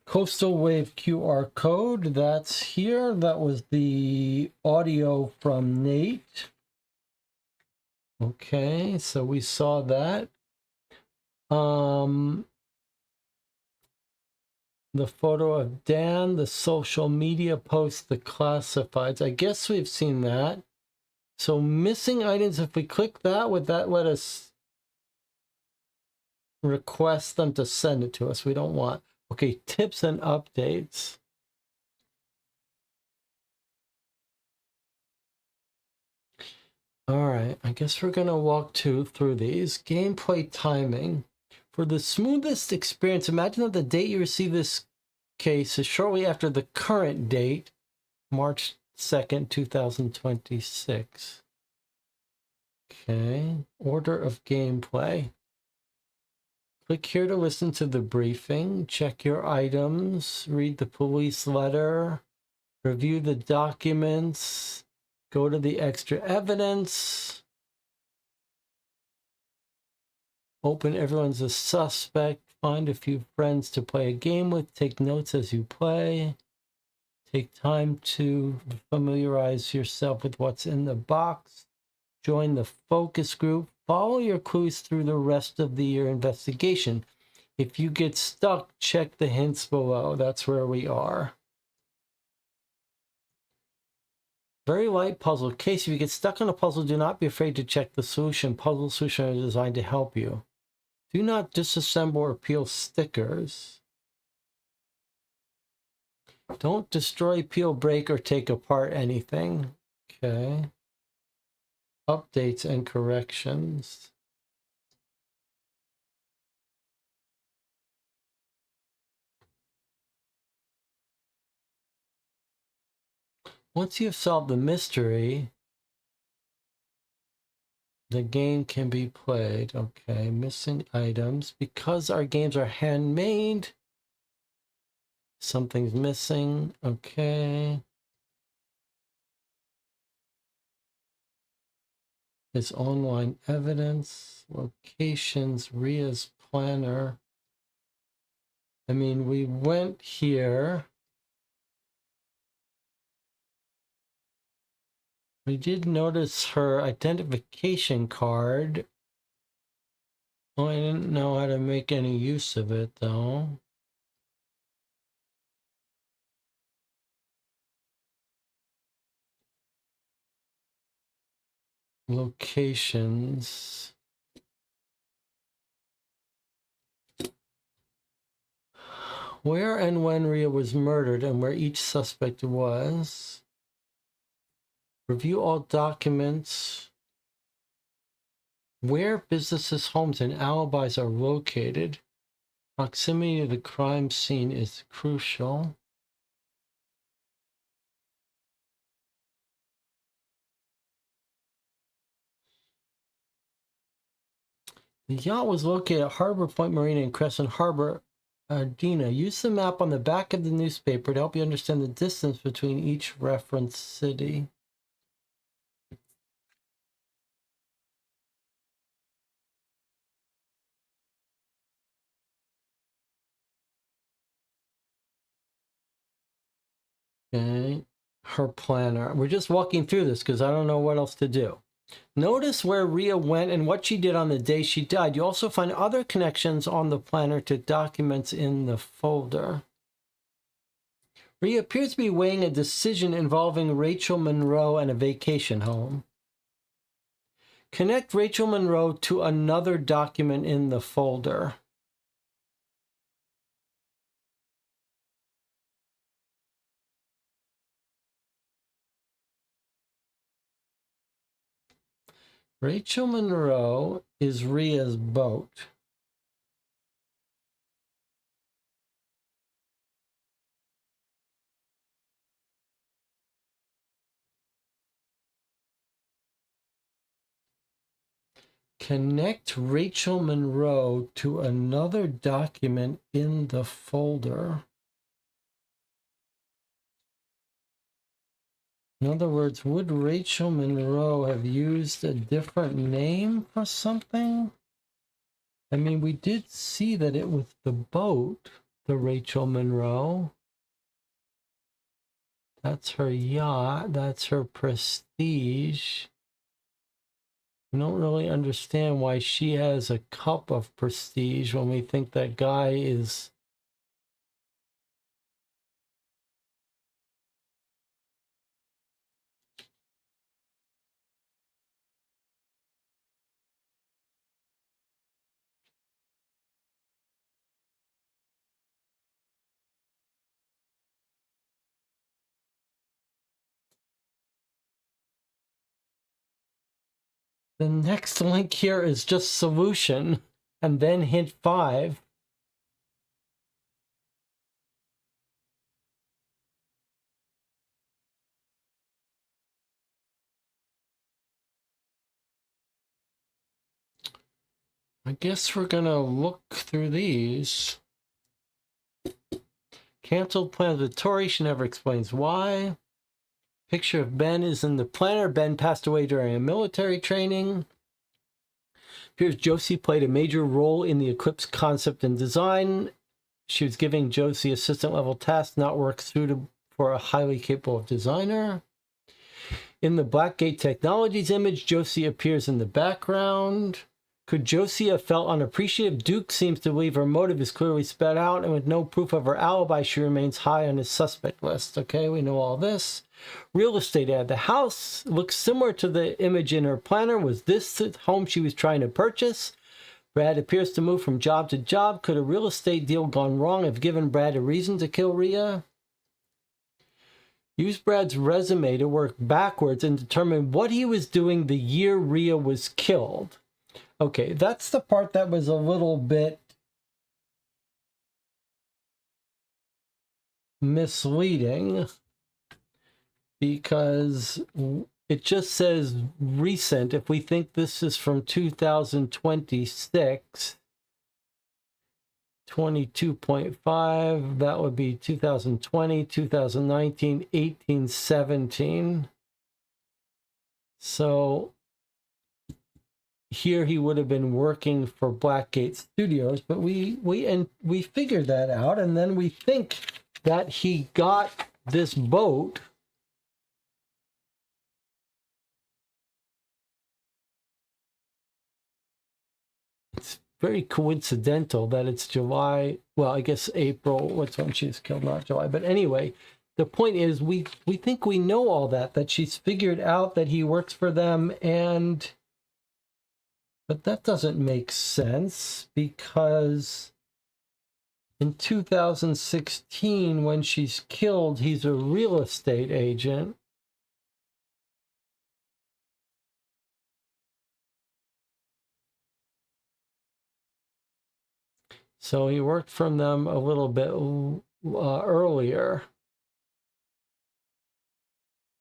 Coastal Wave QR code, that's here. That was the audio from Nate. Okay, so we saw that. The photo of Dan, the social media post, the classifieds. I guess we've seen that. So missing items, if we click that, would that let us request them to send it to us? We don't want. Okay, tips and updates. All right, I guess we're going to walk through these. Gameplay timing. For the smoothest experience, imagine that the date you receive this case is shortly after the current date, March 2nd, 2026. Okay, order of gameplay. Click here to listen to the briefing, check your items, read the police letter, review the documents, go to the extra evidence, open everyone's a suspect, find a few friends to play a game with, take notes as you play, take time to familiarize yourself with what's in the box, join the focus group, follow your clues through the rest of your investigation. If you get stuck, check the hints below. That's where we are. Very light puzzle. In case if you get stuck on a puzzle, do not be afraid to check the solution. Puzzle solutions are designed to help you. Do not disassemble or peel stickers. Don't destroy, peel, break, or take apart anything. Okay. Updates and corrections. Once you've solved the mystery, the game can be played. Okay, missing items. Because our games are handmade, something's missing. Okay. It's online evidence, locations, Ria's planner. I mean, we went here. We did notice her identification card. Oh, I didn't know how to make any use of it, though. locations. Where and when Rhea was murdered and where each suspect was. Review all documents. Where businesses, homes, and alibis are located. Proximity to the crime scene is crucial. The yacht was located at Harbor Point Marina in Crescent Harbor, Ardina. Use the map on the back of the newspaper to help you understand the distance between each reference city. Okay, her planner. We're just walking through this because I don't know what else to do. Notice where Rhea went and what she did on the day she died. You also find other connections on the planner to documents in the folder. Rhea appears to be weighing a decision involving Rachel Monroe and a vacation home. Connect Rachel Monroe to another document in the folder. Rachel Monroe is Rhea's boat. Connect Rachel Monroe to another document in the folder. In other words, would Rachel Monroe have used a different name for something? I mean, we did see that it was the boat, the Rachel Monroe. That's her yacht. That's her prestige. I don't really understand why she has a cup of prestige when we think that guy is... The next link here is just solution, and then hint 5. I guess we're gonna look through these. Canceled plans with Tori, she never explains why. Picture of Ben is in the planner. Ben passed away during a military training. Here's Josie played a major role in the Eclipse concept and design. She was giving Josie assistant level tasks, not work suited for a highly capable designer. In the Blackgate Technologies image, Josie appears in the background. Could Josie have felt unappreciative? Duke seems to believe her motive is clearly spelled out, and with no proof of her alibi, she remains high on his suspect list. Okay, we know all this. Real estate ad. The house looks similar to the image in her planner. Was this the home she was trying to purchase? Brad appears to move from job to job. Could a real estate deal gone wrong have given Brad a reason to kill Rhea? Use Brad's resume to work backwards and determine what he was doing the year Rhea was killed. Okay, that's the part that was a little bit misleading because it just says recent. If we think this is from 2026, 22.5, that would be 2020, 2019, 18, 17. So here he would have been working for Blackgate Studios, but we figured that out, and then we think that he got this boat it's very coincidental that it's July, well, I guess April, what's when she was killed, not July, but anyway, the point is we think we know all that she's figured out that he works for them, but that doesn't make sense, because in 2016, when she's killed, he's a real estate agent. So he worked for them a little bit earlier.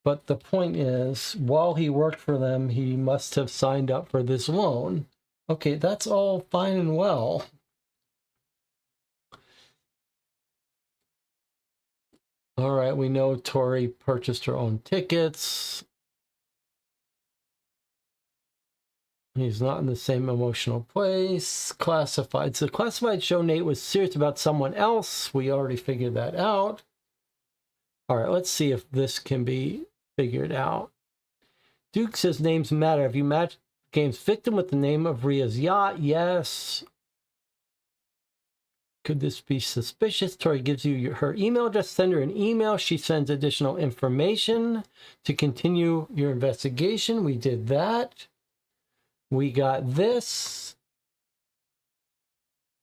But the point is, while he worked for them, he must have signed up for this loan. Okay, that's all fine and well. All right, we know Tori purchased her own tickets. He's not in the same emotional place. Classified. So classified show Nate was serious about someone else. We already figured that out. All right, let's see if this can be figured out. Duke says names matter. Have you matched the game's victim with the name of Ria's yacht? Yes. Could this be suspicious? Tori gives you her email address. Send her an email. She sends additional information to continue your investigation. We did that. We got this.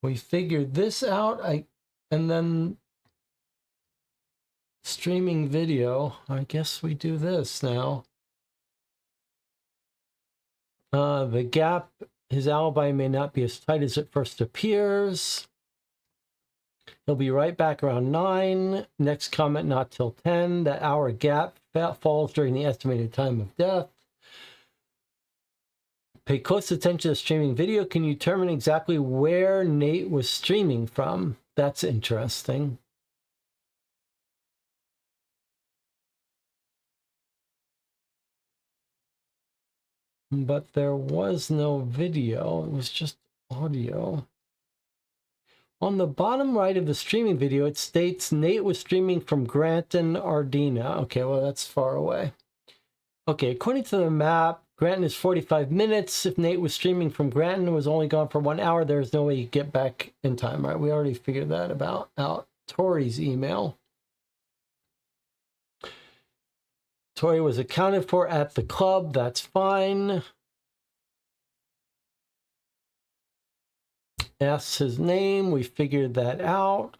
We figured this out. And then streaming video. I guess we do this now. The gap, his alibi may not be as tight as it first appears. He'll be right back around 9. Next comment, not till 10. That hour gap falls during the estimated time of death. Pay close attention to the streaming video. Can you determine exactly where Nate was streaming from? That's interesting. But there was no video. It was just audio. On the bottom right of the streaming video, it states Nate was streaming from Granton, Ardena. Okay, well, that's far away. Okay, according to the map, Granton is 45 minutes. If Nate was streaming from Granton and was only gone for 1 hour, there's no way he'd get back in time, right? We already figured that out. Tori's email. Tori was accounted for at the club. That's fine. Asks his name. We figured that out.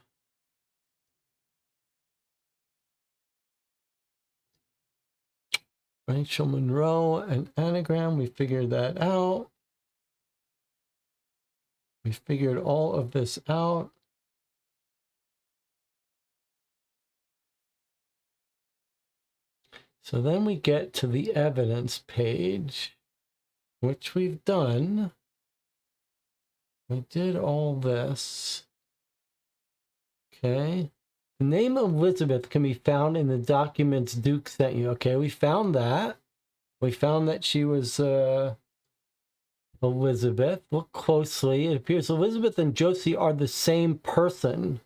Rachel Monroe, an anagram. We figured that out. We figured all of this out. So then we get to the evidence page, which we've done. We did all this. Okay. The name Elizabeth can be found in the documents Duke sent you. Okay, we found that. We found that she was Elizabeth. Look closely. It appears Elizabeth and Josie are the same person.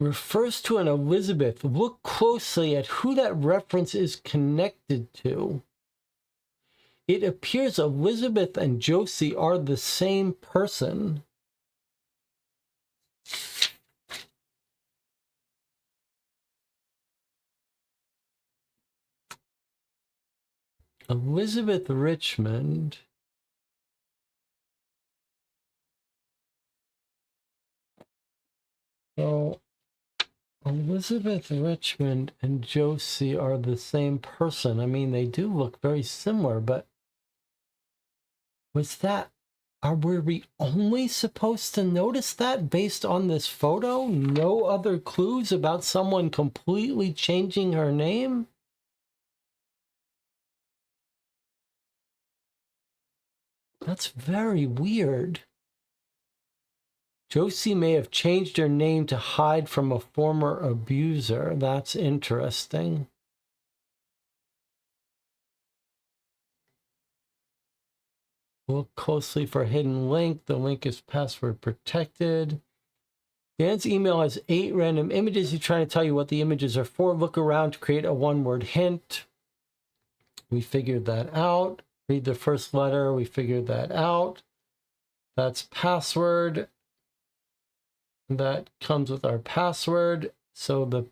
Refers to an Elizabeth. Look closely at who that reference is connected to. It appears Elizabeth and Josie are the same person. Elizabeth Richmond. So Elizabeth Richmond and Josie are the same person. I mean, they do look very similar, but were we only supposed to notice that based on this photo? No other clues about someone completely changing her name? That's very weird. Josie may have changed her name to hide from a former abuser. That's interesting. Look closely for a hidden link. The link is password protected. Dan's email has 8 random images. He's trying to tell you what the images are for. Look around to create a one-word hint. We figured that out. Read the first letter. We figured that out. That's password. That comes with our password. So the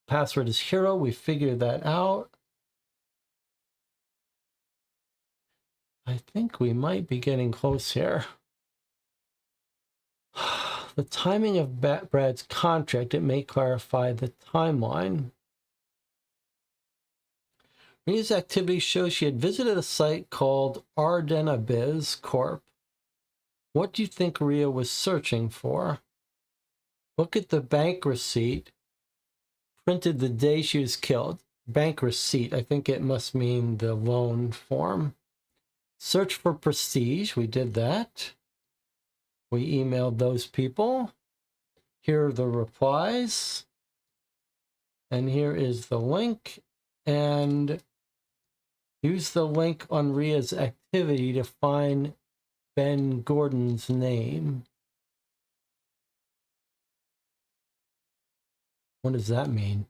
password is hero. We figured that out. I think we might be getting close here. The timing of Brad's contract, it may clarify the timeline. Ria's activity shows she had visited a site called Ardenabiz Corp. What do you think Ria was searching for? Look at the bank receipt printed the day she was killed. Bank receipt, I think it must mean the loan form. Search for prestige, we did that. We emailed those people. Here are the replies. And here is the link. And use the link on Ria's activity to find Ben Gordon's name. What does that mean?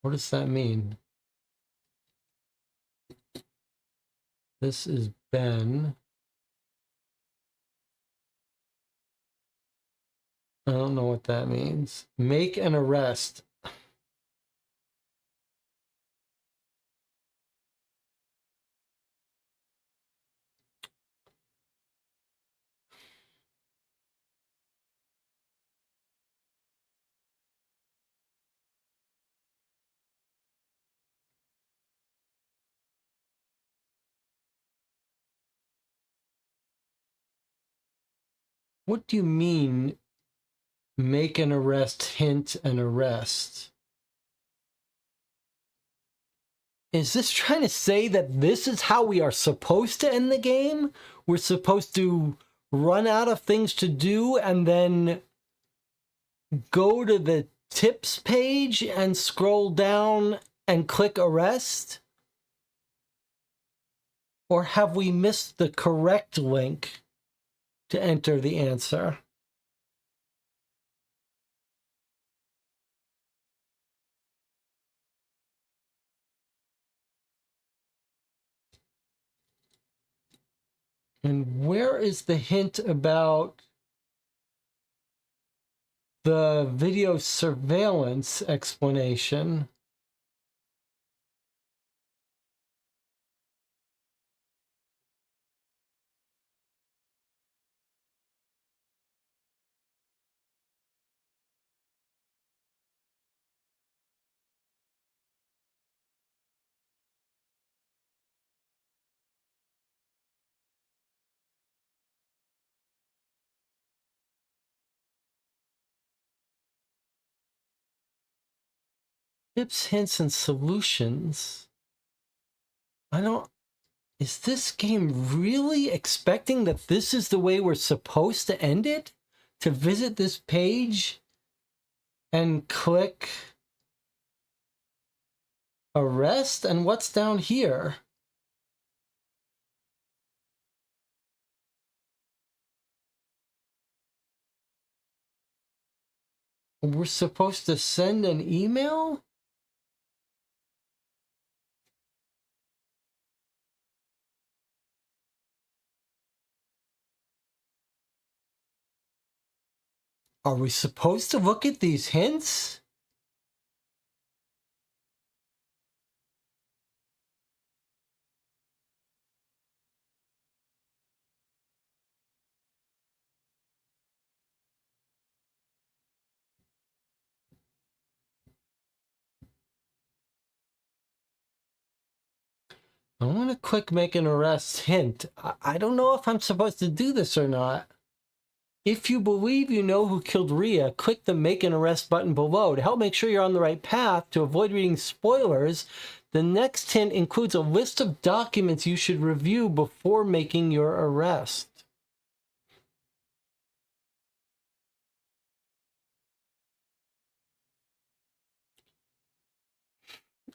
What does that mean? This is Ben. I don't know what that means. Make an arrest. What do you mean, make an arrest, hint an arrest? Is this trying to say that this is how we are supposed to end the game? We're supposed to run out of things to do and then go to the tips page and scroll down and click arrest? Or have we missed the correct link to enter the answer? And where is the hint about the video surveillance explanation? Tips, hints, and solutions. Is this game really expecting that this is the way we're supposed to end it? To visit this page and click arrest? And what's down here? We're supposed to send an email? Are we supposed to look at these hints? I'm going to click make an arrest hint. I don't know if I'm supposed to do this or not. If you believe you know who killed Ria, click the make an arrest button below. To help make sure you're on the right path, to avoid reading spoilers, the next hint includes a list of documents you should review before making your arrest.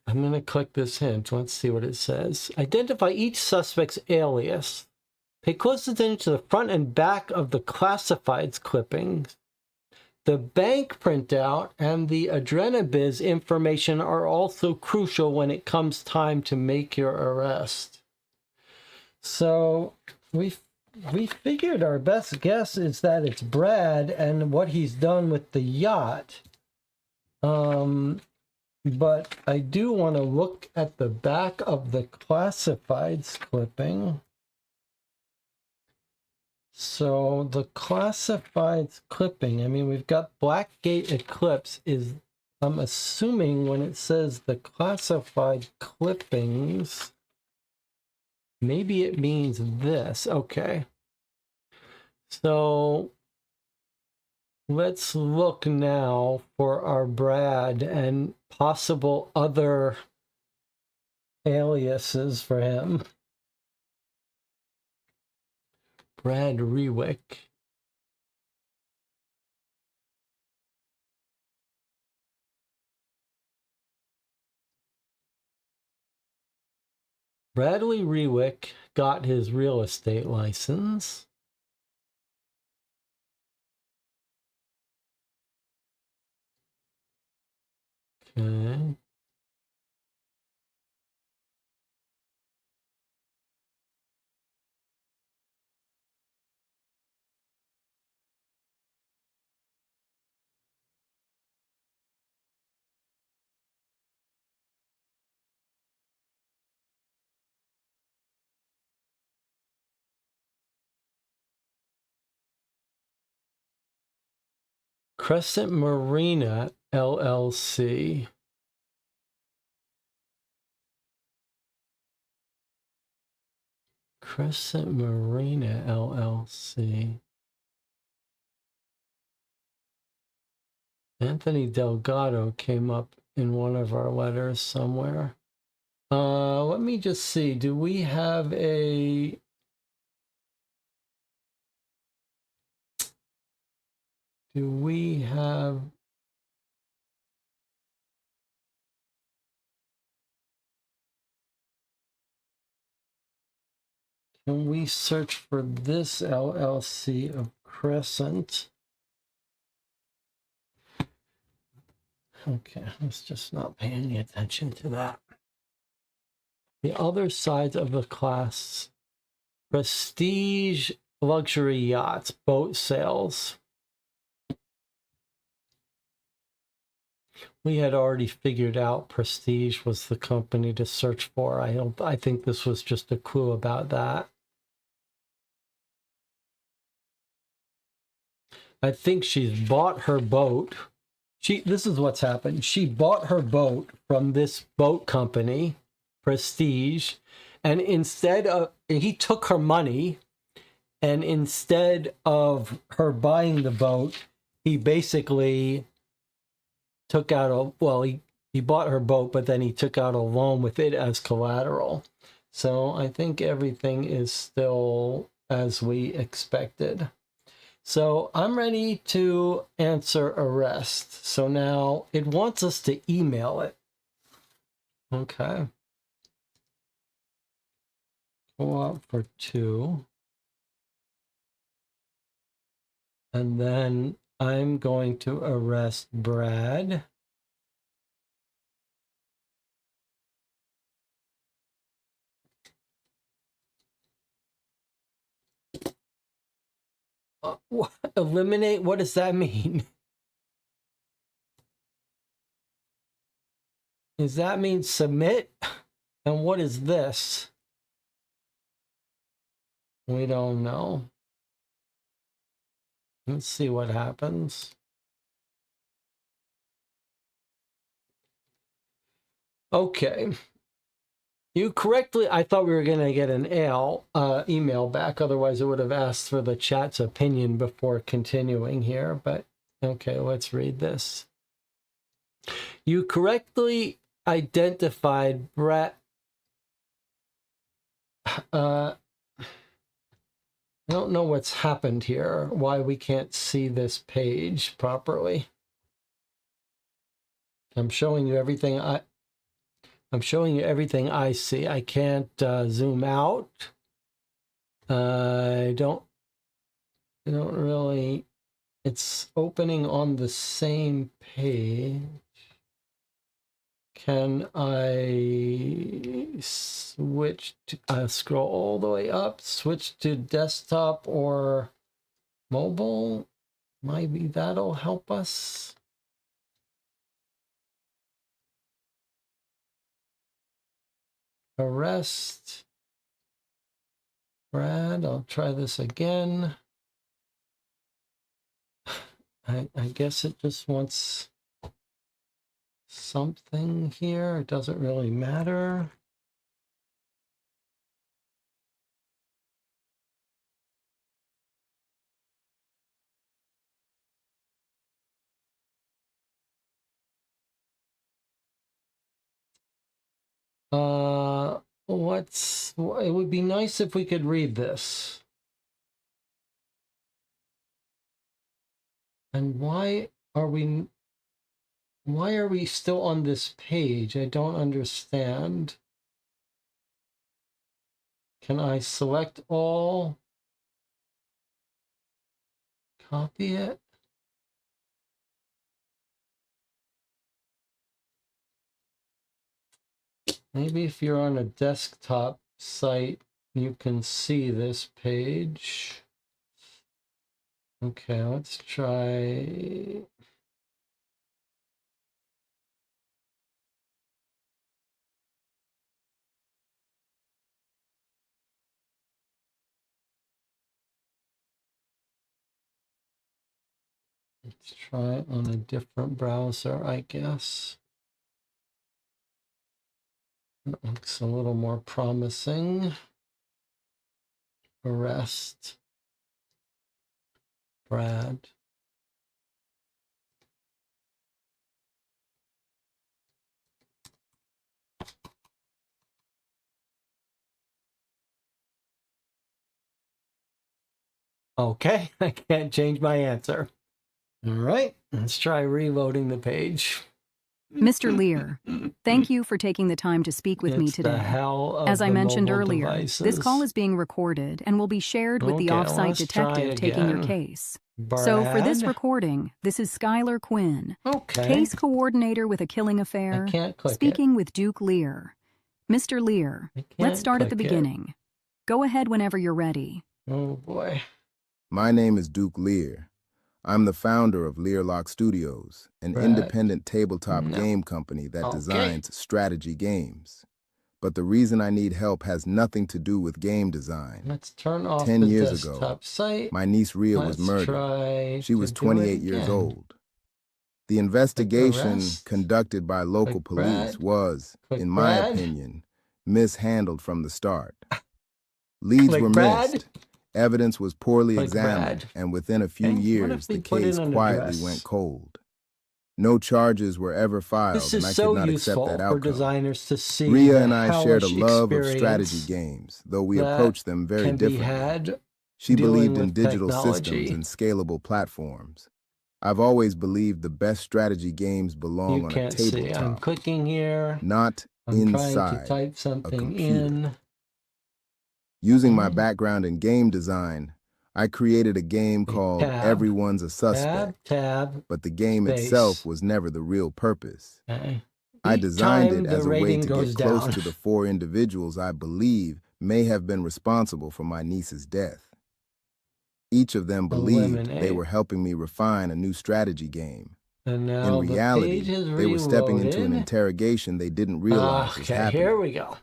I'm going to click this hint. Let's see what it says. Identify each suspect's alias. Pay close attention to the front and back of the classifieds clippings. The bank printout and the Adrenabiz information are also crucial when it comes time to make your arrest. So we figured our best guess is that it's Brad and what he's done with the yacht. But I do want to look at the back of the classifieds clipping. So the classifieds clipping, I mean, we've got Blackgate Eclipse is, I'm assuming when it says the classified clippings, maybe it means this. Okay. So let's look now for our Brad and possible other aliases for him. Brad Rewick. Bradley Rewick got his real estate license. Okay. Crescent Marina LLC. Crescent Marina LLC. Anthony Delgado came up in one of our letters somewhere. Let me just see. Do we have a... Do we have... Can we search for this LLC of Crescent? Okay, let's just not pay any attention to that. The other side of the class, Prestige Luxury Yachts, boat sales. We had already figured out Prestige was the company to search for. I think this was just a clue about that. I think she's bought her boat. This is what's happened. She bought her boat from this boat company, Prestige, and he took her money, and instead of her buying the boat, he basically took out he bought her boat, but then he took out a loan with it as collateral. So I think everything is still as we expected. So I'm ready to answer arrest. So now it wants us to email it. Okay. Co-op for 2. And then I'm going to arrest Brad. Eliminate? What does that mean? Does that mean submit? And what is this? We don't know. Let's see what happens. Okay. You correctly, I thought we were going to get an email back. Otherwise, it would have asked for the chat's opinion before continuing here. But okay, let's read this. You correctly identified Brad. I don't know what's happened here, why we can't see this page properly. I'm showing you everything I see. I can't zoom out. I don't really, it's opening on the same page. Can I switch to, scroll all the way up, switch to desktop or mobile? Maybe that'll help us. Arrest. Brad, I'll try this again. I guess it just wants something here. It doesn't really matter. It would be nice if we could read this. And why are we still on this page? I don't understand. Can I select all? Copy it? Maybe if you're on a desktop site, you can see this page. Okay, let's try. Let's try it on a different browser, I guess. That looks a little more promising. Arrest. Brad. Okay, I can't change my answer. All right, let's try reloading the page. Mr. Lear, thank you for taking the time to speak with me It's the today. hell of As I the mentioned mobile earlier, this devices. call is being recorded and will be shared with the Okay, off-site let's try detective taking your again. case. So for this Brad? recording, this is Skylar Quinn, Okay. case coordinator with a killing affair, I can't click speaking with Duke Lear. Mr. Lear, it. I let's can't start at the click it. beginning. Go ahead whenever you're ready. Oh boy. My name is Duke Lear. I'm the founder of Learlock Studios, an Brad. independent tabletop No. game company that Okay. designs strategy games. But the reason I need help has nothing to do with game design. Let's turn off 10 the years ago, desktop site. My niece Rhea was Let's murdered. try She was to do 28 it years again. old. The investigation arrest. conducted by local Click police Brad. was, Click in my Brad. opinion, mishandled from the start. Leads Click were Brad. missed. Evidence was poorly Click examined, Brad. and within a few Okay, what years, if we the put in case an quietly address? went cold. No charges were ever filed, This and is I so could not useful accept that for outcome. designers to see Rhea the and I shared a hellish love of strategy experience games, though we that approached them very can be differently. had She dealing believed in with digital technology. systems and scalable platforms. I've always believed the best strategy games belong You on a can't see. I'm tabletop, clicking here. not I'm trying to inside. type something computer. in. Using my Mhm. background in game design, I created a game called tab, Everyone's a Suspect, Tab. but the game space. itself was never the real purpose. Okay. I Each designed time it the as a way rating to goes get close down. to the 4 individuals I believe may have been responsible for my niece's death. Each of them believed they Eliminate. were helping me refine a new strategy game. And now In the reality, page has they were stepping into an reloaded. interrogation they didn't realize was Okay, happening. here we go.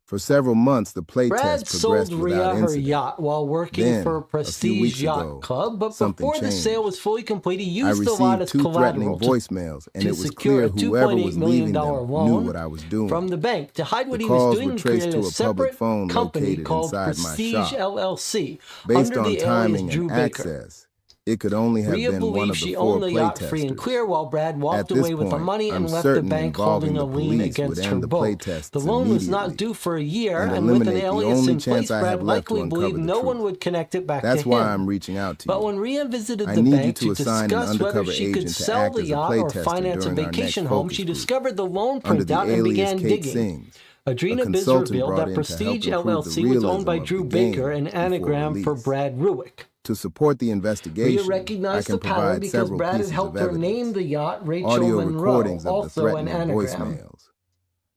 For several months, the Brad playtest sold progressed Rhea without her incident. yacht while working Then, for a a few prestige weeks yacht ago, club, but something before the sale changed. was fully complete, he I used the lot received as 2 threatening collateral to voicemails, and to it was secure clear a whoever $2.8 was million leaving them knew loan what I was doing. from the bank. To hide what The he was calls doing, were he traced created to a a public separate phone company located called inside my Prestige shop. LLC Based under on the alias timing Drew and Baker. access, it could only have Rhea been one believed of the she 4 owned the yacht free and playtesters. clear while Brad At walked this away with the point, money and I'm left the certain bank involving holding a the lien police would against her end the boat. playtests The loan was not immediately due for a year, and and with an eliminate the alias only in chance place, I Brad have left to likely uncover believed the no one truth. would connect it back That's to why him. I'm reaching out to But you. when Rhea visited I the need you bank to to assign an discuss whether undercover she could agent to sell act the as a yacht or playtester finance a during our next vacation home, focus she group. discovered the loan Under the printout and alias began Kate digging. Sings, Adrena Biz consultant revealed brought that in to help Prestige improve the LLC was owned by realism of Drew the game Baker, an before anagram for release. Brad Ruick. To support the Rhea investigation, I recognized can the pattern provide because several Brad had pieces of helped her name evidence. the yacht Rachel Audio Monroe, recordings of the also an threatening anagram. voicemails.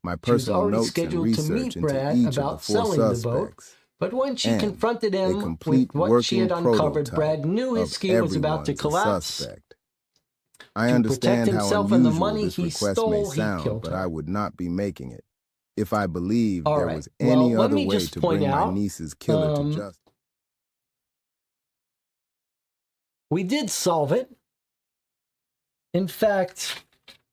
My She was personal already notes and scheduled to research meet into Brad each of the about 4 selling the boat, suspects. but when she And confronted a him complete with what she working had uncovered, prototype Brad knew his of scheme was about to everyone's a collapse. suspect. I To understand protect how himself and the unusual money this he request may stole, he sound, killed but her. I would not be making it if I believed All there right. was any Well, let other me way just to point bring my out, niece's killer to justice. we did solve it. In fact,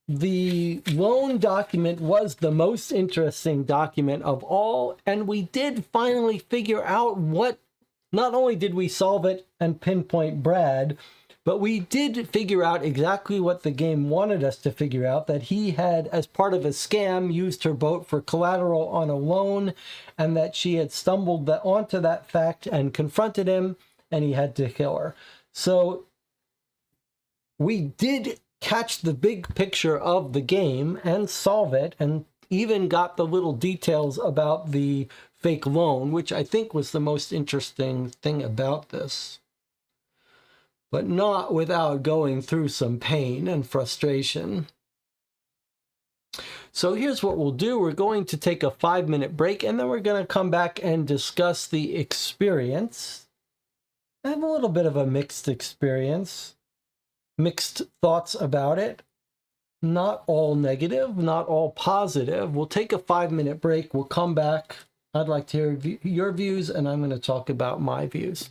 the loan document was the most interesting document of all, and we did finally figure out what, not only did we solve it and pinpoint Brad, but we did figure out exactly what the game wanted us to figure out, that he had, as part of a scam, used her boat for collateral on a loan, and that she had stumbled onto that fact and confronted him, and he had to kill her. So we did catch the big picture of the game and solve it, and even got the little details about the fake loan, which I think was the most interesting thing about this. But not without going through some pain and frustration. So here's what we'll do. We're going to take a 5-minute break, and then we're going to come back and discuss the experience. I have a little bit of a mixed experience. Mixed thoughts about it. Not all negative, not all positive. We'll take a 5-minute break. We'll come back. I'd like to hear your views, and I'm going to talk about my views.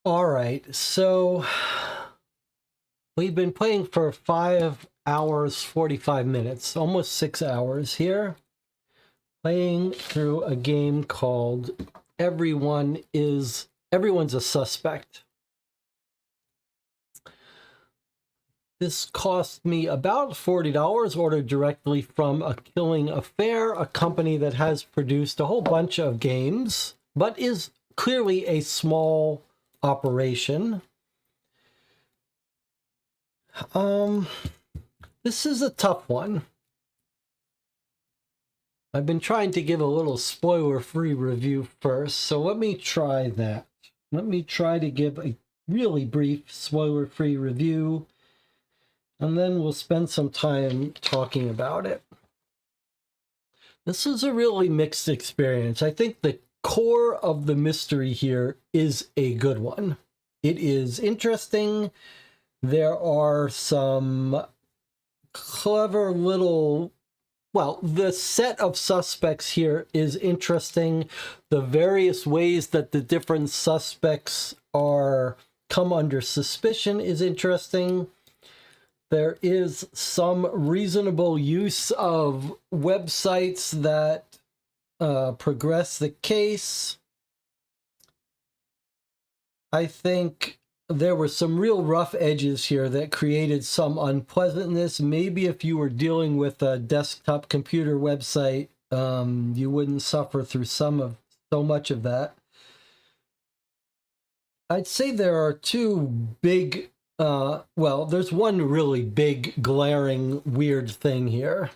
All right, so we've been playing for 5 hours, 45 minutes, almost 6 hours here, playing through a game called Everyone's a Suspect. This cost me about $40, ordered directly from A Killing Affair, a company that has produced a whole bunch of games, but is clearly a small operation. This is a tough one. I've been trying to give a little spoiler-free review first, so let me try that. Let me try to give a really brief spoiler-free review, and then we'll spend some time talking about it. This is a really mixed experience. I think the core of the mystery here is a good one. It is interesting. There are some clever little... Well, the set of suspects here is interesting. The various ways that the different suspects come under suspicion is interesting. There is some reasonable use of websites that progress the case. I think there were some real rough edges here that created some unpleasantness. Maybe if you were dealing with a desktop computer website, you wouldn't suffer through so much of that. I'd say there are two big... well, there's one really big, glaring, weird thing here.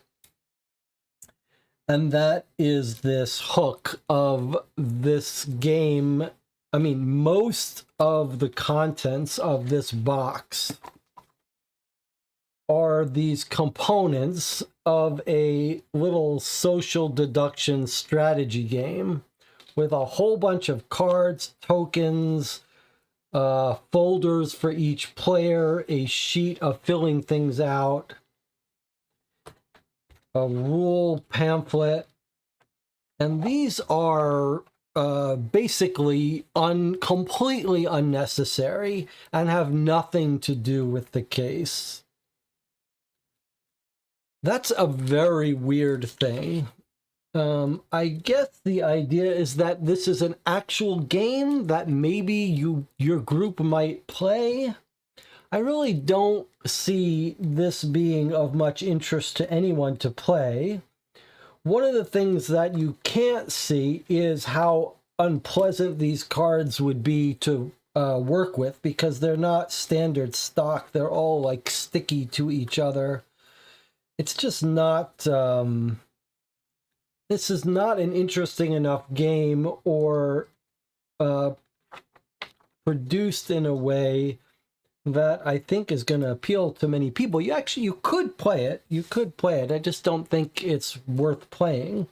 And that is this hook of this game. I mean, most of the contents of this box are these components of a little social deduction strategy game with a whole bunch of cards, tokens, folders for each player, a sheet of filling things out, a rule pamphlet, and these are basically completely unnecessary and have nothing to do with the case. That's a very weird thing. I guess the idea is that this is an actual game that maybe your group might play. I really don't see this being of much interest to anyone to play. One of the things that you can't see is how unpleasant these cards would be to work with, because they're not standard stock. They're all like sticky to each other. It's just not... this is not an interesting enough game or produced in a way that I think is going to appeal to many people. You could play it. You could play it. I just don't think it's worth playing.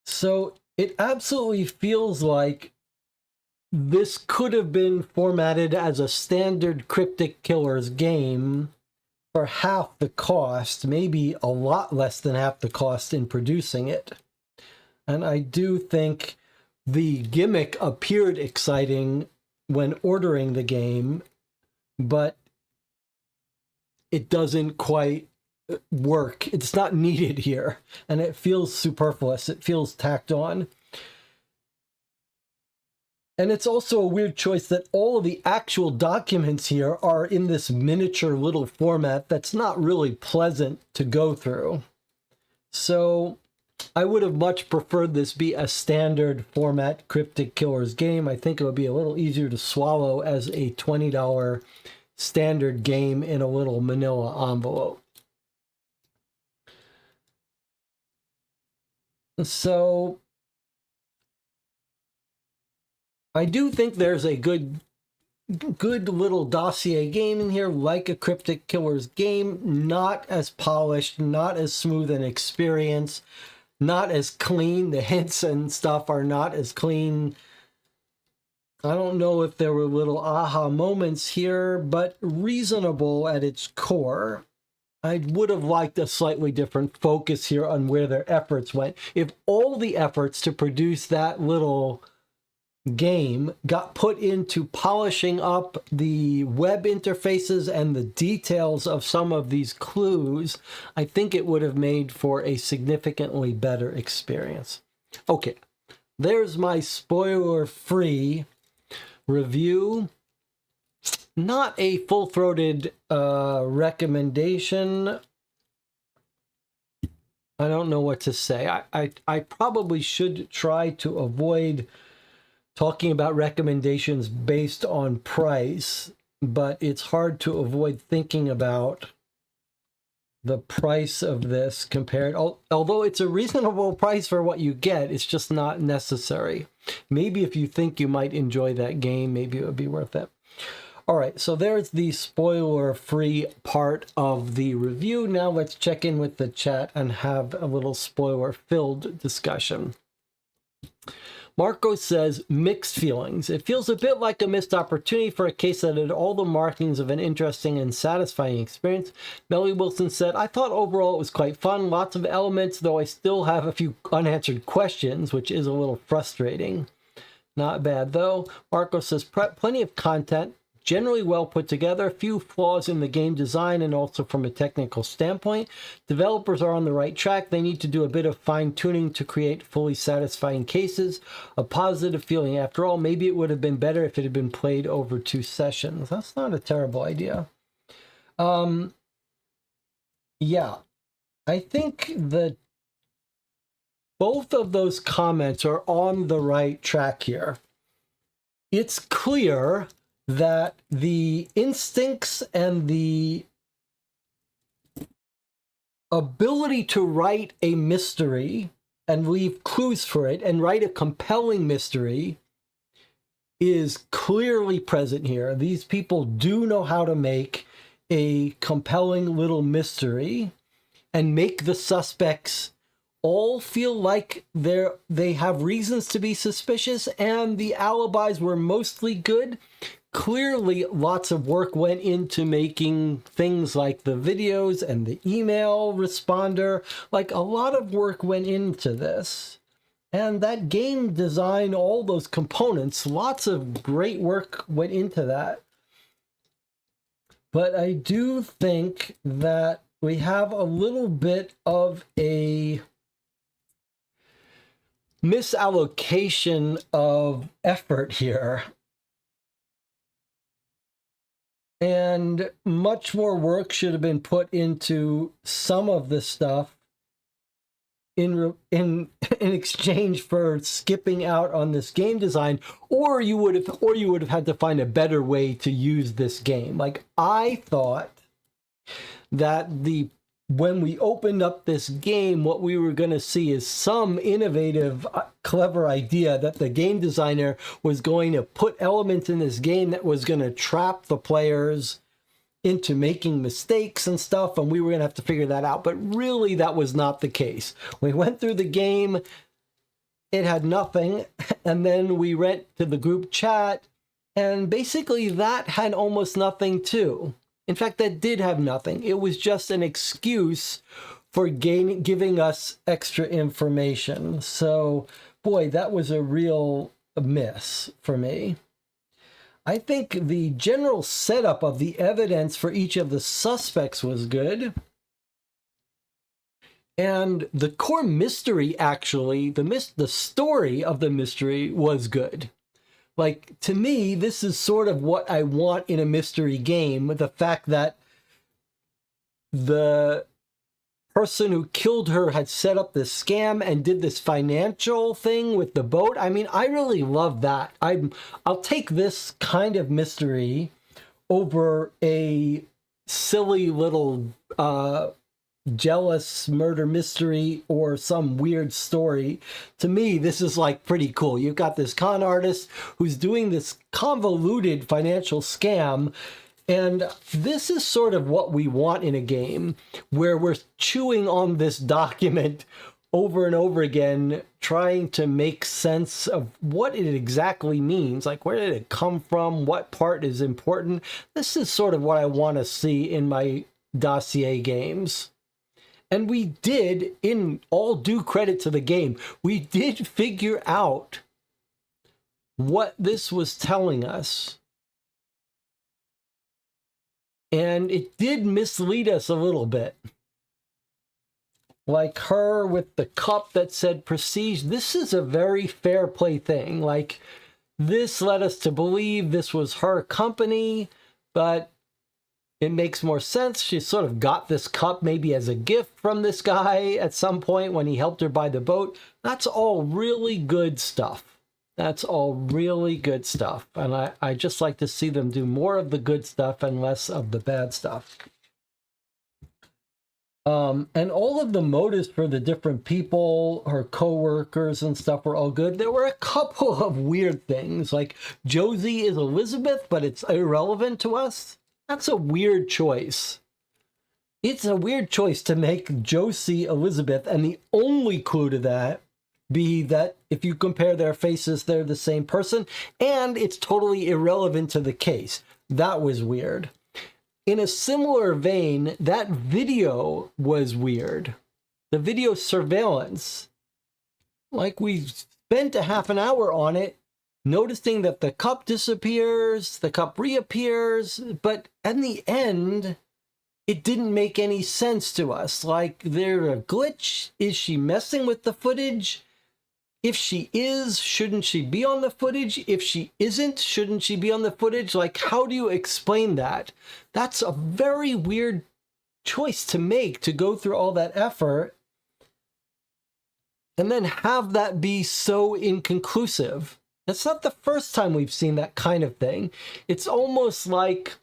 So it absolutely feels like this could have been formatted as a standard Cryptic Killers game for half the cost, maybe a lot less than half the cost in producing it. And I do think the gimmick appeared exciting when ordering the game, but it doesn't quite work. It's not needed here, and it feels superfluous. It feels tacked on. And it's also a weird choice that all of the actual documents here are in this miniature little format that's not really pleasant to go through. So I would have much preferred this be a standard format Cryptic Killers game. I think it would be a little easier to swallow as a $20 standard game in a little manila envelope. So I do think there's a good little dossier game in here, like a Cryptic Killers game. Not as polished, not as smooth an experience, not as clean. The hints and stuff are not as clean. I don't know if there were little aha moments here, but reasonable at its core. I would have liked a slightly different focus here on where their efforts went. If all the efforts to produce that little game got put into polishing up the web interfaces and the details of some of these clues, I think it would have made for a significantly better experience. Okay, there's my spoiler-free review. Not a full-throated recommendation. I don't know what to say. I probably should try to avoid talking about recommendations based on price, but it's hard to avoid thinking about the price of this compared, although it's a reasonable price for what you get, it's just not necessary. Maybe if you think you might enjoy that game, maybe it would be worth it. All right, so there's the spoiler-free part of the review. Now let's check in with the chat and have a little spoiler-filled discussion. Marco says, mixed feelings. It feels a bit like a missed opportunity for a case that had all the markings of an interesting and satisfying experience. Melly Wilson said, I thought overall it was quite fun. Lots of elements, though I still have a few unanswered questions, which is a little frustrating. Not bad, though. Marco says, plenty of content. Generally well put together, a few flaws in the game design and also from a technical standpoint. Developers are on the right track. They need to do a bit of fine-tuning to create fully satisfying cases. A positive feeling. After all, maybe it would have been better if it had been played over 2 sessions. That's not a terrible idea. Yeah, I think that both of those comments are on the right track here. It's clear that the instincts and the ability to write a mystery and leave clues for it and write a compelling mystery is clearly present here. These people do know how to make a compelling little mystery and make the suspects all feel like they have reasons to be suspicious, and the alibis were mostly good. Clearly, lots of work went into making things like the videos and the email responder. Like, a lot of work went into this. And that game design, all those components, lots of great work went into that. But I do think that we have a little bit of a misallocation of effort here. And much more work should have been put into some of this stuff in exchange for skipping out on this game design, or you would have had to find a better way to use this game. Like, I thought that when we opened up this game, what we were going to see is some innovative, clever idea that the game designer was going to put elements in this game that was going to trap the players into making mistakes and stuff, and we were going to have to figure that out. But really, that was not the case. We went through the game, it had nothing, and then we went to the group chat, and basically that had almost nothing too. In fact, that did have nothing. It was just an excuse for giving us extra information. So, boy, that was a real miss for me. I think the general setup of the evidence for each of the suspects was good. And the core mystery, actually, the story of the mystery was good. Like, to me, this is sort of what I want in a mystery game. The fact that the person who killed her had set up this scam and did this financial thing with the boat. I mean, I really love that. I'll take this kind of mystery over a silly little jealous murder mystery or some weird story. To me, this is like pretty cool. You've got this con artist who's doing this convoluted financial scam, and this is sort of what we want in a game, where we're chewing on this document over and over again, trying to make sense of what it exactly means. Like, where did it come from? What part is important? This is sort of what I want to see in my dossier games. And we did, in all due credit to the game, we did figure out what this was telling us. And it did mislead us a little bit. Like her with the cup that said prestige. This is a very fair play thing. Like, this led us to believe this was her company, but it makes more sense. She sort of got this cup maybe as a gift from this guy at some point when he helped her buy the boat. That's all really good stuff. That's all really good stuff. And I just like to see them do more of the good stuff and less of the bad stuff. And all of the motives for the different people, her co-workers and stuff, were all good. There were a couple of weird things, like Josie is Elizabeth, but it's irrelevant to us. That's a weird choice. It's a weird choice to make Josie Elizabeth, and the only clue to that be that if you compare their faces, they're the same person, and it's totally irrelevant to the case. That was weird. In a similar vein, that video was weird. The video surveillance. Like, we spent a half an hour on it, noticing that the cup disappears, the cup reappears, but in the end, it didn't make any sense to us. Like, there a glitch? Is she messing with the footage? If she is, shouldn't she be on the footage? If she isn't, shouldn't she be on the footage? Like, how do you explain that? That's a very weird choice to make, to go through all that effort and then have that be so inconclusive. That's not the first time we've seen that kind of thing. It's almost like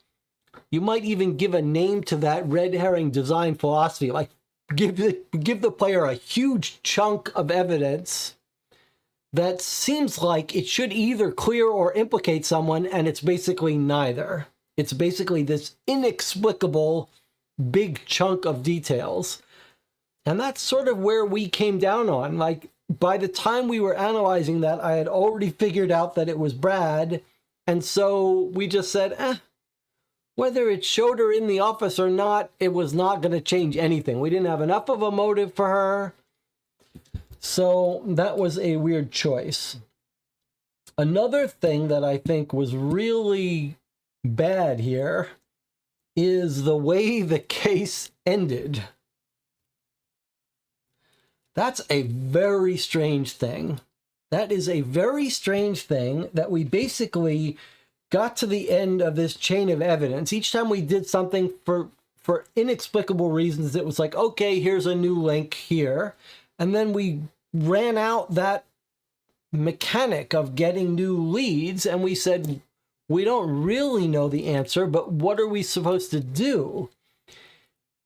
you might even give a name to that red herring design philosophy, like give the player a huge chunk of evidence that seems like it should either clear or implicate someone, and it's basically neither. It's basically this inexplicable big chunk of details. And that's sort of where we came down on. Like, by the time we were analyzing that, I had already figured out that it was Brad, and so we just said, whether it showed her in the office or not, it was not going to change anything. We didn't have enough of a motive for her. So that was a weird choice. Another thing that I think was really bad here is the way the case ended. That's a very strange thing. That is a very strange thing that we basically got to the end of this chain of evidence. Each time we did something for inexplicable reasons, it was like, okay, here's a new link here. And then we ran out that mechanic of getting new leads, and we said, we don't really know the answer, but what are we supposed to do?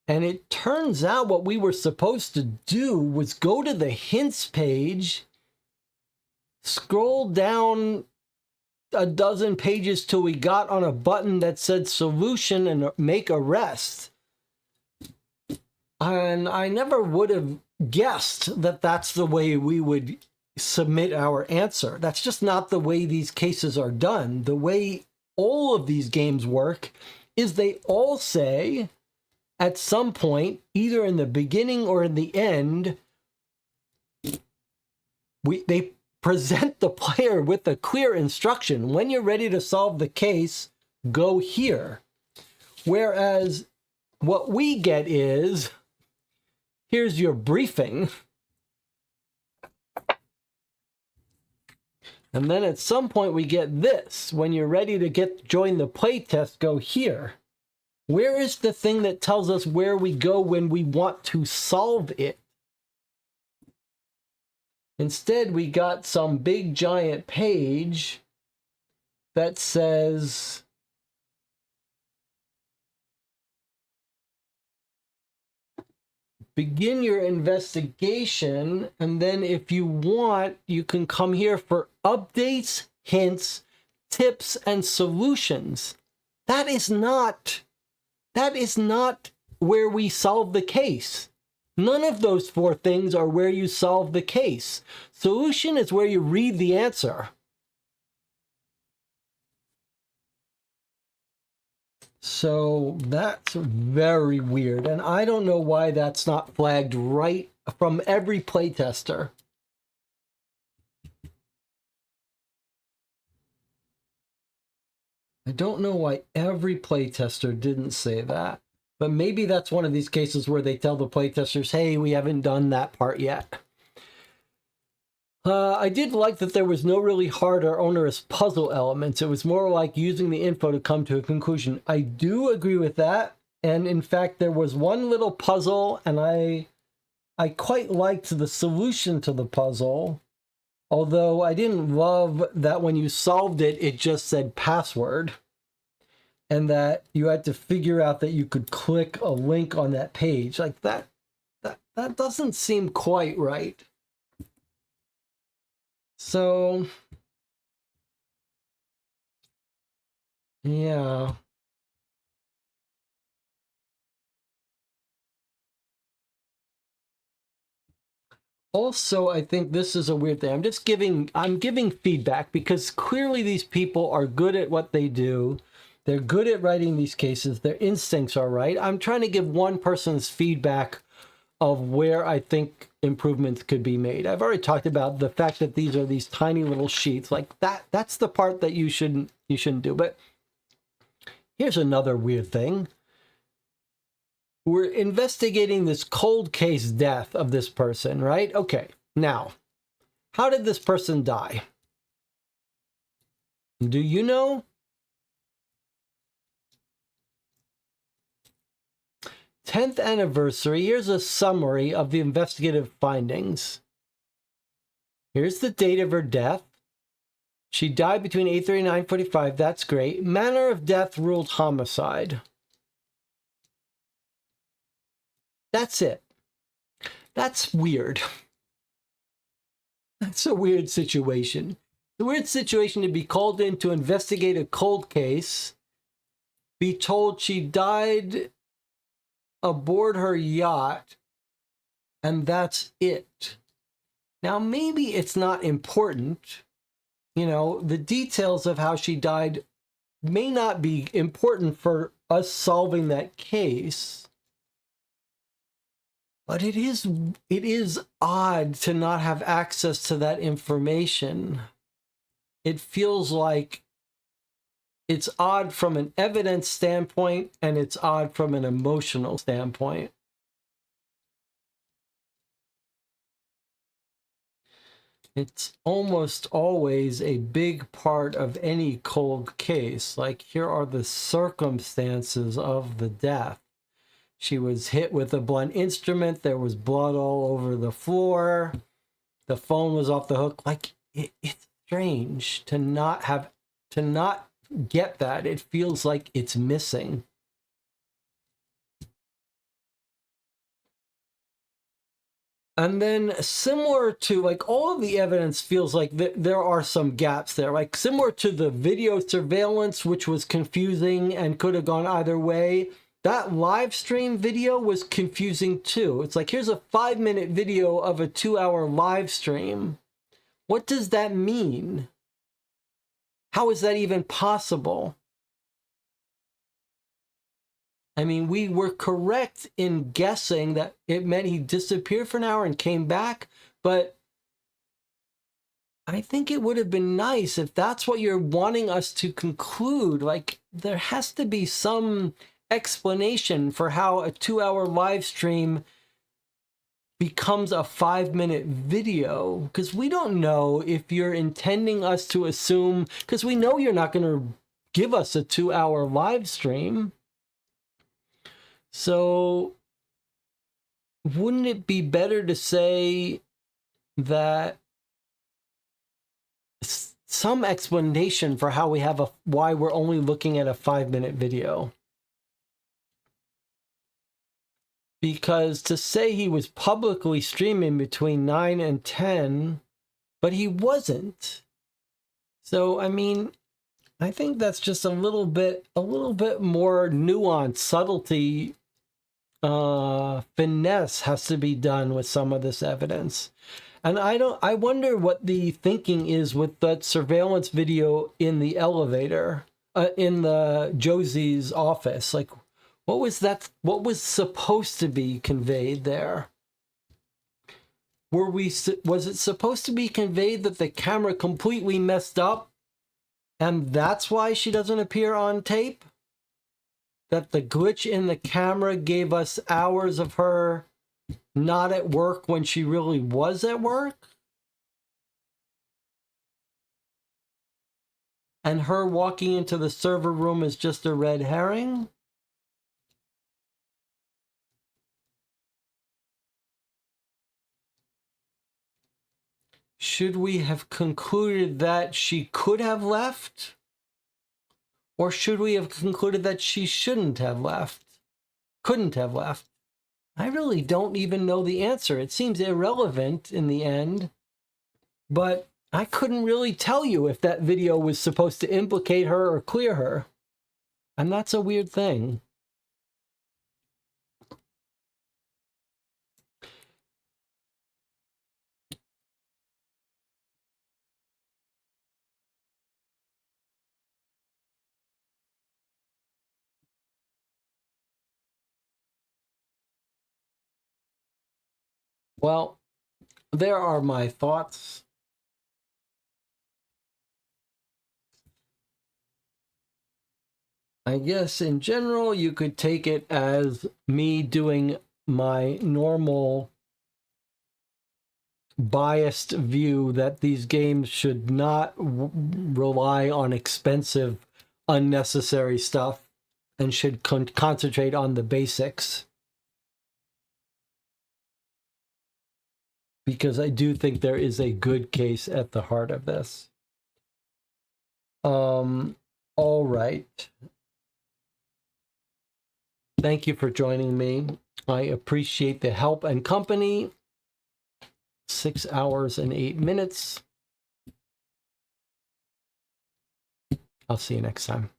And it turns out what we were supposed to do was go to the hints page, scroll down a dozen pages till we got on a button that said solution and make arrest. And I never would have guessed that that's the way we would submit our answer. That's just not the way these cases are done. The way all of these games work is they all say at some point, either in the beginning or in the end, they present the player with a clear instruction. When you're ready to solve the case, go here. Whereas what we get is, here's your briefing. And then at some point we get this. When you're ready to join the playtest, go here. Where is the thing that tells us where we go when we want to solve it? Instead, we got some big giant page that says, begin your investigation, and then if you want, you can come here for updates, hints, tips, and solutions. That is not where we solve the case. None of those four things are where you solve the case. Solution is where you read the answer. So that's very weird, and I don't know why that's not flagged right from every playtester. I don't know why every playtester didn't say that, but maybe that's one of these cases where they tell the playtesters, hey, we haven't done that part yet. I did like that there was no really hard or onerous puzzle elements. It was more like using the info to come to a conclusion. I do agree with that. And in fact, there was one little puzzle, and I quite liked the solution to the puzzle. Although I didn't love that when you solved it, it just said password. And that you had to figure out that you could click a link on that page. Like that doesn't seem quite right. So, yeah. Also, I think this is a weird thing. I'm giving feedback because clearly these people are good at what they do. They're good at writing these cases. Their instincts are right. I'm trying to give one person's feedback of where I think improvements could be made. I've already talked about the fact that these are these tiny little sheets. Like that's the part that you shouldn't do. But here's another weird thing. We're investigating this cold case death of this person, right? Okay, now, how did this person die? Do you know? 10th anniversary. Here's a summary of the investigative findings. Here's the date of her death. She died between 8:30 and 9:45. That's great. Manner of death ruled homicide. That's it. That's weird. That's a weird situation. The weird situation to be called in to investigate a cold case, be told she died aboard her yacht, and that's it. Now, maybe it's not important. You know, the details of how she died may not be important for us solving that case. But it is odd to not have access to that information. It feels like it's odd from an evidence standpoint, and it's odd from an emotional standpoint. It's almost always a big part of any cold case. Like, here are the circumstances of the death. She was hit with a blunt instrument. There was blood all over the floor. The phone was off the hook. Like, it's strange to not get that. It feels like it's missing. And then similar to, like, all of the evidence feels like there are some gaps there. Like, similar to the video surveillance, which was confusing and could have gone either way. That live stream video was confusing too. It's like, here's a 5-minute video of a 2-hour live stream. What does that mean? How is that even possible? I mean, we were correct in guessing that it meant he disappeared for an hour and came back, but I think it would have been nice if that's what you're wanting us to conclude. Like, there has to be some explanation for how a 2-hour live stream becomes a 5-minute video, because we don't know if you're intending us to assume, because we know you're not going to give us a 2-hour live stream. So wouldn't it be better to say that some explanation for how we have why we're only looking at a 5-minute video? Because to say he was publicly streaming between 9 and 10, but he wasn't. So, I mean, I think that's just a little bit more nuance, subtlety, finesse has to be done with some of this evidence. And I wonder what the thinking is with that surveillance video in the elevator, in the Josie's office. Like, what was that? What was supposed to be conveyed there? Was it supposed to be conveyed that the camera completely messed up And that's why she doesn't appear on tape? That the glitch in the camera gave us hours of her not at work when she really was at work? And her walking into the server room is just a red herring? Should we have concluded that she could have left? Or should we have concluded that she shouldn't have left? Couldn't have left? I really don't even know the answer. It seems irrelevant in the end. But I couldn't really tell you if that video was supposed to implicate her or clear her. And that's a weird thing. Well, there are my thoughts. I guess in general, you could take it as me doing my normal biased view that these games should not rely on expensive, unnecessary stuff and should concentrate on the basics. Because I do think there is a good case at the heart of this. All right. Thank you for joining me. I appreciate the help and company. 6 hours and 8 minutes. I'll see you next time.